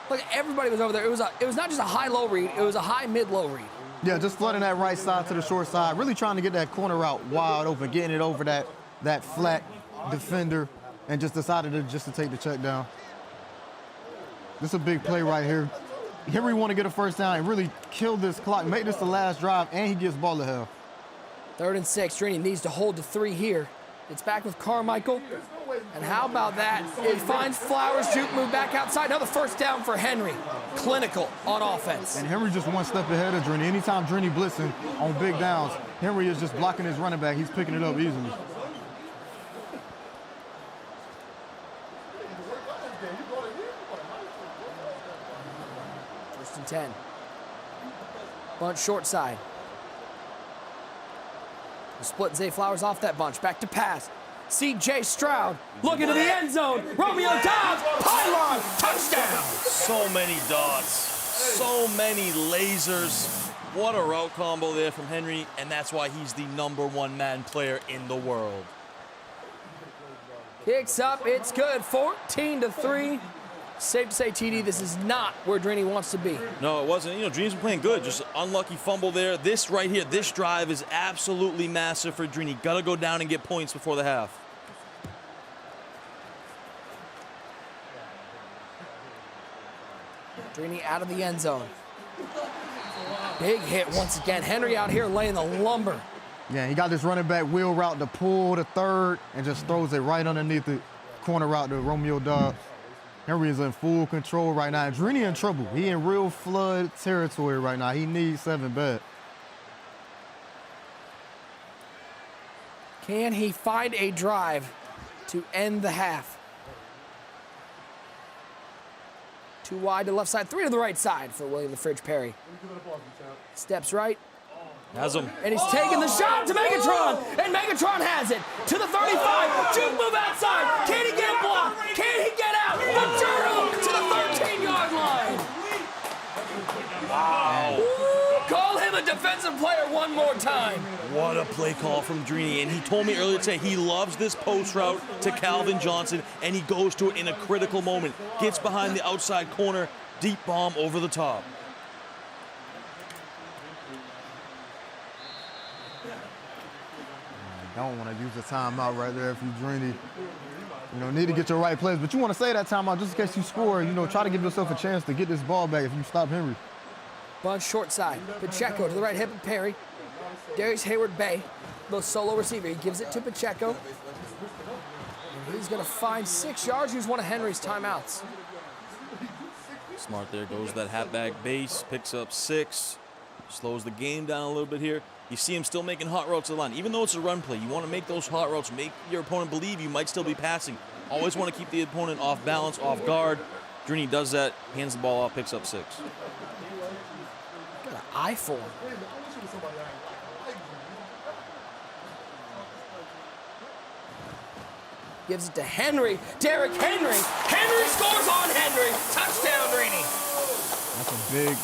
Look, everybody was over there. It was not just a high-low read. It was a high-mid-low read. Yeah, just flooding that right side to the short side. Really trying to get that corner route wide open, getting it over that flat defender, and just decided to take the check down. This is a big play right here. Henry want to get a first down and really kill this clock, make this the last drive, and he gets ball to hell. 3rd and 6. Drini needs to hold to 3 here. It's back with Carmichael. And how about that? It finds Flowers, juke move back outside. Another first down for Henry. Clinical on offense. And Henry just one step ahead of Drini. Anytime Drini blitzing on big downs, Henry is just blocking his running back. He's picking it up easily. First and 10. Bunch short side. We'll split Zay Flowers off that bunch. Back to pass. C.J. Stroud looking to the end zone. Romeo Dobbs, pylon, touchdown. So many dots, so many lasers. What a route combo there from Henry, and that's why he's the #1 Madden player in the world. Kicks up, it's good. 14-3. Safe to say, TD, this is not where Drini wants to be. No, it wasn't. You know, Drini's been playing good. Just unlucky fumble there. This right here, this drive is absolutely massive for Drini. Got to go down and get points before the half. Drini out of the end zone. Big hit once again. Henry out here laying the lumber. Yeah, he got this running back wheel route to pull the 3rd and just throws it right underneath the corner route to Romeo Dobbs. Henry is in full control right now. Drini in trouble. He in real flood territory right now. He needs 7 bad. Can he find a drive to end the half? 2 wide to the left side, 3 to the right side for William the Fridge Perry. Steps right. Has him. And he's taking the shot to Megatron, and Megatron has it to the 35. Juke move outside. Can he get blocked? Can he get out? The turtle to the 13-yard line. Wow. Ooh, call him a defensive player one more time. What a play call from Drini. And he told me earlier today he loves this post route to Calvin Johnson, and he goes to it in a critical moment. Gets behind the outside corner, deep bomb over the top. Don't want to use a timeout right there if you Drini. You know, need to get your right plays, but you want to say that timeout just in case you score. You know, try to give yourself a chance to get this ball back if you stop Henry. Bunch short side. Pacheco to the right hip of Perry. Darius Hayward-Bay, little solo receiver. He gives it to Pacheco. And he's going to find 6 yards. Use one of Henry's timeouts. Smart there, goes that halfback base, picks up 6, slows the game down a little bit here. You see him still making hot routes to the line. Even though it's a run play, you want to make those hot routes, make your opponent believe you might still be passing. Always want to keep the opponent off balance, off guard. Drini does that, hands the ball off, picks up 6. Got an eye for him. Gives it to Henry. Derrick Henry. Henry scores on Henry. Touchdown, Drini.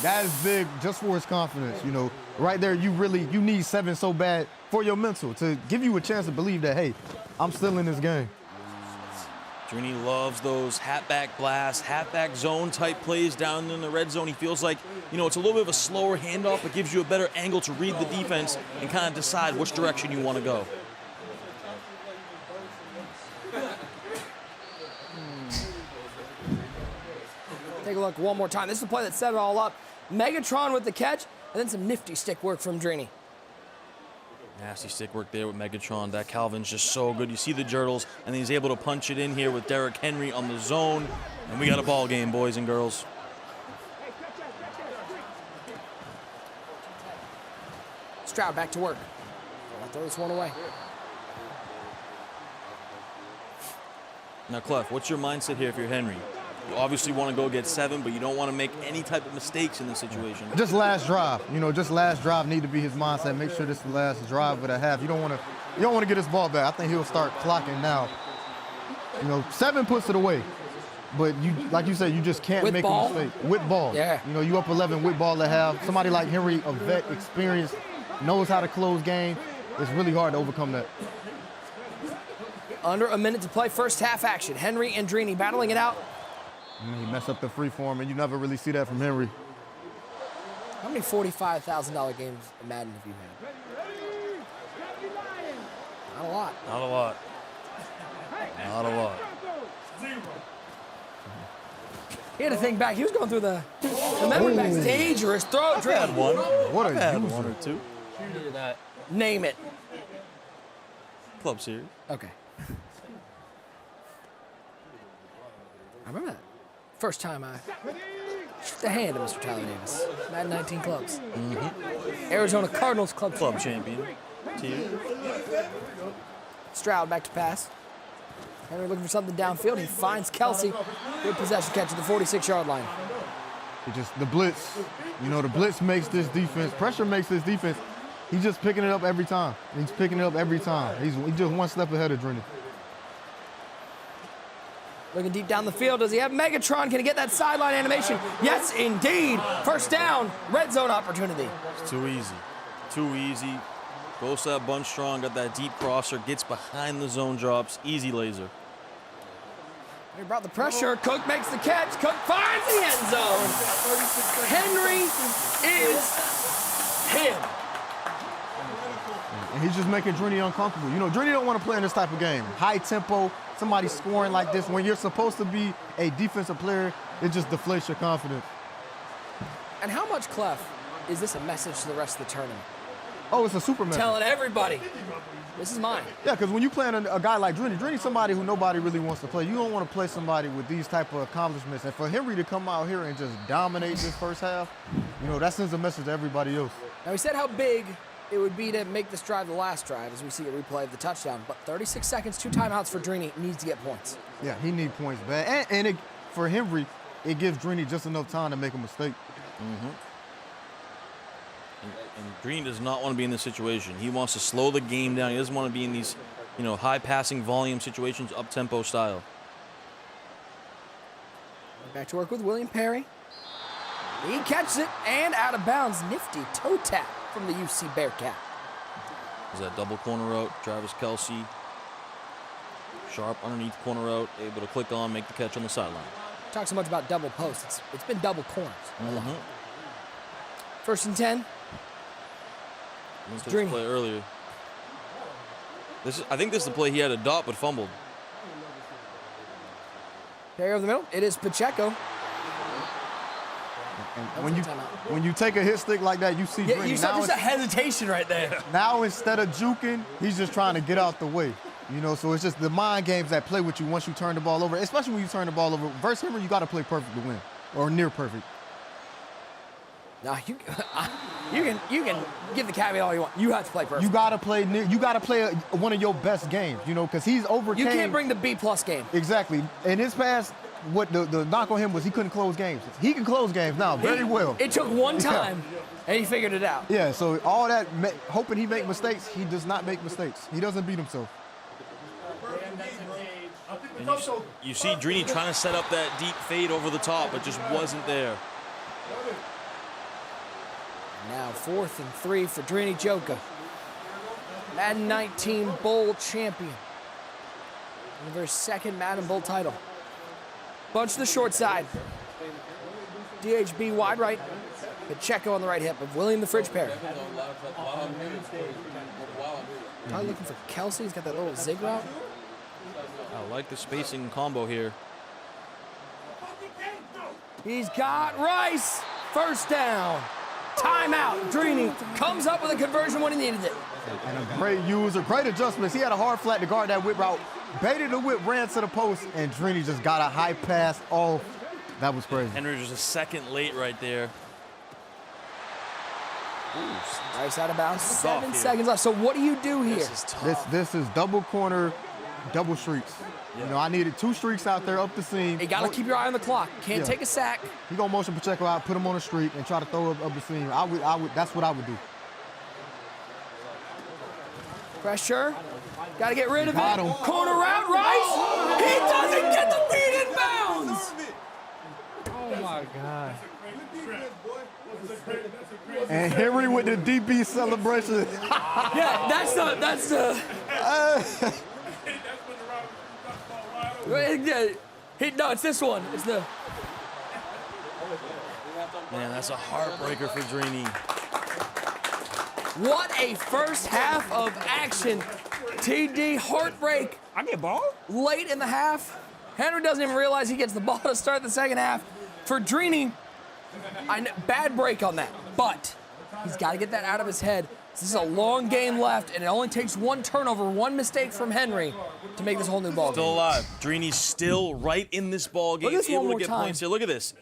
That is big just for his confidence. You know, right there, you need 7 so bad for your mental to give you a chance to believe that, hey, I'm still in this game. Drini loves those halfback blasts, halfback zone type plays down in the red zone. He feels like, you know, it's a little bit of a slower handoff, but gives you a better angle to read the defense and kind of decide which direction you want to go. Take a look one more time. This is the play that set it all up. Megatron with the catch, and then some nifty stick work from Drini. Nasty stick work there with Megatron. That Calvin's just so good. You see the Jurtles, and then he's able to punch it in here with Derrick Henry on the zone. And we got a ball game, boys and girls. Stroud back to work. I'll throw this one away. Now, Clef, what's your mindset here if you're Henry? You obviously want to go get 7, but you don't want to make any type of mistakes in this situation. Just last drive. You know, just last drive need to be his mindset. Make sure this is the last drive of the half. You don't want to get his ball back. I think he'll start clocking now. You know, 7 puts it away. But you, like you said, you just can't make a mistake. With ball. Yeah. You know, you up 11 with ball to have. Somebody like Henry, a vet, experienced, knows how to close game. It's really hard to overcome that. Under a minute to play, first half action. Henry and Drini battling it out. He messed up the free form, and you never really see that from Henry. How many $45,000 games in Madden have you had? Not a lot. Not a lot. Not a lot. He had to think back. He was going through the memory banks. Dangerous throw. I've had one. What I've a had user. 1 or 2. Name it. Club series. Okay. I remember that. First time I shook the hand of Mr. Tyler Davis. Madden 19 clubs. Arizona Cardinals club champion. Stroud back to pass. Henry looking for something downfield. He finds Kelsey. Good possession catch at the 46-yard line. It just the blitz. You know, the blitz makes this defense. Pressure makes this defense. He's just picking it up every time. He's picking it up every time. He's just one step ahead of Drini. Looking deep down the field. Does he have Megatron? Can he get that sideline animation? Yes, indeed. First down. Red zone opportunity. It's too easy. Too easy. Goes to that bunch strong. Got that deep crosser. Gets behind the zone drops. Easy laser. He brought the pressure. Cook makes the catch. Cook finds the end zone. Henry is him. And he's just making Drini uncomfortable. You know, Drini don't want to play in this type of game. High tempo, somebody scoring like this. When you're supposed to be a defensive player, it just deflates your confidence. And how much, Clef, is this a message to the rest of the tournament? Oh, it's a super message. Telling everybody, this is mine. Yeah, because when you're playing a guy like Drini, Drini's somebody who nobody really wants to play. You don't want to play somebody with these type of accomplishments. And for Henry to come out here and just dominate this first half, you know, that sends a message to everybody else. Now, we said how big it would be to make this drive the last drive as we see a replay of the touchdown. But 36 seconds, 2 timeouts for Drini, needs to get points. Yeah, he needs points, bad. And for Henry, it gives Drini just enough time to make a mistake. And Green does not want to be in this situation. He wants to slow the game down. He doesn't want to be in these, high passing volume situations, up-tempo style. Back to work with William Perry. He catches it and out of bounds. Nifty toe tap from the UC Bearcat. Is that double corner route? Travis Kelce. Sharp underneath corner route, able to click on, make the catch on the sideline. Talk so much about double posts. It's been double corners. First and 10. This play earlier. I think this is the play he had a dot but fumbled. Perry over the middle. It is Pacheco. And when you take a hit stick like that, you see Drini. You saw just a hesitation right there. Now instead of juking, he's just trying to get out the way. So it's just the mind games that play with you once you turn the ball over, especially when you turn the ball over. Versus Henry, you got to play perfect to win, or near perfect. Now you can give the caveat all you want. You have to play perfect. You got to play near. You got to play one of your best games. Because he's overcame. You can't bring the B+ game. Exactly. In his past, what the knock on him was he couldn't close games. He can close games now very well. It took one time, and he figured it out. Yeah. So all that hoping he make mistakes, he does not make mistakes. He doesn't beat himself. And you see Drini trying to set up that deep fade over the top, but just wasn't there. Now 4th and 3 for Drini Joka. Madden 19 Bowl champion. And their second Madden Bowl title. Bunch to the short side. DHB wide right. Pacheco on the right hip of William the Fridge Perry. Probably looking for Kelce. He's got that little zig route. I like the spacing combo here. He's got Rice. First down. Timeout. Drini comes up with a conversion when he needed it. And a great user, great adjustments. He had a hard flat to guard that whip route. Baited the whip, ran to the post, and Drini just got a high pass off. That was crazy. Henry was a second late right there. Rice out of bounds. 7 seconds left. So what do you do here? This is tough. This is double corner, double streaks. I needed 2 streaks out there up the seam. You got to keep your eye on the clock. Can't take a sack. He gonna motion Pacheco out, put him on a streak, and try to throw up the seam. I would. That's what I would do. Pressure. Got to get rid of it. Got him. Corner route, Rice. He doesn't get the feet in bounds. Oh my God. And Henry with the DB celebration. Yeah, that's the. No, it's this one. It's the. Man, that's a heartbreaker for Drini. What a first half of action. TD heartbreak. I get ball? Late in the half. Henry doesn't even realize he gets the ball to start the second half. For Drini, bad break on that, but he's got to get that out of his head. This is a long game left, and it only takes 1 turnover, 1 mistake from Henry to make this whole new ball game. Still alive. Drini's still right in this ball game. Look at this one more time. Points here. Look at this.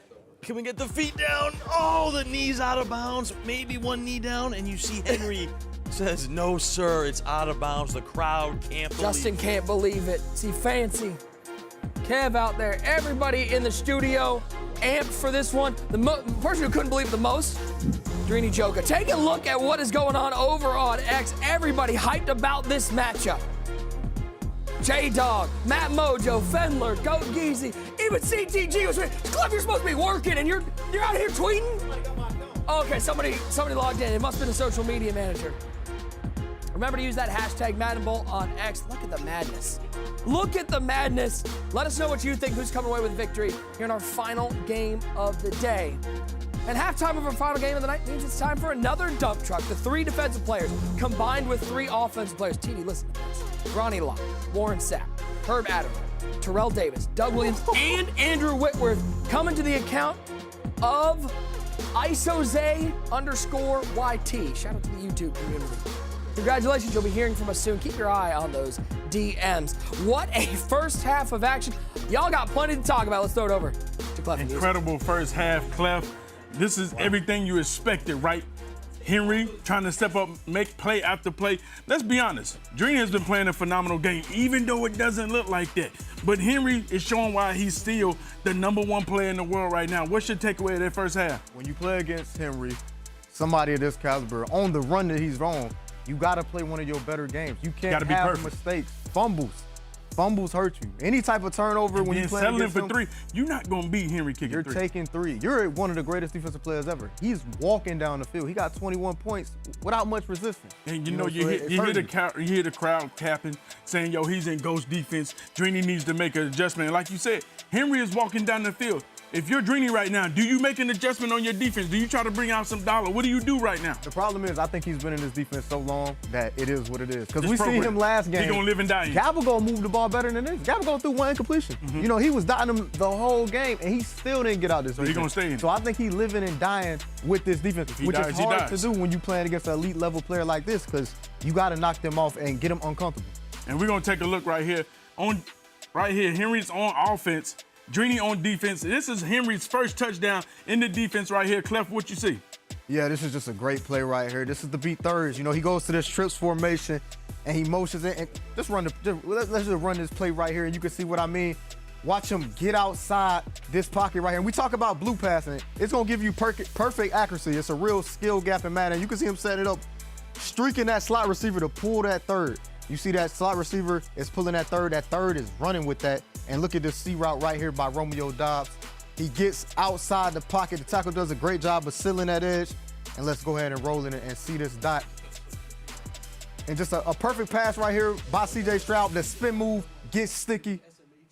Can we get the feet down? Oh, the knee's out of bounds. Maybe 1 knee down, and you see Henry says, no, sir, it's out of bounds. The crowd can't believe it. Justin can't believe it. See Fancy, Kev out there, everybody in the studio amped for this one. The person who couldn't believe it the most, Drini Joka. Take a look at what is going on over on X. Everybody hyped about this matchup. J-Dog, Matt Mojo, Fendler, Goat Geezy, even CTG was tweeting. Cliff, you're supposed to be working and you're out here tweeting? Okay, somebody logged in. It must have been a social media manager. Remember to use that hashtag Madden Bowl on X. Look at the madness. Look at the madness. Let us know what you think, who's coming away with victory here in our final game of the day. And halftime of our final game of the night means it's time for another dump truck. The 3 defensive players combined with 3 offensive players. TD, listen to this. Ronnie Lott, Warren Sapp, Herb Adams, Terrell Davis, Doug Williams, and Andrew Whitworth coming to the account of ISOZay_YT. Shout out to the YouTube community. Congratulations, you'll be hearing from us soon. Keep your eye on those DMs. What a first half of action. Y'all got plenty to talk about. Let's throw it over to Clef. Incredible first half, Clef. This is everything you expected, right? Henry trying to step up, make play after play. Let's be honest, Drini has been playing a phenomenal game, even though it doesn't look like that. But Henry is showing why he's still the #1 player in the world right now. What's your takeaway of that first half? When you play against Henry, somebody of this caliber, on the run that he's on, you got to play one of your better games. You can't have mistakes, fumbles. Fumbles hurt you. Any type of turnover when you play against settling for 3, you're not going to beat Henry kicking 3. You're taking 3. You're one of the greatest defensive players ever. He's walking down the field. He got 21 points without much resistance. And you hear the crowd capping, saying, yo, he's in ghost defense. Drini needs to make an adjustment. And like you said, Henry is walking down the field. If you're Drini right now, do you make an adjustment on your defense? Do you try to bring out some dollar? What do you do right now? The problem is, I think he's been in this defense so long that it is what it is. Because we see him last game. He gonna live and die. Gabble gonna move the ball better than this. Gabble gonna through 1 incompletion. You know, he was dotting him the whole game, and he still didn't get out this. So he gonna stay in. So I think he's living and dying with this defense, which is hard to do when you playing against an elite level player like this, because you got to knock them off and get them uncomfortable. And we're gonna take a look right here. Henry's on offense. Drini on defense. This is Henry's first touchdown in the defense right here. Clef, what you see? Yeah, this is just a great play right here. This is the beat thirds. You know, he goes to this trips formation and he motions it. And let's just run this play right here, and you can see what I mean. Watch him get outside this pocket right here. And we talk about blue passing. It's gonna give you perfect accuracy. It's a real skill gap in Madden. You can see him set it up, streaking that slot receiver to pull that third. You see that slot receiver is pulling that third. That third is running with that. And look at this C route right here by Romeo Doubs. He gets outside the pocket. The tackle does a great job of sealing that edge. And let's go ahead and roll in it and see this dot. And just a perfect pass right here by C.J. Stroud. The spin move gets sticky.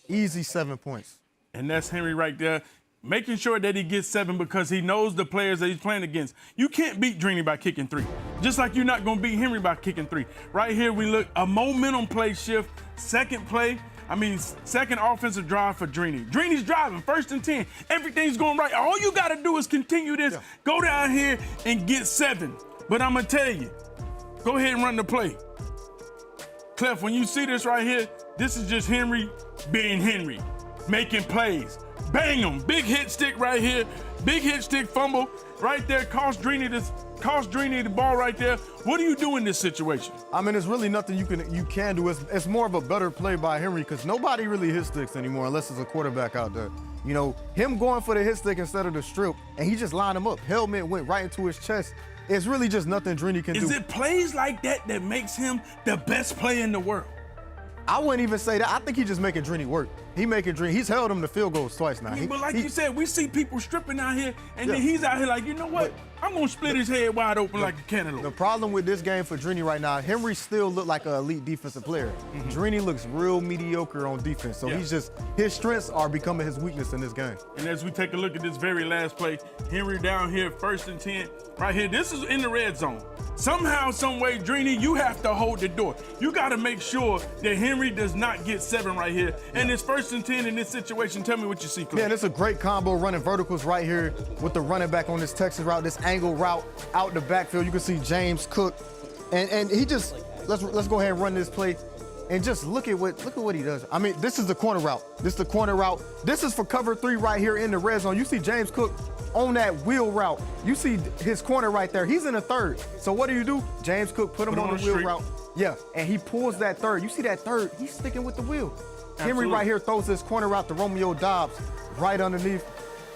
Easy 7 points. And that's Henry right there, making sure that he gets 7 because he knows the players that he's playing against. You can't beat Drini by kicking 3. Just like you're not going to beat Henry by kicking 3. Right here, we look a momentum play shift. Second offensive drive for Drini. Drini's driving, 1st and 10. Everything's going right. All you got to do is continue this. Yeah. Go down here and get 7. But I'm going to tell you, go ahead and run the play. Clef, when you see this right here, this is just Henry being Henry, making plays. Bang him. Big hit stick right here. Big hit stick fumble right there. Cost Drini the ball right there. What do you do in this situation? I mean, it's really nothing you can do. It's more of a better play by Henry because nobody really hit sticks anymore unless there's a quarterback out there. You know, him going for the hit stick instead of the strip, and he just lined him up. Helmet went right into his chest. It's really just nothing Drini can do. Is it plays like that that makes him the best player in the world? I wouldn't even say that. I think he's just making Drini work. He's held him to field goals twice now. But like you said, we see people stripping out here, and then he's out here like, you know what? I'm going to split his head wide open like a cantaloupe. The problem with this game for Drini right now, Henry still look like an elite defensive player. Drini looks real mediocre on defense. So his strengths are becoming his weakness in this game. And as we take a look at this very last play, Henry down here, 1st and 10, right here. This is in the red zone. Somehow, some way, Drini, you have to hold the door. You got to make sure that Henry does not get 7 right here. And it's 1st and 10 in this situation. Tell me what you see, Clay. Man, it's a great combo running verticals right here with the running back on this Texas route, this angle route out the backfield. You can see James Cook. And he just, let's go ahead and run this play. And just look at what he does. I mean, this is the corner route. This is the corner route. This is for cover 3 right here in the red zone. You see James Cook on that wheel route. You see his corner right there. He's in the third. So what do? James Cook put him on the wheel route. Yeah, and he pulls that third. You see that third? He's sticking with the wheel. Absolutely. Henry right here throws his corner route to Romeo Doubs right underneath.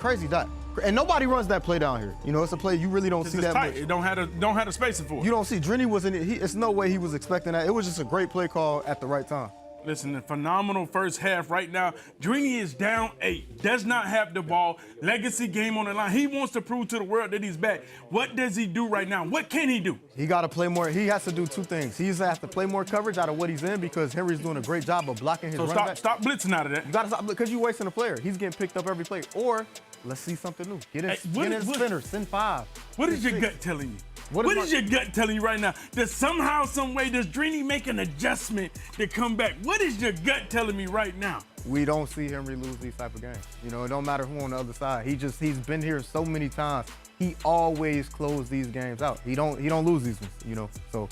Crazy dot. And nobody runs that play down here. You know, it's a play you really don't see that much. It don't have the spacing for it. You don't see. Drini wasn't it. It's no way he was expecting that. It was just a great play call at the right time. Listen, a phenomenal first half right now. Drini is down 8, does not have the ball. Legacy game on the line. He wants to prove to the world that he's back. What does he do right now? What can he do? He got to play more. He has to do 2 things. He has to play more coverage out of what he's in because Henry's doing a great job of blocking his running back. Stop blitzing out of that. You got to stop because you're wasting a player. He's getting picked up every play. Or let's see something new. Get in his spinner. Send 5. What is your gut telling you? What is your gut telling you right now? That somehow, some way, does Drini make an adjustment to come back? What is your gut telling me right now? We don't see Henry lose these type of games. You know, it don't matter who on the other side. He's been here so many times. He always closes these games out. He don't lose these ones, you know. So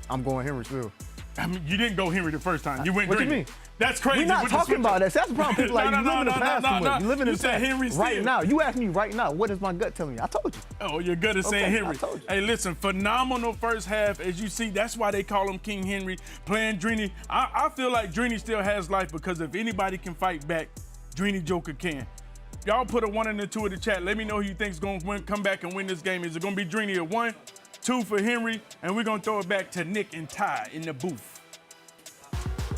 I'm going Henry still. I mean, you didn't go Henry the first time. You went What Drini. you mean? That's crazy. We're not with the talking switch about up. that. That's the problem. People like, you live in the past too much. You live in You the said past. Henry Right still. now. You asked me right now, what is my gut telling me? I told you. Oh, your gut is saying Okay, Henry. I told you. Hey, listen, phenomenal first half. As you see, that's why they call him King Henry. Playing Drini. I feel like Drini still has life because if anybody can fight back, Drini Joker can. Y'all put a 1 and a 2 in the chat. Let me know who you think's going to come back and win this game. Is it going to be Drini at 1, 2 for Henry, and we're going to throw it back to Nick and Ty in the booth.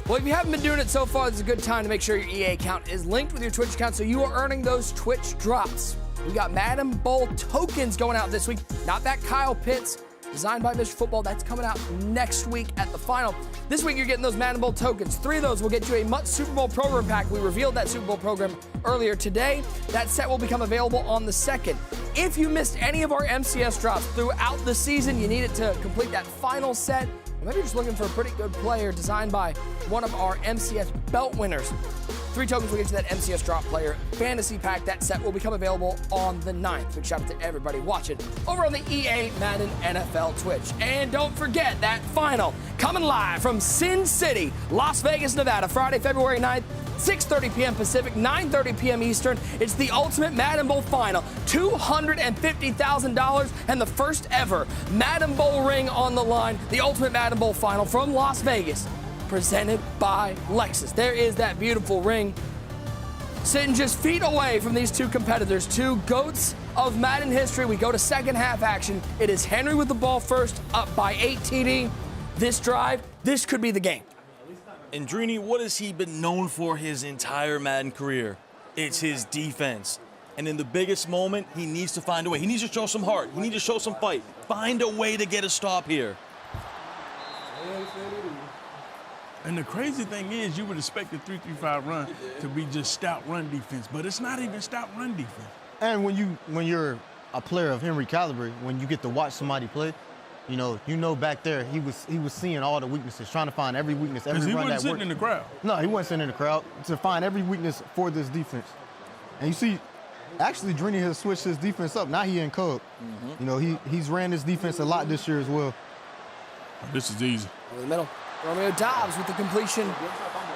Well, if you haven't been doing it so far, this is a good time to make sure your EA account is linked with your Twitch account so you are earning those Twitch drops. We got Madden Bowl tokens going out this week. Not that Kyle Pitts, designed by Mr. Football. That's coming out next week at the final. This week, you're getting those Madden Bowl tokens. 3 of those will get you a MUT Super Bowl program pack. We revealed that Super Bowl program earlier today. That set will become available on the 2nd. If you missed any of our MCS drops throughout the season, you need it to complete that final set. Or maybe you're just looking for a pretty good player designed by one of our MCS belt winners. 3 tokens will get you that MCS drop player fantasy pack. That set will become available on the 9th. Big shout out to everybody watching over on the EA Madden NFL Twitch. And don't forget that final coming live from Sin City, Las Vegas, Nevada, Friday, February 9th. 6:30 p.m. Pacific, 9:30 p.m. Eastern. It's the Ultimate Madden Bowl Final. $250,000 and the first ever Madden Bowl ring on the line. The Ultimate Madden Bowl Final from Las Vegas, presented by Lexus. There is that beautiful ring, sitting just feet away from these 2 competitors, 2 GOATs of Madden history. We go to second half action. It is Henry with the ball first, up by 8 TD. This drive, this could be the game. And Drini, what has he been known for his entire Madden career? It's his defense. And in the biggest moment, he needs to find a way. He needs to show some heart. He needs to show some fight. Find a way to get a stop here. And the crazy thing is, you would expect the 3-3-5 run to be just stout run defense, but it's not even stout run defense. And when you're a player of Henry caliber, when you get to watch somebody play, you know back there he was seeing all the weaknesses, trying to find every weakness, every run that worked. He wasn't sitting in the crowd. No, he wasn't sitting in the crowd to find every weakness for this defense. And you see, actually Drini has switched his defense up. Now he in Cub. You know, he's ran his defense a lot this year as well. This is easy. Over the middle, Romeo Dobbs with the completion,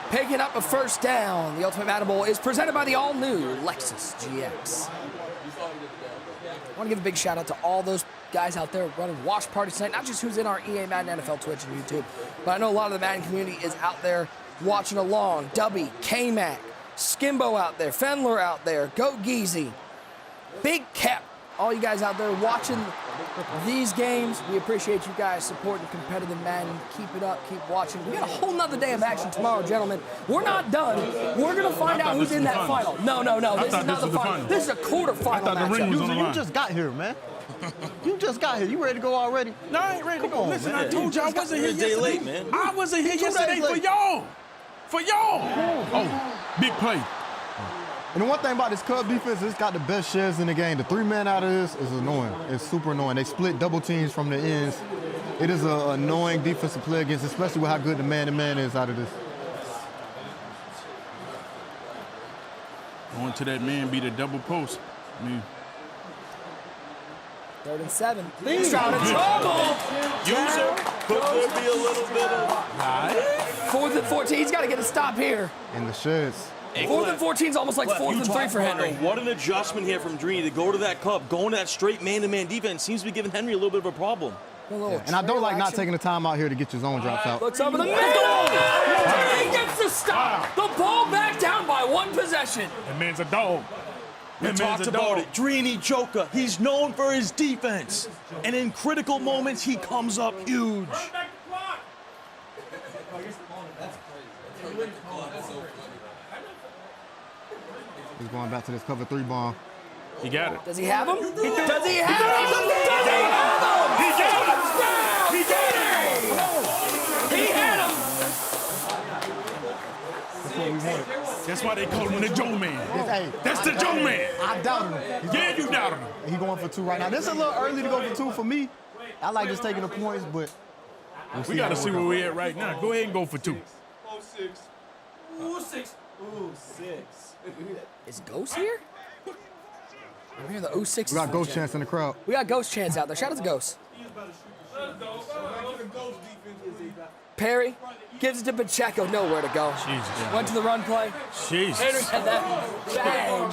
picking up a first down. The Ultimate Madden Bowl is presented by the all-new Lexus GX. I want to give a big shout out to all those guys out there running watch parties tonight, not just who's in our EA Madden NFL Twitch and YouTube, but I know a lot of the Madden community is out there watching along. Dubby, K-Mac, Skimbo out there, Fendler out there, Goat Geezy, Big Cap, all you guys out there watching these games. We appreciate you guys supporting competitive Madden. Keep it up, keep watching. We got a whole nother day of action tomorrow, gentlemen. We're not done. We're going to find out who's in that final. No. This is not the final. This is a quarterfinal matchup. You just got here, man. You just got here. You ready to go already? No, I ain't ready to go. Listen, I told you I wasn't here yesterday. Late, man. I wasn't here yesterday for y'all. For y'all. Oh, big play. And the one thing about this Cub defense, it's got the best shares in the game. The 3-man out of this is annoying. It's super annoying. They split double teams from the ends. It is an annoying defense to play against, especially with how good the man-to-man is out of this. Going to that man beat a double post. I mean, 3rd and 7. He's out of trouble. User, could there be a little bit of... 4th and 14. He's got to get a stop here. In the sheds. 4th and 14 is almost like 4th and 3 for Henry. What an adjustment here from Drini to go to that Cub, going to that straight man-to-man defense. Seems to be giving Henry a little bit of a problem. And I don't like not taking the time out here to get your zone drops out. Looks over the middle. He gets the stop. The ball back down by 1 possession. That man's a dog. We talked about it. Drini Joker, he's known for his defense. And in critical moments, he comes up huge. He's going back to this cover 3 ball. He got it. Does he have him? Does he have him? He got it. He got him. He had him. That's why they call him the Joe Man. That's the Joe Man. I doubt him. Yeah, you doubt him. He's going for 2 right now. This is a little early to go for 2 for me. I like just taking the points, but we got to see where we're at right now. Go ahead and go for 2. 6. Is Ghost here? I'm hearing the 06. We got Ghost Chance in the crowd. We got Ghost Chance out there. Shout out to Ghost. Perry gives it to Pacheco. Nowhere to go. Jesus. Went to the run play. Jesus. Henry had that bang.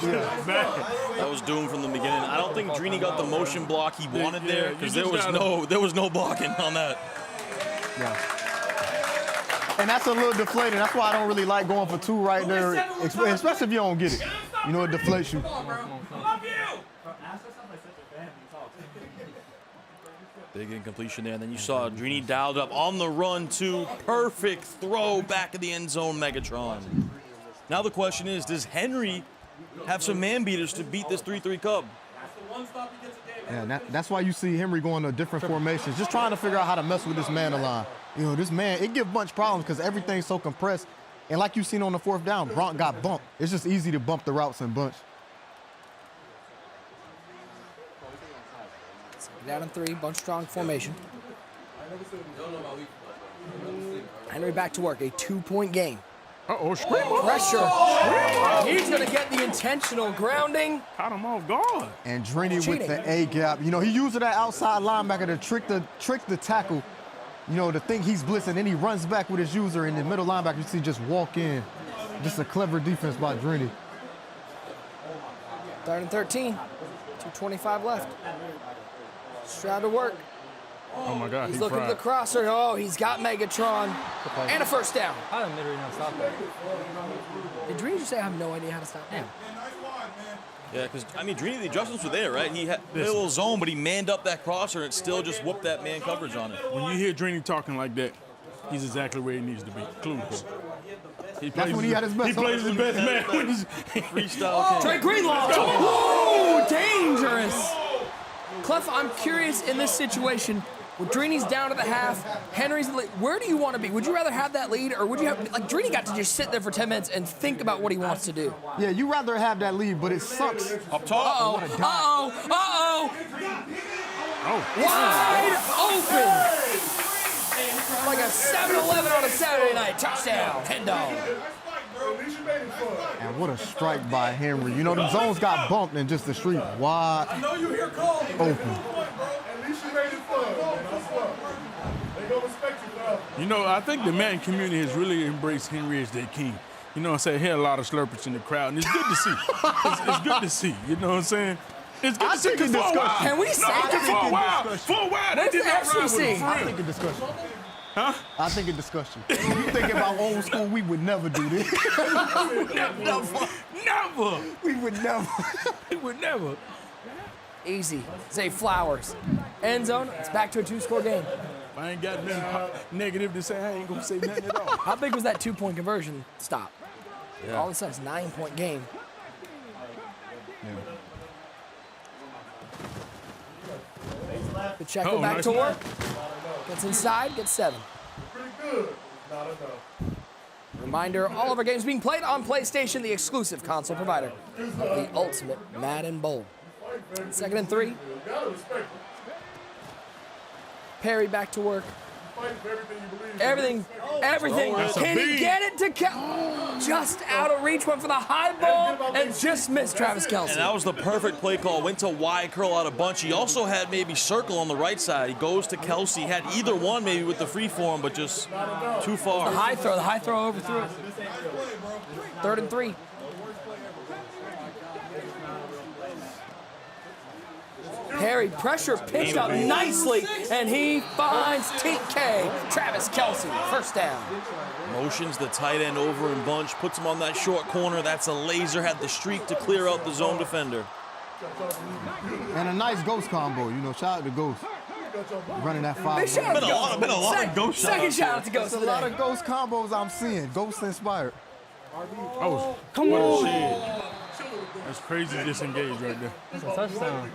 That was doomed from the beginning. I don't think Drini got the motion block he wanted there because you there was no blocking on that. Yeah. And that's a little deflating. That's why I don't really like going for 2 right there, especially if you don't get it. You know, it deflates you. Big incompletion there. And then you saw Drini dialed up on the run too. Perfect throw back in the end zone, Megatron. Now the question is, does Henry have some man beaters to beat this 3-3 Cub? Yeah, that's why you see Henry going to different formations, just trying to figure out how to mess with this man line. You know, this man, it gives Bunch problems because everything's so compressed. And like you've seen on the 4th down, Gronk got bumped. It's just easy to bump the routes in Bunch. Down in 3, Bunch strong formation. Henry back to work, a 2-point game. Uh-oh, screen. Pressure. He's going to get the intentional grounding. Caught him off guard. And Drini with the A gap. You know, he used that outside linebacker to trick the tackle. You know, to think he's blitzing, and he runs back with his user, and the middle linebacker, you see, just walk in. Just a clever defense by Drini. 3rd and 13. 2:25 left. Stroud to work. Oh my God, He's looking at the crosser. Oh, he's got Megatron. And a first down. How did Midori not stop that? Did Drini just say I have no idea how to stop him? Yeah, because, I mean, Drini, the adjustments were there, right? He had a little zone, but he manned up that crosser and it still just whooped that man coverage on it. When you hear Drini talking like that, he's exactly where he needs to be. Clueless. That's when he had his best. He plays his best man. Freestyle. Trey Greenlaw. Oh, dangerous. Clef, I'm curious in this situation. When Drini's down at the half, Henry's the lead. Where do you want to be? Would you rather have that lead, or would you have, like, Drini got to just sit there for 10 minutes and think about what he wants to do? Yeah, you rather have that lead, but it sucks. Up top. Wide open. Like a 7-Eleven on a Saturday night. Touchdown. Hen dog. And what a strike by Henry. You know, the zones got bumped and just the street wide open. You know, I think the Madden community has really embraced Henry as their king. You know what I'm saying? Here, a lot of slurpers in the crowd, and it's good to see. It's good to see. You know what I'm saying? It's good to see. For a while. Can we say that? For a while, they What's did the not ride with FCC? him. I think a discussion. Huh? I think a discussion. You think about old school, we would never do this. Never. We would never. We would never. Easy. Zay Flowers. End zone. It's back to a 2-score game. If I ain't got nothing negative to say, I ain't gonna say nothing at all. How big was that 2-point conversion stop? Yeah. All of a sudden, it's a 9-point game. Pacheco back to work. Gets inside, gets 7. Reminder, all of our games being played on PlayStation, the exclusive console provider of the ultimate Madden Bowl. 2nd and 3. Perry back to work. Everything. Can he get it to just out of reach? Went for the high ball and just missed Travis Kelce. And that was the perfect play call. Went to wide curl out of Bunch. He also had maybe circle on the right side. He goes to Kelce. Had either one maybe with the free form, but just too far. The high throw overthrew it. 3rd and 3. Perry, pressure pitched up nicely, and he finds TK. Travis Kelce, first down. Motions the tight end over in Bunch, puts him on that short corner. That's a laser, had the streak to clear out the zone defender. And a nice ghost combo, you know, shout out to Ghost. Running that 5. Been a lot of ghost shots. Second shout out to Ghost There's a lot of ghost combos I'm seeing, Ghost inspired. Oh, come what on. a shit. That's crazy disengage right there. That's a touchdown.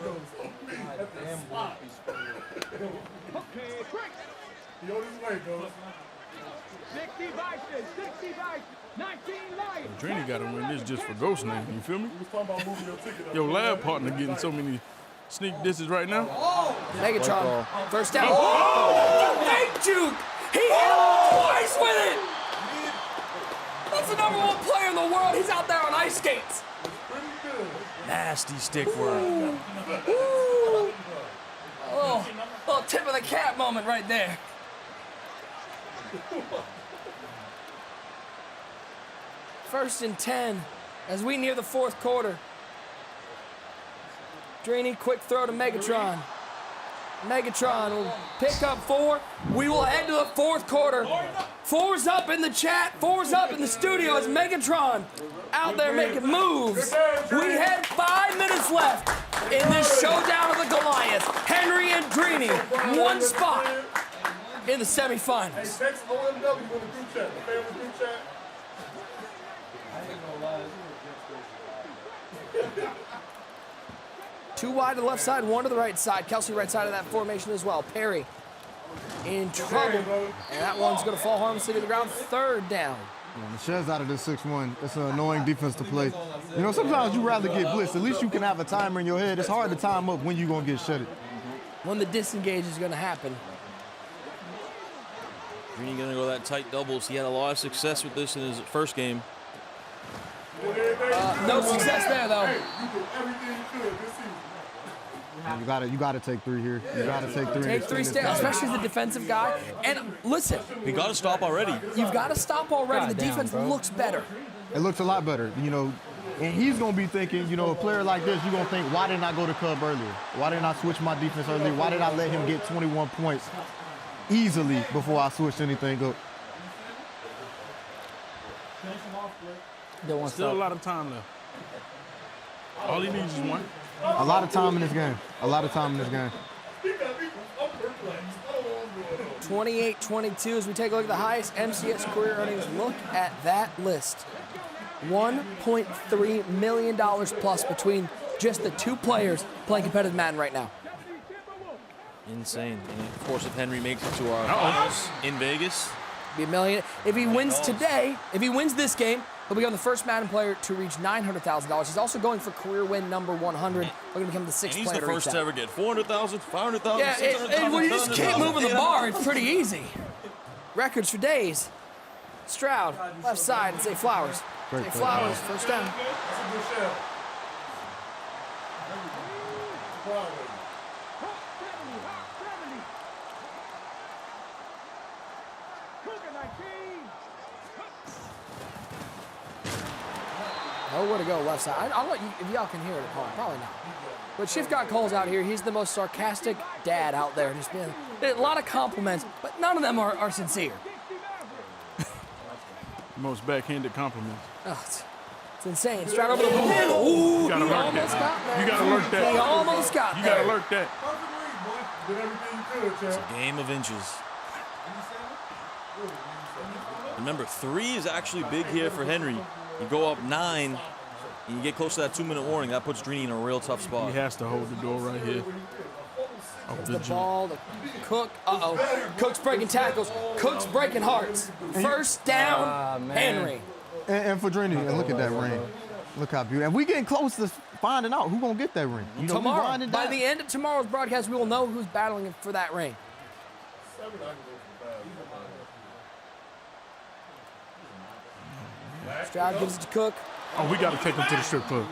Drini got to win this just for Ghost name, you feel me? Your lab partner getting so many sneak disses right now. Megatron, first down. Oh, fake juke! He hit him twice with it! That's the #1 player in the world. He's out there on ice skates. Nasty stick work. Little tip of the cap moment right there. First and 10 as we near the fourth quarter. Drini, quick throw to Megatron. Megatron will pick up 4. We will head to the fourth quarter. 4's up in the chat. 4's up in the studio as Megatron out there making moves. We had 5 minutes left in this showdown of the Goliath. Henry and Drini, one spot in the semifinals. Two wide to the left side, one to the right side. Kelsey right side of that formation as well. Perry in trouble, and that one's going to fall harmlessly to the ground. Third down. The Shed's out of this 6-1. It's an annoying defense to play. You know, sometimes you rather get blitzed. At least you can have a timer in your head. It's hard to time up when you're going to get shedded. When the disengage is going to happen. Drini going to go that tight doubles. He had a lot of success with this in his first game. No success there, though. You gotta take 3 here. You gotta take 3. Take 3 steps, especially as the defensive guy. And listen, we got to stop already. You've got to stop already. The defense looks better. It looks a lot better, you know. And he's gonna be thinking, you know, a player like this, you're gonna think, why didn't I go to Cub earlier? Why didn't I switch my defense earlier? Why did I let him get 21 points easily before I switched anything up? Still a lot of time left. All he needs is 1. A lot of time in this game. A lot of time in this game. 28-22 as we take a look at the highest MCS career earnings. Look at that list. $1.3 million plus between just the 2 players playing competitive Madden right now. Insane. And of course, if Henry makes it to our finals in Vegas, be $1 million. If he wins today, if he wins this game, he'll become the first Madden player to reach $900,000. He's also going for career win number 100. We're going to become the 6th player to reach that. He's the first to ever get 400,000, 500,000, Yeah, 600,000. when you just keep moving the bar, it's pretty easy. Records for days. Stroud, left side, and Zay Flowers. Zay Flowers, first down. Nowhere to go left side. I don't know if y'all can hear it at home. Probably not. But Shift got Cole's out here. He's the most sarcastic dad out there. Just being a lot of compliments, but none of them are sincere. Most backhanded compliments. Oh, it's insane. Straight over the middle. Ooh, you gotta he lurk almost that. got there. You gotta lurk that. He almost got you there. You gotta lurk that. It's a game of inches. Remember, 3 is actually big here for Henry. You go up 9, and you get close to that 2-minute warning. That puts Drini in a real tough spot. He has to hold the door right here. Oh, the ball to Cook. Cook's breaking tackles. Cook's breaking hearts. First down, Henry. And for Drini, and look at that ring. Look how beautiful. And we getting close to finding out who's going to get that ring. You know, tomorrow, by the end of tomorrow's broadcast, we will know who's battling for that ring. Stroud gives it to Cook. Oh, we got to take him to the strip club.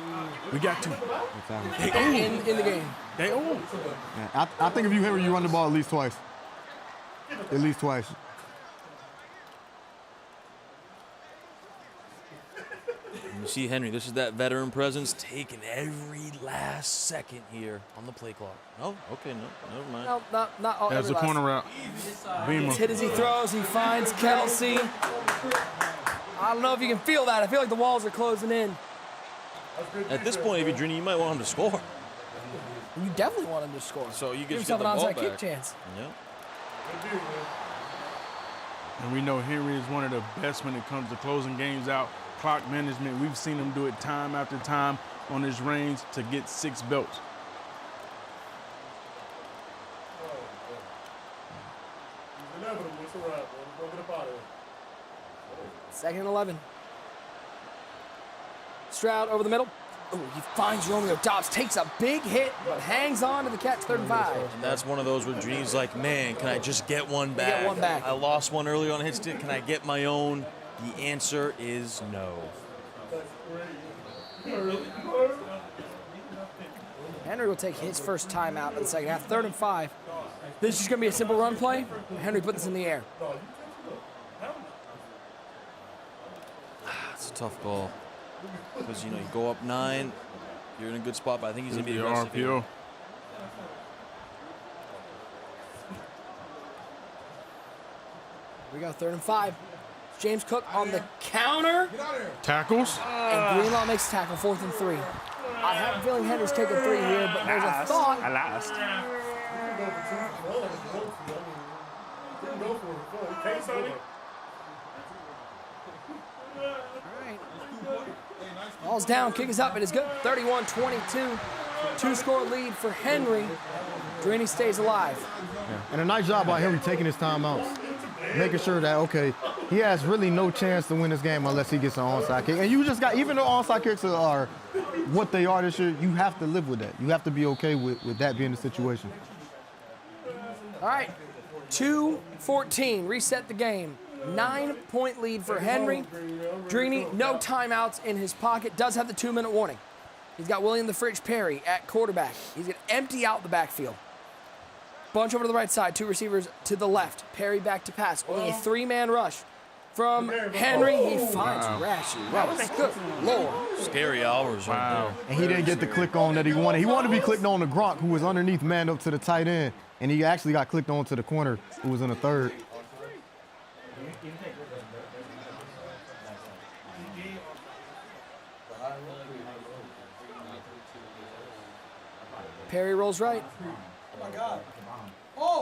We got to. In the game. They own. Yeah, I think if you Henry, you run the ball at least twice. At least twice. You see Henry, this is that veteran presence taking every last second here on the play clock. No? Okay, no, never mind. No, not all. That's the corner route. He's hit as he throws. He finds Kelsey. I don't know if you can feel that. I feel like the walls are closing in. At this point, if you're Drini, you might want him to score. You definitely want him to score. So you give yourself an onside kick chance. Yeah. And we know Henry is one of the best when it comes to closing games out. Clock management, we've seen him do it time after time on his range to get 6 belts. Second and 11. Stroud over the middle. Oh, he finds Romeo Dobbs, takes a big hit, but hangs on to the catch, 3rd and 5. And that's one of those where Drini's like, man, can I just get one back? Get one back. I lost one earlier on a hit stick. Can I get my own? The answer is no. Henry will take his first timeout of the second half. 3rd and 5. This is just going to be a simple run play. Henry put this in the air. It's a tough call. Because, you go up 9, you're in a good spot, but I think he's going to be aggressive here. We got 3rd and 5. James Cook on the counter. Tackles. And Greenlaw makes a tackle, 4th and 3. I have a feeling Henry's taking 3 here, but there's a thought. Ball's down, kick is up, it is good. 31-22. 2-score lead for Henry. Drini stays alive. Yeah. And a nice job by Henry taking his timeouts, making sure that, okay, he has really no chance to win this game unless he gets an onside kick. And you just got, even though onside kicks are what they are this year, you have to live with that. You have to be okay with that being the situation. All right, 2-14, reset the game. 9-point lead for Henry. Drini, no timeouts in his pocket, does have the 2-minute warning. He's got William the Fridge Perry at quarterback. He's going to empty out the backfield. Bunch over to the right side, 2 receivers to the left. Perry back to pass, only a 3-man rush. From Henry, he finds Rashi. That was good Lord. Scary hours right there. And he didn't get the click on that he wanted. He wanted to be clicked on to Gronk, who was underneath, man up to the tight end. And he actually got clicked on to the corner, who was in the 3rd. Perry rolls right.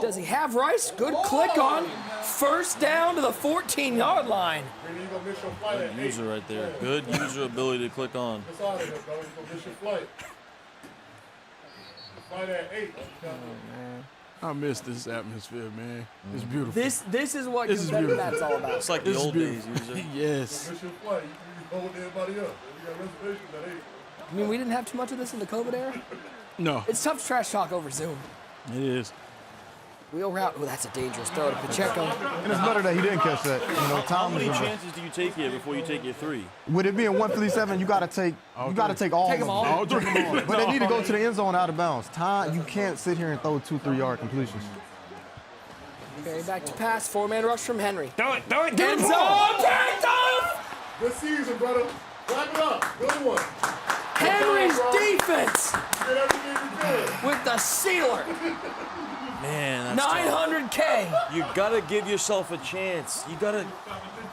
Does he have Rice? Good click on. 1st down to the 14-yard line. Good user right there. Good user ability to click on. I miss this atmosphere, man. It's beautiful. This is what competitive Madden's all about. It's like the old days, user. Yes. I mean, we didn't have too much of this in the COVID era. No. It's tough to trash talk over Zoom. It is. Wheel route. Oh, that's a dangerous throw to Pacheco. And it's better that he didn't catch that. How many chances do you take here before you take your 3? With it being 157, you got to take all of them. All 3. But they need to go to the end zone out of bounds. You can't sit here and throw 2-3-yard completions. Perry back to pass. 4-man rush from Henry. Do it. End zone. Picked off. Good season, brother. Clap it up. Good one. Henry's defense with the sealer. Man, that's 900K. You gotta give yourself a chance. You gotta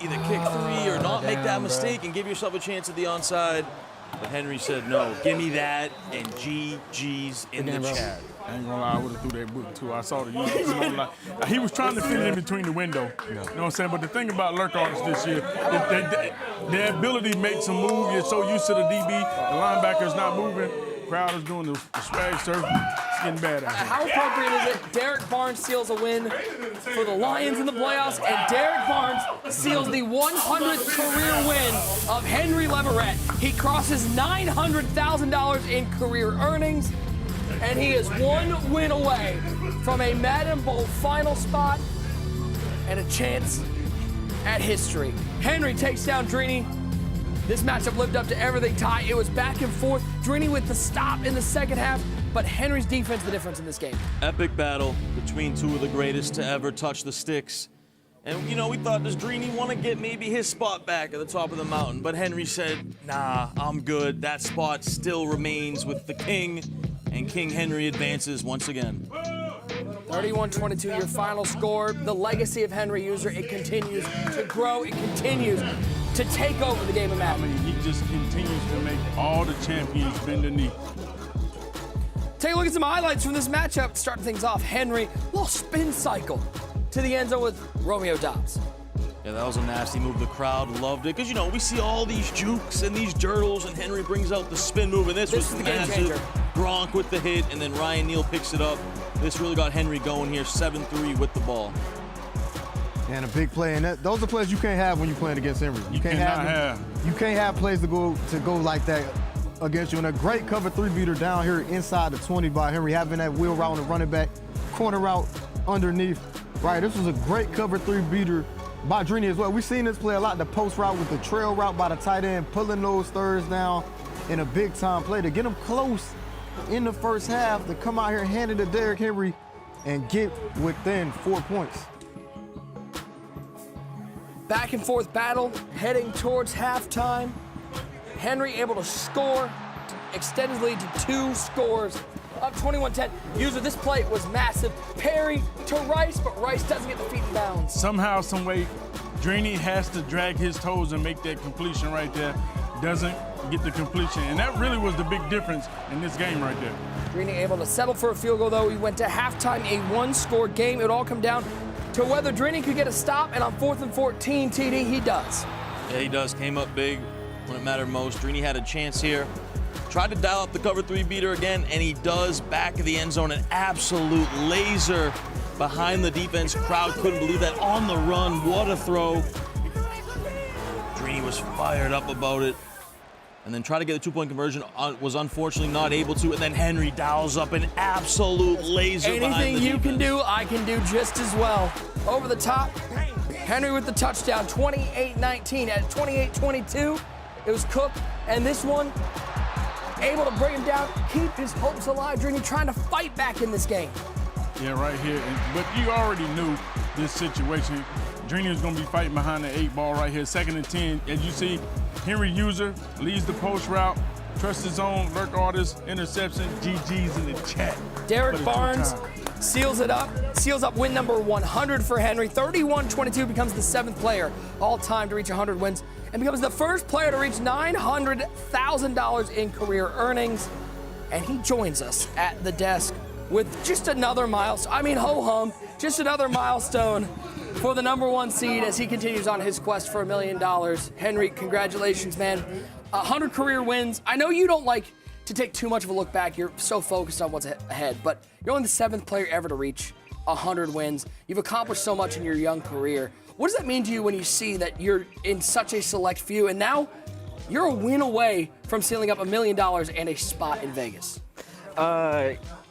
either kick 3 or not make that mistake and give yourself a chance at the onside. But Henry said, no, give me that and GG's in the chat. I ain't gonna lie, I would have threw that book too. I saw the user. He was trying to fit it in between the window. You know what I'm saying? But the thing about lurk artists this year, their ability to make some move, you're so used to the DB, the linebacker's not moving. Crowd is doing the swag surf. It's getting bad out here. How appropriate is it? Derek Barnes seals a win for the Lions in the playoffs, and Derek Barnes seals the 100th career win of Henry Leverett. He crosses $900,000 in career earnings, and he is 1 win away from a Madden Bowl final spot and a chance at history. Henry takes down Drini. This matchup lived up to everything, Ty. It was back and forth. Drini with the stop in the second half, but Henry's defense the difference in this game. Epic battle between 2 of the greatest to ever touch the sticks. And, we thought, does Drini want to get maybe his spot back at the top of the mountain? But Henry said, nah, I'm good. That spot still remains with the King, and King Henry advances once again. 31-22, your final score. The legacy of Henry User, it continues to grow. It continues to take over the game of Madden. I mean, he just continues to make all the champions bend the knee. Take a look at some highlights from this matchup. Starting things off, Henry, little spin cycle to the end zone with Romeo Dobbs. Yeah, that was a nasty move. The crowd loved it. Because, we see all these jukes and these dirtles, and Henry brings out the spin move, and this was is the game massive. changer. Gronk with the hit, and then Ryan Neal picks it up. This really got Henry going here, 7-3 with the ball. And a big play, and those are plays you can't have when you're playing against Henry. You can't have plays to go like that against you. And a great cover 3 beater down here inside the 20 by Henry, having that wheel route on the running back, corner route underneath. Right, this was a great cover 3 beater by Drini as well. We've seen this play a lot, the post route with the trail route by the tight end, pulling those thirds down in a big time play to get them close in the first half to come out here and hand it to Derrick Henry and get within 4 points. Back and forth battle, heading towards halftime. Henry able to score, extend his lead to 2 scores, up 21-10. User, this play was massive. Parry to Rice, but Rice doesn't get the feet in bounds. Somehow, some way, Drini has to drag his toes and make that completion right there. Doesn't get the completion, and that really was the big difference in this game right there. Drini able to settle for a field goal, though. We went to halftime, a 1-score game. It would all come down to whether Drini could get a stop, and on 4th and 14, TD, he does. Yeah, he does. Came up big when it mattered most. Drini had a chance here. Tried to dial up the cover 3 beater again, and he does. Back of the end zone, an absolute laser behind the defense. Crowd couldn't believe that. On the run, what a throw. Drini was fired up about it. And then tried to get a 2-point conversion, was unfortunately not able to. And then Henry dials up an absolute laser behind the Anything you defense. can do, I can do just as well. Over the top, Henry with the touchdown, 28-19. At 28-22, it was Cook. And this one, able to bring him down, keep his hopes alive. Drini trying to fight back in this game. Yeah, right here. But you already knew this situation. Drini was going to be fighting behind the 8 ball right here. 2nd and 10. As you see, Henry User leads the post route. Trust his own, lurk artist, interception. GG's in the chat. Derek Barnes seals it up. Seals up win number 100 for Henry. 31-22 becomes the 7th player all time to reach 100 wins and becomes the first player to reach $900,000 in career earnings. And he joins us at the desk with just another milestone. I mean, ho-hum, just another milestone for the number 1 seed as he continues on his quest for $1 million. Henry, congratulations, man. 100 career wins. I know you don't like to take too much of a look back. You're so focused on what's ahead, but you're only the 7th player ever to reach 100 wins. You've accomplished so much in your young career. What does that mean to you when you see that you're in such a select few, and now you're a win away from sealing up $1 million and a spot in Vegas?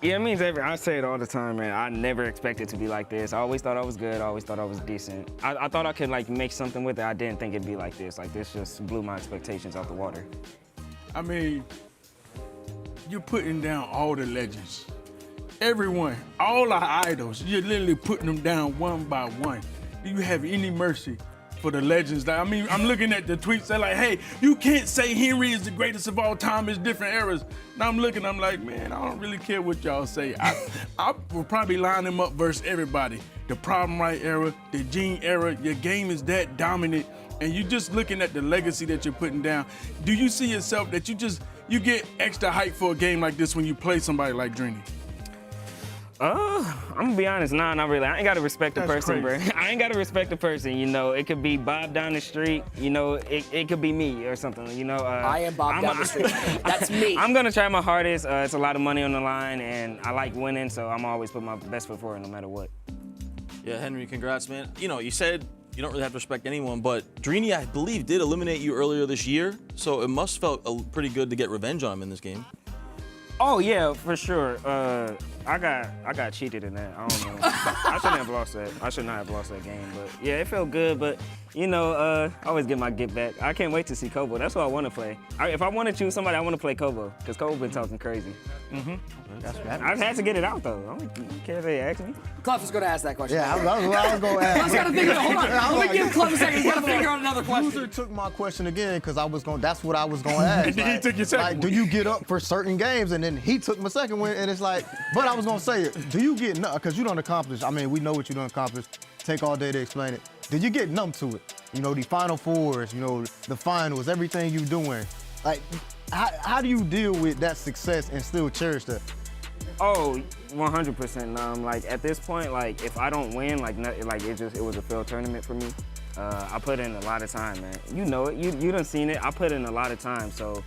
Yeah, it means I say it all the time, man. I never expected it to be like this. I always thought I was good. I always thought I was decent. I thought I could like make something with it. I didn't think it'd be like this. Like this just blew my expectations out the water. I mean, you're putting down all the legends. Everyone, all our idols, you're literally putting them down one by one. Do you have any mercy for the legends? I mean, I'm looking at the tweets, they're like, hey, you can't say Henry is the greatest of all time, it's different eras. Now I'm looking, I'm like, man, I don't really care what y'all say. I will probably line him up versus everybody. The Problem Right era, the Gene era, your game is that dominant, and you're just looking at the legacy that you're putting down. Do you see yourself that you get extra hype for a game like this when you play somebody like Drini? I'm gonna be honest, nah, not really. I ain't gotta respect the person, bro. I ain't gotta respect the person, you know. It could be Bob down the street, you know, it could be me or something, you know. I am Bob down the street. That's me. I'm gonna try my hardest. It's a lot of money on the line, and I like winning, so I'm always put my best foot forward no matter what. Yeah, Henry, congrats, man. You know, you said you don't really have to respect anyone, but Drini, I believe, did eliminate you earlier this year, so it must felt pretty good to get revenge on him in this game. Oh yeah, for sure. I got cheated in that. I don't know. I shouldn't have lost that. I should not have lost that game. But yeah, it felt good. But you know, I always get my get back. I can't wait to see Kobo. That's what I want to play. If I want to choose somebody, I want to play Kobo because Kobo been talking crazy. I had to get it out though. I don't care if they ask me. Clef was going to ask that question. Yeah, I was going to ask. Clef's got to think. Hold on. Let me give Clef a second. He's got to figure out another question. User took my question again because that's what I was going to ask. And then he took your second one. Do you get up for certain games? And then he took my second one, and it's like, but I was going to say it. Do you get numb? Because you don't accomplish. I mean, we know what you don't accomplish. Take all day to explain it. Did you get numb to it? You know, the Final Fours, you know, the finals, everything you doing. Like, how do you deal with that success and still cherish that? Oh, 100% numb. Like at this point, like if I don't win, it was a failed tournament for me. I put in a lot of time, man. You know it. You done seen it. I put in a lot of time. So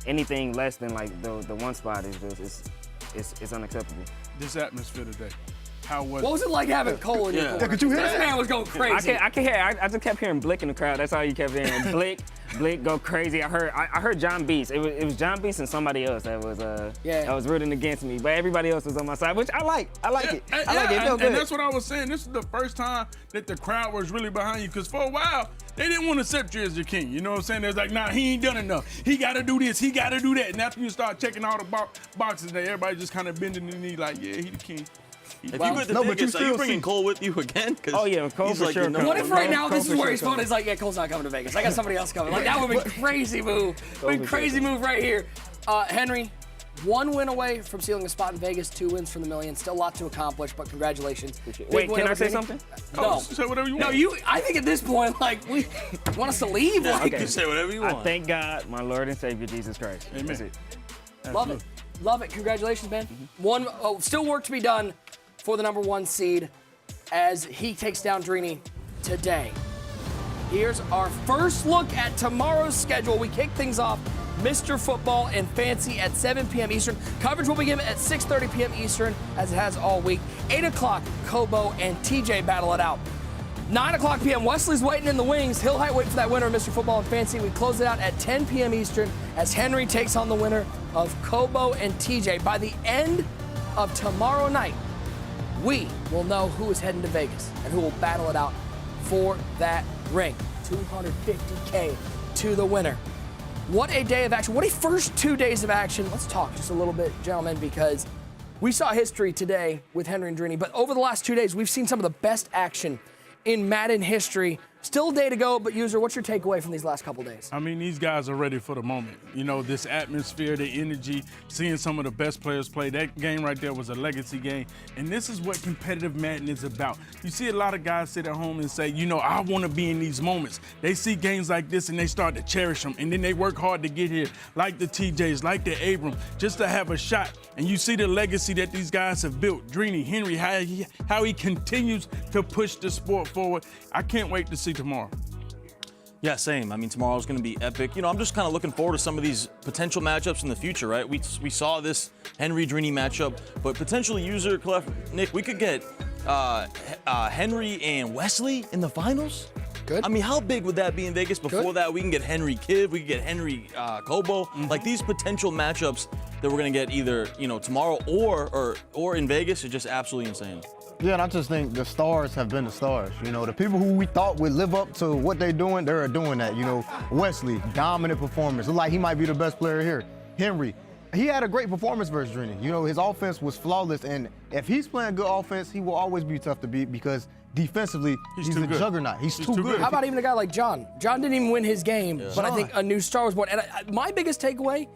anything less than like the one spot is just it's unacceptable. This atmosphere today. How was What was it like having Cole in your corner? Could you hear This that? man was going crazy. I can hear. I just kept hearing Blick in the crowd. That's all you kept hearing. Blick go crazy. I heard John Beast. It was John Beast and somebody else that was rooting against me. But everybody else was on my side, which I like. I like it. I like it. It felt good. And that's what I was saying. This is the first time that the crowd was really behind you, because for a while, they didn't want to accept you as the king. You know what I'm saying? They're like, nah, he ain't done enough. He got to do this. He got to do that. And after you start checking all the boxes, there, everybody just kind of bending the knee like, yeah, he the king. If you go to Vegas, are you bringing Cole with you again? Oh, yeah, Cole for sure. What if right now this is where he's going? He's like, yeah, Cole's not coming to Vegas. I got somebody else coming. Like, that would be crazy move. Crazy move right here. Henry, 1 win away from sealing a spot in Vegas, 2 wins from the million. Still a lot to accomplish, but congratulations. Wait, can I say something? No. Say whatever you want. No, I think at this point, like, you want us to leave? Yeah, Like, you can say whatever you want. I thank God, my Lord and Savior, Jesus Christ. Amen. That's it. Love it. Love it. Congratulations, man. Still work to be done for the #1 seed as he takes down Drini today. Here's our first look at tomorrow's schedule. We kick things off Mr. Football and Fancy at 7 p.m. Eastern. Coverage will begin at 6:30 p.m. Eastern, as it has all week. 8 o'clock, Kobo and TJ battle it out. 9 o'clock p.m., Wesley's waiting in the wings. He'll wait for that winner of Mr. Football and Fancy. We close it out at 10 p.m. Eastern as Henry takes on the winner of Kobo and TJ. By the end of tomorrow night, we will know who is heading to Vegas and who will battle it out for that ring. $250K to the winner. What a day of action. What a first 2 days of action. Let's talk just a little bit, gentlemen, because we saw history today with Henry and Drini, but over the last 2 days, we've seen some of the best action in Madden history. Still a day to go, but user, what's your takeaway from these last couple days? I mean, these guys are ready for the moment. You know, this atmosphere, the energy, seeing some of the best players play. That game right there was a legacy game. And this is what competitive Madden is about. You see a lot of guys sit at home and say, you know, I want to be in these moments. They see games like this and they start to cherish them. And then they work hard to get here, like the TJs, like the Abram, just to have a shot. And you see the legacy that these guys have built. Drini, Henry, how he continues to push the sport forward. I can't wait to see tomorrow. Yeah, same. I mean, tomorrow's going to be epic. You know, I'm just kind of looking forward to some of these potential matchups in the future, right? We saw this Henry-Drini matchup, but potentially user, Clef, Nick, we could get Henry and Wesley in the finals. Good. I mean, how big would that be in Vegas? Before that, we can get Henry Kidd, we can get Henry Kobo. Like, these potential matchups that we're going to get either, you know, tomorrow or in Vegas are just absolutely insane. Yeah, and I just think the stars have been the stars. You know, the people who we thought would live up to what they're doing, they're doing that. You know, Wesley, dominant performance. Looked like he might be the best player here. Henry, he had a great performance versus Drini. You know, his offense was flawless, and if he's playing good offense, he will always be tough to beat because defensively, he's a juggernaut. He's too good. How about even a guy like John? John didn't even win his game, but I think a new star was born. And my biggest takeaway,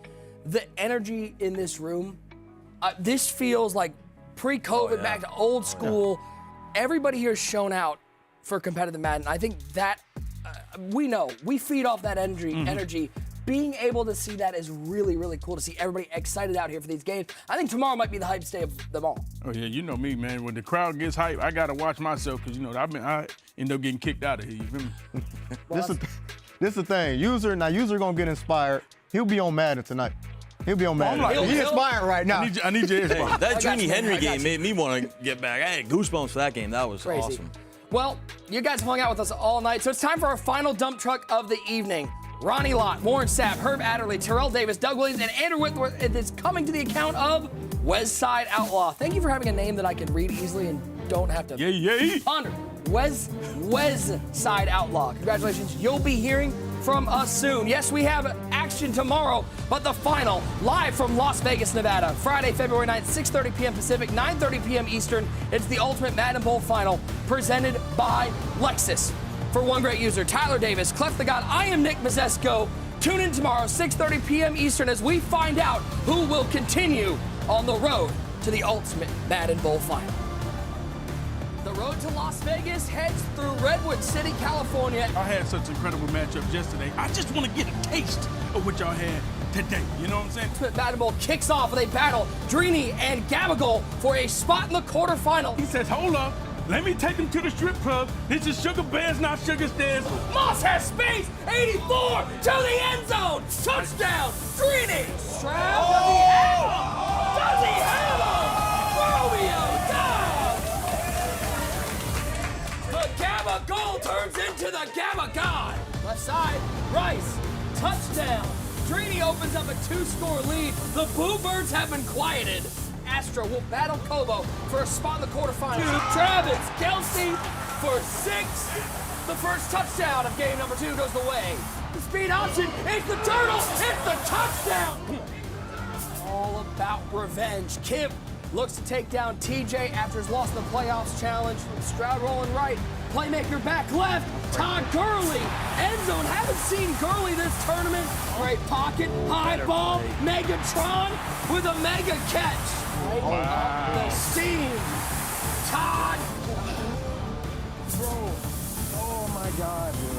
the energy in this room. This feels like pre-COVID, back to old school. Everybody here has shown out for competitive Madden. I think that we feed off that energy. Being able to see that is really, really cool to see everybody excited out here for these games. I think tomorrow might be the hypest day of them all. Oh, yeah, you know me, man. When the crowd gets hyped, I got to watch myself because, you know, I end up getting kicked out of here. You feel me? This is the thing. User going to get inspired. He'll be on Madden tonight. He'll be on Madden. He's inspired right now. I need your inspiration. Hey, that Drini Henry game made me want to get back. I had goosebumps for that game. That was crazy. Awesome. Well, you guys hung out with us all night, so it's time for our final dump truck of the evening. Ronnie Lott, Warren Sapp, Herb Adderley, Terrell Davis, Doug Williams, and Andrew Whitworth is coming to the account of Westside Outlaw. Thank you for having a name that I can read easily and don't have to ponder. Westside Outlaw. Congratulations. You'll be hearing from us soon. Yes, we have action tomorrow, but the final, live from Las Vegas, Nevada, Friday, February 9th, 6:30 p.m. Pacific, 9:30 p.m. Eastern. It's the Ultimate Madden Bowl final presented by Lexus. For one great user, Tyler Davis, Clef the God, I am Nick Mazesco. Tune in tomorrow, 6:30 p.m. Eastern, as we find out who will continue on the road to the Ultimate Madden Bowl final. The road to Las Vegas heads through Redwood City, California. I had such incredible matchups yesterday. I just want to get a taste of what y'all had today. You know what I'm saying? Ultimate Madden Bowl kicks off with a battle. Drini and Gabagool for a spot in the quarterfinal. He says, hold up. Let me take him to the strip club. This is Sugar Bears, not Sugar Stairs. Moss has space. 84 to the end zone. Touchdown. Drini. Stroud to the end. Does he have him? Romeo down. side. Rice, touchdown. Drini opens up a 2-score lead. The Boo Birds have been quieted. Astro will battle Kobo for a spot in the quarterfinals. Travis Kelsey for 6. The first touchdown of game number 2 goes the way. The speed option, it's the turtle, it's the touchdown. All about revenge. Kim looks to take down TJ after his loss in the playoffs challenge. Stroud rolling right, playmaker back left. Todd Gurley, end zone. Haven't seen Gurley this tournament. Great pocket, high ball, Megatron with a mega catch. Wow. The steam. Todd. Bro. Oh my God, dude.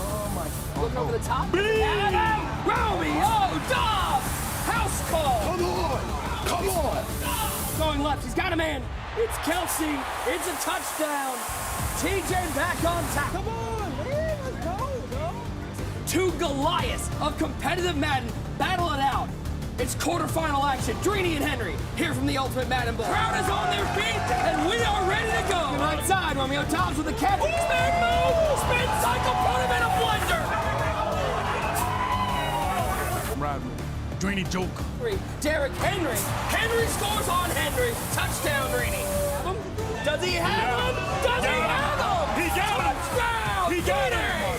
Oh my God. Looking over the top. Adam, Romeo, Dobbs. House call. Come on. Come on. Going left. He's got a man. It's Kelsey. It's a touchdown. TJ back on top. Come on, man. Let's go. Two Goliaths of competitive Madden battle it out. It's quarterfinal action. Drini and Henry here from the Ultimate Madden Bowl. Crowd is on their feet, and we are ready to go. Right side, Romeo Dobbs with the catch. Spin move. Spin cycle. Put him in a blender. Riding. Drini Joker. Derrick Henry. Henry scores on Henry. Touchdown, Drini. Does he have him? Does he have him? He got him. Touchdown. He got him.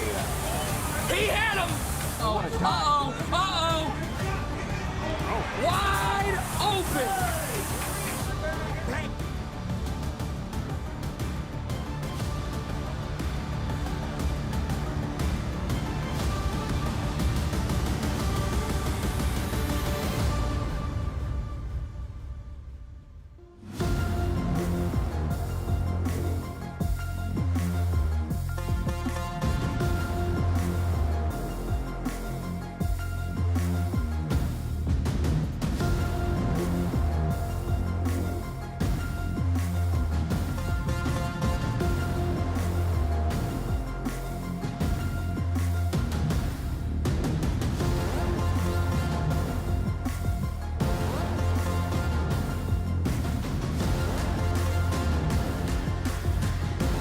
He had him. Uh-oh. Wide open.